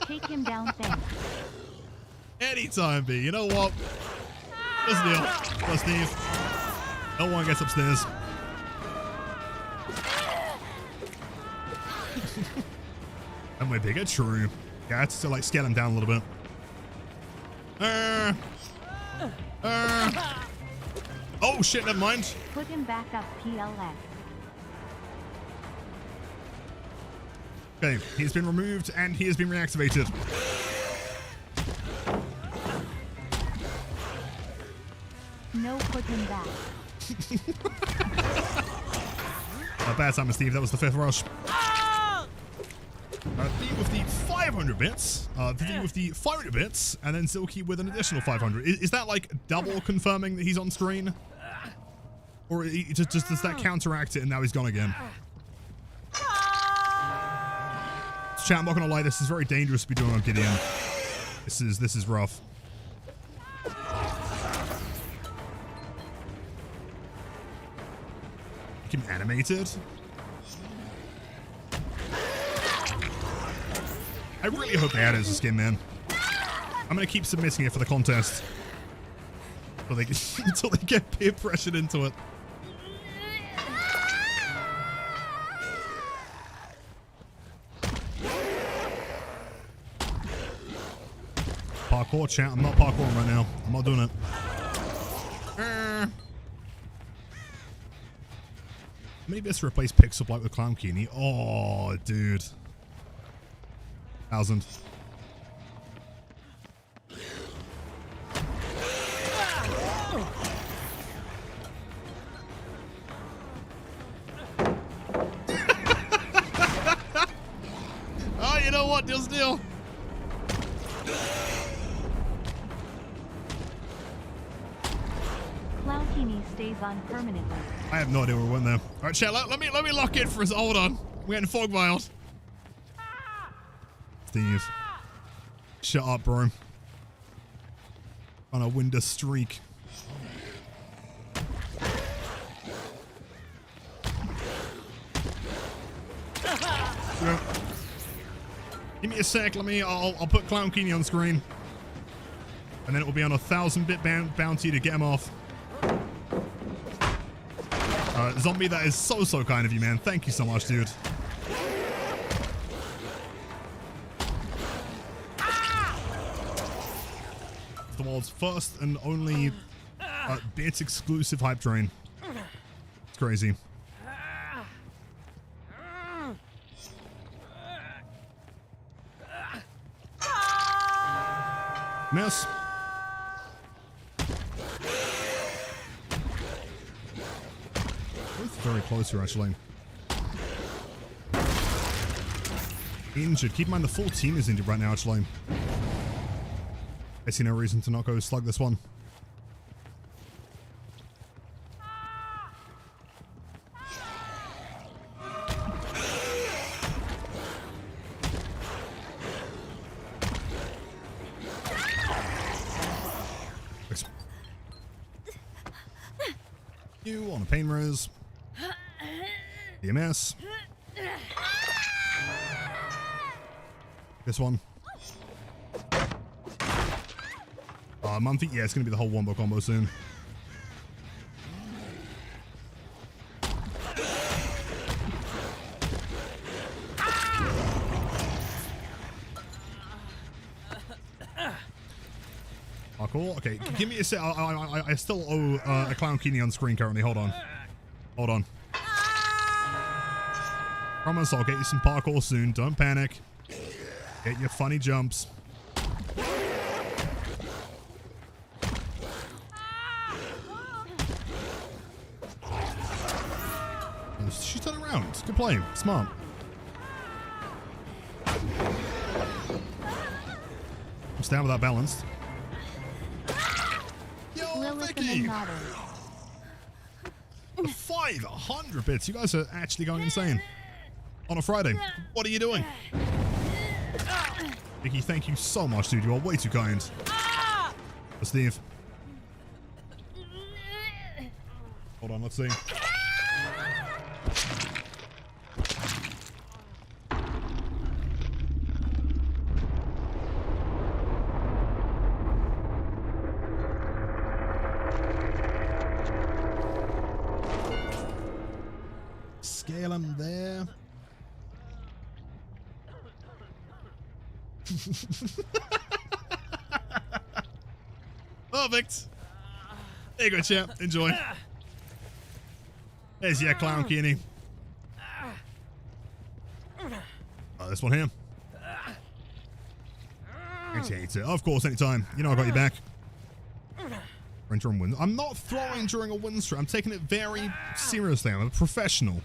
Take him down, thanks. Anytime, B. You know what? Here's the deal. Go, Steve. No one gets upstairs. And we're bigger, true. Yeah, I had to like scale him down a little bit. Oh shit, never mind. Put him back up, PLS. Okay, he's been removed and he has been reactivated. No, put him back. Bad time, Steve. That was the 5th rush. Theme with the 500 bits, Vivi with the 500 bits, and then Silky with an additional 500. Is that like double confirming that he's on screen? Or just does that counteract it and now he's gone again? Chat, I'm not gonna lie, this is very dangerous to be doing on Gideon. This is rough. Make him animated? I really hope they add it as a skin, man. I'm gonna keep submitting it for the contest. Until they get peer pressured into it. Parkour, chat. I'm not parkouring right now. I'm not doing it. Maybe it's to replace Pixel Blight with Clown Keeney. Oh, dude. 1,000. Oh, you know what? Deal's deal. Clownkeeny stays on permanently. I have no idea where we went there. All right, chat. Let me lock in for us. Hold on. We're getting fog vials. Steve. Shut up, bro. On a winter streak. Yeah. Give me a sec. I'll put Clown Keeney on screen. And then it will be on a 1,000-bit bounty to get him off. Zombie, that is so kind of you, man. Thank you so much, dude. The world's first and only bit exclusive hype train. It's crazy. Miss. Both very close here, actually. Injured. Keep in mind the full team is injured right now, actually. I see no reason to not go slug this one. You on a pain res. EMS. This one. Monthly? Yeah, it's gonna be the whole wombo combo soon. Oh, cool. Okay, give me a sec. I still owe a Clown Keeney on screen currently. Hold on. Hold on. Promise I'll get you some parkour soon. Don't panic. Get your funny jumps. She's turned around. Good play. Smart. I'm staying without balance. Yo, Vicky! 500 bits. You guys are actually going insane. On a Friday. What are you doing? Vicky, thank you so much, dude. You are way too kind. Steve. Hold on, let's see. Scale him there. Perfect. There you go, champ. Enjoy. There's your clown Kenny. Oh, this one here. Of course, anytime. You know I got you back. During win. I'm not throwing during a win streak. I'm taking it very seriously. I'm a professional.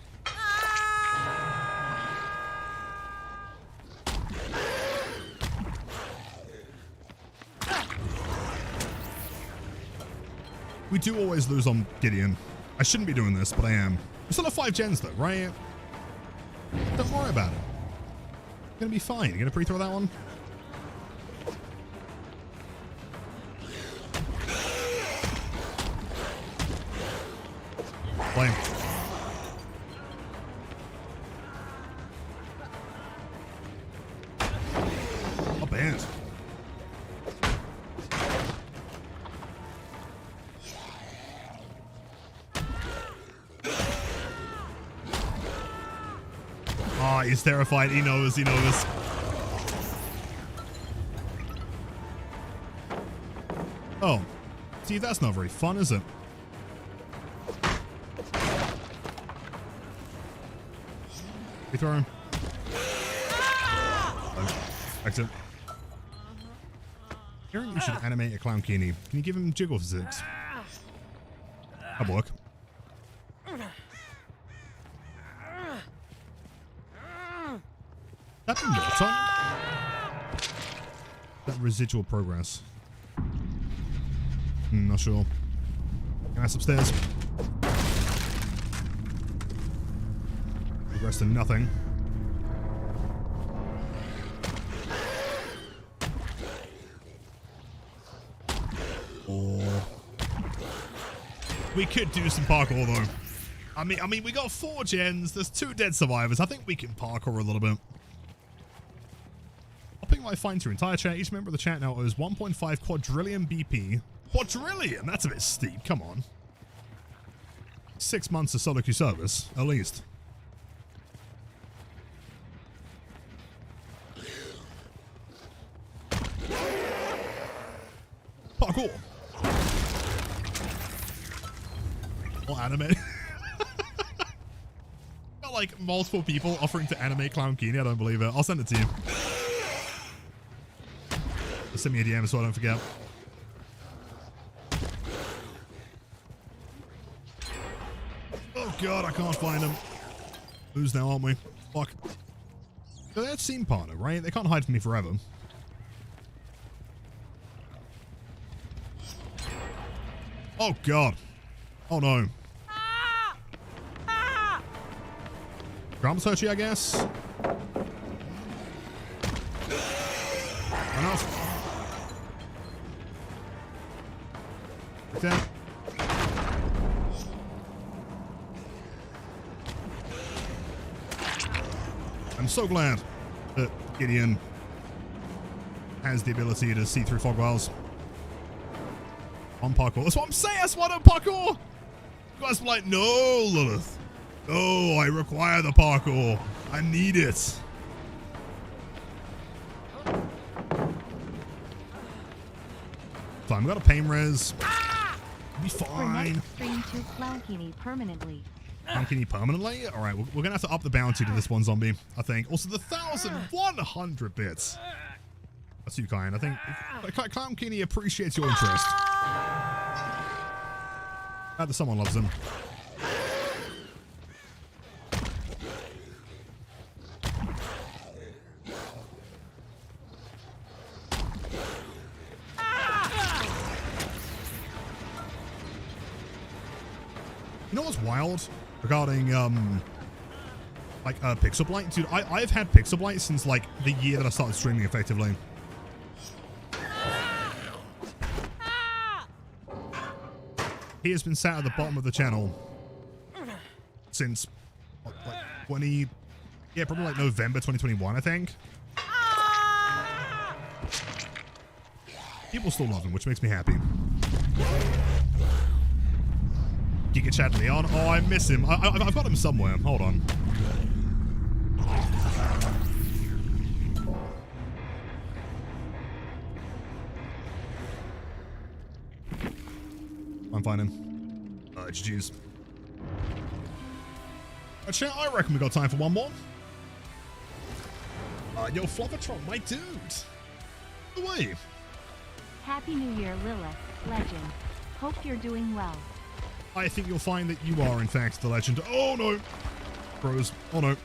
We do always lose on Gideon. I shouldn't be doing this, but I am. We still have 5 gens though, right? Don't worry about it. You're gonna be fine. You're gonna pre-throw that one? Blame. Not bad. Ah, he's terrified. He knows. He knows. Oh. See, that's not very fun, is it? We throw him. Exit. Hearing you should animate a clown Kenny. Can you give him jiggle physics? That'll work. That been worked on? That residual progress. Not sure. Guys upstairs. Progress to nothing. Oh. We could do some parkour though. I mean, we got 4 gens. There's 2 dead survivors. I think we can parkour a little bit. Hopping my fine to entire chat. Each member of the chat now owes 1.5 quadrillion BP. Quadrillion? That's a bit steep. Come on. 6 months of solo queue service, at least. Parkour. Well, animate. Got like multiple people offering to animate Clown Kenny. I don't believe it. I'll send it to you. Just send me a DM so I don't forget. Oh god, I can't find him. Lose now, aren't we? Fuck. So they're team partner, right? They can't hide from me forever. Oh god. Oh no. Ground searchy, I guess. Enough. Okay. I'm so glad that Gideon has the ability to see through fog wells. On parkour. That's what I'm saying. That's what I'm parkour. You guys were like, no, Lilith. No, I require the parkour. I need it. Fine, we got a pain res. Be fine. Stream to Clown Kenny permanently. Clown Kenny permanently? Alright, we're gonna have to up the bounty to this one zombie, I think. Also, the 1,100 bits. That's too kind. I think Clown Kenny appreciates your interest. Glad that someone loves him. You know what's wild regarding Pixel Blight? Dude, I've had Pixel Blight since like the year that I started streaming effectively. He has been sat at the bottom of the channel since probably like November 2021, I think. People still love him, which makes me happy. Giga Chad Leon. Oh, I miss him. I've got him somewhere. Hold on. I'm finding. GG's. Chat, I reckon we got time for one more. Yo, Floppertron, my dude. The way. Happy New Year, Lilith, legend. Hope you're doing well. I think you'll find that you are, in fact, the legend. Oh, no. Bros. Oh, no.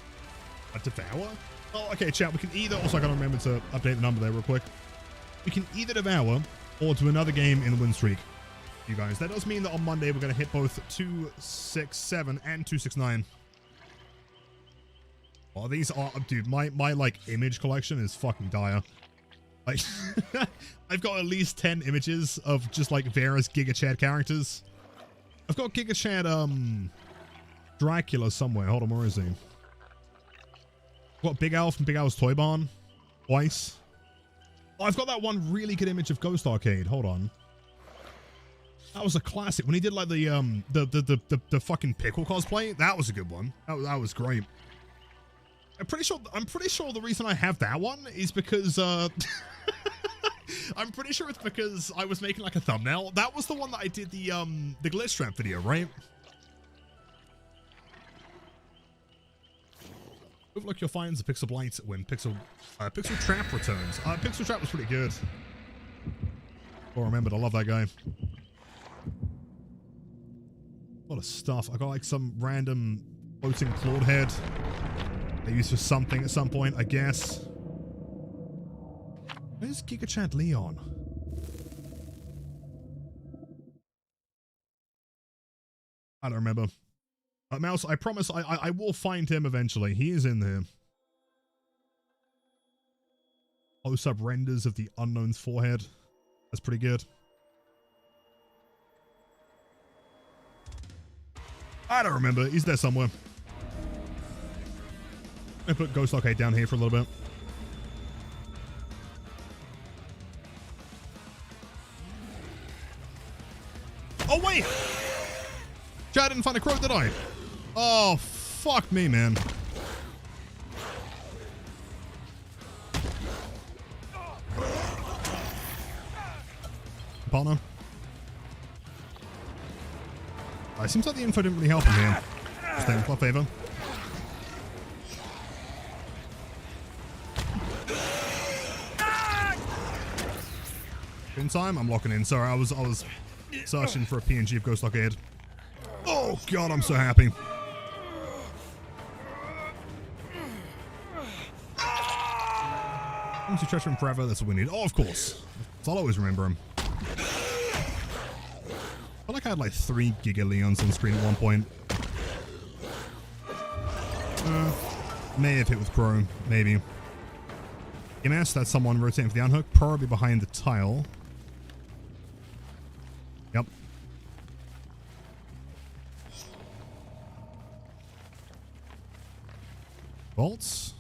A devour? Oh, okay, chat. We can either... Also, I gotta remember to update the number there real quick. We can either devour or do another game in the Winstreak. You guys. That does mean that on Monday, we're going to hit both 267 and 269. Oh, these are... Dude, my like, image collection is fucking dire. Like, I've got at least 10 images of just, like, various Giga Chad characters. I've got Giga Chad, Dracula somewhere. Hold on, where is he? I've got Big Al from Big Al's Toy Barn. Twice. Oh, I've got that one really good image of Ghost Arcade. Hold on. That was a classic. When he did, like, the fucking pickle cosplay, that was a good one. That was great. I'm pretty sure the reason I have that one is because, I'm pretty sure it's because I was making like a thumbnail. That was the one that I did the glitch trap video, right? Look, you'll find the Pixel Blight when Pixel Trap returns. Pixel Trap was pretty good. Oh, remembered, I love that guy. A lot of stuff. I got like some random floating clawed head. I used for something at some point, I guess. Where's Giga Chad Leon? I don't remember. Mouse, I promise I will find him eventually. He is in there. Close-up renders of the Unknown's forehead. That's pretty good. I don't remember. He's there somewhere. I'm gonna put Ghost Arcade down here for a little bit. Oh, wait! Chad didn't find a crow, did I? Oh, fuck me, man. Partner. It seems like the info didn't really help him here. Just in my favor. In time, I'm locking in. Sorry, I was searching for a PNG of Ghost Arcade. Oh god, I'm so happy. Once you treasure him forever, that's what we need. Oh, of course. I'll always remember him. I feel like I had like 3 Giga Leons on screen at one point. May have hit with Crow, maybe. EMS, that's someone rotating for the unhook, probably behind the tile. Yep. Bolts.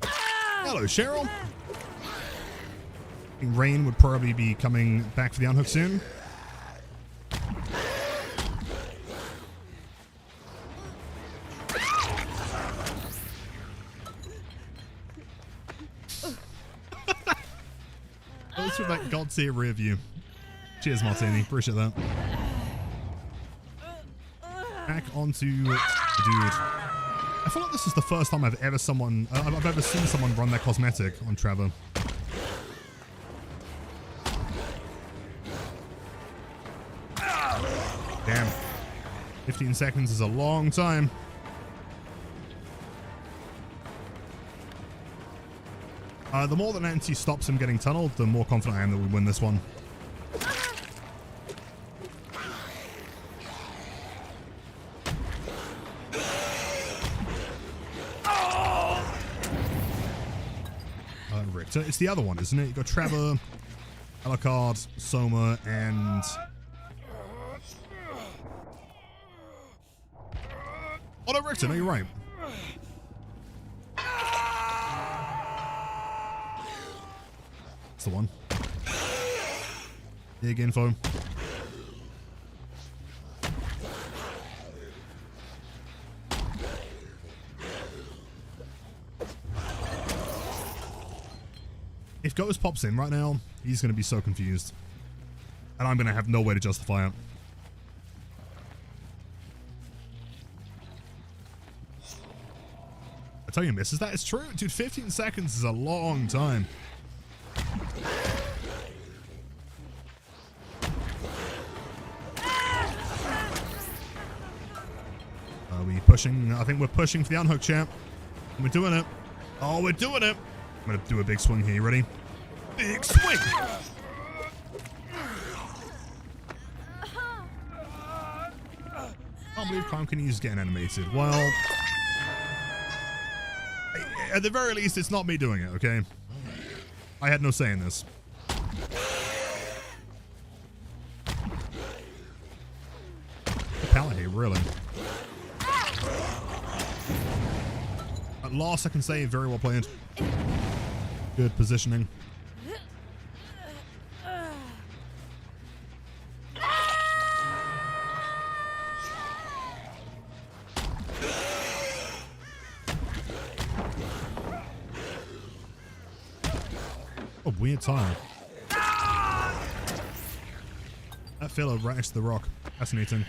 Hello, Cheryl. I think Rain would probably be coming back for the unhook soon. Those with that God tier rear view. Cheers, Martini. Appreciate that. Back onto the dude. I feel like this is the first time I've ever seen someone run that cosmetic on Trevor. Damn. 15 seconds is a long time. The more that Nancy stops him getting tunneled, the more confident I am that we win this one. Richter. It's the other one, isn't it? You got Trevor, Alucard, Soma, and... Oh no, Richter, no, you're right. That's the one. Big info. If Ghost pops in right now, he's going to be so confused. And I'm going to have no way to justify it. I tell you, misses, that is true. Dude, 15 seconds is a long time. Are we pushing? I think we're pushing for the unhook, champ. We're doing it. Oh, we're doing it. I'm going to do a big swing here. You ready? Big swing. I can't believe Clown Kenny's getting animated. Well, at the very least, it's not me doing it, okay? I had no say in this. Pallet here, really. At last I can say, very well played. Good positioning. A weird time. That filler right next to the rock. Fascinating.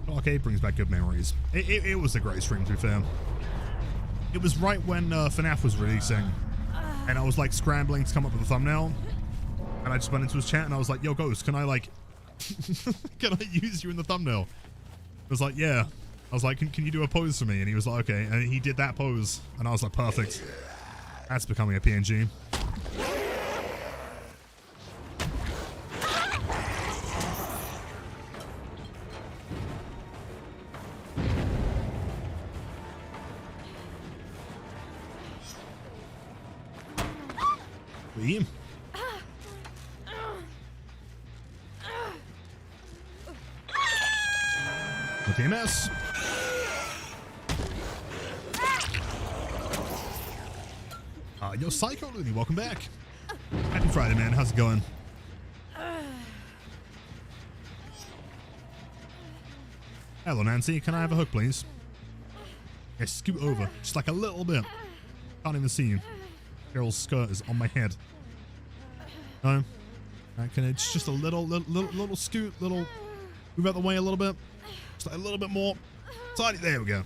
Arcade brings back good memories. It was a great stream, to be fair. It was right when FNAF was releasing, and I was like scrambling to come up with a thumbnail, and I just went into his chat and I was like, "Yo, Ghost, can I like, can I use you in the thumbnail?" I was like, "Yeah." I was like, "Can you do a pose for me?" And he was like, "Okay," and he did that pose, and I was like, "Perfect." That's becoming a PNG. We. Okay, mess. Yo, Psycho Looney, welcome back. Happy Friday, man. How's it going? Hello, Nancy. Can I have a hook, please? Yeah, scoot over. Just like a little bit. Can't even see you. Carol's skirt is on my head. No? Can it just a little scoot, little move out the way a little bit. Just like a little bit more. Tiny. There we go.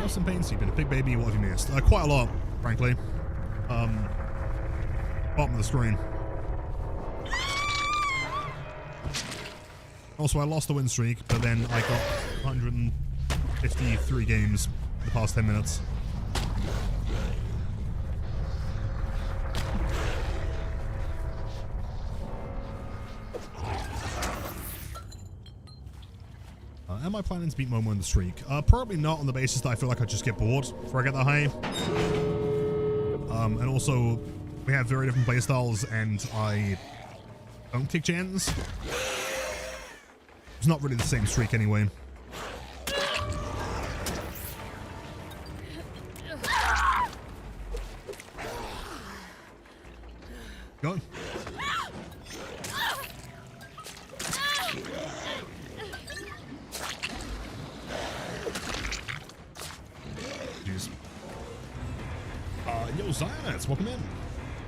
Some pain sleeping. A big baby. What have you missed? Quite a lot, frankly. Bottom of the screen. Also, I lost the win streak, but then I got 153 games in the past 10 minutes. Am I planning to beat Momo in the streak? Probably not, on the basis that I feel like I just get bored before I get that high. And also, we have very different playstyles, and I don't kick gens. It's not really the same streak anyway. Go. Jeez. Yo, Zionets, welcome in.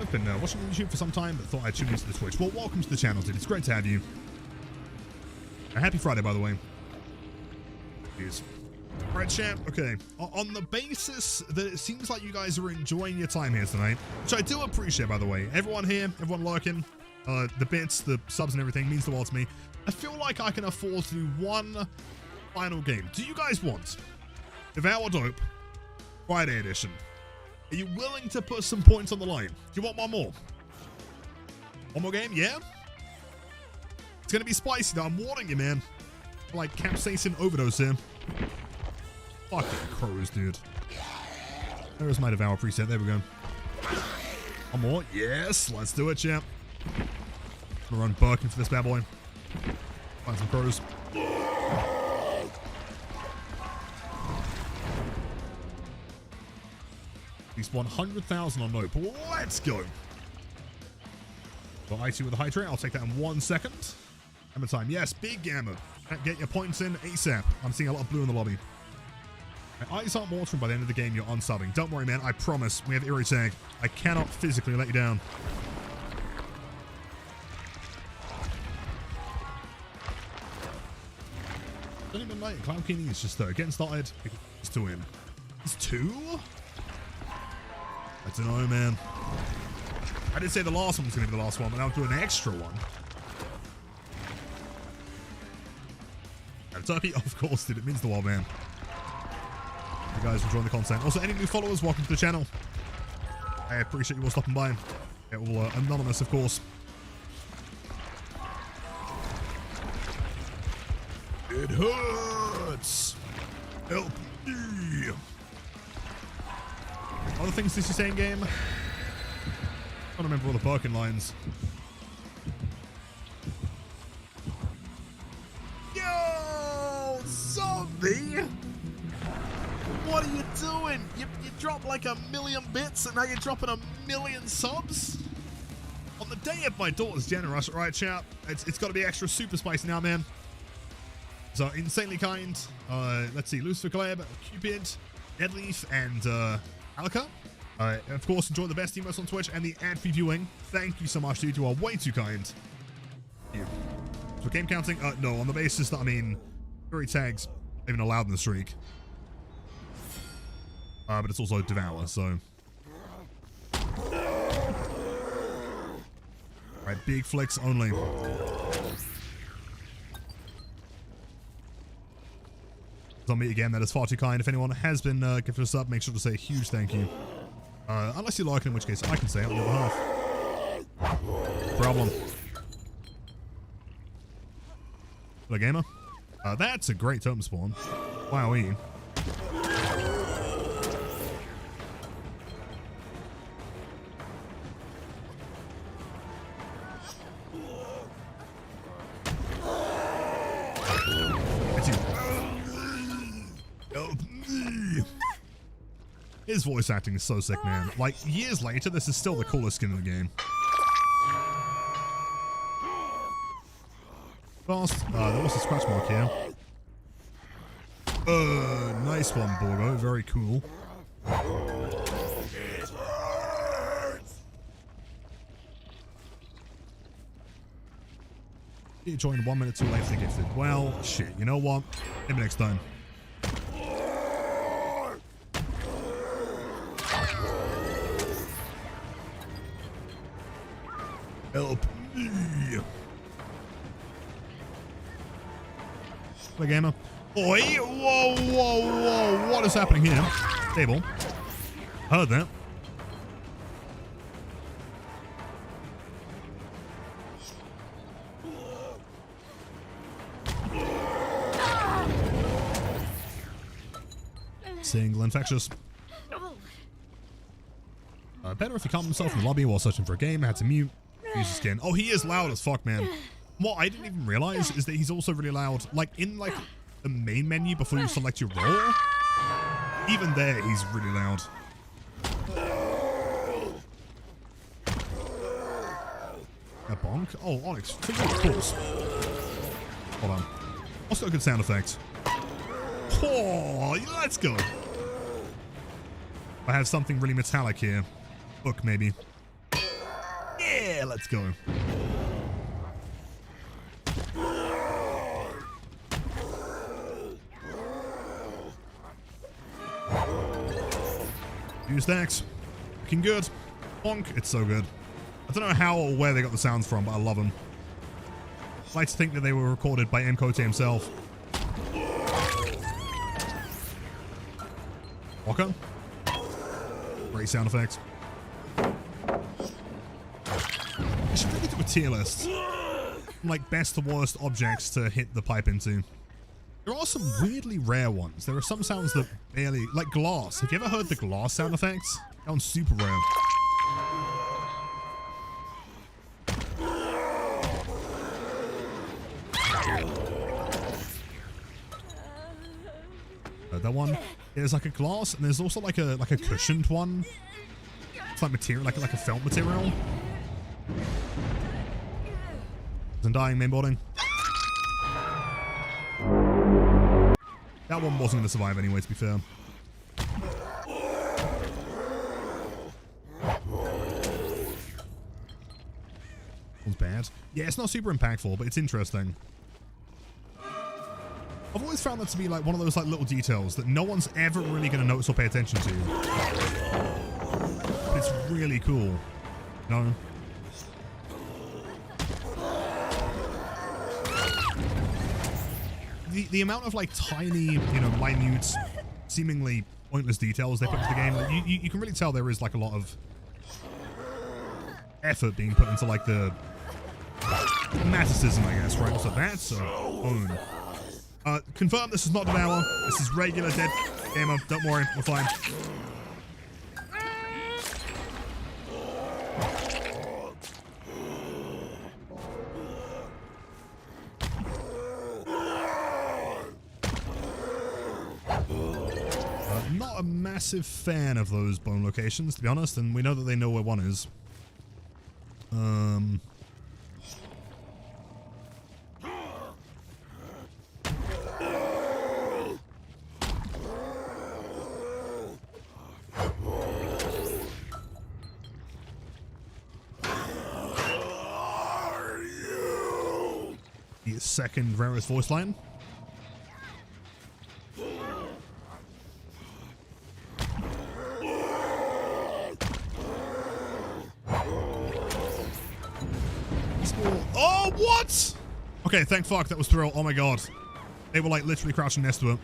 I've been watching YouTube for some time, but thought I'd tune into the Twitch. Well, welcome to the channel, dude. It's great to have you. A happy Friday, by the way. Jeez. Alright, champ. Okay. On the basis that it seems like you guys are enjoying your time here tonight, which I do appreciate, by the way. Everyone here, everyone lurking, the bits, the subs and everything means the world to me. I feel like I can afford to do one final game. Do you guys want Devour Dope Friday edition? Are you willing to put some points on the line? Do you want one more? One more game? Yeah? It's going to be spicy, though. I'm warning you, man. Like capsaicin overdose here. Fucking crows, dude. There is my Devour preset. There we go. One more. Yes. Let's do it, champ. I'm going to run Birkin for this bad boy. Find some crows. At least 100,000 on Nope. Let's go. Got Icy with the hydrate. I'll take that in 1 second. Hammer time. Yes, big gamma. Get your points in ASAP. I'm seeing a lot of blue in the lobby. My eyes aren't watering by the end of the game. You're unsubbing. Don't worry, man. I promise. We have Eerie Tag. I cannot physically let you down. Don't even like it. Cloud King is just getting started. It's 2 in. It's 2? I don't know, man. I did say the last one was going to be the last one, but now I'm doing an extra one. And Turkey, of course, did. It means the world, man. You guys enjoying the content. Also, any new followers, welcome to the channel. I appreciate you all stopping by. Yeah, all anonymous, of course. It hurts. Help me. Other things this is saying game. I can't remember all the Birkin lines. Yo, zombie! What are you doing? You dropped like 1 million bits and now you're dropping 1 million subs? On the day of my daughter's generous, right, chap? It's got to be extra super spicy now, man. So, Insanely Kind, let's see, Lucifer Collab, Cupid, Deadleaf, and Alaka. Of course, enjoy the best emotes on Twitch and the ad-free viewing. Thank you so much, dude. You are way too kind. Thank you. So, game counting? No, on the basis that, I mean, Eerie Tags even allowed in the streak. But it's also Devour, so. Right, big flicks only. Zombie again, that is far too kind. If anyone has been gifted a sub, make sure to say a huge thank you. Unless you like it, in which case I can say it on your behalf. Problem. Hello, gamer. That's a great totem spawn. Wowee. His voice acting is so sick, man. Like, years later, this is still the coolest skin in the game. Fast. There was a scratch mark here. Nice one, Borgo. Very cool. You joined 1 minute too late for the gifted. Well, shit. You know what? Maybe next time. Help me. Hello, gamer. Oi! Whoa, whoa, whoa. What is happening here? Table. Heard that. Single infectious. Better if he calmed himself in the lobby while searching for a game. Had to mute. Use the skin. Oh, he is loud as fuck, man. What I didn't even realize is that he's also really loud. Like, in, like, the main menu before you select your role. Even there, he's really loud. A bonk? Oh, Onyx. Of course. Hold on. Also got a good sound effect. Oh, let's go. I have something really metallic here. Book, maybe. Yeah, let's go. Few stacks. Looking good. Bonk. It's so good. I don't know how or where they got the sounds from, but I love them. I like to think that they were recorded by M. Kote himself. Walker. Great sound effects. I should really do a tier list. Like best to worst objects to hit the pipe into. There are some weirdly rare ones. There are some sounds that barely... Like glass. Have you ever heard the glass sound effects? That one's super rare. That one. There's like a glass, and there's also like a cushioned one. It's like material, like a felt material. Dying main boarding. That one wasn't going to survive anyway, to be fair. One's bad. Yeah, it's not super impactful, but it's interesting. I've always found that to be like one of those like little details that no one's ever really going to notice or pay attention to. But it's really cool. No. The amount of like tiny, you know, minute, seemingly pointless details they put into the game, like, you can really tell there is like a lot of effort being put into like the mathematicism, I guess, right? So that's own. Confirm this is not Devour. This is regular dead gamer. Don't worry, we're fine. Not a massive fan of those bone locations, to be honest, and we know that they know where one is. The second rarest voice line. Oh, what? Okay, thank fuck, that was throw. Oh my god. They were like literally crouching next to it.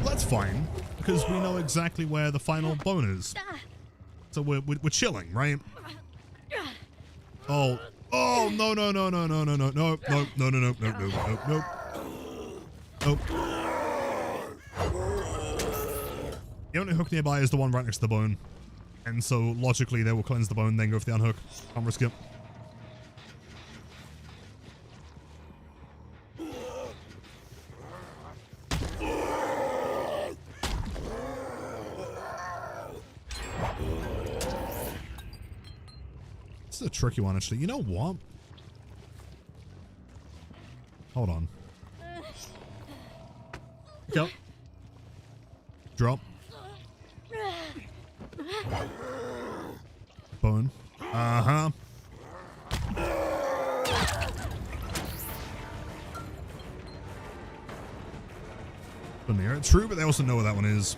That's fine, because we know exactly where the final bone is. So we're chilling, right? Oh, oh, no, no, no, no, no, no, no, no, no, no, no, no, no, no, no, no. Nope. The only hook nearby is the one right next to the bone. And so, logically, they will cleanse the bone, then go for the unhook. Can't risk it. This is a tricky one, actually. You know what? Hold on. Go. Drop. Bone. Uh-huh. Near it. True, but they also know where that one is.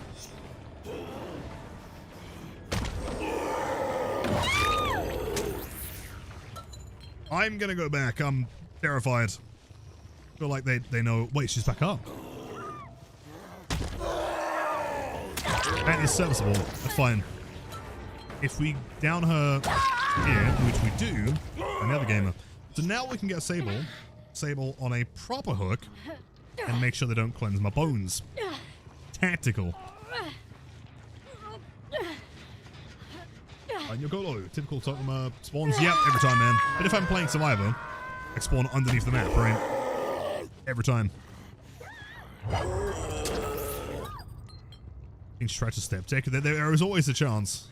I'm gonna go back. I'm terrified. I feel like they know. Wait, she's back up. That is serviceable. That's fine. If we down her here, which we do, another gamer. So now we can get Sable on a proper hook and make sure they don't cleanse my bones. Tactical. And you go low. Typical totem spawns. Yep, every time, man. But if I'm playing Survivor, I spawn underneath the map, right? Every time. Try to step take. There is always a chance.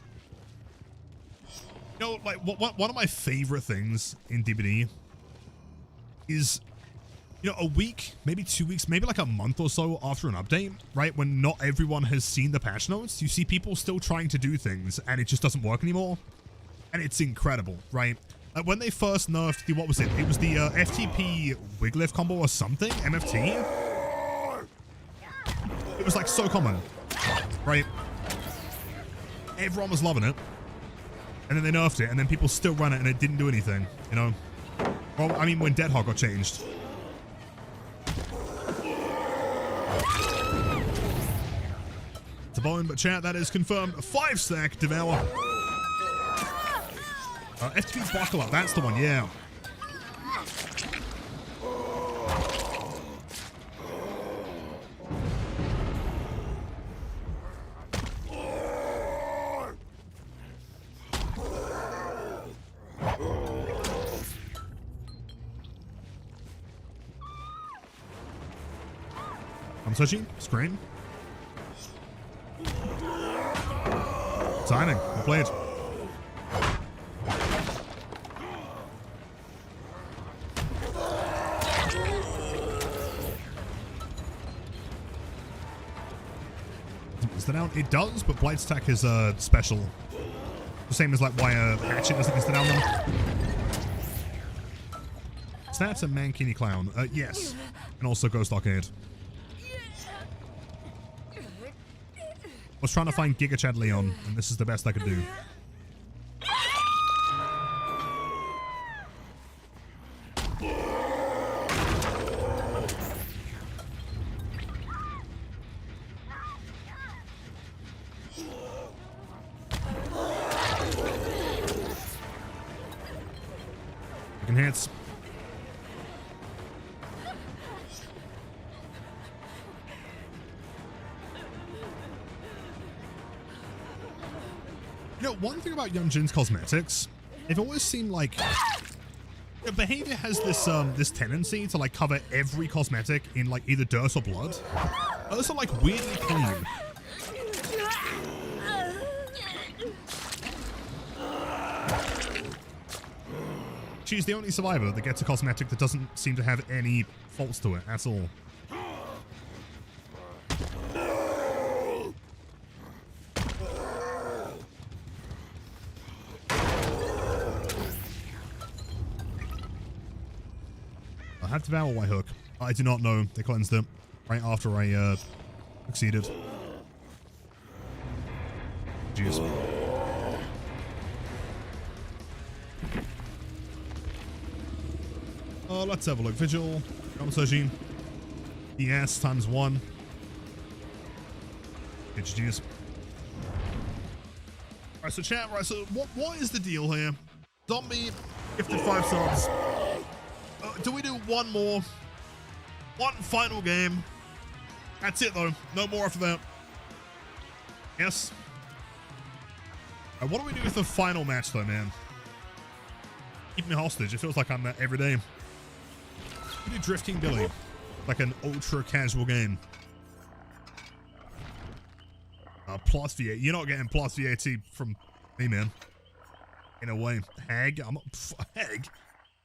You know, like one of my favorite things in DBD is, you know, a week, maybe 2 weeks, maybe like a month or so after an update, right? When not everyone has seen the patch notes, you see people still trying to do things and it just doesn't work anymore. And it's incredible, right? Like when they first nerfed the, what was it? It was the FTP Wiglift combo or something, MFT. It was like so common. Right? Everyone was loving it. And then they nerfed it, and then people still run it, and it didn't do anything, you know? Well, I mean, when Deadhog got changed. It's a bone, but chat, that is confirmed. 5-stack Devour. FTP's Buckle Up, that's the one, yeah. I'm switching. Screen. Timing. played. Is that down? It does, but Blight's attack is special. The same as like why Hatchet doesn't get down them. Stats and Mankini Clown. Yes. And also Ghost Arcade. I was trying to find Giga Chad Leon, and this is the best I could do. Taking hits. You know, one thing about Young Jin's cosmetics, it always seemed like behavior has this this tendency to like cover every cosmetic in like either dirt or blood. Those are like weirdly clean. She's the only survivor that gets a cosmetic that doesn't seem to have any faults to it at all. I have to devour my hook. I do not know. They cleansed it right after I succeeded. Jeez. Let's have a look. Vigil, Conversation, ES times 1. HGs. Right, so chat, right, so what is the deal here? Zombie gifted 5 subs. Do we do one more? One final game? That's it though. No more after that. Yes. Right, what do we do with the final match though, man? Keep me hostage. It feels like I'm that every day. We do Drifting Billy, like an ultra casual game. Plus VAT. You're not getting plus VAT from me, man. In a way. Hag. I'm not. Hag?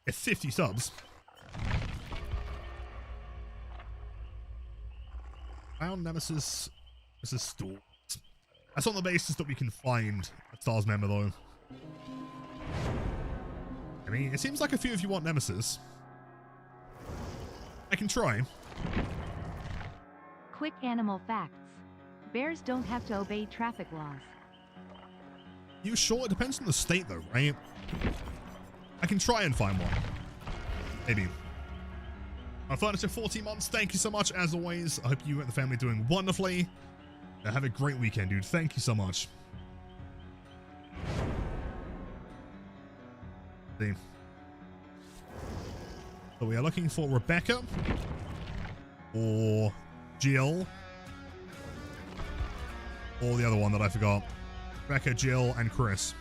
At 50 subs. Found Nemesis. This is Stools. That's on the basis that we can find a Stars member, though. I mean, it seems like a few of you want Nemesis. I can try. Quick animal facts. Bears don't have to obey traffic laws. You sure? It depends on the state though, right? I can try and find one. Maybe. Furniture 14 months, thank you so much as always. I hope you and the family are doing wonderfully. Have a great weekend, dude. Thank you so much. See. So we are looking for Rebecca or Jill or the other one that I forgot. Rebecca, Jill, and Chris.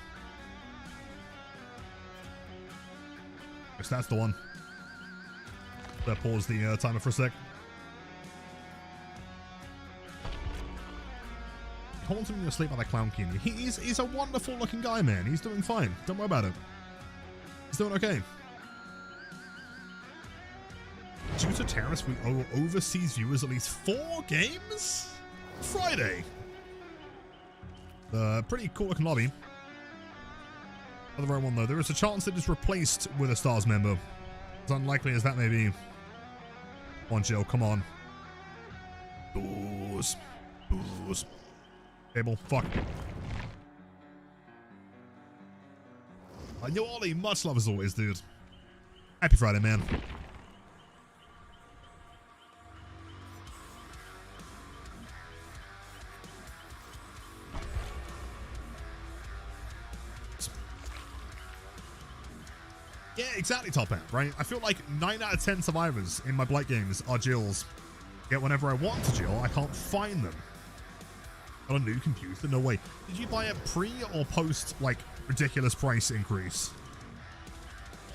Yes, that's the one. Pause the timer for a sec. Haunting you asleep by the Clown King. He's a wonderful looking guy, man. He's doing fine. Don't worry about it. He's doing okay. Due to tariffs, we owe overseas viewers at least 4 games? Friday. Pretty cool looking lobby. Not the right one though. There is a chance it is replaced with a Stars member. As unlikely as that may be. Come on, Jill, come on. Booze. Booze. Table, fuck. Yo, Ollie, much love as always, dude. Happy Friday, man. Yeah, exactly, Top Hat, right? I feel like 9 out of 10 survivors in my Blight games are Jills. Yet whenever I want to Jill, I can't find them. On a new computer? No way. Did you buy a pre or post, like, ridiculous price increase?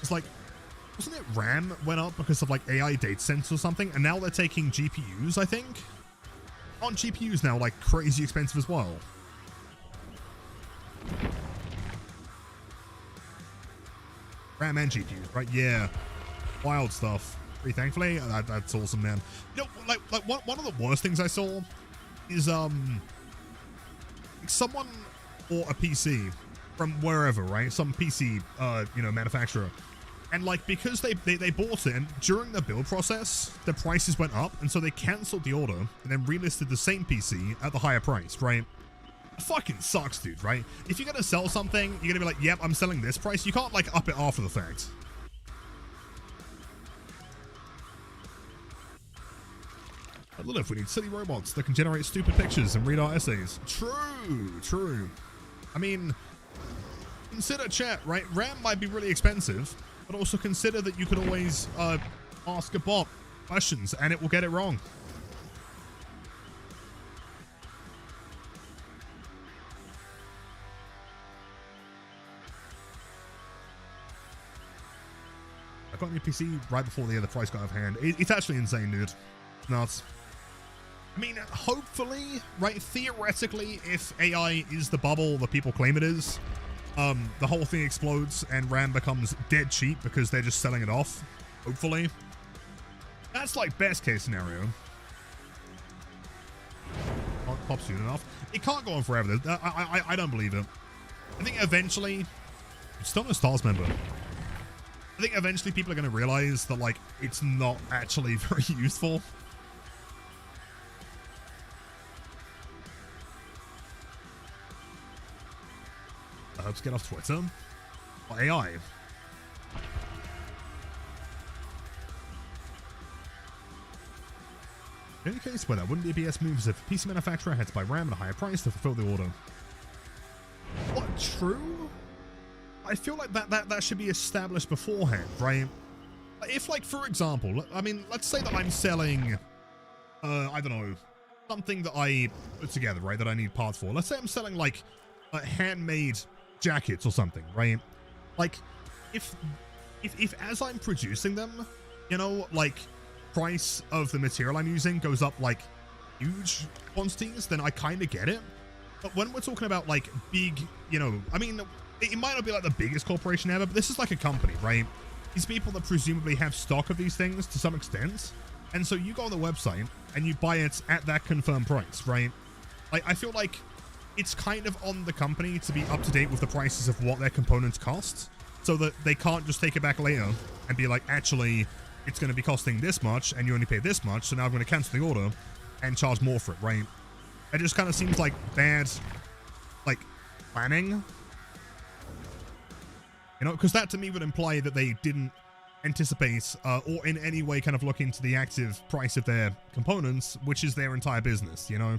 It's like, wasn't it RAM went up because of, like, AI data centers or something? And now they're taking GPUs, I think? Aren't GPUs now, like, crazy expensive as well? RAM and GPUs, right? Yeah. Wild stuff. Pretty thankfully. That's awesome, man. You know, like one of the worst things I saw is someone bought a PC from wherever, right? Some PC you know, manufacturer. And like, because they bought it, and during the build process, the prices went up, and so they canceled the order and then relisted the same PC at the higher price, right? It fucking sucks, dude, right? If you're gonna sell something, you're gonna be like, yep, I'm selling this price. You can't like up it after the fact. But Lilith, we need silly robots that can generate stupid pictures and read our essays. True. I mean, consider chat, right? RAM might be really expensive, but also consider that you could always ask a bot questions and it will get it wrong. I got a new PC right before the price got out of hand. It's actually insane, dude. Nuts. I mean, hopefully, right, theoretically, if AI is the bubble that people claim it is, the whole thing explodes and RAM becomes dead cheap because they're just selling it off. Hopefully. That's like best case scenario. Can't pop soon enough. It can't go on forever. I don't believe it. I think eventually, still no stars member. I think eventually people are going to realize that like it's not actually very useful. I hope to get off Twitter. Or AI. In any case where that wouldn't be a BS move is if a PC manufacturer had to buy RAM at a higher price to fulfill the order. What, true? I feel like that should be established beforehand, right? If, like, for example, I mean, let's say that I'm selling, I don't know, something that I put together, right, that I need parts for. Let's say I'm selling, like, handmade jackets or something, right? Like, if as I'm producing them, you know, like, price of the material I'm using goes up, like, huge quantities, then I kind of get it. But when we're talking about, like, big, you know, I mean, it might not be, like, the biggest corporation ever, but this is, like, a company, right? These people that presumably have stock of these things to some extent. And so you go on the website and you buy it at that confirmed price, right? I feel like it's kind of on the company to be up to date with the prices of what their components cost so that they can't just take it back later and be like, actually, it's going to be costing this much and you only pay this much, so now I'm going to cancel the order and charge more for it, right? It just kind of seems like bad, like, planning. You know, because that to me would imply that they didn't anticipate or in any way kind of look into the active price of their components, which is their entire business, you know?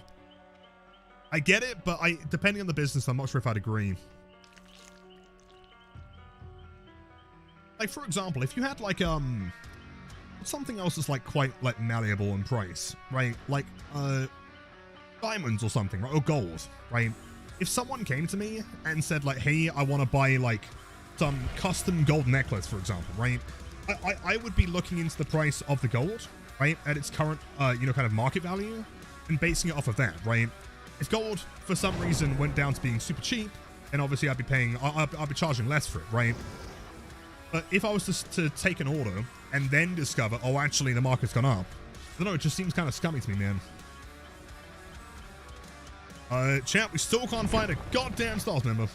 I get it, but depending on the business, I'm not sure if I'd agree. Like, for example, if you had, like, something else that's, like, quite, like, malleable in price, right? Like, diamonds or something, right? Or gold, right? If someone came to me and said, like, hey, I want to buy, like, some custom gold necklace, for example, right? I would be looking into the price of the gold, right? At its current, you know, kind of market value and basing it off of that, right? If gold, for some reason, went down to being super cheap, then obviously I'd be paying, I'd be charging less for it, right? But if I was to take an order and then discover, oh, actually the market's gone up, I don't know, it just seems kind of scummy to me, man. Chat, we still can't find a goddamn stars member.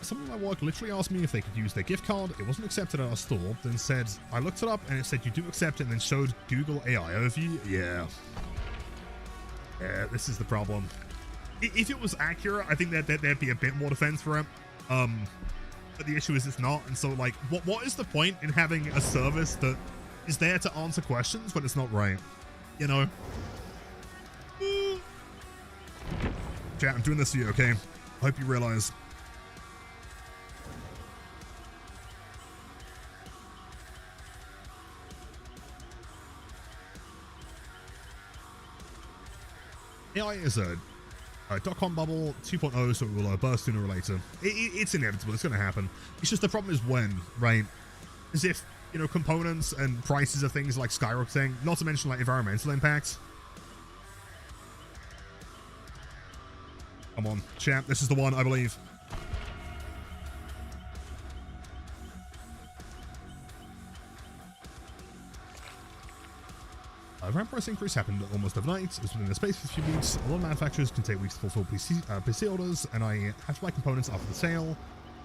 Someone at my work literally asked me if they could use their gift card. It wasn't accepted at our store. Then said, I looked it up and it said you do accept it, and then showed Google AI overview. Yeah. Yeah, this is the problem. If it was accurate, I think that there'd be a bit more defense for it. But the issue is it's not. And so, like, what is the point in having a service that is there to answer questions when it's not right? You know? Chat, I'm doing this for you, okay? I hope you realize. AI is a .com bubble 2.0, so it will burst sooner or later. It's inevitable. It's going to happen. It's just the problem is when, right? As if, you know, components and prices of things like skyrocketing, not to mention like environmental impacts. Come on, champ. This is the one, I believe. RAM price increase happened almost overnight. It was within a space of a few weeks. A lot of manufacturers can take weeks to fulfill PC orders, and I had to buy components after the sale.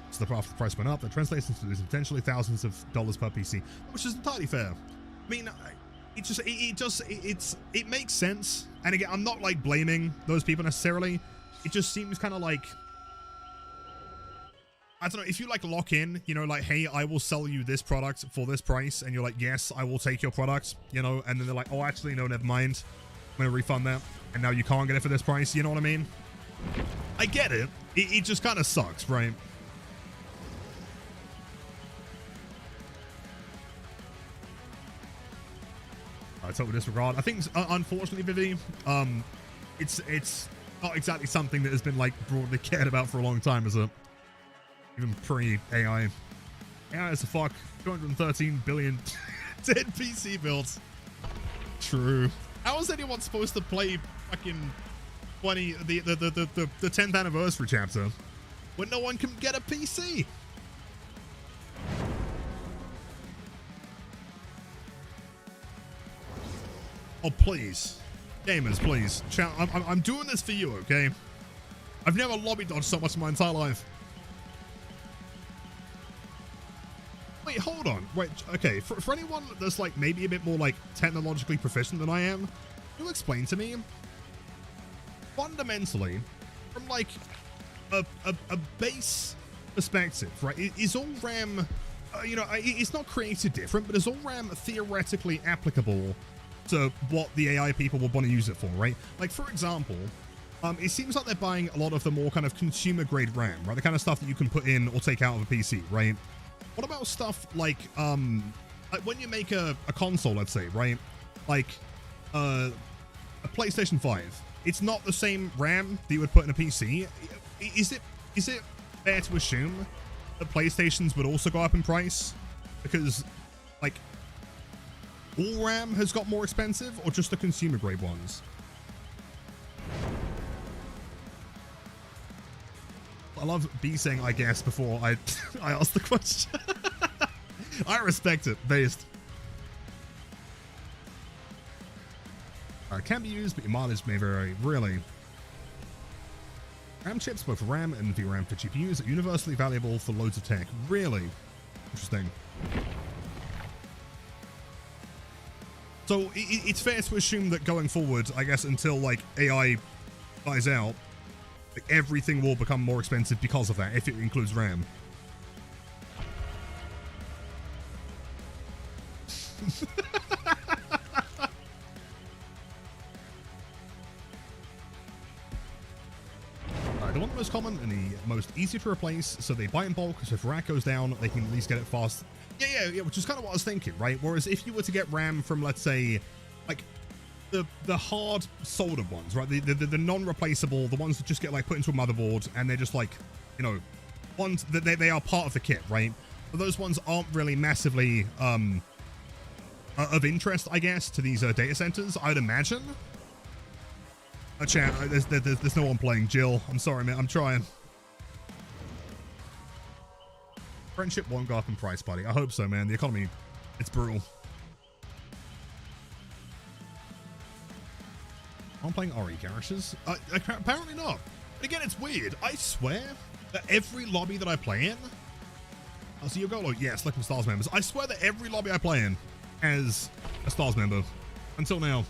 So after the price went up, that translates into losing potentially thousands of dollars per PC, which is entirely fair. I mean, it makes sense. And again, I'm not like blaming those people necessarily. It just seems kind of like, I don't know, if you like lock in, you know, like, hey, I will sell you this product for this price, and you're like, yes, I will take your product, you know, and then they're like, oh, actually, no, never mind, I'm gonna refund that, and now you can't get it for this price, you know what I mean? I get it. It just kind of sucks, right? I totally disregard. I think, unfortunately, Vivi, it's not exactly something that has been like broadly cared about for a long time, is it? Even pre-AI. AI is a fuck. 213 billion dead PC builds. True. How is anyone supposed to play fucking the 10th anniversary chapter when no one can get a PC? Oh, please. Gamers, please. I'm doing this for you, okay? I've never lobby dodged so much in my entire life. Wait, hold on. Wait, okay. For anyone that's like maybe a bit more like technologically proficient than I am, can you explain to me, fundamentally, from like a base perspective, right? Is all RAM, you know, it's not created different, but is all RAM theoretically applicable to what the AI people will want to use it for, right? Like, for example, it seems like they're buying a lot of the more kind of consumer grade RAM, right? The kind of stuff that you can put in or take out of a PC, right? What about stuff like when you make a console, let's say, right? Like a PlayStation 5. It's not the same RAM that you would put in a PC. Is it fair to assume that PlayStations would also go up in price? Because, like, all RAM has got more expensive, or just the consumer grade ones? I love B saying I guess before I ask the question. I respect it, based. Can be used, but your mileage may vary. Really? RAM chips, both for RAM and VRAM for GPUs, are universally valuable for loads of tech. Really? Interesting. So it's fair to assume that going forward, I guess, until like AI dies out, everything will become more expensive because of that, if it includes RAM. The one most common and the most easy to replace, so they buy in bulk, so if rack goes down, they can at least get it fast. Yeah, which is kind of what I was thinking, right? Whereas if you were to get RAM from, let's say, like, the hard soldered ones, right? The non-replaceable, the ones that just get like put into a motherboard and they're just like, you know, ones that they are part of the kit, right? But those ones aren't really massively of interest, I guess, to these data centers, I'd imagine. Chat, there's no one playing. Jill, I'm sorry, man. I'm trying. Friendship won't go up in price, buddy. I hope so, man. The economy, it's brutal. I'm playing RE characters. Apparently not. But again, it's weird. I swear that every lobby that I play in... Oh, so you go, like, yeah, selecting Stars members. I swear that every lobby I play in has a Stars member. Until now.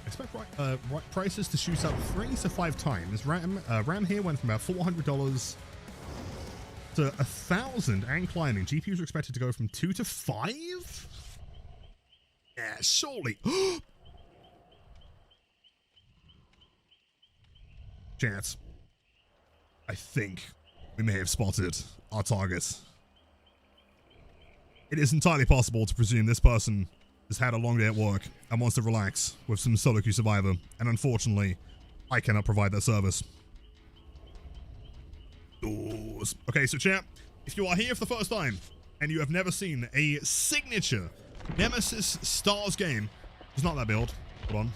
Expect prices to shoot up 3 to 5 times. RAM here went from about $400 to 1,000 and climbing. GPUs are expected to go from 2 to 5? Yeah, surely. Chance. I think we may have spotted our target. It is entirely possible to presume this person has had a long day at work and wants to relax with some solo queue Survivor, and unfortunately, I cannot provide that service. Okay, so chat, if you are here for the first time and you have never seen a signature Nemesis Stars game. It's not that build. Hold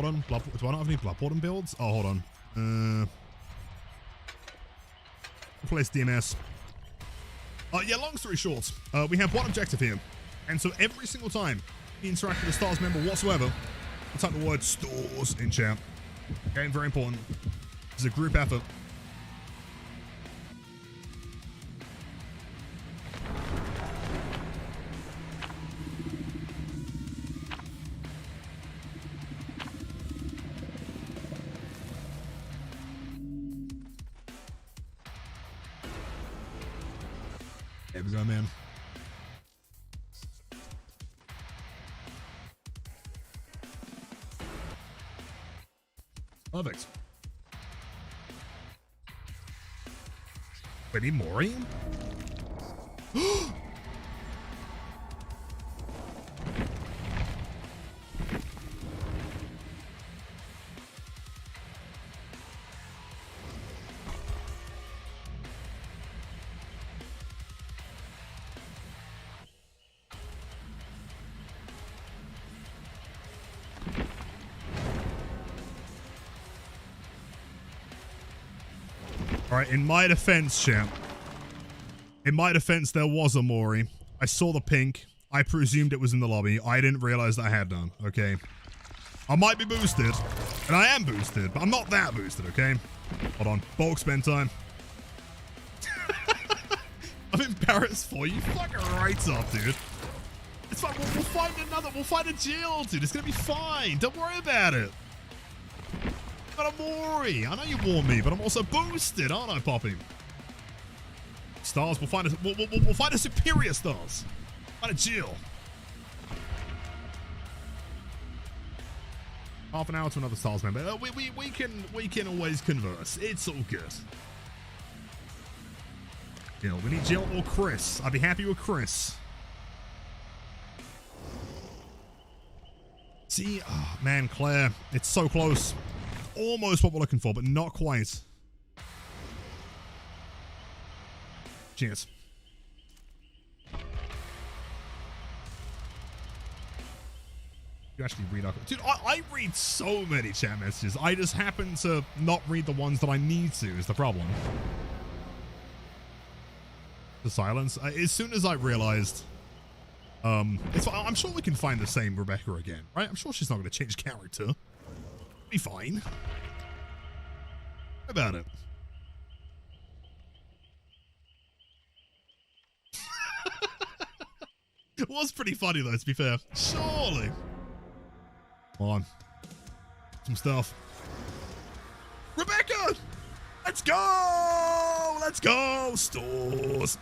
on. Bloodborne? Do I not have any Bloodborne builds? Oh, hold on. Replace DMS. Yeah, long story short, we have one objective here. And so every single time we interact with a Stars member whatsoever, we type the word stores in chat. Okay, very important. It's a group effort. There we go, man. Perfect. Wait, need Mori? Alright, in my defense, champ. In my defense, there was a Mori. I saw the pink. I presumed it was in the lobby. I didn't realize that I had none, okay? I might be boosted, and I am boosted, but I'm not that boosted, okay? Hold on. Bulk spend time. I'm embarrassed for you. Fucking right up, dude. It's fine. We'll find another. We'll find a jail, dude. It's gonna be fine. Don't worry about it. Got a Mori. I know you warned me, but I'm also boosted, aren't I, Poppy? Stars. We'll find a. We'll find a superior stars. Find a Jill. Half an hour to another stars member. We can always converse. It's all good. Jill. We need Jill or Chris. I'd be happy with Chris. See, oh, man, Claire, it's so close. Almost what we're looking for, but not quite. Cheers. You actually read our... Dude, I read so many chat messages. I just happen to not read the ones that I need to, is the problem. The silence. As soon as I realized... I'm sure we can find the same Rebecca again, right? I'm sure she's not going to change character. Be fine. What about it? It was pretty funny though, to be fair. Surely. Come on. Some stuff. Rebecca! Let's go! Let's go! Stores.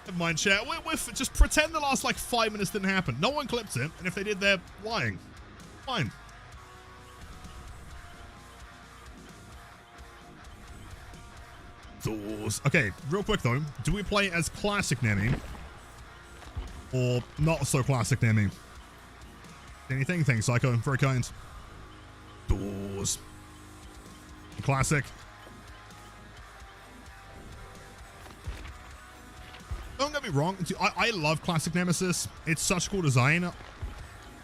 Never mind, chat. We're just pretend the last like 5 minutes didn't happen. No one clipped it, and if they did, they're lying. Fine. Stores. Okay, real quick though. Do we play as classic Nemi? Or not so classic Nemi? Anything? Thanks, Psycho. Very kind. Doors. Classic. Don't get me wrong. I love classic Nemesis. It's such cool design.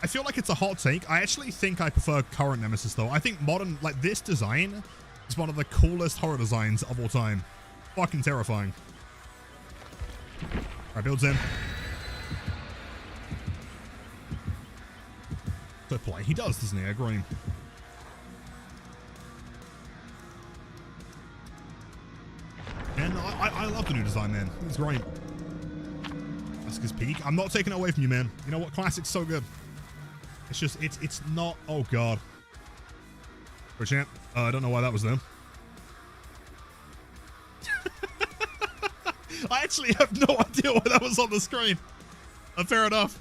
I feel like it's a hot take. I actually think I prefer current Nemesis though. I think modern, like this design, is one of the coolest horror designs of all time. Fucking terrifying. Alright, builds in. So play. He does, doesn't he? I agree. And I love the new design, man. It's great. That's his peak. I'm not taking it away from you, man. You know what? Classic's so good. It's just, it's not. Oh, God. For champ. I don't know why that was there. I actually have no idea why that was on the screen. Fair enough.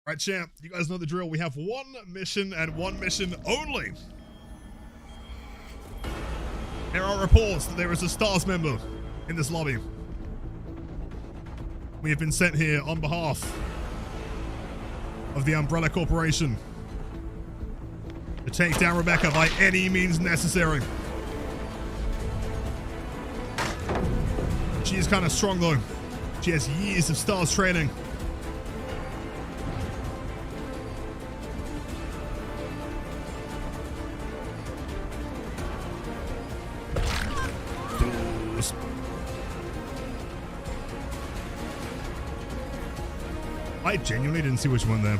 Right, champ, you guys know the drill. We have one mission and one mission only. There are reports that there is a Stars member in this lobby. We have been sent here on behalf of the Umbrella Corporation. to take down Rebecca by any means necessary. She is kind of strong though. She has years of stars training. I genuinely didn't see which one there.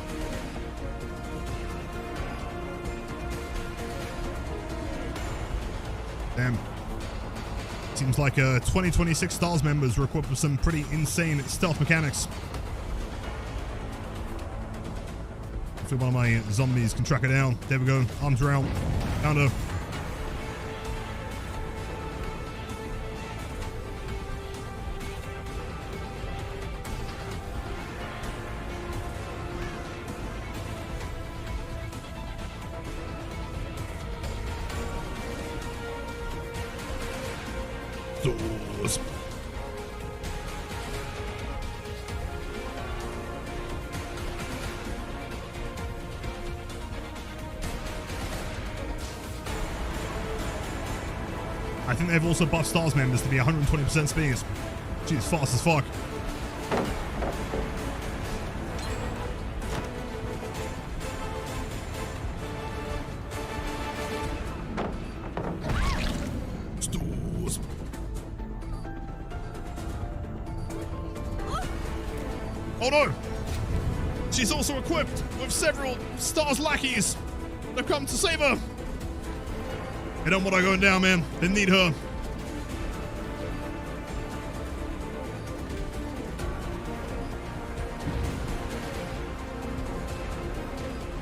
Damn. Seems like 2026 Stars members were equipped with some pretty insane stealth mechanics. Hopefully one of my zombies can track her down. There we go. Arms around. Found her. Doors. I think they've also buffed Stars members to be 120% speed. She's fast as fuck. Stores. Oh no! She's also equipped with several Stars lackeys that come to save her. They don't want her going down, man. They need her.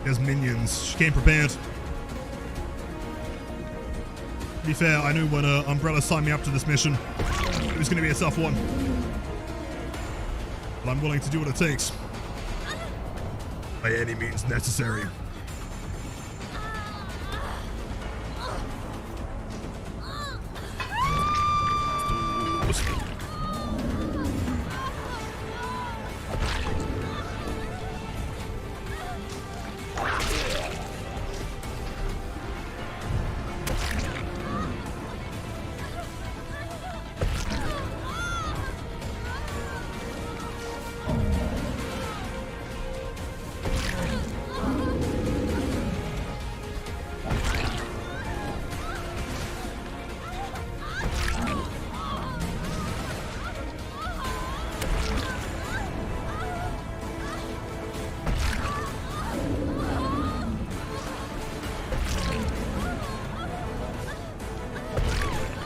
There's minions. She came prepared. To be fair, I knew when Umbrella signed me up to this mission, it was going to be a tough one. But I'm willing to do what it takes. By any means necessary.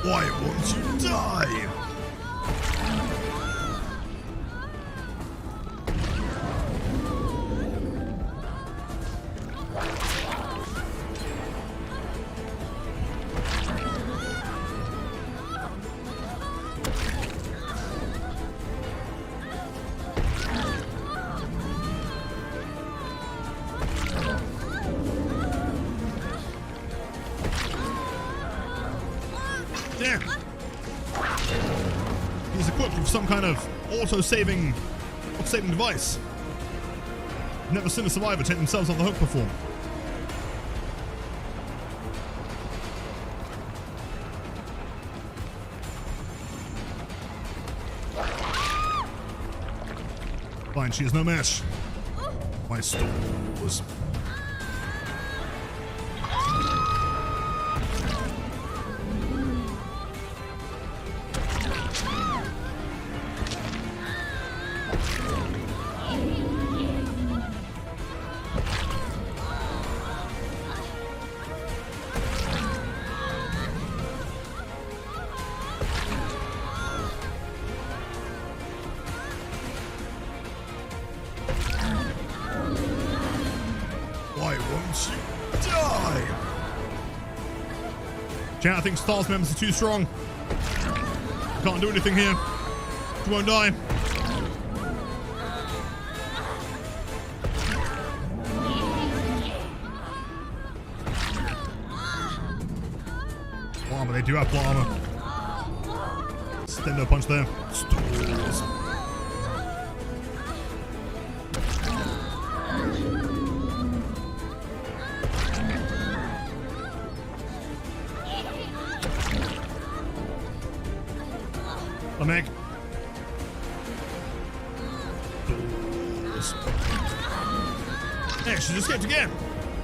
Why won't you die? Damn. He's equipped with some kind of auto-saving device. Never seen a survivor take themselves off the hook before. Fine, she is no match. My stores. Why won't you die? Chat, I think Stars members are too strong. Can't do anything here. She won't die. Oh, but they do have plot armor. Stendo punch there. Stores. attack. Hey, she just escaped again.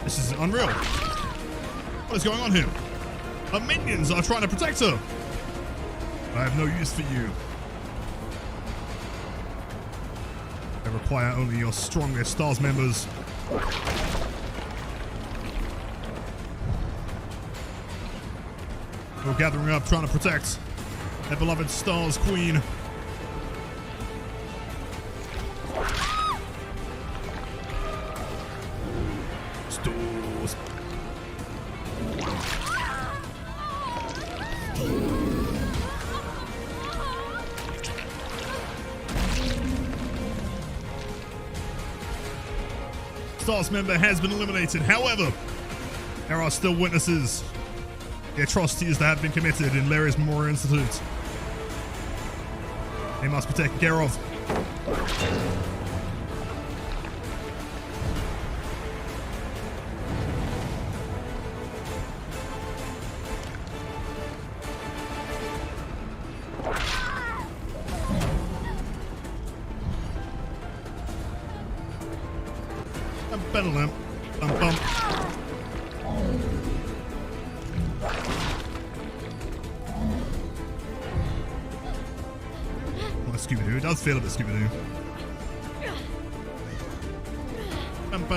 This is unreal. What is going on here? Her minions are trying to protect her. I have no use for you. I require only your strongest Stars members. We're gathering up, trying to protect their beloved Stars Queen. Stars. Stars member has been eliminated. However, there are still witnesses. The atrocities that have been committed in Larry's Memorial Institute. They must be taken care of. Bum, bum. Well, Scooby-Doo. It does feel a bit Scooby-Doo. And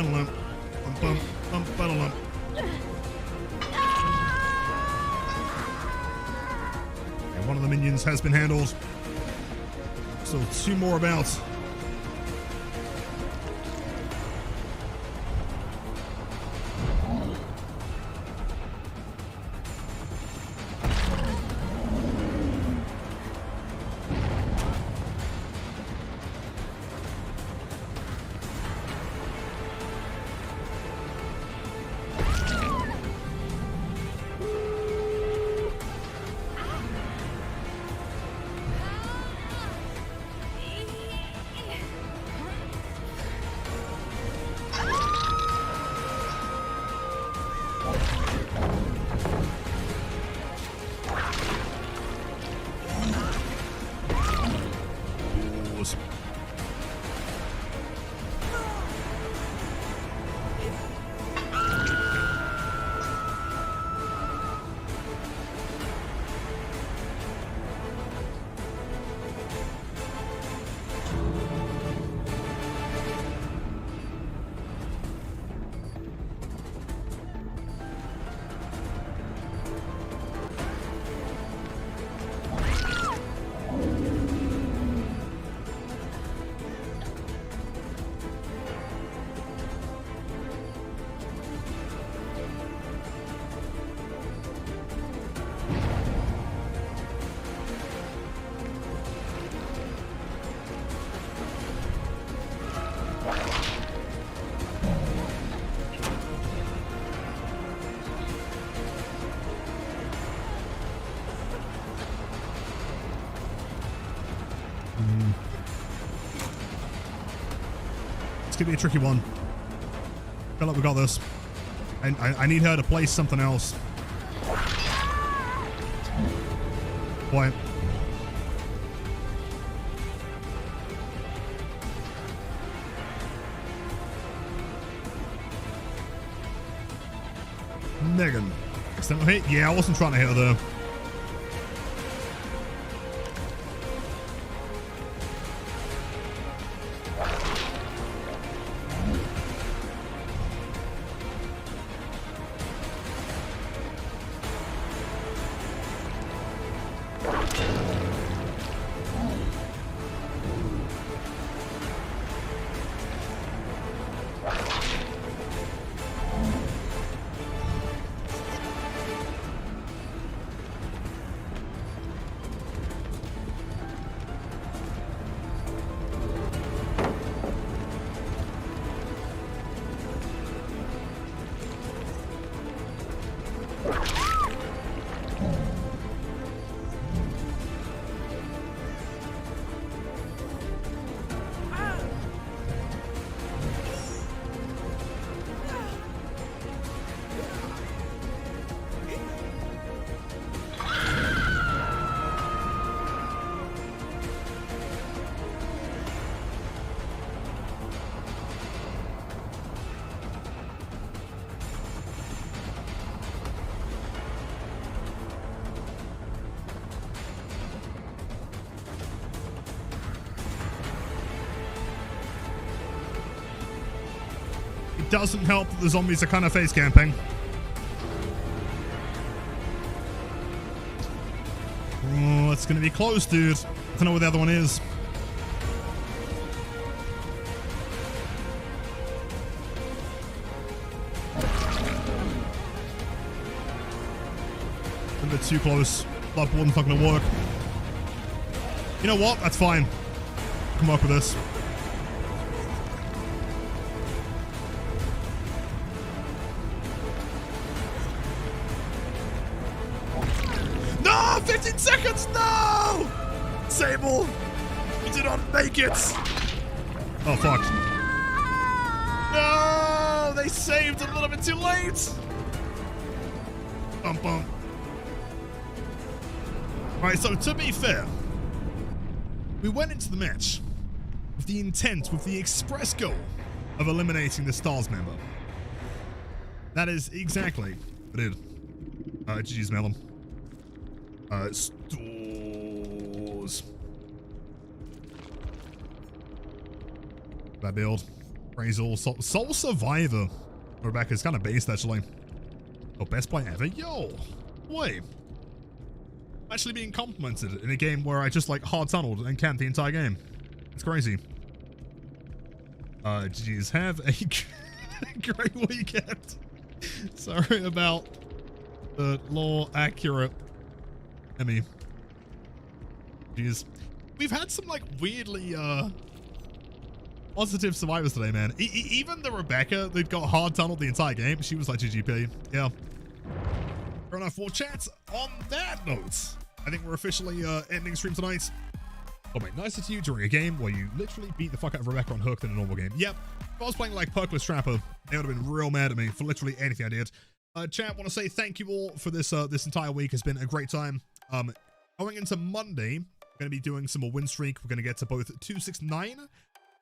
one of the minions has been handled. So 2 more about. It's gonna be a tricky one. Feel like we got this. I need her to place something else. What? Megan. Accidental hit? Yeah, I wasn't trying to hit her there. It doesn't help that the zombies are kind of face camping. Oh, it's gonna be close, dude. I don't know where the other one is. A bit too close. Bloodborne's not gonna work. You know what? That's fine. Come up with this. No! 15 seconds! No! Sable! You did not make it! Oh, fuck. No! They saved a little bit too late! Bum, bum. Alright, so to be fair, we went into the match with the intent, with the express goal of eliminating the Stars member. That is exactly what it did. GG's Melon. Stores. That build. Praise all. Soul Survivor. Rebecca's kind of based, actually. Oh, best play ever. Yo. Wait. Actually being complimented in a game where I just like hard tunneled and camped the entire game. It's crazy. GG's, have a great weekend. Sorry about the law accurate Emmy. Jeez. We've had some like weirdly positive survivors today, man. Even the Rebecca that got hard tunneled the entire game, she was like GGP. Yeah. Fair enough. Well, chat, on that note, I think we're officially ending stream tonight. Oh, mate, nicer to you during a game where you literally beat the fuck out of Rebecca on Hook in a normal game. Yep. If I was playing like Perkless Trapper, they would have been real mad at me for literally anything I did. Chat, want to say thank you all for this this entire week. It's been a great time. Going into Monday, we're going to be doing some more Winstreak. We're going to get to both 269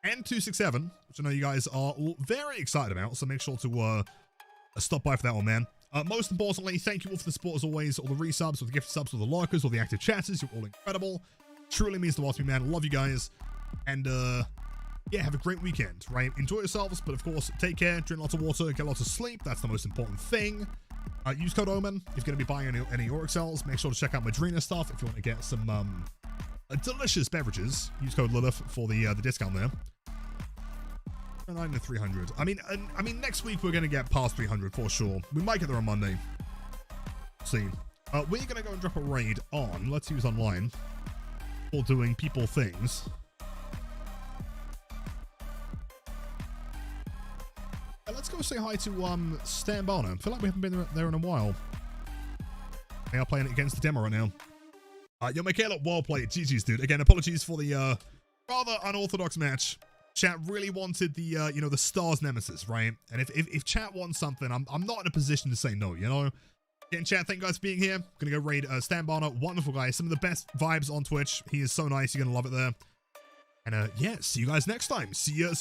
and 267, which I know you guys are all very excited about, so make sure to stop by for that one, man. Most importantly, thank you all for the support as always, all the resubs, all the gift subs, all the lurkers, all the active chatters. You're all incredible. Truly means the world to me, man. Love you guys. And yeah, have a great weekend, right? Enjoy yourselves, but of course, take care, drink lots of water, get lots of sleep. That's the most important thing. Use code OMEN if you're going to be buying any Auric cells. Make sure to check out Madrina stuff if you want to get some delicious beverages. Use code Lilith for the discount there. 9 to 300. I mean, next week we're going to get past 300 for sure. We might get there on Monday. See. We're going to go and drop a raid on Let's Use Online for doing people things. Let's go say hi to Stan Barner. I feel like we haven't been there in a while. They are playing it against the demo right now. Yo, Michaela, well played. GG's, dude. Again, apologies for the rather unorthodox match. Chat really wanted the you know, the Stars Nemesis, right? And if chat wants something, I'm not in a position to say no, you know? Again, chat, thank you guys for being here. Gonna go raid Stan Barner. Wonderful guy. Some of the best vibes on Twitch. He is so nice. You're gonna love it there. And yeah, see you guys next time. See ya.